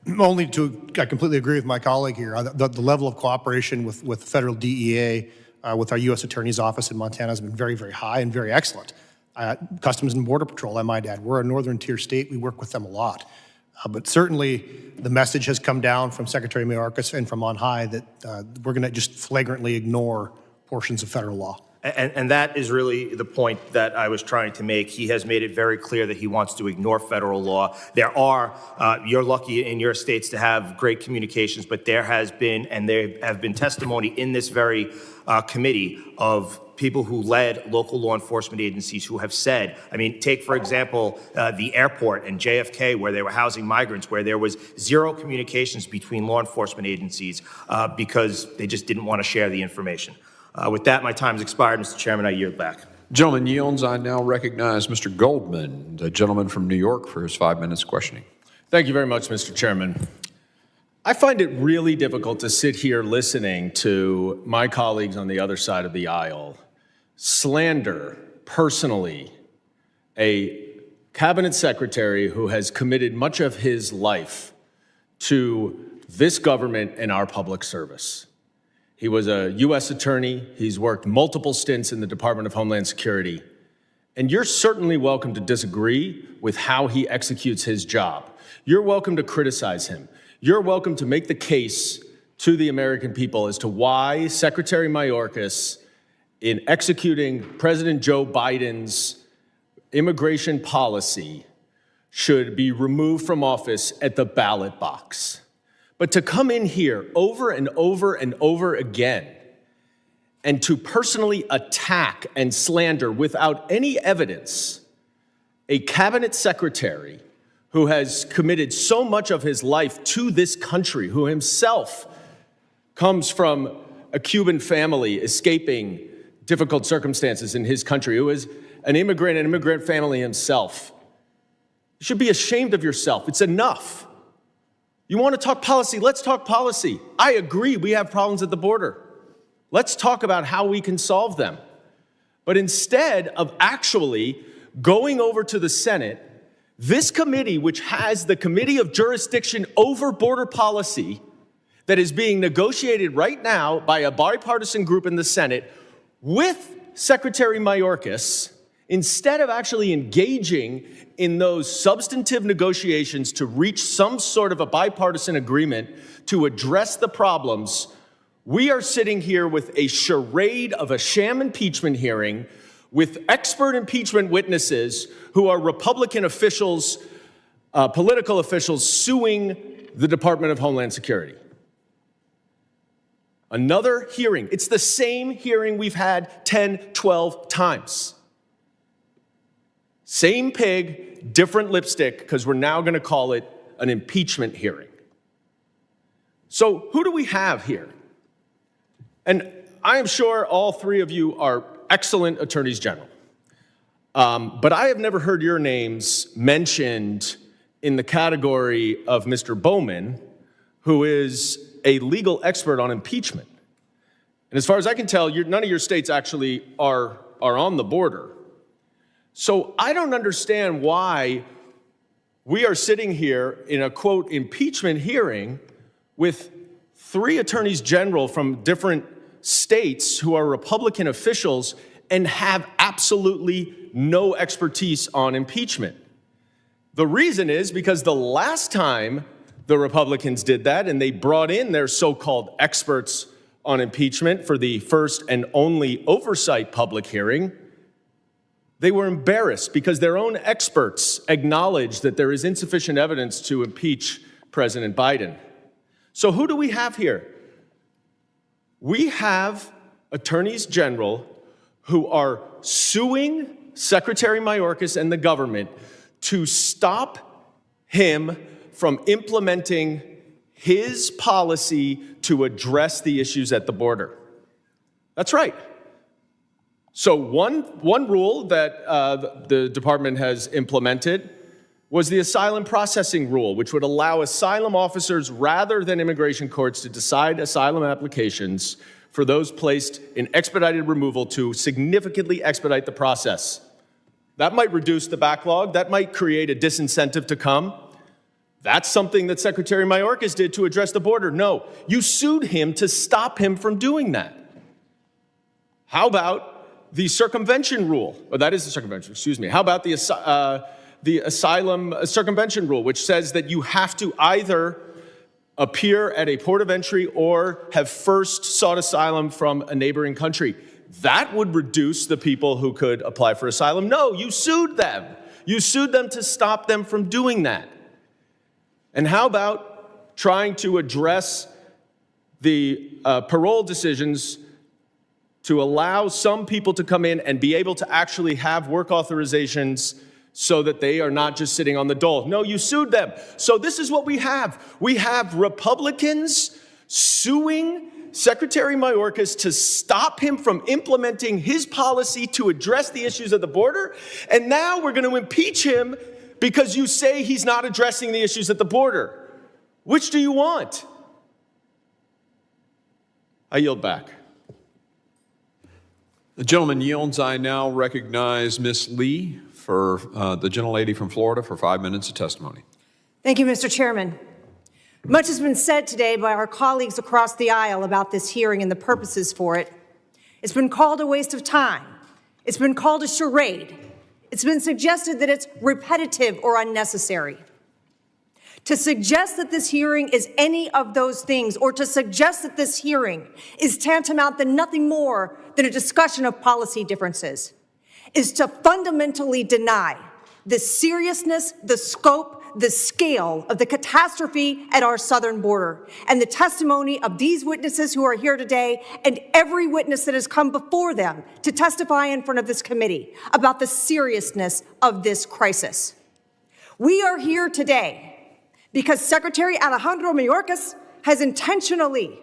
O: I completely agree with my colleague here. The level of cooperation with the federal DEA, with our U.S. Attorney's Office in Montana has been very, very high and very excellent. Customs and Border Patrol, I might add, we're a northern tier state. We work with them a lot. But certainly, the message has come down from Secretary Mayorkas and from on high that we're going to just flagrantly ignore portions of federal law.
J: And that is really the point that I was trying to make. He has made it very clear that he wants to ignore federal law. There are, you're lucky in your states to have great communications, but there has been, and there have been testimony in this very committee of people who led local law enforcement agencies who have said, I mean, take, for example, the airport and JFK, where they were housing migrants, where there was zero communications between law enforcement agencies because they just didn't want to share the information. With that, my time's expired, Mr. Chairman. I yield back.
A: Gentleman yields. I now recognize Mr. Goldman, the gentleman from New York, for his 5 minutes questioning.
K: Thank you very much, Mr. Chairman. I find it really difficult to sit here listening to my colleagues on the other side of the aisle slander personally a cabinet secretary who has committed much of his life to this government and our public service. He was a U.S. attorney. He's worked multiple stints in the Department of Homeland Security. And you're certainly welcome to disagree with how he executes his job. You're welcome to criticize him. You're welcome to make the case to the American people as to why Secretary Mayorkas, in executing President Joe Biden's immigration policy, should be removed from office at the ballot box. But to come in here over and over and over again and to personally attack and slander without any evidence a cabinet secretary who has committed so much of his life to this country, who himself comes from a Cuban family escaping difficult circumstances in his country, who is an immigrant family himself. You should be ashamed of yourself. It's enough. You want to talk policy? Let's talk policy. I agree we have problems at the border. Let's talk about how we can solve them. But instead of actually going over to the Senate, this committee, which has the Committee of Jurisdiction over border policy that is being negotiated right now by a bipartisan group in the Senate with Secretary Mayorkas, instead of actually engaging in those substantive negotiations to reach some sort of a bipartisan agreement to address the problems, we are sitting here with a charade of a sham impeachment hearing with expert impeachment witnesses who are Republican officials, political officials suing the Department of Homeland Security. Another hearing. It's the same hearing we've had 10, 12 times. Same pig, different lipstick, because we're now going to call it an impeachment hearing. So who do we have here? And I am sure all three of you are excellent attorneys general. But I have never heard your names mentioned in the category of Mr. Bowman, who is a legal expert on impeachment. And as far as I can tell, none of your states actually are on the border. So I don't understand why we are sitting here in a, quote, impeachment hearing with three attorneys general from different states who are Republican officials and have absolutely no expertise on impeachment. The reason is because the last time the Republicans did that and they brought in their so-called experts on impeachment for the first and only oversight public hearing, they were embarrassed because their own experts acknowledged that there is insufficient evidence to impeach President Biden. So who do we have here? We have attorneys general who are suing Secretary Mayorkas and the government to stop him from implementing his policy to address the issues at the border. That's right. So one rule that the department has implemented was the asylum processing rule, which would allow asylum officers rather than immigration courts to decide asylum applications for those placed in expedited removal to significantly expedite the process. That might reduce the backlog. That might create a disincentive to come. That's something that Secretary Mayorkas did to address the border. No, you sued him to stop him from doing that. How about the circumvention rule? Or that is the circumvention, excuse me. How about the the asylum circumvention rule, which says that you have to either appear at a port of entry or have first sought asylum from a neighboring country. That would reduce the people who could apply for asylum. No, you sued them. You sued them to stop them from doing that. And how about trying to address the parole decisions to allow some people to come in and be able to actually have work authorizations so that they are not just sitting on the dole? No, you sued them. So this is what we have. We have Republicans suing Secretary Mayorkas to stop him from implementing his policy to address the issues of the border. And now we're going to impeach him because you say he's not addressing the issues at the border. Which do you want? I yield back.
A: The gentleman yields. I now recognize Ms. Lee for the gentlelady from Florida for 5 minutes of testimony.
S: Thank you, Mr. Chairman. Much has been said today by our colleagues across the aisle about this hearing and the purposes for it. It's been called a waste of time. It's been called a charade. It's been suggested that it's repetitive or unnecessary. To suggest that this hearing is any of those things, or to suggest that this hearing is tantamount to nothing more than a discussion of policy differences, is to fundamentally deny the seriousness, the scope, the scale of the catastrophe at our southern border, and the testimony of these witnesses who are here today and every witness that has come before them to testify in front of this committee about the seriousness of this crisis. We are here today because Secretary Alejandro Mayorkas has intentionally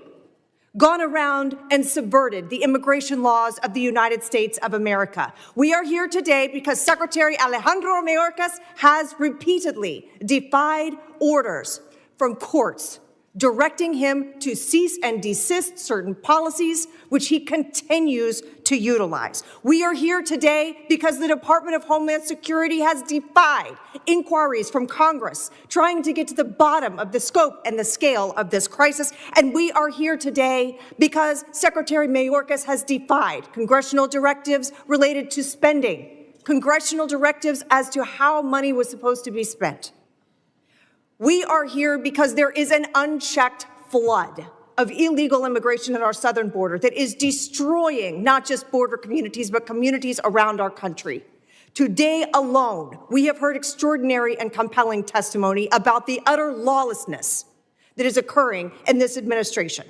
S: gone around and subverted the immigration laws of the United States of America. We are here today because Secretary Alejandro Mayorkas has repeatedly defied orders from courts directing him to cease and desist certain policies which he continues to utilize. We are here today because the Department of Homeland Security has defied inquiries from Congress trying to get to the bottom of the scope and the scale of this crisis. And we are here today because Secretary Mayorkas has defied congressional directives related to spending, congressional directives as to how money was supposed to be spent. We are here because there is an unchecked flood of illegal immigration at our southern border that is destroying not just border communities, but communities around our country. Today alone, we have heard extraordinary and compelling testimony about the utter lawlessness that is occurring in this administration.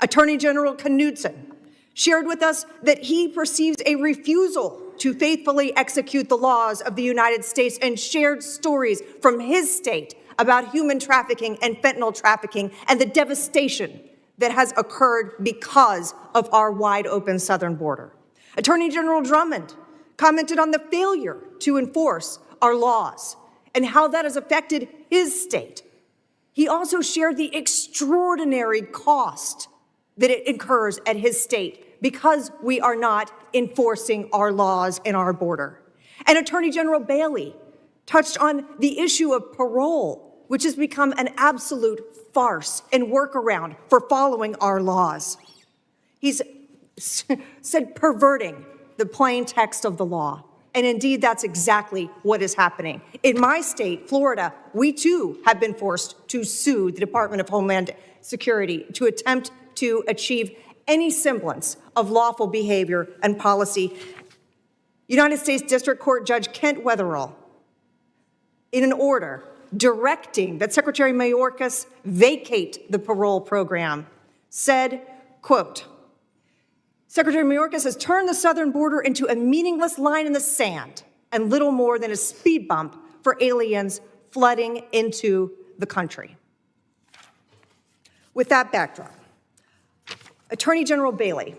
S: Attorney General Knudsen shared with us that he perceives a refusal to faithfully execute the laws of the United States and shared stories from his state about human trafficking and fentanyl trafficking and the devastation that has occurred because of our wide open southern border. Attorney General Drummond commented on the failure to enforce our laws and how that has affected his state. He also shared the extraordinary cost that it incurs at his state because we are not enforcing our laws in our border. And Attorney General Bailey touched on the issue of parole, which has become an absolute farce and workaround for following our laws. He's said perverting the plain text of the law. And indeed, that's exactly what is happening. In my state, Florida, we too have been forced to sue the Department of Homeland Security to attempt to achieve any semblance of lawful behavior and policy. United States District Court Judge Kent Wetherell, in an order directing that Secretary Mayorkas vacate the parole program, said, quote, Secretary Mayorkas has turned the southern border into a meaningless line in the sand and little more than a speed bump for aliens flooding into the country. With that backdrop, Attorney General Bailey,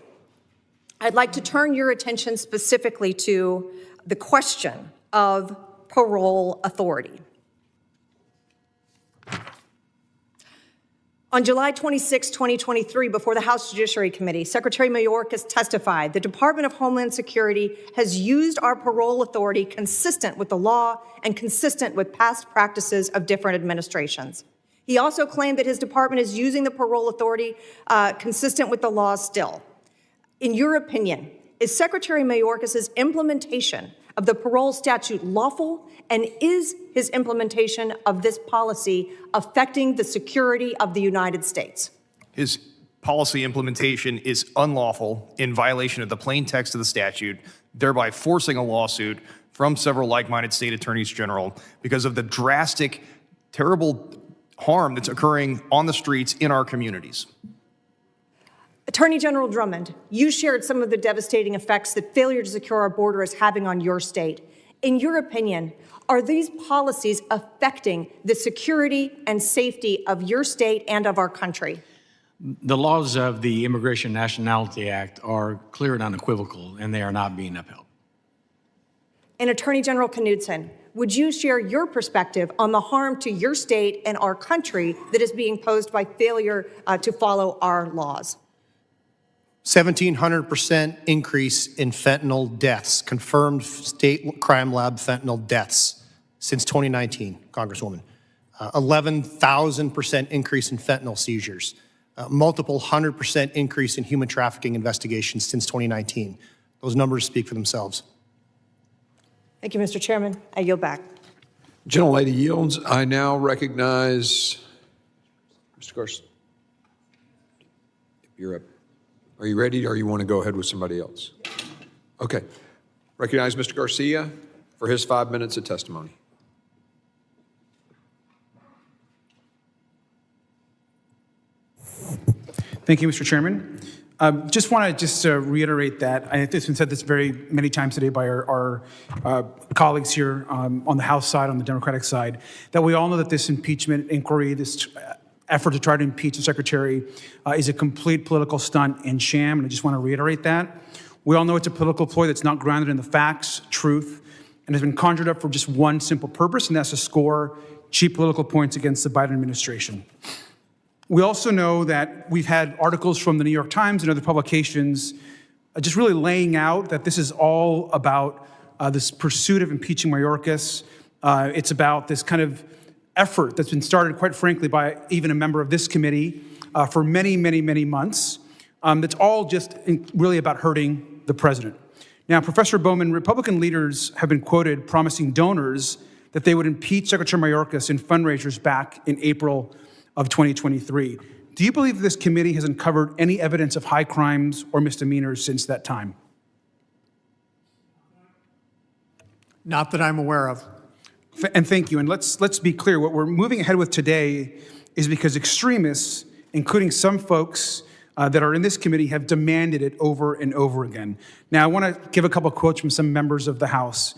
S: I'd like to turn your attention specifically to the question of parole authority. On July 26, 2023, before the House Judiciary Committee, Secretary Mayorkas testified the Department of Homeland Security has used our parole authority consistent with the law and consistent with past practices of different administrations. He also claimed that his department is using the parole authority consistent with the law still. In your opinion, is Secretary Mayorkas' implementation of the parole statute lawful? And is his implementation of this policy affecting the security of the United States?
Q: His policy implementation is unlawful in violation of the plain text of the statute, thereby forcing a lawsuit from several like-minded state attorneys general because of the drastic, terrible harm that's occurring on the streets in our communities.
S: Attorney General Drummond, you shared some of the devastating effects that failure to secure our border is having on your state. In your opinion, are these policies affecting the security and safety of your state and of our country?
P: The laws of the Immigration Nationality Act are clear and unequivocal, and they are not being upheld.
S: And Attorney General Knudsen, would you share your perspective on the harm to your state and our country that is being posed by failure to follow our laws?
O: 1,700% increase in fentanyl deaths, confirmed state crime lab fentanyl deaths since 2019, Congresswoman. 11,000% increase in fentanyl seizures. Multiple 100% increase in human trafficking investigations since 2019. Those numbers speak for themselves.
S: Thank you, Mr. Chairman. I yield back.
A: Gentlelady yields. I now recognize Mr. Garcia. You're up. Are you ready, or you want to go ahead with somebody else? Okay. Recognize Mr. Garcia for his 5 minutes of testimony.
H: Thank you, Mr. Chairman. Just want to reiterate that, I think it's been said this very many times today by our colleagues here on the House side, on the Democratic side, that we all know that this impeachment inquiry, this effort to try to impeach the Secretary is a complete political stunt and sham, and I just want to reiterate that. We all know it's a political ploy that's not grounded in the facts, truth, and has been conjured up for just one simple purpose, and that's to score cheap political points against the Biden administration. We also know that we've had articles from the New York Times and other publications just really laying out that this is all about this pursuit of impeaching Mayorkas. It's about this kind of effort that's been started, quite frankly, by even a member of this committee for many, many, many months. That's all just really about hurting the president. Now, Professor Bowman, Republican leaders have been quoted promising donors that they would impeach Secretary Mayorkas in fundraisers back in April of 2023. Do you believe this committee has uncovered any evidence of high crimes or misdemeanors since that time?
R: Not that I'm aware of.
H: And thank you. And let's be clear. What we're moving ahead with today is because extremists, including some folks that are in this committee, have demanded it over and over again. Now, I want to give a couple of quotes from some members of the House.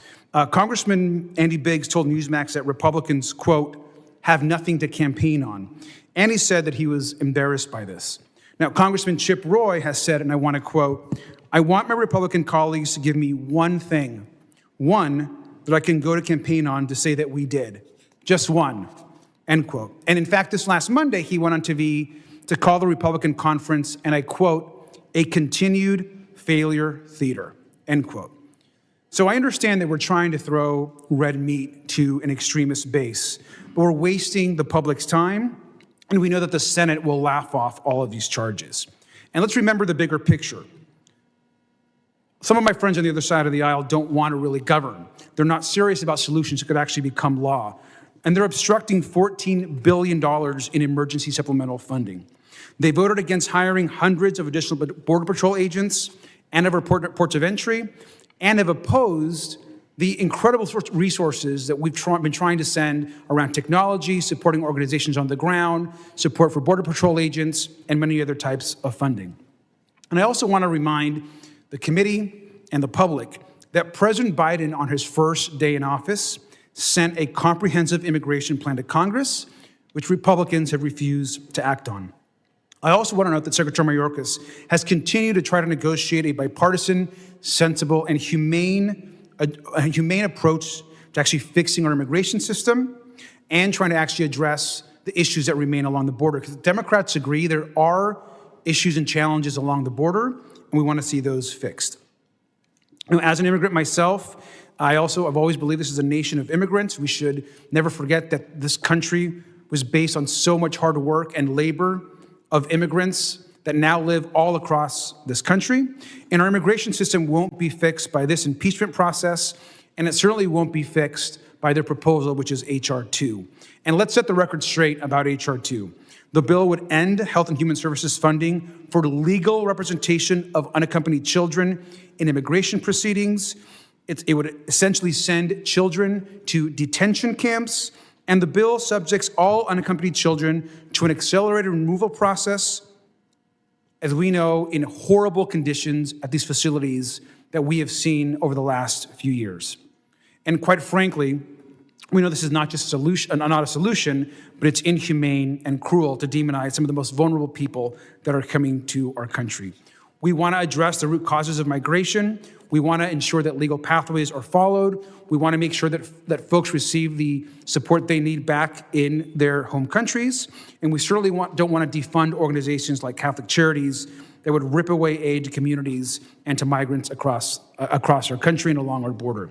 H: Congressman Andy Biggs told Newsmax that Republicans, quote, have nothing to campaign on. And he said that he was embarrassed by this. Now, Congressman Chip Roy has said, and I want to quote, I want my Republican colleagues to give me one thing, one that I can go to campaign on to say that we did. Just one, end quote. And in fact, this last Monday, he went on TV to call the Republican conference, and I quote, a continued failure theater, end quote. So I understand that we're trying to throw red meat to an extremist base, but we're wasting the public's time, and we know that the Senate will laugh off all of these charges. And let's remember the bigger picture. Some of my friends on the other side of the aisle don't want to really govern. They're not serious about solutions that could actually become law. And they're obstructing $14 billion in emergency supplemental funding. They voted against hiring hundreds of additional Border Patrol agents and of our ports of entry, and have opposed the incredible resources that we've been trying to send around technology, supporting organizations on the ground, support for Border Patrol agents, and many other types of funding. And I also want to remind the committee and the public that President Biden, on his first day in office, sent a comprehensive immigration plan to Congress, which Republicans have refused to act on. I also want to note that Secretary Mayorkas has continued to try to negotiate a bipartisan, sensible, and humane approach to actually fixing our immigration system and trying to actually address the issues that remain along the border. Because Democrats agree there are issues and challenges along the border, and we want to see those fixed. You know, as an immigrant myself, I've always believed this is a nation of immigrants. We should never forget that this country was based on so much hard work and labor of immigrants that now live all across this country. And our immigration system won't be fixed by this impeachment process. and it certainly won't be fixed by their proposal, which is H.R. 2. And let's set the record straight about H.R. 2. The bill would end Health and Human Services funding for legal representation of unaccompanied children in immigration proceedings. It would essentially send children to detention camps, and the bill subjects all unaccompanied children to an accelerated removal process, as we know, in horrible conditions at these facilities that we have seen over the last few years. And quite frankly, we know this is not just not a solution, but it's inhumane and cruel to demonize some of the most vulnerable people that are coming to our country. We want to address the root causes of migration. We want to ensure that legal pathways are followed. We want to make sure that folks receive the support they need back in their home countries. And we certainly don't want to defund organizations like Catholic Charities that would rip away aid to communities and to migrants across our country and along our border.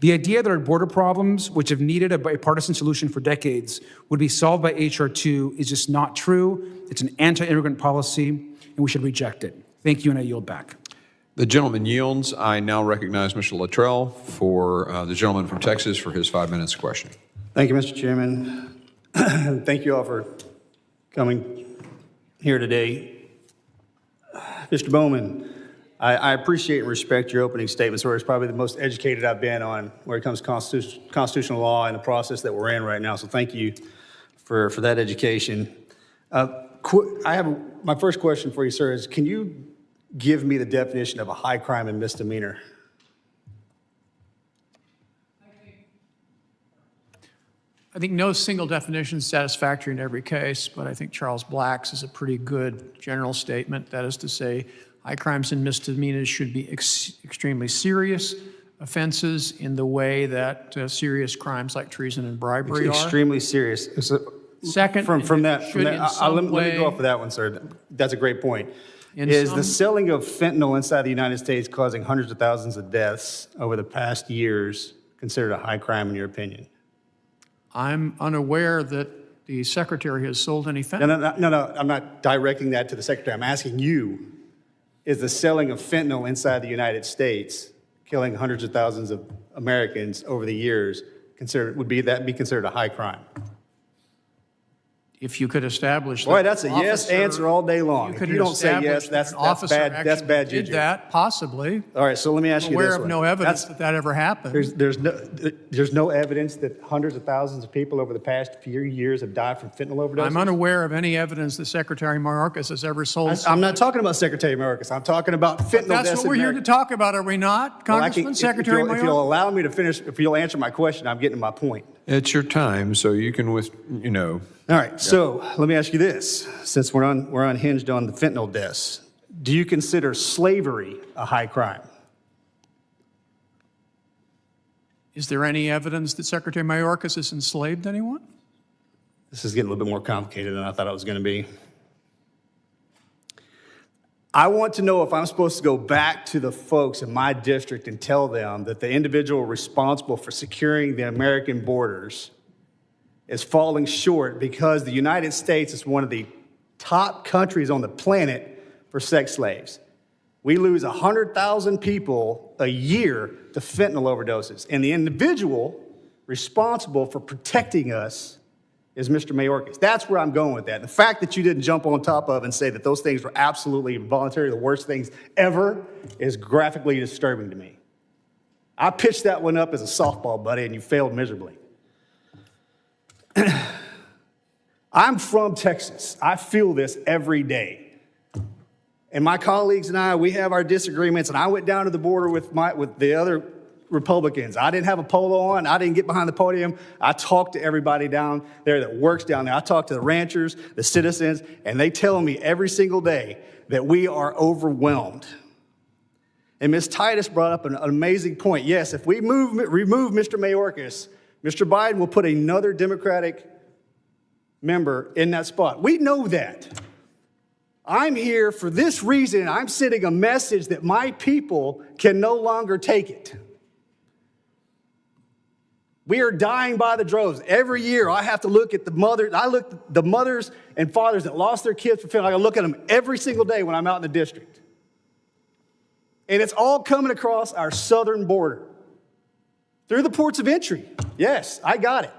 H: The idea that our border problems, which have needed a bipartisan solution for decades, would be solved by H.R. 2 is just not true. It's an anti-immigrant policy, and we should reject it. Thank you, and I yield back.
A: The gentleman yields. I now recognize Mr. Luttrell for the gentleman from Texas for his 5 minutes questioning.
I: Thank you, Mr. Chairman. Thank you all for coming here today. Mr. Bowman, I appreciate and respect your opening statements, where it's probably the most educated I've been on where it comes to constitutional law and the process that we're in right now. So thank you for that education. My first question for you, sir, is can you give me the definition of a high crime and misdemeanor?
R: I think no single definition is satisfactory in every case, but I think Charles Black's is a pretty good general statement. That is to say, high crimes and misdemeanors should be extremely serious offenses in the way that serious crimes like treason and bribery are.
I: Extremely serious.
R: Second,
I: let me go off of that one, sir. That's a great point. Is the selling of fentanyl inside the United States causing hundreds of thousands of deaths over the past years considered a high crime in your opinion?
R: I'm unaware that the Secretary has sold any fentanyl.
I: No, I'm not directing that to the Secretary. I'm asking you, is the selling of fentanyl inside the United States, killing hundreds of thousands of Americans over the years, would that be considered a high crime?
R: If you could establish that.
I: Boy, that's a yes answer all day long. If you don't say yes, that's bad. That's bad juju.
R: Did that possibly?
I: All right, so let me ask you this.
R: I'm aware of no evidence that ever happened.
I: There's no evidence that hundreds of thousands of people over the past few years have died from fentanyl overdoses?
R: I'm unaware of any evidence that Secretary Mayorkas has ever sold.
I: I'm not talking about Secretary Mayorkas. I'm talking about fentanyl.
R: That's what we're here to talk about, are we not, Congressman? Secretary Mayorkas?
I: If you'll allow me to finish, if you'll answer my question, I'm getting to my point.
A: It's your time, so you can,
I: All right, so let me ask you this. Since we're unhinged on the fentanyl deaths, do you consider slavery a high crime?
R: Is there any evidence that Secretary Mayorkas has enslaved anyone?
I: This is getting a little bit more complicated than I thought it was going to be. I want to know if I'm supposed to go back to the folks in my district and tell them that the individual responsible for securing the American borders is falling short because the United States is one of the top countries on the planet for sex slaves. We lose 100,000 people a year to fentanyl overdoses, and the individual responsible for protecting us is Mr. Mayorkas. That's where I'm going with that. The fact that you didn't jump on top of and say that those things were absolutely involuntary, the worst things ever, is graphically disturbing to me. I pitched that one up as a softball, buddy, and you failed miserably. I'm from Texas. I feel this every day. And my colleagues and I, we have our disagreements, and I went down to the border with the other Republicans. I didn't have a polo on. I didn't get behind the podium. I talked to everybody down there that works down there. I talked to the ranchers, the citizens, and they tell me every single day that we are overwhelmed. And Ms. Titus brought up an amazing point. Yes, if we remove Mr. Mayorkas, Mr. Biden will put another Democratic member in that spot. We know that. I'm here for this reason. I'm sending a message that my people can no longer take it. We are dying by the droves. Every year, I have to look at the mothers and fathers that lost their kids for fentanyl. I look at them every single day when I'm out in the district. And it's all coming across our southern border. Through the ports of entry. Yes, I got it.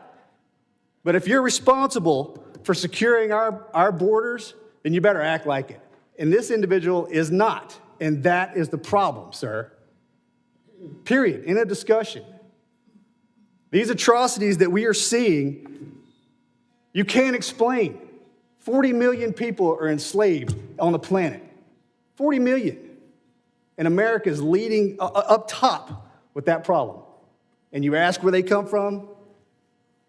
I: But if you're responsible for securing our borders, then you better act like it. And this individual is not. And that is the problem, sir. Period. In a discussion. These atrocities that we are seeing, you can't explain. 40 million people are enslaved on the planet. 40 million. And America is leading up top with that problem. And you ask where they come from,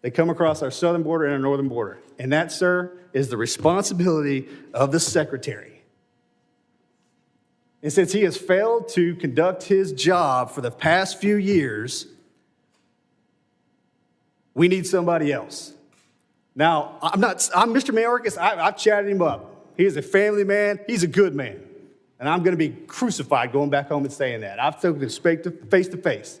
I: they come across our southern border and our northern border. And that, sir, is the responsibility of the secretary. And since he has failed to conduct his job for the past few years, we need somebody else. Now, I'm Mr. Mayorkas, I've chatted him up. He is a family man, he's a good man. And I'm gonna be crucified going back home and saying that. I've spoken to face to face.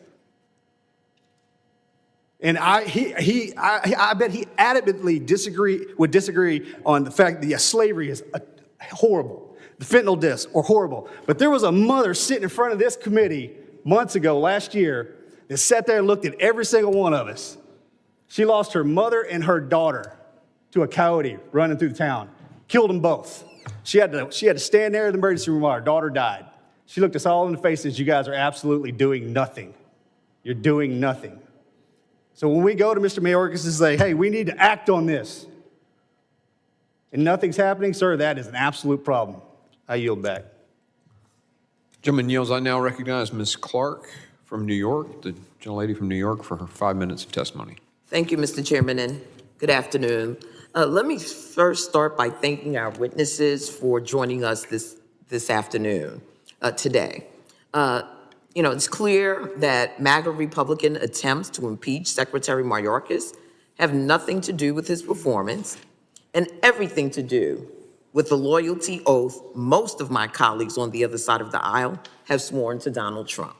I: And I bet he adamantly would disagree on the fact that slavery is horrible. The fentanyl deaths are horrible. But there was a mother sitting in front of this committee months ago, last year, that sat there and looked at every single one of us. She lost her mother and her daughter to a coyote running through the town. Killed them both. She had to stand there in the emergency room while her daughter died. She looked us all in the face and said, you guys are absolutely doing nothing. You're doing nothing. So when we go to Mr. Mayorkas and say, hey, we need to act on this, and nothing's happening, sir, that is an absolute problem. I yield back.
A: Gentleman yields. I now recognize Ms. Clark from New York, the gentlelady from New York, for her 5 minutes of testimony.
F: Thank you, Mr. Chairman, and good afternoon. Let me first start by thanking our witnesses for joining us this afternoon, today. It's clear that MAGA Republican attempts to impeach Secretary Mayorkas have nothing to do with his performance and everything to do with the loyalty oath most of my colleagues on the other side of the aisle have sworn to Donald Trump.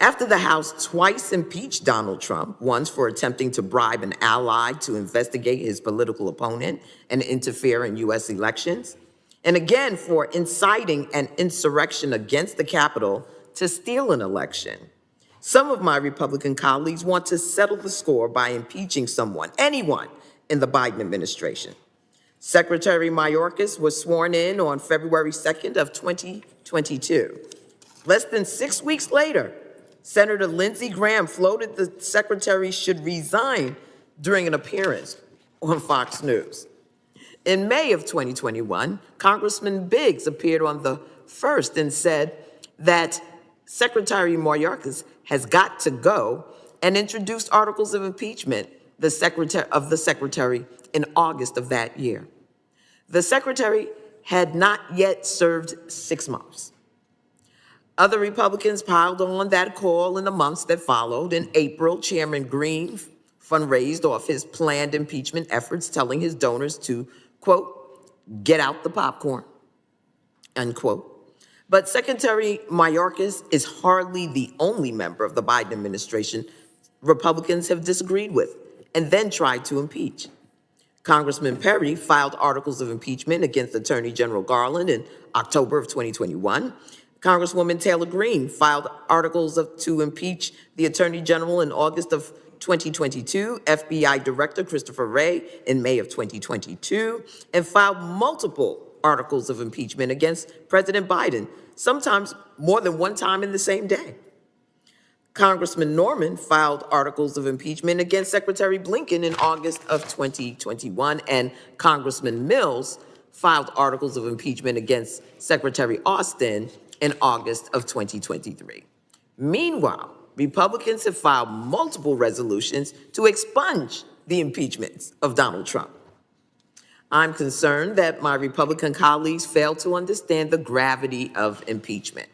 F: After the House twice impeached Donald Trump, once for attempting to bribe an ally to investigate his political opponent and interfere in U.S. elections, and again for inciting an insurrection against the Capitol to steal an election, some of my Republican colleagues want to settle the score by impeaching someone, anyone, in the Biden administration. Secretary Mayorkas was sworn in on February 2nd of 2022. Less than 6 weeks later, Senator Lindsey Graham floated the secretary should resign during an appearance on Fox News. In May of 2021, Congressman Biggs appeared on the First and said that Secretary Mayorkas has got to go and introduced articles of impeachment of the secretary in August of that year. The secretary had not yet served 6 months. Other Republicans piled on that call in the months that followed. In April, Chairman Green fundraised off his planned impeachment efforts, telling his donors to, quote, get out the popcorn, unquote. But Secretary Mayorkas is hardly the only member of the Biden administration Republicans have disagreed with and then tried to impeach. Congressman Perry filed articles of impeachment against Attorney General Garland in October of 2021. Congresswoman Taylor Greene filed articles to impeach the Attorney General in August of 2022, FBI Director Christopher Wray in May of 2022, and filed multiple articles of impeachment against President Biden, sometimes more than one time in the same day. Congressman Norman filed articles of impeachment against Secretary Blinken in August of 2021, and Congressman Mills filed articles of impeachment against Secretary Austin in August of 2023. Meanwhile, Republicans have filed multiple resolutions to expunge the impeachments of Donald Trump. I'm concerned that my Republican colleagues fail to understand the gravity of impeachment.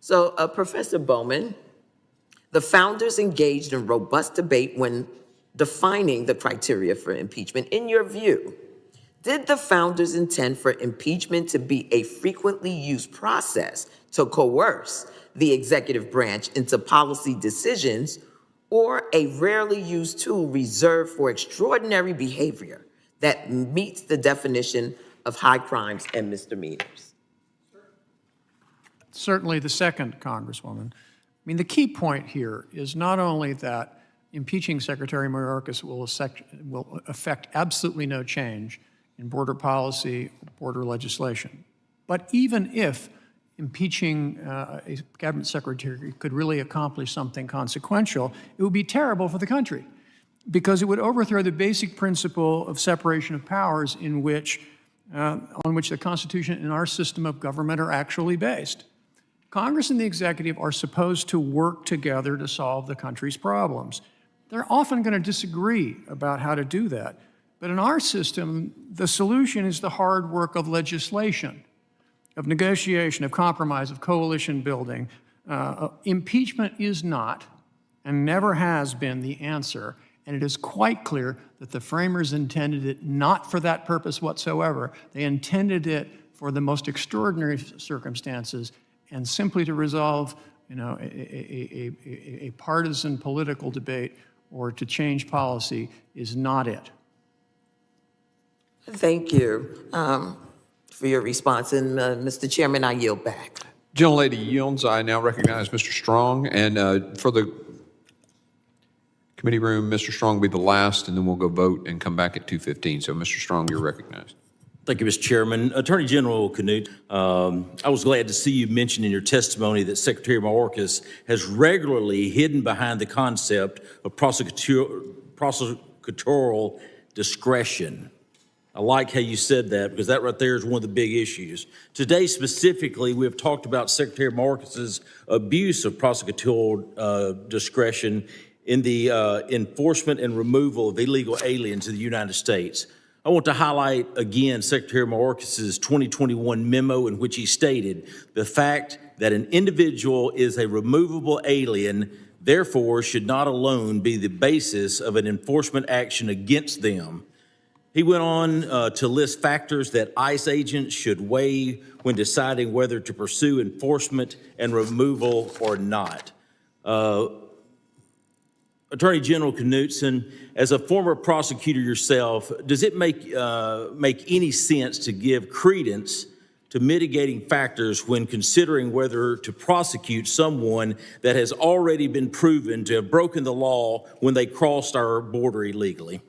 F: So, Professor Bowman, the founders engaged in robust debate when defining the criteria for impeachment. In your view, did the founders intend for impeachment to be a frequently used process to coerce the executive branch into policy decisions, or a rarely used tool reserved for extraordinary behavior that meets the definition of high crimes and misdemeanors?
R: Certainly the second, Congresswoman. mean, the key point here is not only that impeaching Secretary Mayorkas will affect absolutely no change in border policy, border legislation, but even if impeaching a cabinet secretary could really accomplish something consequential, it would be terrible for the country because it would overthrow the basic principle of separation of powers on which the Constitution and our system of government are actually based. Congress and the executive are supposed to work together to solve the country's problems. They're often going to disagree about how to do that. But in our system, the solution is the hard work of legislation, of negotiation, of compromise, of coalition building. Impeachment is not and never has been the answer. And it is quite clear that the framers intended it not for that purpose whatsoever. They intended it for the most extraordinary circumstances and simply to resolve, a partisan political debate or to change policy is not it.
F: Thank you for your response. And Mr. Chairman, I yield back.
A: Gentlelady yields. I now recognize Mr. Strong. And for the committee room, Mr. Strong will be the last, and then we'll go vote and come back at 2:15. So, Mr. Strong, you're recognized.
M: Thank you, Mr. Chairman. Attorney General Knudsen, I was glad to see you mention in your testimony that Secretary Mayorkas has regularly hidden behind the concept of prosecutorial discretion. I like how you said that because that right there is one of the big issues. Today, specifically, we have talked about Secretary Mayorkas's abuse of prosecutorial discretion in the enforcement and removal of illegal aliens in the United States. I want to highlight again Secretary Mayorkas's 2021 memo in which he stated the fact that an individual is a removable alien, therefore should not alone be the basis of an enforcement action against them. He went on to list factors that ICE agents should weigh when deciding whether to pursue enforcement and removal or not. Attorney General Knudsen, as a former prosecutor yourself, does it make any sense to give credence to mitigating factors when considering whether to prosecute someone that has already been proven to have broken the law when they crossed our border illegally?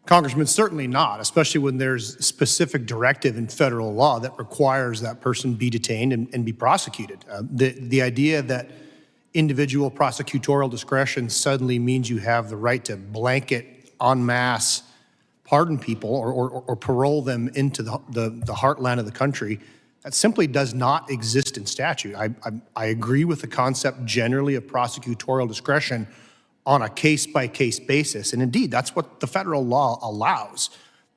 O: Congressman, certainly not, especially when there's specific directive in federal law that requires that person be detained and be prosecuted. The idea that individual prosecutorial discretion suddenly means you have the right to blanket en masse pardon people or parole them into the heartland of the country, that simply does not exist in statute. I agree with the concept generally of prosecutorial discretion on a case-by-case basis, and indeed, that's what the federal law allows.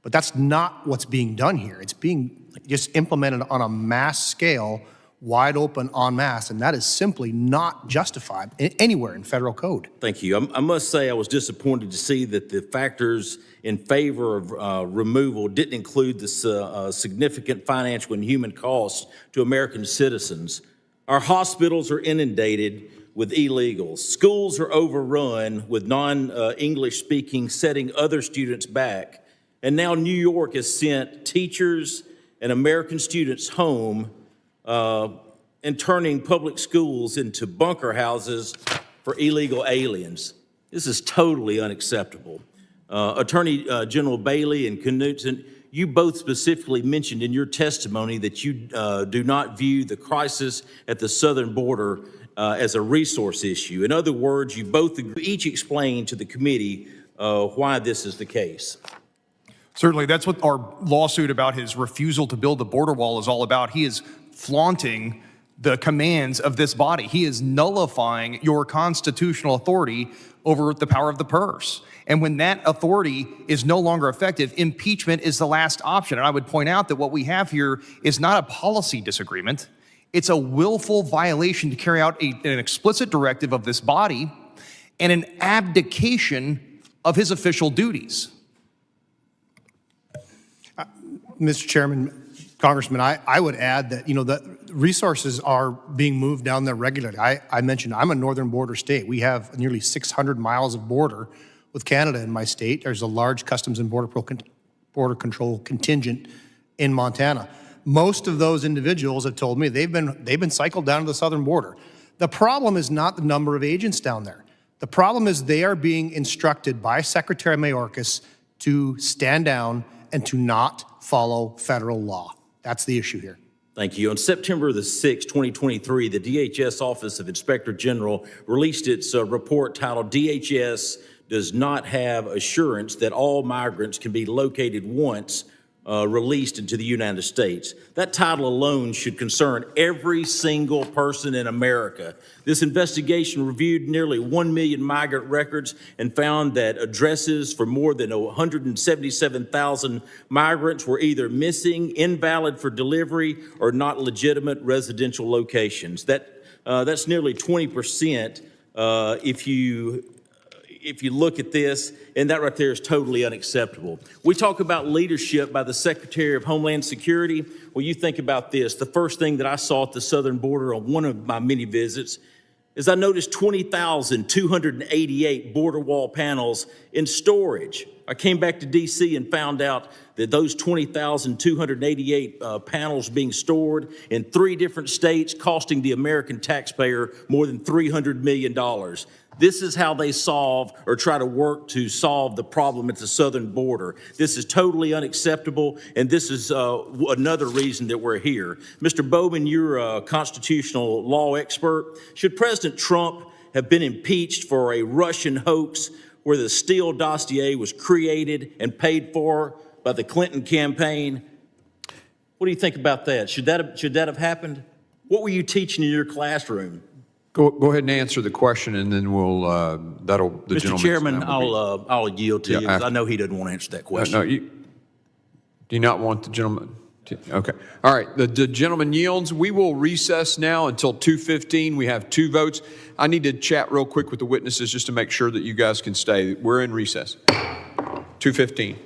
O: But that's not what's being done here. It's being just implemented on a mass scale, wide open en masse, and that is simply not justified anywhere in federal code.
M: Thank you. I must say I was disappointed to see that the factors in favor of removal didn't include the significant financial and human costs to American citizens. Our hospitals are inundated with illegals. Schools are overrun with non-English speaking, setting other students back. And now New York has sent teachers and American students home and turning public schools into bunker houses for illegal aliens. This is totally unacceptable. Attorney General Bailey and Knudsen, you both specifically mentioned in your testimony that you do not view the crisis at the southern border as a resource issue. In other words, you both each explained to the committee why this is the case.
Q: Certainly, that's what our lawsuit about his refusal to build the border wall is all about. He is flaunting the commands of this body. He is nullifying your constitutional authority over the power of the purse. And when that authority is no longer effective, impeachment is the last option. And I would point out that what we have here is not a policy disagreement. It's a willful violation to carry out an explicit directive of this body and an abdication of his official duties.
O: Mr. Chairman, Congressman, I would add that, that resources are being moved down there regularly. I mentioned I'm a northern border state. We have nearly 600 miles of border with Canada in my state. There's a large Customs and Border Control contingent in Montana. Most of those individuals have told me they've been cycled down to the southern border. The problem is not the number of agents down there. The problem is they are being instructed by Secretary Mayorkas to stand down and to not follow federal law. That's the issue here.
M: Thank you. On September the 6th, 2023, the DHS Office of Inspector General released its report titled DHS does not have assurance that all migrants can be located once released into the United States. That title alone should concern every single person in America. This investigation reviewed nearly 1 million migrant records and found that addresses for more than 177,000 migrants were either missing, invalid for delivery, or not legitimate residential locations. That's nearly 20% if you look at this, and that right there is totally unacceptable. We talk about leadership by the Secretary of Homeland Security. Well, you think about this. The first thing that I saw at the southern border on one of my many visits is I noticed 20,288 border wall panels in storage. I came back to D.C. and found out that those 20,288 panels being stored in 3 different states, costing the American taxpayer more than $300 million. This is how they solve or try to work to solve the problem at the southern border. This is totally unacceptable, and this is another reason that we're here. Mr. Bowman, you're a constitutional law expert. Should President Trump have been impeached for a Russian hoax where the Steele dossier was created and paid for by the Clinton campaign? What do you think about that? Should that have happened? What were you teaching in your classroom?
A: Go ahead and answer the question, and then we'll,
M: Mr. Chairman, I'll yield to you, because I know he doesn't want to answer that question.
A: do you not want the gentleman? Okay. All right. The gentleman yields. We will recess now until 2:15. We have 2 votes. I need to chat real quick with the witnesses just to make sure that you guys can stay. We're in recess. 2:15.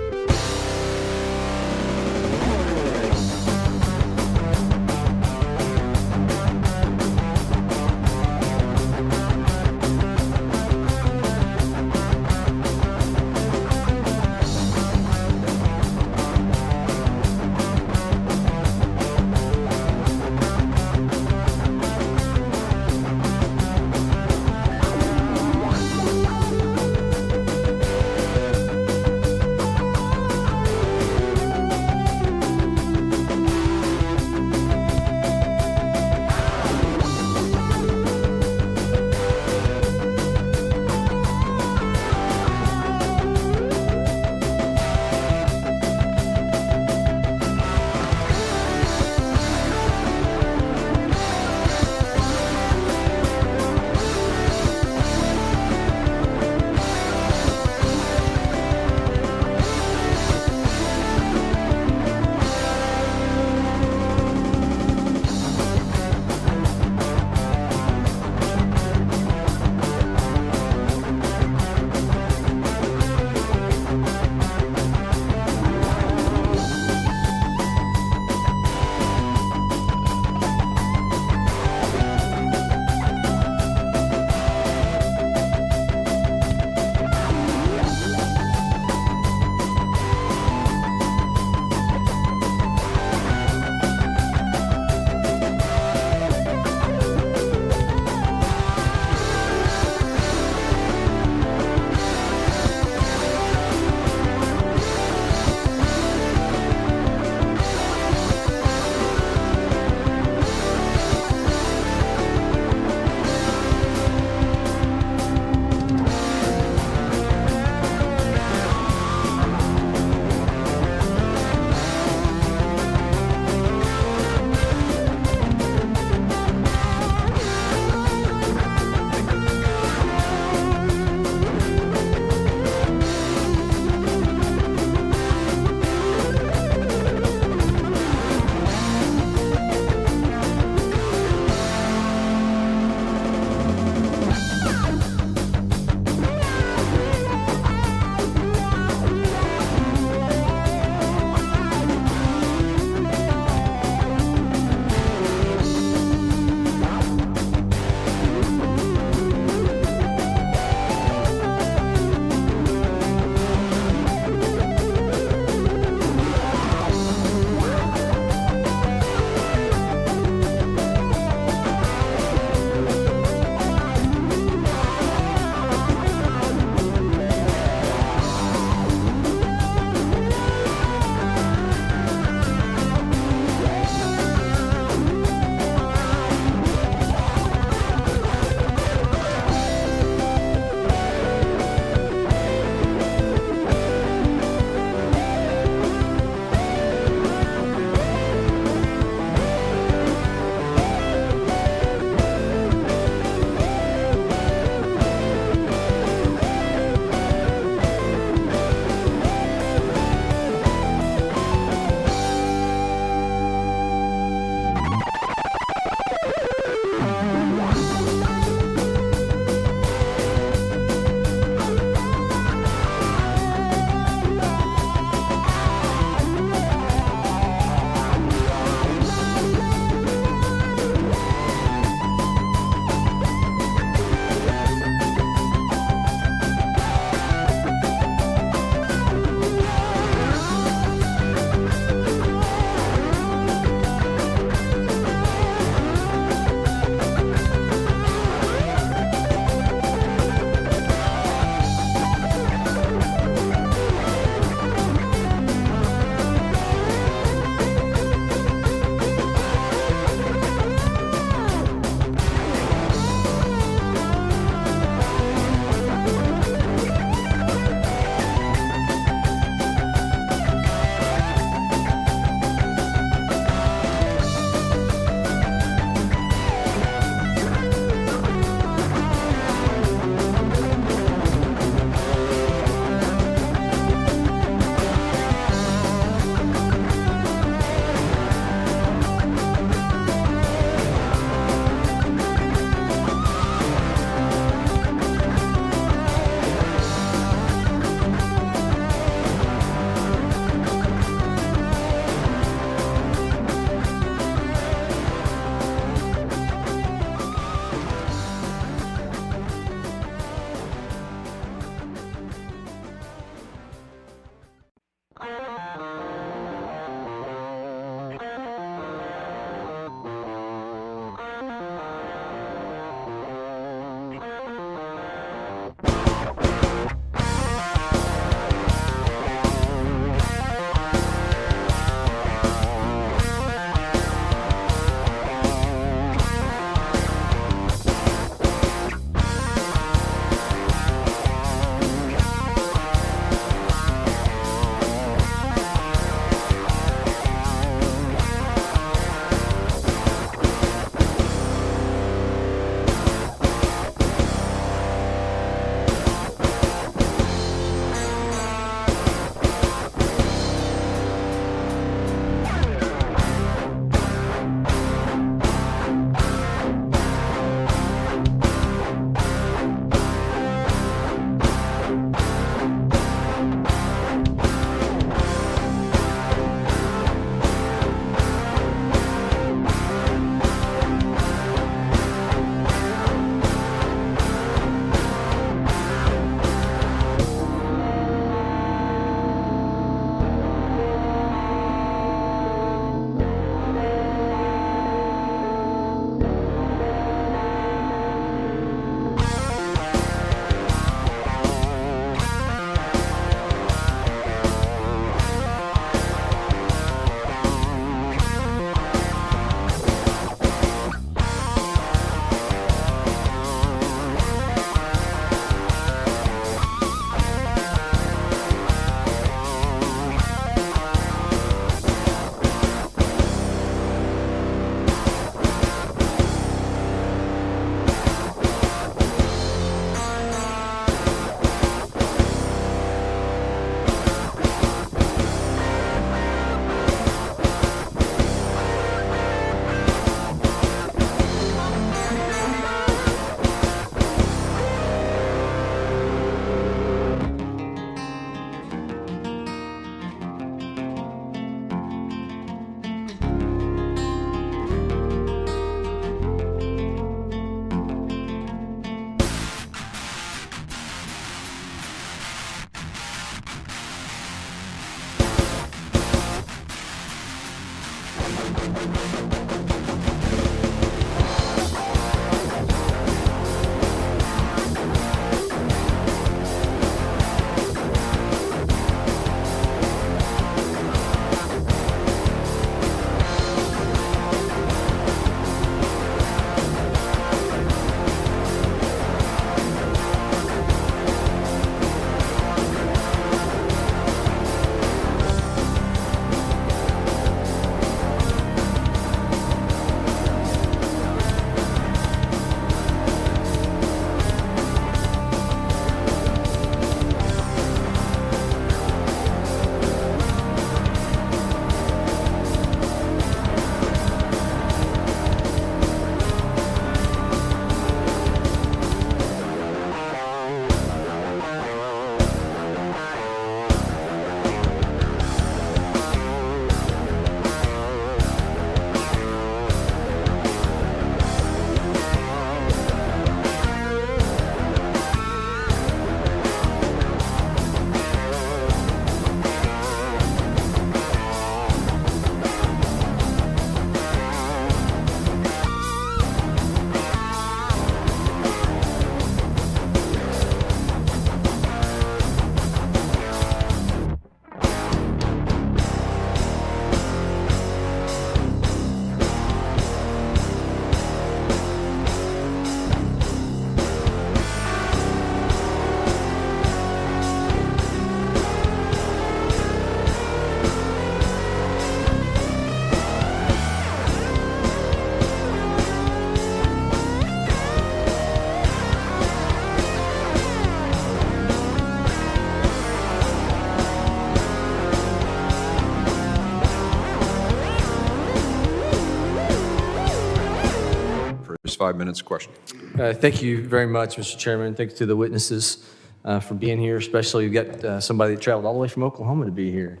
A: It's 5 minutes. Question.
B: Thank you very much, Mr. Chairman. Thanks to the witnesses for being here, especially you've got somebody that traveled all the way from Oklahoma to be here.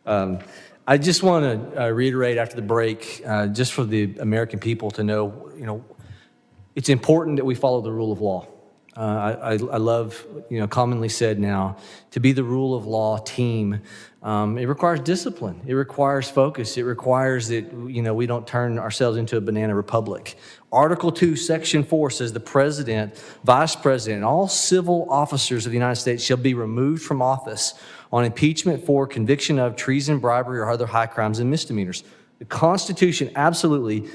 B: I just want to reiterate after the break, just for the American people to know, it's important that we follow the rule of law. I love, commonly said now, to be the rule of law team, it requires discipline. It requires focus. It requires that, we don't turn ourselves into a banana republic. Article 2, Section 4 says the president, vice president, and all civil officers of the United States shall be removed from office on impeachment for conviction of treason, bribery, or other high crimes and misdemeanors. The Constitution absolutely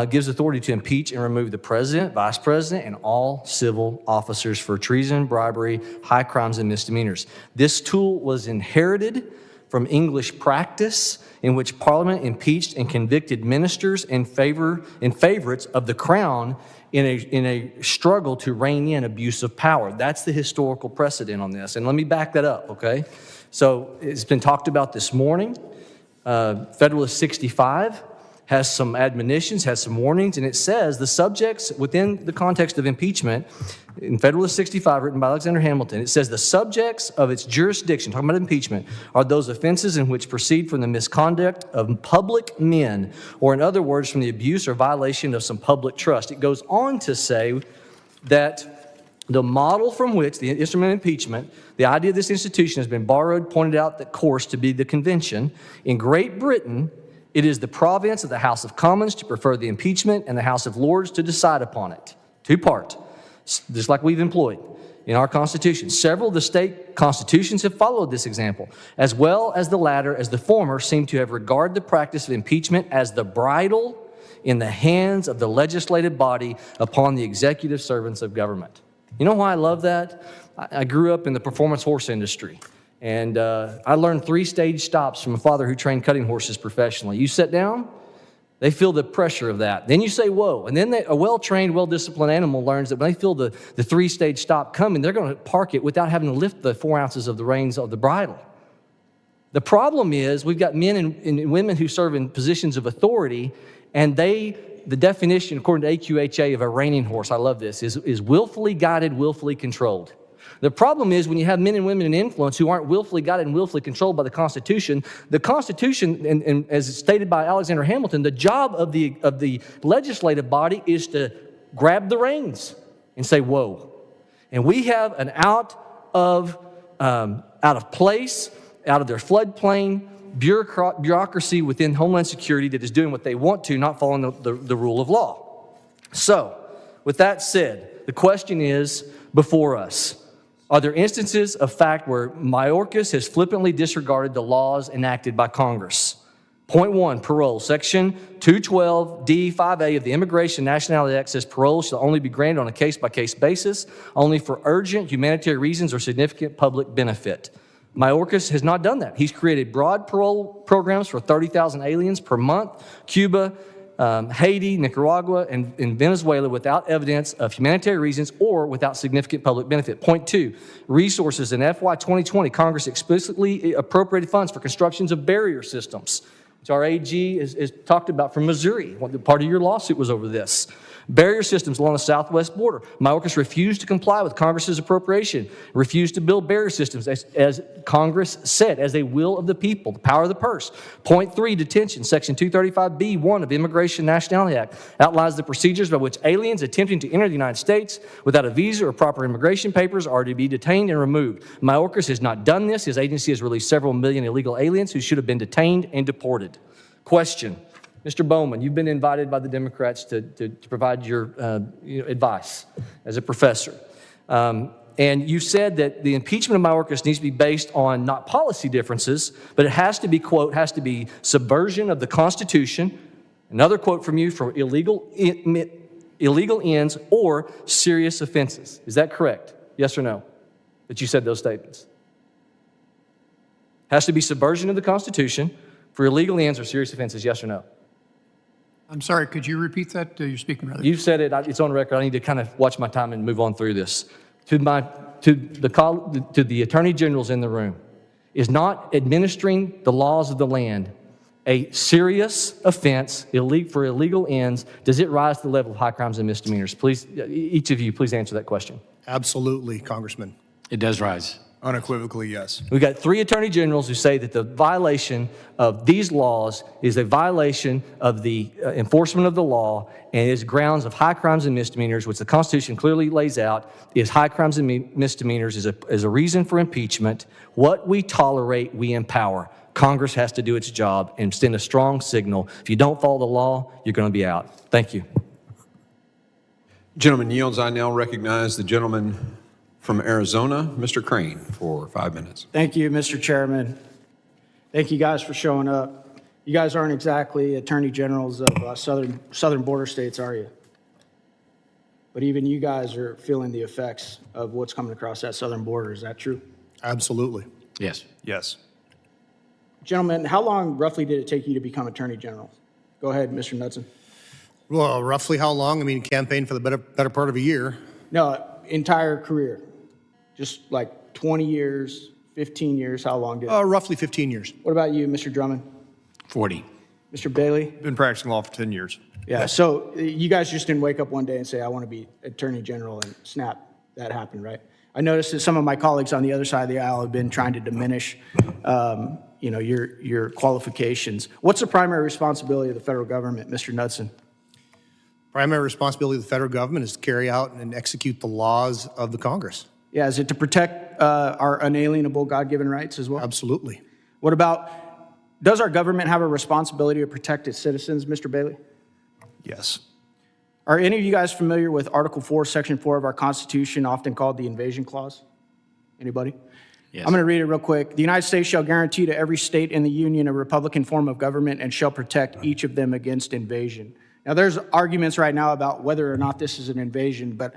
B: gives authority to impeach and remove the president, vice president, and all civil officers for treason, bribery, high crimes, and misdemeanors. This tool was inherited from English practice in which Parliament impeached and convicted ministers and favorites of the crown in a struggle to rein in abuse of power. That's the historical precedent on this. And let me back that up, okay? So it's been talked about this morning. Federalist 65 has some admonitions, has some warnings, and it says the subjects within the context of impeachment, in Federalist 65, written by Alexander Hamilton, it says the subjects of its jurisdiction, talking about impeachment, are those offenses in which proceed from the misconduct of public men, or in other words, from the abuse or violation of some public trust. It goes on to say that the model from which the instrument of impeachment, the idea of this institution has been borrowed, pointed out, that course to be the convention. In Great Britain, it is the province of the House of Commons to prefer the impeachment and the House of Lords to decide upon it. Two-part, just like we've employed in our Constitution. Several of the state constitutions have followed this example, as well as the latter, as the former seem to have regarded the practice of impeachment as the bridle in the hands of the legislative body upon the executive servants of government. You know why I love that? I grew up in the performance horse industry, and I learned 3-stage stops from a father who trained cutting horses professionally. You sit down, they feel the pressure of that. Then you say, whoa. And then a well-trained, well-disciplined animal learns that when they feel the 3-stage stop coming, they're going to park it without having to lift the 4 ounces of the reins of the bridle. The problem is we've got men and women who serve in positions of authority, and the definition, according to AQHA, of a reining horse, I love this, is willfully guided, willfully controlled. The problem is when you have men and women in influence who aren't willfully guided and willfully controlled by the Constitution, and as stated by Alexander Hamilton, the job of the legislative body is to grab the reins and say, whoa. And we have an out of place, out of their floodplain, bureaucracy within Homeland Security that is doing what they want to, not following the rule of law. So, with that said, the question is before us. Are there instances of fact where Mayorkas has flippantly disregarded the laws enacted by Congress? Point 1, parole. Section 212D5A of the Immigration and Nationality Act says parole shall only be granted on a case-by-case basis, only for urgent humanitarian reasons or significant public benefit. Mayorkas has not done that. He's created broad parole programs for 30,000 aliens per month, Cuba, Haiti, Nicaragua, and Venezuela without evidence of humanitarian reasons or without significant public benefit. Point 2, resources. In FY 2020, Congress explicitly appropriated funds for constructions of barrier systems, which our AG is talked about from Missouri. Part of your lawsuit was over this. Barrier systems along the southwest border. Mayorkas refused to comply with Congress's appropriation, refused to build barrier systems as Congress said, as a will of the people, the power of the purse. Point 3, detention. Section 235B1 of the Immigration and Nationality Act outlines the procedures by which aliens attempting to enter the United States without a visa or proper immigration papers are to be detained and removed. Mayorkas has not done this. His agency has released several million illegal aliens who should have been detained and deported. Question. Mr. Bowman, you've been invited by the Democrats to provide your advice as a professor. And you said that the impeachment of Mayorkas needs to be based on not policy differences, but it has to be, quote, has to be subversion of the Constitution. Another quote from you, for illegal ends or serious offenses. Is that correct? Yes or no? That you said those statements? Has to be subversion of the Constitution for illegal ends or serious offenses, yes or no?
R: I'm sorry, could you repeat that? You're speaking rather.
B: You've said it, it's on record. I need to kind of watch my time and move on through this. To the attorney generals in the room, is not administering the laws of the land a serious offense for illegal ends, does it rise to the level of high crimes and misdemeanors? Please, each of you, please answer that question.
O: Absolutely, Congressman.
P: It does rise.
Q: Unequivocally, yes.
B: We've got 3 attorney generals who say that the violation of these laws is a violation of the enforcement of the law and is grounds of high crimes and misdemeanors, which the Constitution clearly lays out is high crimes and misdemeanors is a reason for impeachment. What we tolerate, we empower. Congress has to do its job and send a strong signal. If you don't follow the law, you're going to be out. Thank you.
A: Gentleman yields. I now recognize the gentleman from Arizona, Mr. Crane, for 5 minutes.
L: Thank you, Mr. Chairman. Thank you guys for showing up. You guys aren't exactly attorney generals of southern border states, are you? But even you guys are feeling the effects of what's coming across that southern border. Is that true?
O: Absolutely.
P: Yes.
Q: Yes.
L: Gentlemen, how long roughly did it take you to become attorney general? Go ahead, Mr. Knudsen.
O: Well, roughly how long? I mean, campaigned for the better part of a year.
L: No, entire career. Just like 20 years, 15 years, how long did it?
O: Roughly 15 years.
L: What about you, Mr. Drummond?
P: 40.
L: Mr. Bailey?
Q: Been practicing law for 10 years.
L: Yeah, so you guys just didn't wake up one day and say, I want to be attorney general, and snap, that happened, right? I noticed that some of my colleagues on the other side of the aisle have been trying to diminish your qualifications. What's the primary responsibility of the federal government, Mr. Knudsen?
O: Primary responsibility of the federal government is to carry out and execute the laws of the Congress.
L: Yeah, is it to protect our unalienable God-given rights as well?
O: Absolutely.
L: What about, does our government have a responsibility to protect its citizens, Mr. Bailey?
Q: Yes.
L: Are any of you guys familiar with Article 4, Section 4 of our Constitution, often called the Invasion Clause? Anybody?
P: Yes.
L: I'm going to read it real quick. The United States shall guarantee to every state in the Union a republican form of government and shall protect each of them against invasion. Now, there's arguments right now about whether or not this is an invasion, but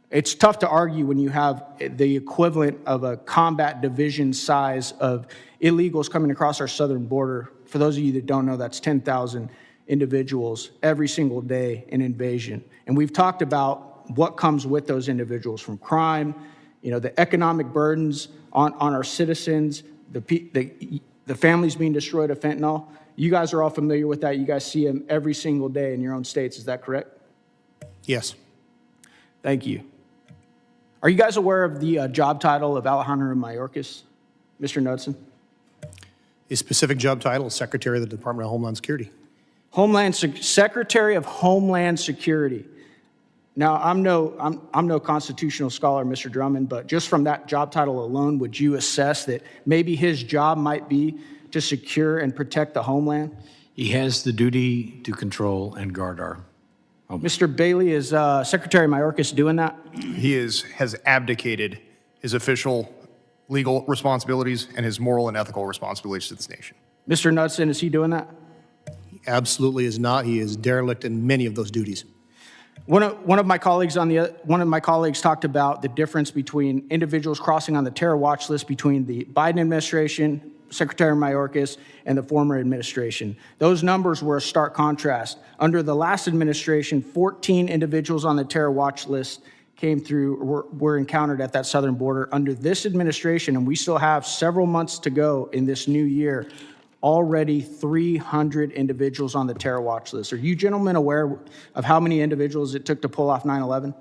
L: it's tough to argue when you have the equivalent of a combat division size of illegals coming across our southern border. For those of you that don't know, that's 10,000 individuals every single day in invasion. And we've talked about what comes with those individuals from crime, the economic burdens on our citizens, the families being destroyed of fentanyl. You guys are all familiar with that. You guys see them every single day in your own states. Is that correct?
O: Yes.
L: Thank you. Are you guys aware of the job title of Alejandro Mayorkas, Mr. Knudsen?
O: His specific job title is Secretary of the Department of Homeland Security.
L: Secretary of Homeland Security. Now, I'm no constitutional scholar, Mr. Drummond, but just from that job title alone, would you assess that maybe his job might be to secure and protect the homeland?
P: He has the duty to control and guard our homeland.
L: Mr. Bailey, is Secretary Mayorkas doing that?
Q: He has abdicated his official legal responsibilities and his moral and ethical responsibilities to this nation.
L: Mr. Knudsen, is he doing that?
O: He absolutely is not. He is derelict in many of those duties.
L: One of my colleagues talked about the difference between individuals crossing on the terror watch list between the Biden administration, Secretary Mayorkas, and the former administration. Those numbers were a stark contrast. Under the last administration, 14 individuals on the terror watch list came through, were encountered at that southern border. Under this administration, and we still have several months to go in this new year, already 300 individuals on the terror watch list. Are you gentlemen aware of how many individuals it took to pull off 9/11?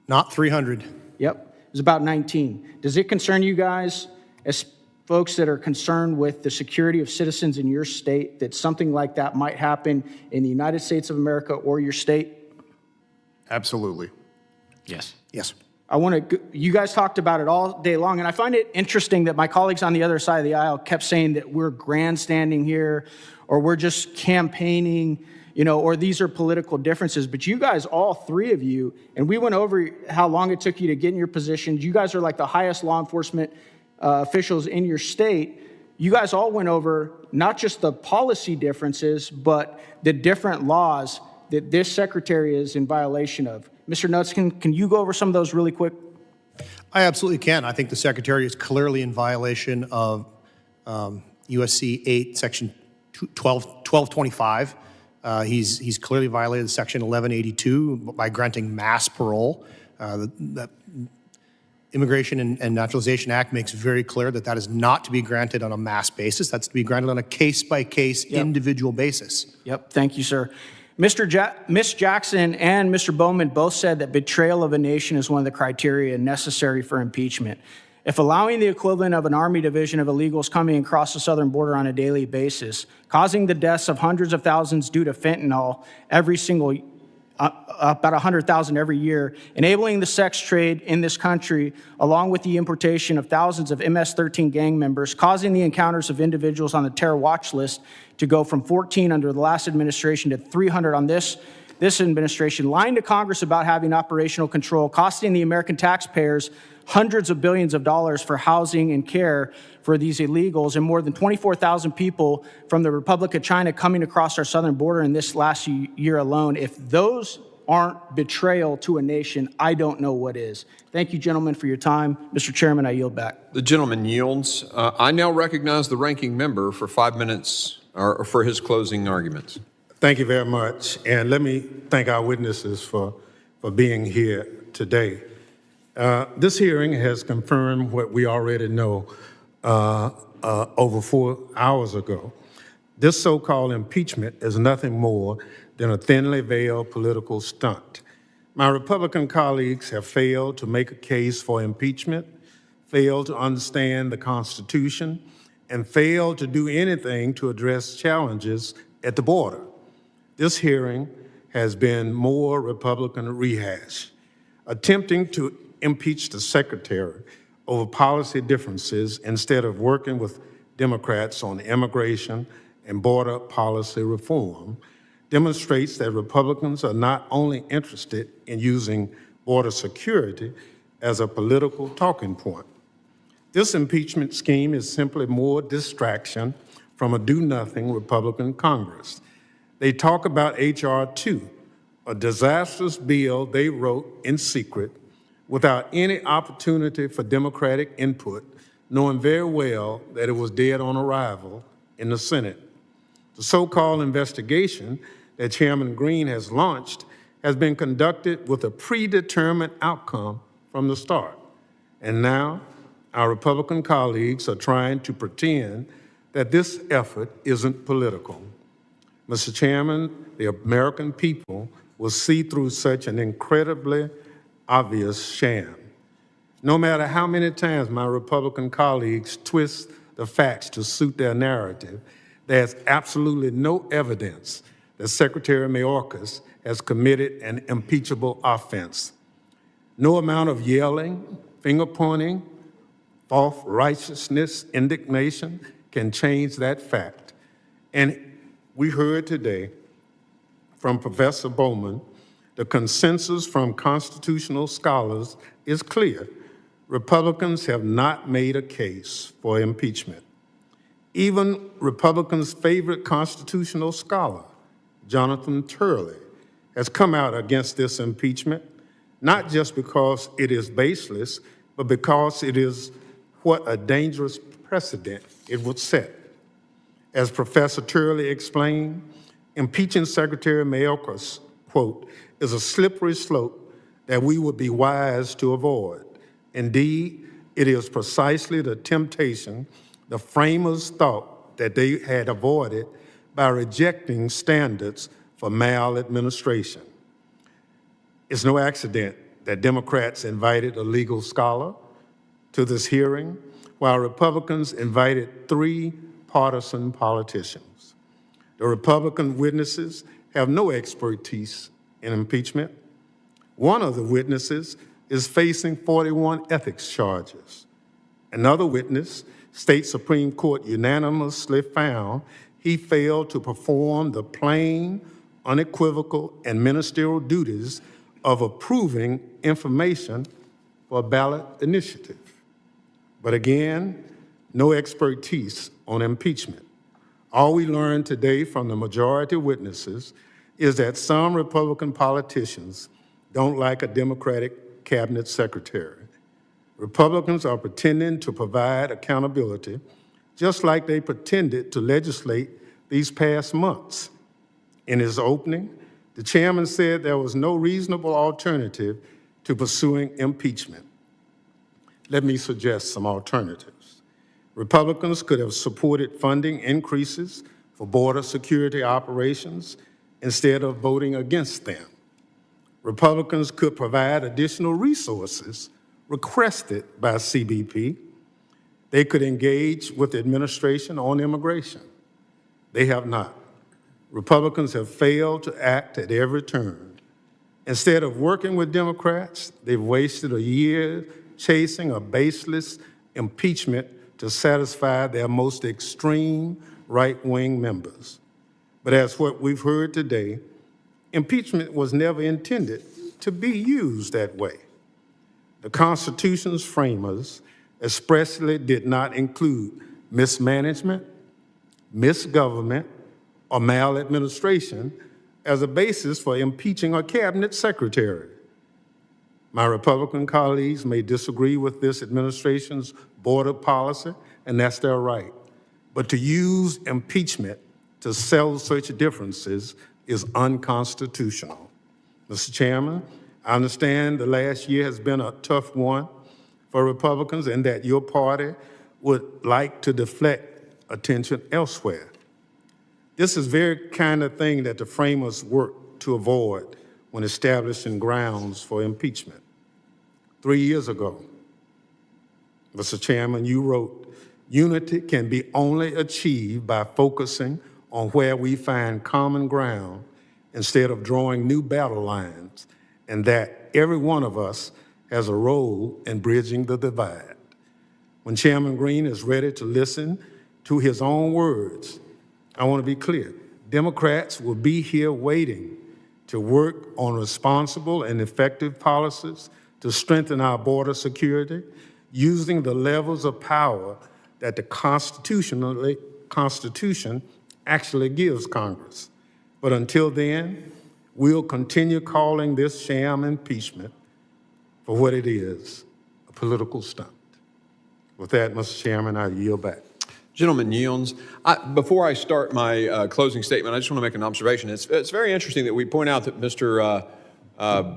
O: Not 300.
L: Yep, it was about 19. Does it concern you guys, as folks that are concerned with the security of citizens in your state, that something like that might happen in the United States of America or your state?
Q: Absolutely.
P: Yes.
O: Yes.
L: You guys talked about it all day long, and I find it interesting that my colleagues on the other side of the aisle kept saying that we're grandstanding here, or we're just campaigning, or these are political differences. But you guys, all three of you, and we went over how long it took you to get in your positions. You guys are like the highest law enforcement officials in your state. You guys all went over not just the policy differences, but the different laws that this secretary is in violation of. Mr. Knudsen, can you go over some of those really quick?
O: I absolutely can. I think the Secretary is clearly in violation of USC 8, Section 1225. He's clearly violated Section 1182 by granting mass parole. Immigration and Naturalization Act makes very clear that that is not to be granted on a mass basis. That's to be granted on a case-by-case, individual basis.
L: Yep, thank you, sir. Ms. Jackson and Mr. Bowman both said that betrayal of a nation is one of the criteria necessary for impeachment. If allowing the equivalent of an army division of illegals coming across the southern border on a daily basis, causing the deaths of hundreds of thousands due to fentanyl every single about 100,000 every year, enabling the sex trade in this country, along with the importation of thousands of MS-13 gang members, causing the encounters of individuals on the terror watch list to go from 14 under the last administration to 300 on this administration, lying to Congress about having operational control, costing the American taxpayers hundreds of billions of dollars for housing and care for these illegals, and more than 24,000 people from the Republic of China coming across our southern border in this last year alone. If those aren't betrayal to a nation, I don't know what is. Thank you, gentlemen, for your time. Mr. Chairman, I yield back.
A: The gentleman yields. I now recognize the ranking member for 5 minutes or for his closing arguments.
N: Thank you very much. And let me thank our witnesses for being here today. This hearing has confirmed what we already know over 4 hours ago. This so-called impeachment is nothing more than a thinly veiled political stunt. My Republican colleagues have failed to make a case for impeachment, failed to understand the Constitution, and failed to do anything to address challenges at the border. This hearing has been more Republican rehash, attempting to impeach the secretary over policy differences instead of working with Democrats on immigration and border policy reform, demonstrates that Republicans are not only interested in using border security as a political talking point. This impeachment scheme is simply more distraction from a do-nothing Republican Congress. They talk about H.R. 2, a disastrous bill they wrote in secret without any opportunity for Democratic input, knowing very well that it was dead on arrival in the Senate. The so-called investigation that Chairman Green has launched has been conducted with a predetermined outcome from the start. And now, our Republican colleagues are trying to pretend that this effort isn't political. Mr. Chairman, the American people will see through such an incredibly obvious sham. No matter how many times my Republican colleagues twist the facts to suit their narrative, there's absolutely no evidence that Secretary Mayorkas has committed an impeachable offense. No amount of yelling, finger-pointing, false righteousness, indignation can change that fact. And we heard today from Professor Bowman, the consensus from constitutional scholars is clear. Republicans have not made a case for impeachment. Even Republicans' favorite constitutional scholar, Jonathan Turley, has come out against this impeachment, not just because it is baseless, but because it is what a dangerous precedent it would set. As Professor Turley explained, impeaching Secretary Mayorkas, quote, is a slippery slope that we would be wise to avoid. Indeed, it is precisely the temptation the framers thought that they had avoided by rejecting standards for maladministration. It's no accident that Democrats invited a legal scholar to this hearing, while Republicans invited 3 partisan politicians. The Republican witnesses have no expertise in impeachment. One of the witnesses is facing 41 ethics charges. Another witness, State Supreme Court unanimously found he failed to perform the plain, unequivocal, and ministerial duties of approving information for a ballot initiative. But again, no expertise on impeachment. All we learned today from the majority witnesses is that some Republican politicians don't like a Democratic cabinet secretary. Republicans are pretending to provide accountability, just like they pretended to legislate these past months. In his opening, the chairman said there was no reasonable alternative to pursuing impeachment. Let me suggest some alternatives. Republicans could have supported funding increases for border security operations instead of voting against them. Republicans could provide additional resources requested by CBP. They could engage with the administration on immigration. They have not. Republicans have failed to act at every turn. Instead of working with Democrats, they've wasted a year chasing a baseless impeachment to satisfy their most extreme right-wing members. But as what we've heard today, impeachment was never intended to be used that way. The Constitution's framers expressly did not include mismanagement, misgovernment, or maladministration as a basis for impeaching a cabinet secretary. My Republican colleagues may disagree with this administration's border policy, and that's their right. But to use impeachment to settle such differences is unconstitutional. Mr. Chairman, I understand the last year has been a tough one for Republicans and that your party would like to deflect attention elsewhere. This is the very kind of thing that the framers worked to avoid when establishing grounds for impeachment. 3 years ago, Mr. Chairman, you wrote, "Unity can be only achieved by focusing on where we find common ground instead of drawing new battle lines, and that every one of us has a role in bridging the divide." When Chairman Green is ready to listen to his own words, I want to be clear. Democrats will be here waiting to work on responsible and effective policies to strengthen our border security, using the levels of power that the Constitution actually gives Congress. But until then, we'll continue calling this sham impeachment for what it is, a political stunt. With that, Mr. Chairman, I yield back.
A: Gentleman yields. Before I start my closing statement, I just want to make an observation. It's very interesting that we point out that Mr.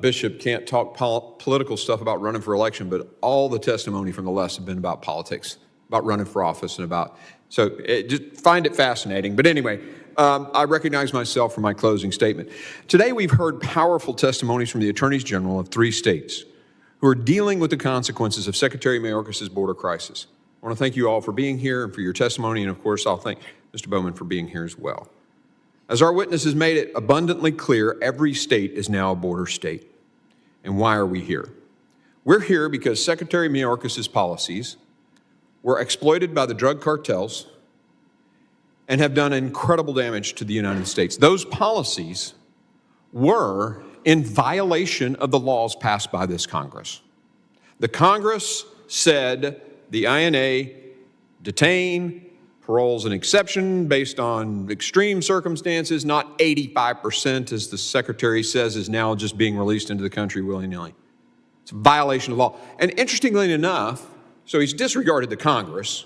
A: Bishop can't talk political stuff about running for election, but all the testimony from the left have been about politics, about running for office, and about, so just find it fascinating. But anyway, I recognize myself for my closing statement. Today we've heard powerful testimonies from the attorneys general of 3 states who are dealing with the consequences of Secretary Mayorkas' border crisis. I want to thank you all for being here and for your testimony, and of course, I'll thank Mr. Bowman for being here as well. As our witnesses made it abundantly clear, every state is now a border state. And why are we here? We're here because Secretary Mayorkas' policies were exploited by the drug cartels and have done incredible damage to the United States. Those policies were in violation of the laws passed by this Congress. The Congress said the INA detain, parole's an exception based on extreme circumstances, not 85%, as the Secretary says, is now just being released into the country willy-nilly. It's a violation of law. And interestingly enough, so he's disregarded the Congress.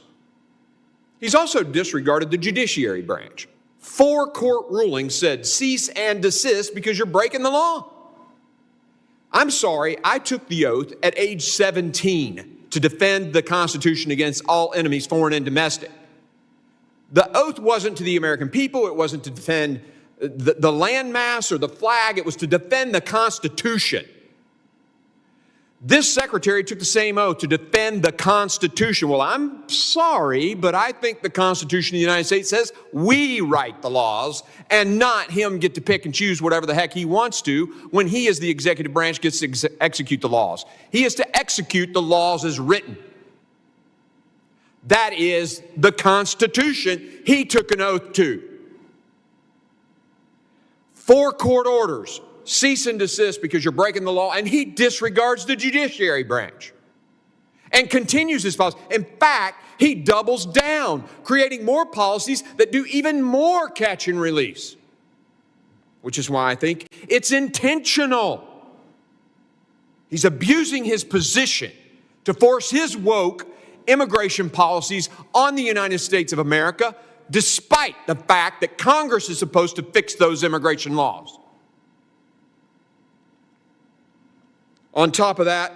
A: He's also disregarded the judiciary branch. 4 court rulings said cease and desist because you're breaking the law. I'm sorry, I took the oath at age 17 to defend the Constitution against all enemies, foreign and domestic. The oath wasn't to the American people. It wasn't to defend the landmass or the flag. It was to defend the Constitution. This secretary took the same oath to defend the Constitution. Well, I'm sorry, but I think the Constitution of the United States says we write the laws and not him get to pick and choose whatever the heck he wants to when he, as the executive branch, gets to execute the laws. He is to execute the laws as written. That is the Constitution he took an oath to. 4 court orders. Cease and desist because you're breaking the law, and he disregards the judiciary branch and continues his policy. In fact, he doubles down, creating more policies that do even more catch and release, which is why I think it's intentional. He's abusing his position to force his woke immigration policies on the United States of America, despite the fact that Congress is supposed to fix those immigration laws. On top of that,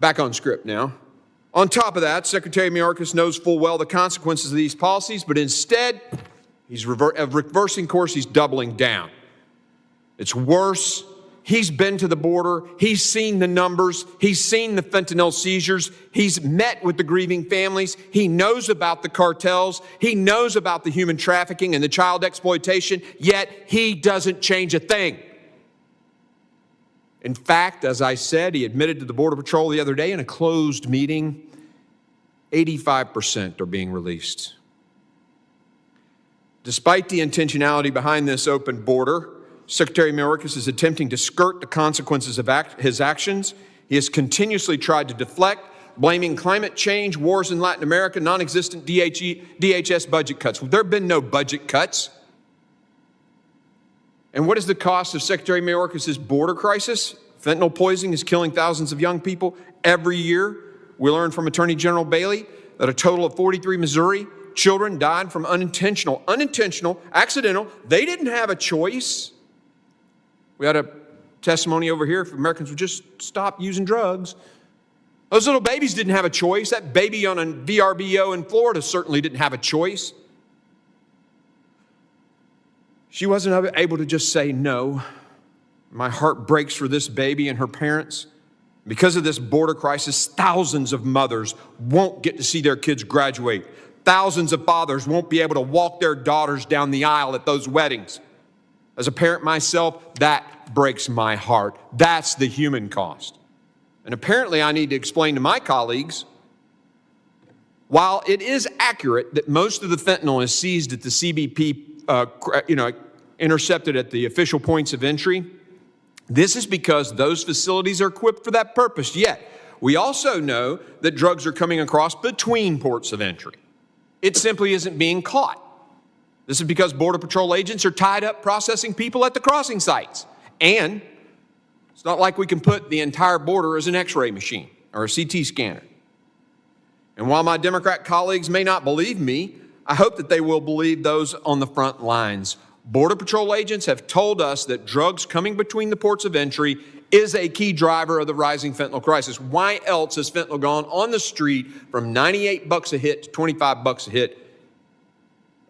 A: Back on script now. On top of that, Secretary Mayorkas knows full well the consequences of these policies, but instead, he's reversing course, he's doubling down. It's worse. He's been to the border. He's seen the numbers. He's seen the fentanyl seizures. He's met with the grieving families. He knows about the cartels. He knows about the human trafficking and the child exploitation, yet he doesn't change a thing. In fact, as I said, he admitted to the Border Patrol the other day in a closed meeting, 85% are being released. Despite the intentionality behind this open border, Secretary Mayorkas is attempting to skirt the consequences of his actions. He has continuously tried to deflect, blaming climate change, wars in Latin America, non-existent DHS budget cuts. Well, there have been no budget cuts. And what is the cost of Secretary Mayorkas' border crisis? Fentanyl poisoning is killing thousands of young people every year. We learned from Attorney General Bailey that a total of 43 Missouri children died from accidental, they didn't have a choice. We had a testimony over here if Americans would just stop using drugs. Those little babies didn't have a choice. That baby on a VRBO in Florida certainly didn't have a choice. She wasn't able to just say no. My heart breaks for this baby and her parents. Because of this border crisis, thousands of mothers won't get to see their kids graduate. Thousands of fathers won't be able to walk their daughters down the aisle at those weddings. As a parent myself, that breaks my heart. That's the human cost. And apparently I need to explain to my colleagues, while it is accurate that most of the fentanyl is seized at the CBP, intercepted at the official points of entry, this is because those facilities are equipped for that purpose. Yet, we also know that drugs are coming across between ports of entry. It simply isn't being caught. This is because Border Patrol agents are tied up processing people at the crossing sites. And it's not like we can put the entire border as an X-ray machine or a CT scanner. And while my Democrat colleagues may not believe me, I hope that they will believe those on the front lines. Border Patrol agents have told us that drugs coming between the ports of entry is a key driver of the rising fentanyl crisis. Why else has fentanyl gone on the street from 98 bucks a hit to 25 bucks a hit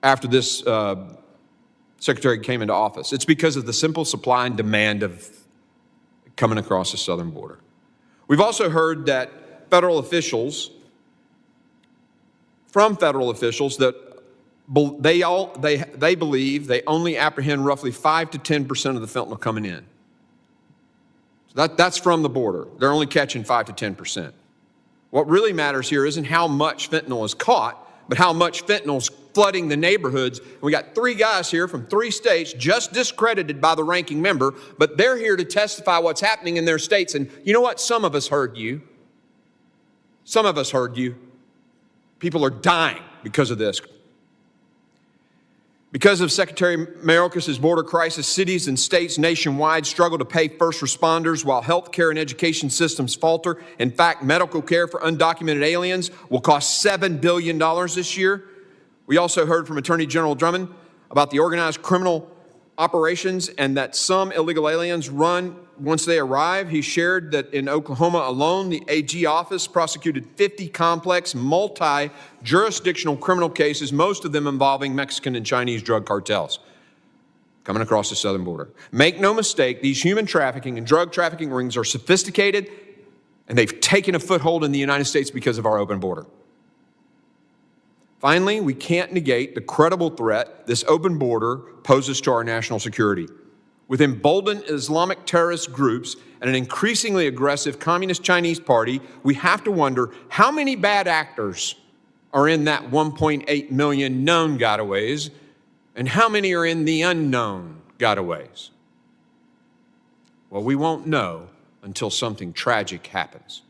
A: after this secretary came into office? It's because of the simple supply and demand of coming across the southern border. We've also heard that federal officials that they believe they only apprehend roughly 5 to 10% of the fentanyl coming in. So that's from the border. They're only catching 5 to 10%. What really matters here isn't how much fentanyl is caught, but how much fentanyl is flooding the neighborhoods. And we got 3 guys here from 3 states, just discredited by the ranking member, but they're here to testify what's happening in their states. And you know what? Some of us heard you. Some of us heard you. People are dying because of this. Because of Secretary Mayorkas' border crisis, cities and states nationwide struggle to pay first responders while healthcare and education systems falter. In fact, medical care for undocumented aliens will cost $7 billion this year. We also heard from Attorney General Drummond about the organized criminal operations and that some illegal aliens run once they arrive. He shared that in Oklahoma alone, the AG office prosecuted 50 complex, multi-jurisdictional criminal cases, most of them involving Mexican and Chinese drug cartels coming across the southern border. Make no mistake, these human trafficking and drug trafficking rings are sophisticated, and they've taken a foothold in the United States because of our open border. Finally, we can't negate the credible threat this open border poses to our national security. With emboldened Islamic terrorist groups and an increasingly aggressive Communist Chinese party, we have to wonder how many bad actors are in that 1.8 million known gotaways and how many are in the unknown gotaways. Well, we won't know until something tragic happens.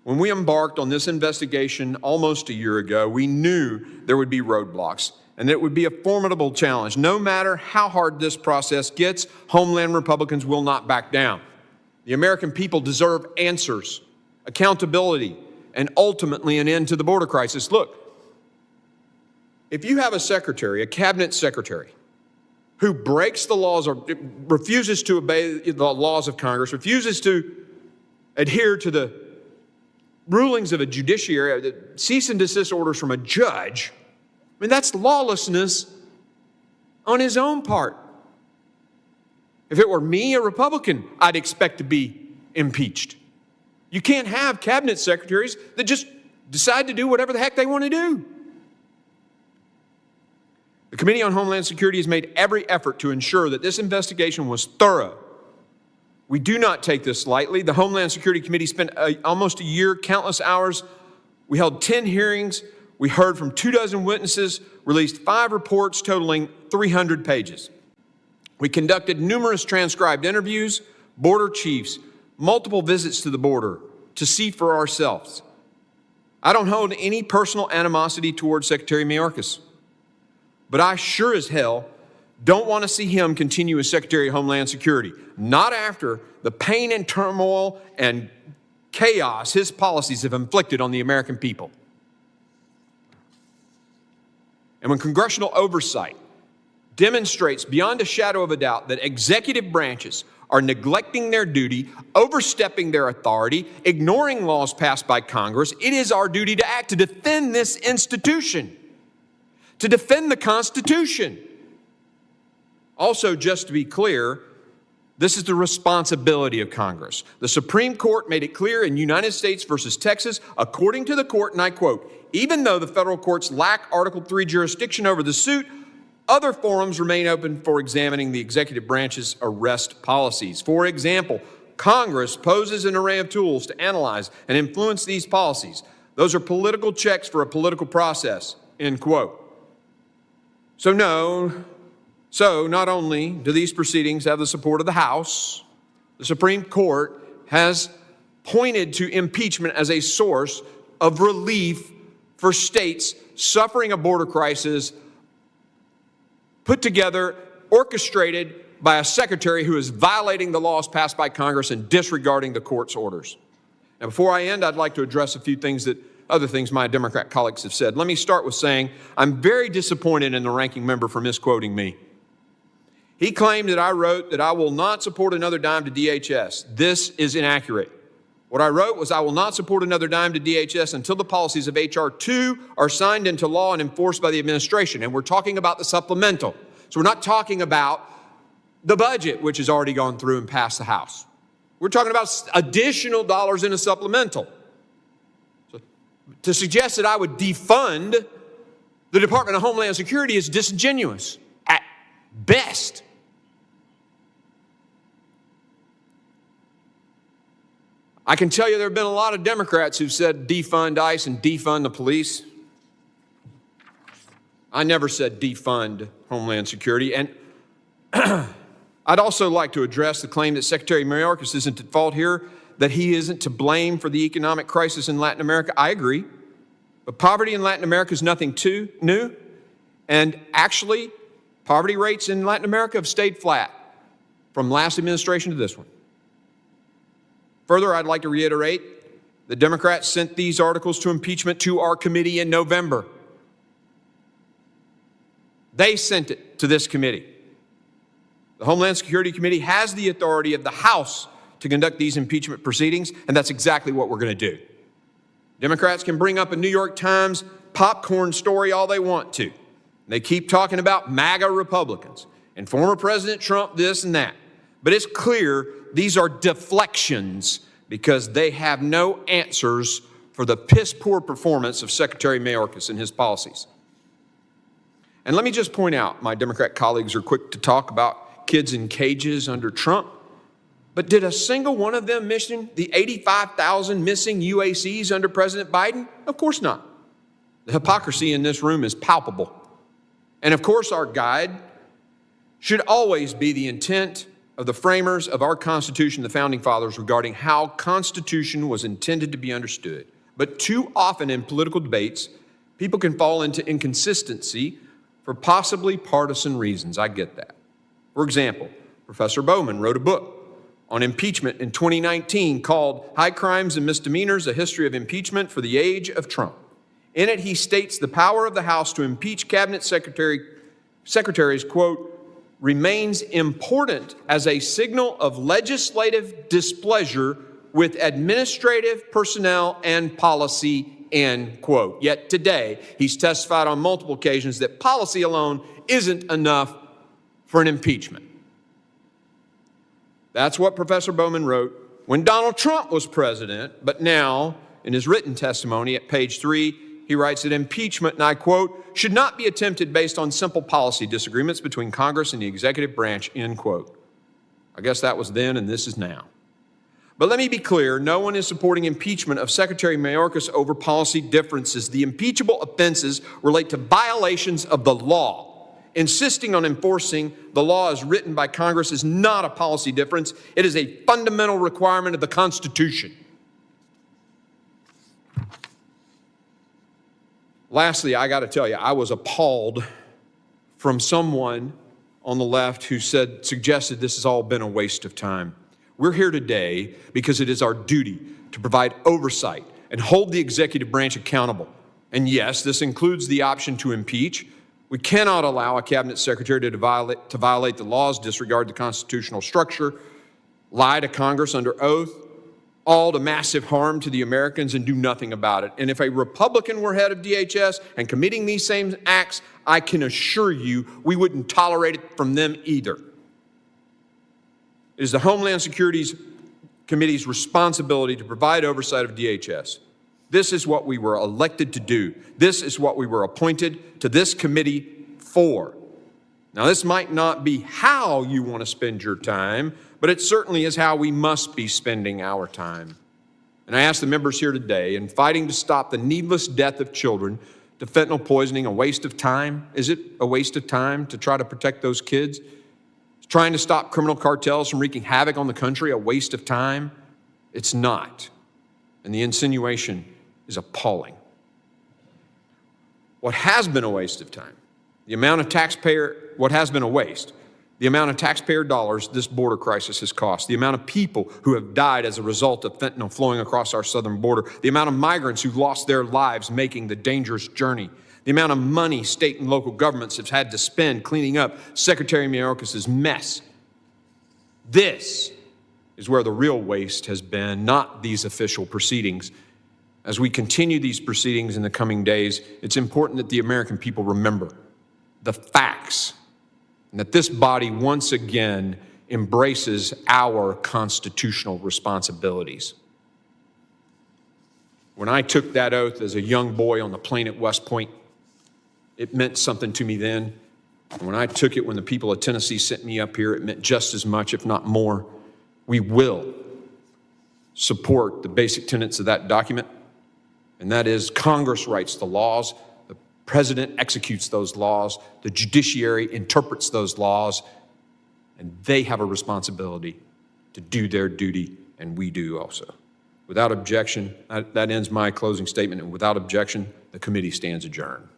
A: When we embarked on this investigation almost a year ago, we knew there would be roadblocks and that it would be a formidable challenge. No matter how hard this process gets, Homeland Republicans will not back down. The American people deserve answers, accountability, and ultimately an end to the border crisis. Look, if you have a secretary, a cabinet secretary, who breaks the laws or refuses to obey the laws of Congress, refuses to adhere to the rulings of a judiciary, the cease and desist orders from a judge, I mean, that's lawlessness on his own part. If it were me, a Republican, I'd expect to be impeached. You can't have cabinet secretaries that just decide to do whatever the heck they want to do. The Committee on Homeland Security has made every effort to ensure that this investigation was thorough. We do not take this lightly. The Homeland Security Committee spent almost a year, countless hours. We held 10 hearings. We heard from 24 witnesses, released 5 reports totaling 300 pages. We conducted numerous transcribed interviews, border chiefs, multiple visits to the border to see for ourselves. I don't hold any personal animosity towards Secretary Mayorkas, but I sure as hell don't want to see him continue as Secretary of Homeland Security, not after the pain and turmoil and chaos his policies have inflicted on the American people. And when congressional oversight demonstrates beyond a shadow of a doubt that executive branches are neglecting their duty, overstepping their authority, ignoring laws passed by Congress, it is our duty to act to defend this institution, to defend the Constitution. Also, just to be clear, this is the responsibility of Congress. The Supreme Court made it clear in United States versus Texas, according to the court, and I quote, even though the federal courts lack Article III jurisdiction over the suit, other forums remain open for examining the executive branch's arrest policies. For example, Congress poses an array of tools to analyze and influence these policies. Those are political checks for a political process, end quote. So not only do these proceedings have the support of the House, the Supreme Court has pointed to impeachment as a source of relief for states suffering a border crisis put together, orchestrated by a secretary who is violating the laws passed by Congress and disregarding the court's orders. Now, before I end, I'd like to address a few other things my Democrat colleagues have said. Let me start with saying I'm very disappointed in the ranking member for misquoting me. He claimed that I wrote that I will not support another dime to DHS. This is inaccurate. What I wrote was I will not support another dime to DHS until the policies of H.R. 2 are signed into law and enforced by the administration. And we're talking about the supplemental. So we're not talking about the budget, which has already gone through and passed the House. We're talking about additional dollars in a supplemental. So to suggest that I would defund the Department of Homeland Security is disingenuous at best. I can tell you there have been a lot of Democrats who've said defund ICE and defund the police. I never said defund Homeland Security. And I'd also like to address the claim that Secretary Mayorkas isn't at fault here, that he isn't to blame for the economic crisis in Latin America. I agree. But poverty in Latin America is nothing too new. And actually, poverty rates in Latin America have stayed flat from last administration to this one. Further, I'd like to reiterate, the Democrats sent these articles to impeachment to our committee in November. They sent it to this committee. The Homeland Security Committee has the authority of the House to conduct these impeachment proceedings, and that's exactly what we're going to do. Democrats can bring up a New York Times popcorn story all they want to. They keep talking about MAGA Republicans and former President Trump this and that. But it's clear these are deflections because they have no answers for the piss-poor performance of Secretary Mayorkas and his policies. And let me just point out, my Democrat colleagues are quick to talk about kids in cages under Trump, but did a single one of them mention the 85,000 missing UACs under President Biden? Of course not. The hypocrisy in this room is palpable. And of course, our guide should always be the intent of the framers of our Constitution, the Founding Fathers, regarding how Constitution was intended to be understood. But too often in political debates, people can fall into inconsistency for possibly partisan reasons. I get that. For example, Professor Bowman wrote a book on impeachment in 2019 called High Crimes and Misdemeanors, A History of Impeachment for the Age of Trump. In it, he states the power of the House to impeach cabinet secretaries, quote, remains important as a signal of legislative displeasure with administrative personnel and policy, end quote. Yet today, he's testified on multiple occasions that policy alone isn't enough for an impeachment. That's what Professor Bowman wrote when Donald Trump was president, but now, in his written testimony at page 3, he writes that impeachment, and I quote, should not be attempted based on simple policy disagreements between Congress and the executive branch, end quote. I guess that was then and this is now. But let me be clear, no one is supporting impeachment of Secretary Mayorkas over policy differences. The impeachable offenses relate to violations of the law. Insisting on enforcing the law as written by Congress is not a policy difference. It is a fundamental requirement of the Constitution. Lastly, I got to tell you, I was appalled from someone on the left who suggested this has all been a waste of time. We're here today because it is our duty to provide oversight and hold the executive branch accountable. And yes, this includes the option to impeach. We cannot allow a cabinet secretary to violate the laws, disregard the constitutional structure, lie to Congress under oath, all to massive harm to the Americans and do nothing about it. And if a Republican were head of DHS and committing these same acts, I can assure you we wouldn't tolerate it from them either. It is the Homeland Security Committee's responsibility to provide oversight of DHS. This is what we were elected to do. This is what we were appointed to this committee for. Now, this might not be how you want to spend your time, but it certainly is how we must be spending our time. And I ask the members here today, in fighting to stop the needless death of children to fentanyl poisoning, a waste of time? Is it a waste of time to try to protect those kids? Is trying to stop criminal cartels from wreaking havoc on the country a waste of time? It's not. And the insinuation is appalling. What has been a waste of time, what has been a waste, the amount of taxpayer dollars this border crisis has cost, the amount of people who have died as a result of fentanyl flowing across our southern border, the amount of migrants who've lost their lives making the dangerous journey, the amount of money state and local governments have had to spend cleaning up Secretary Mayorkas' mess. This is where the real waste has been, not these official proceedings. As we continue these proceedings in the coming days, it's important that the American people remember the facts and that this body once again embraces our constitutional responsibilities. When I took that oath as a young boy on the plane at West Point, it meant something to me then. And when I took it when the people of Tennessee sent me up here, it meant just as much, if not more. We will support the basic tenets of that document, and that is Congress writes the laws, the president executes those laws, the judiciary interprets those laws, and they have a responsibility to do their duty, and we do also. Without objection, that ends my closing statement, and without objection, the committee stands adjourned.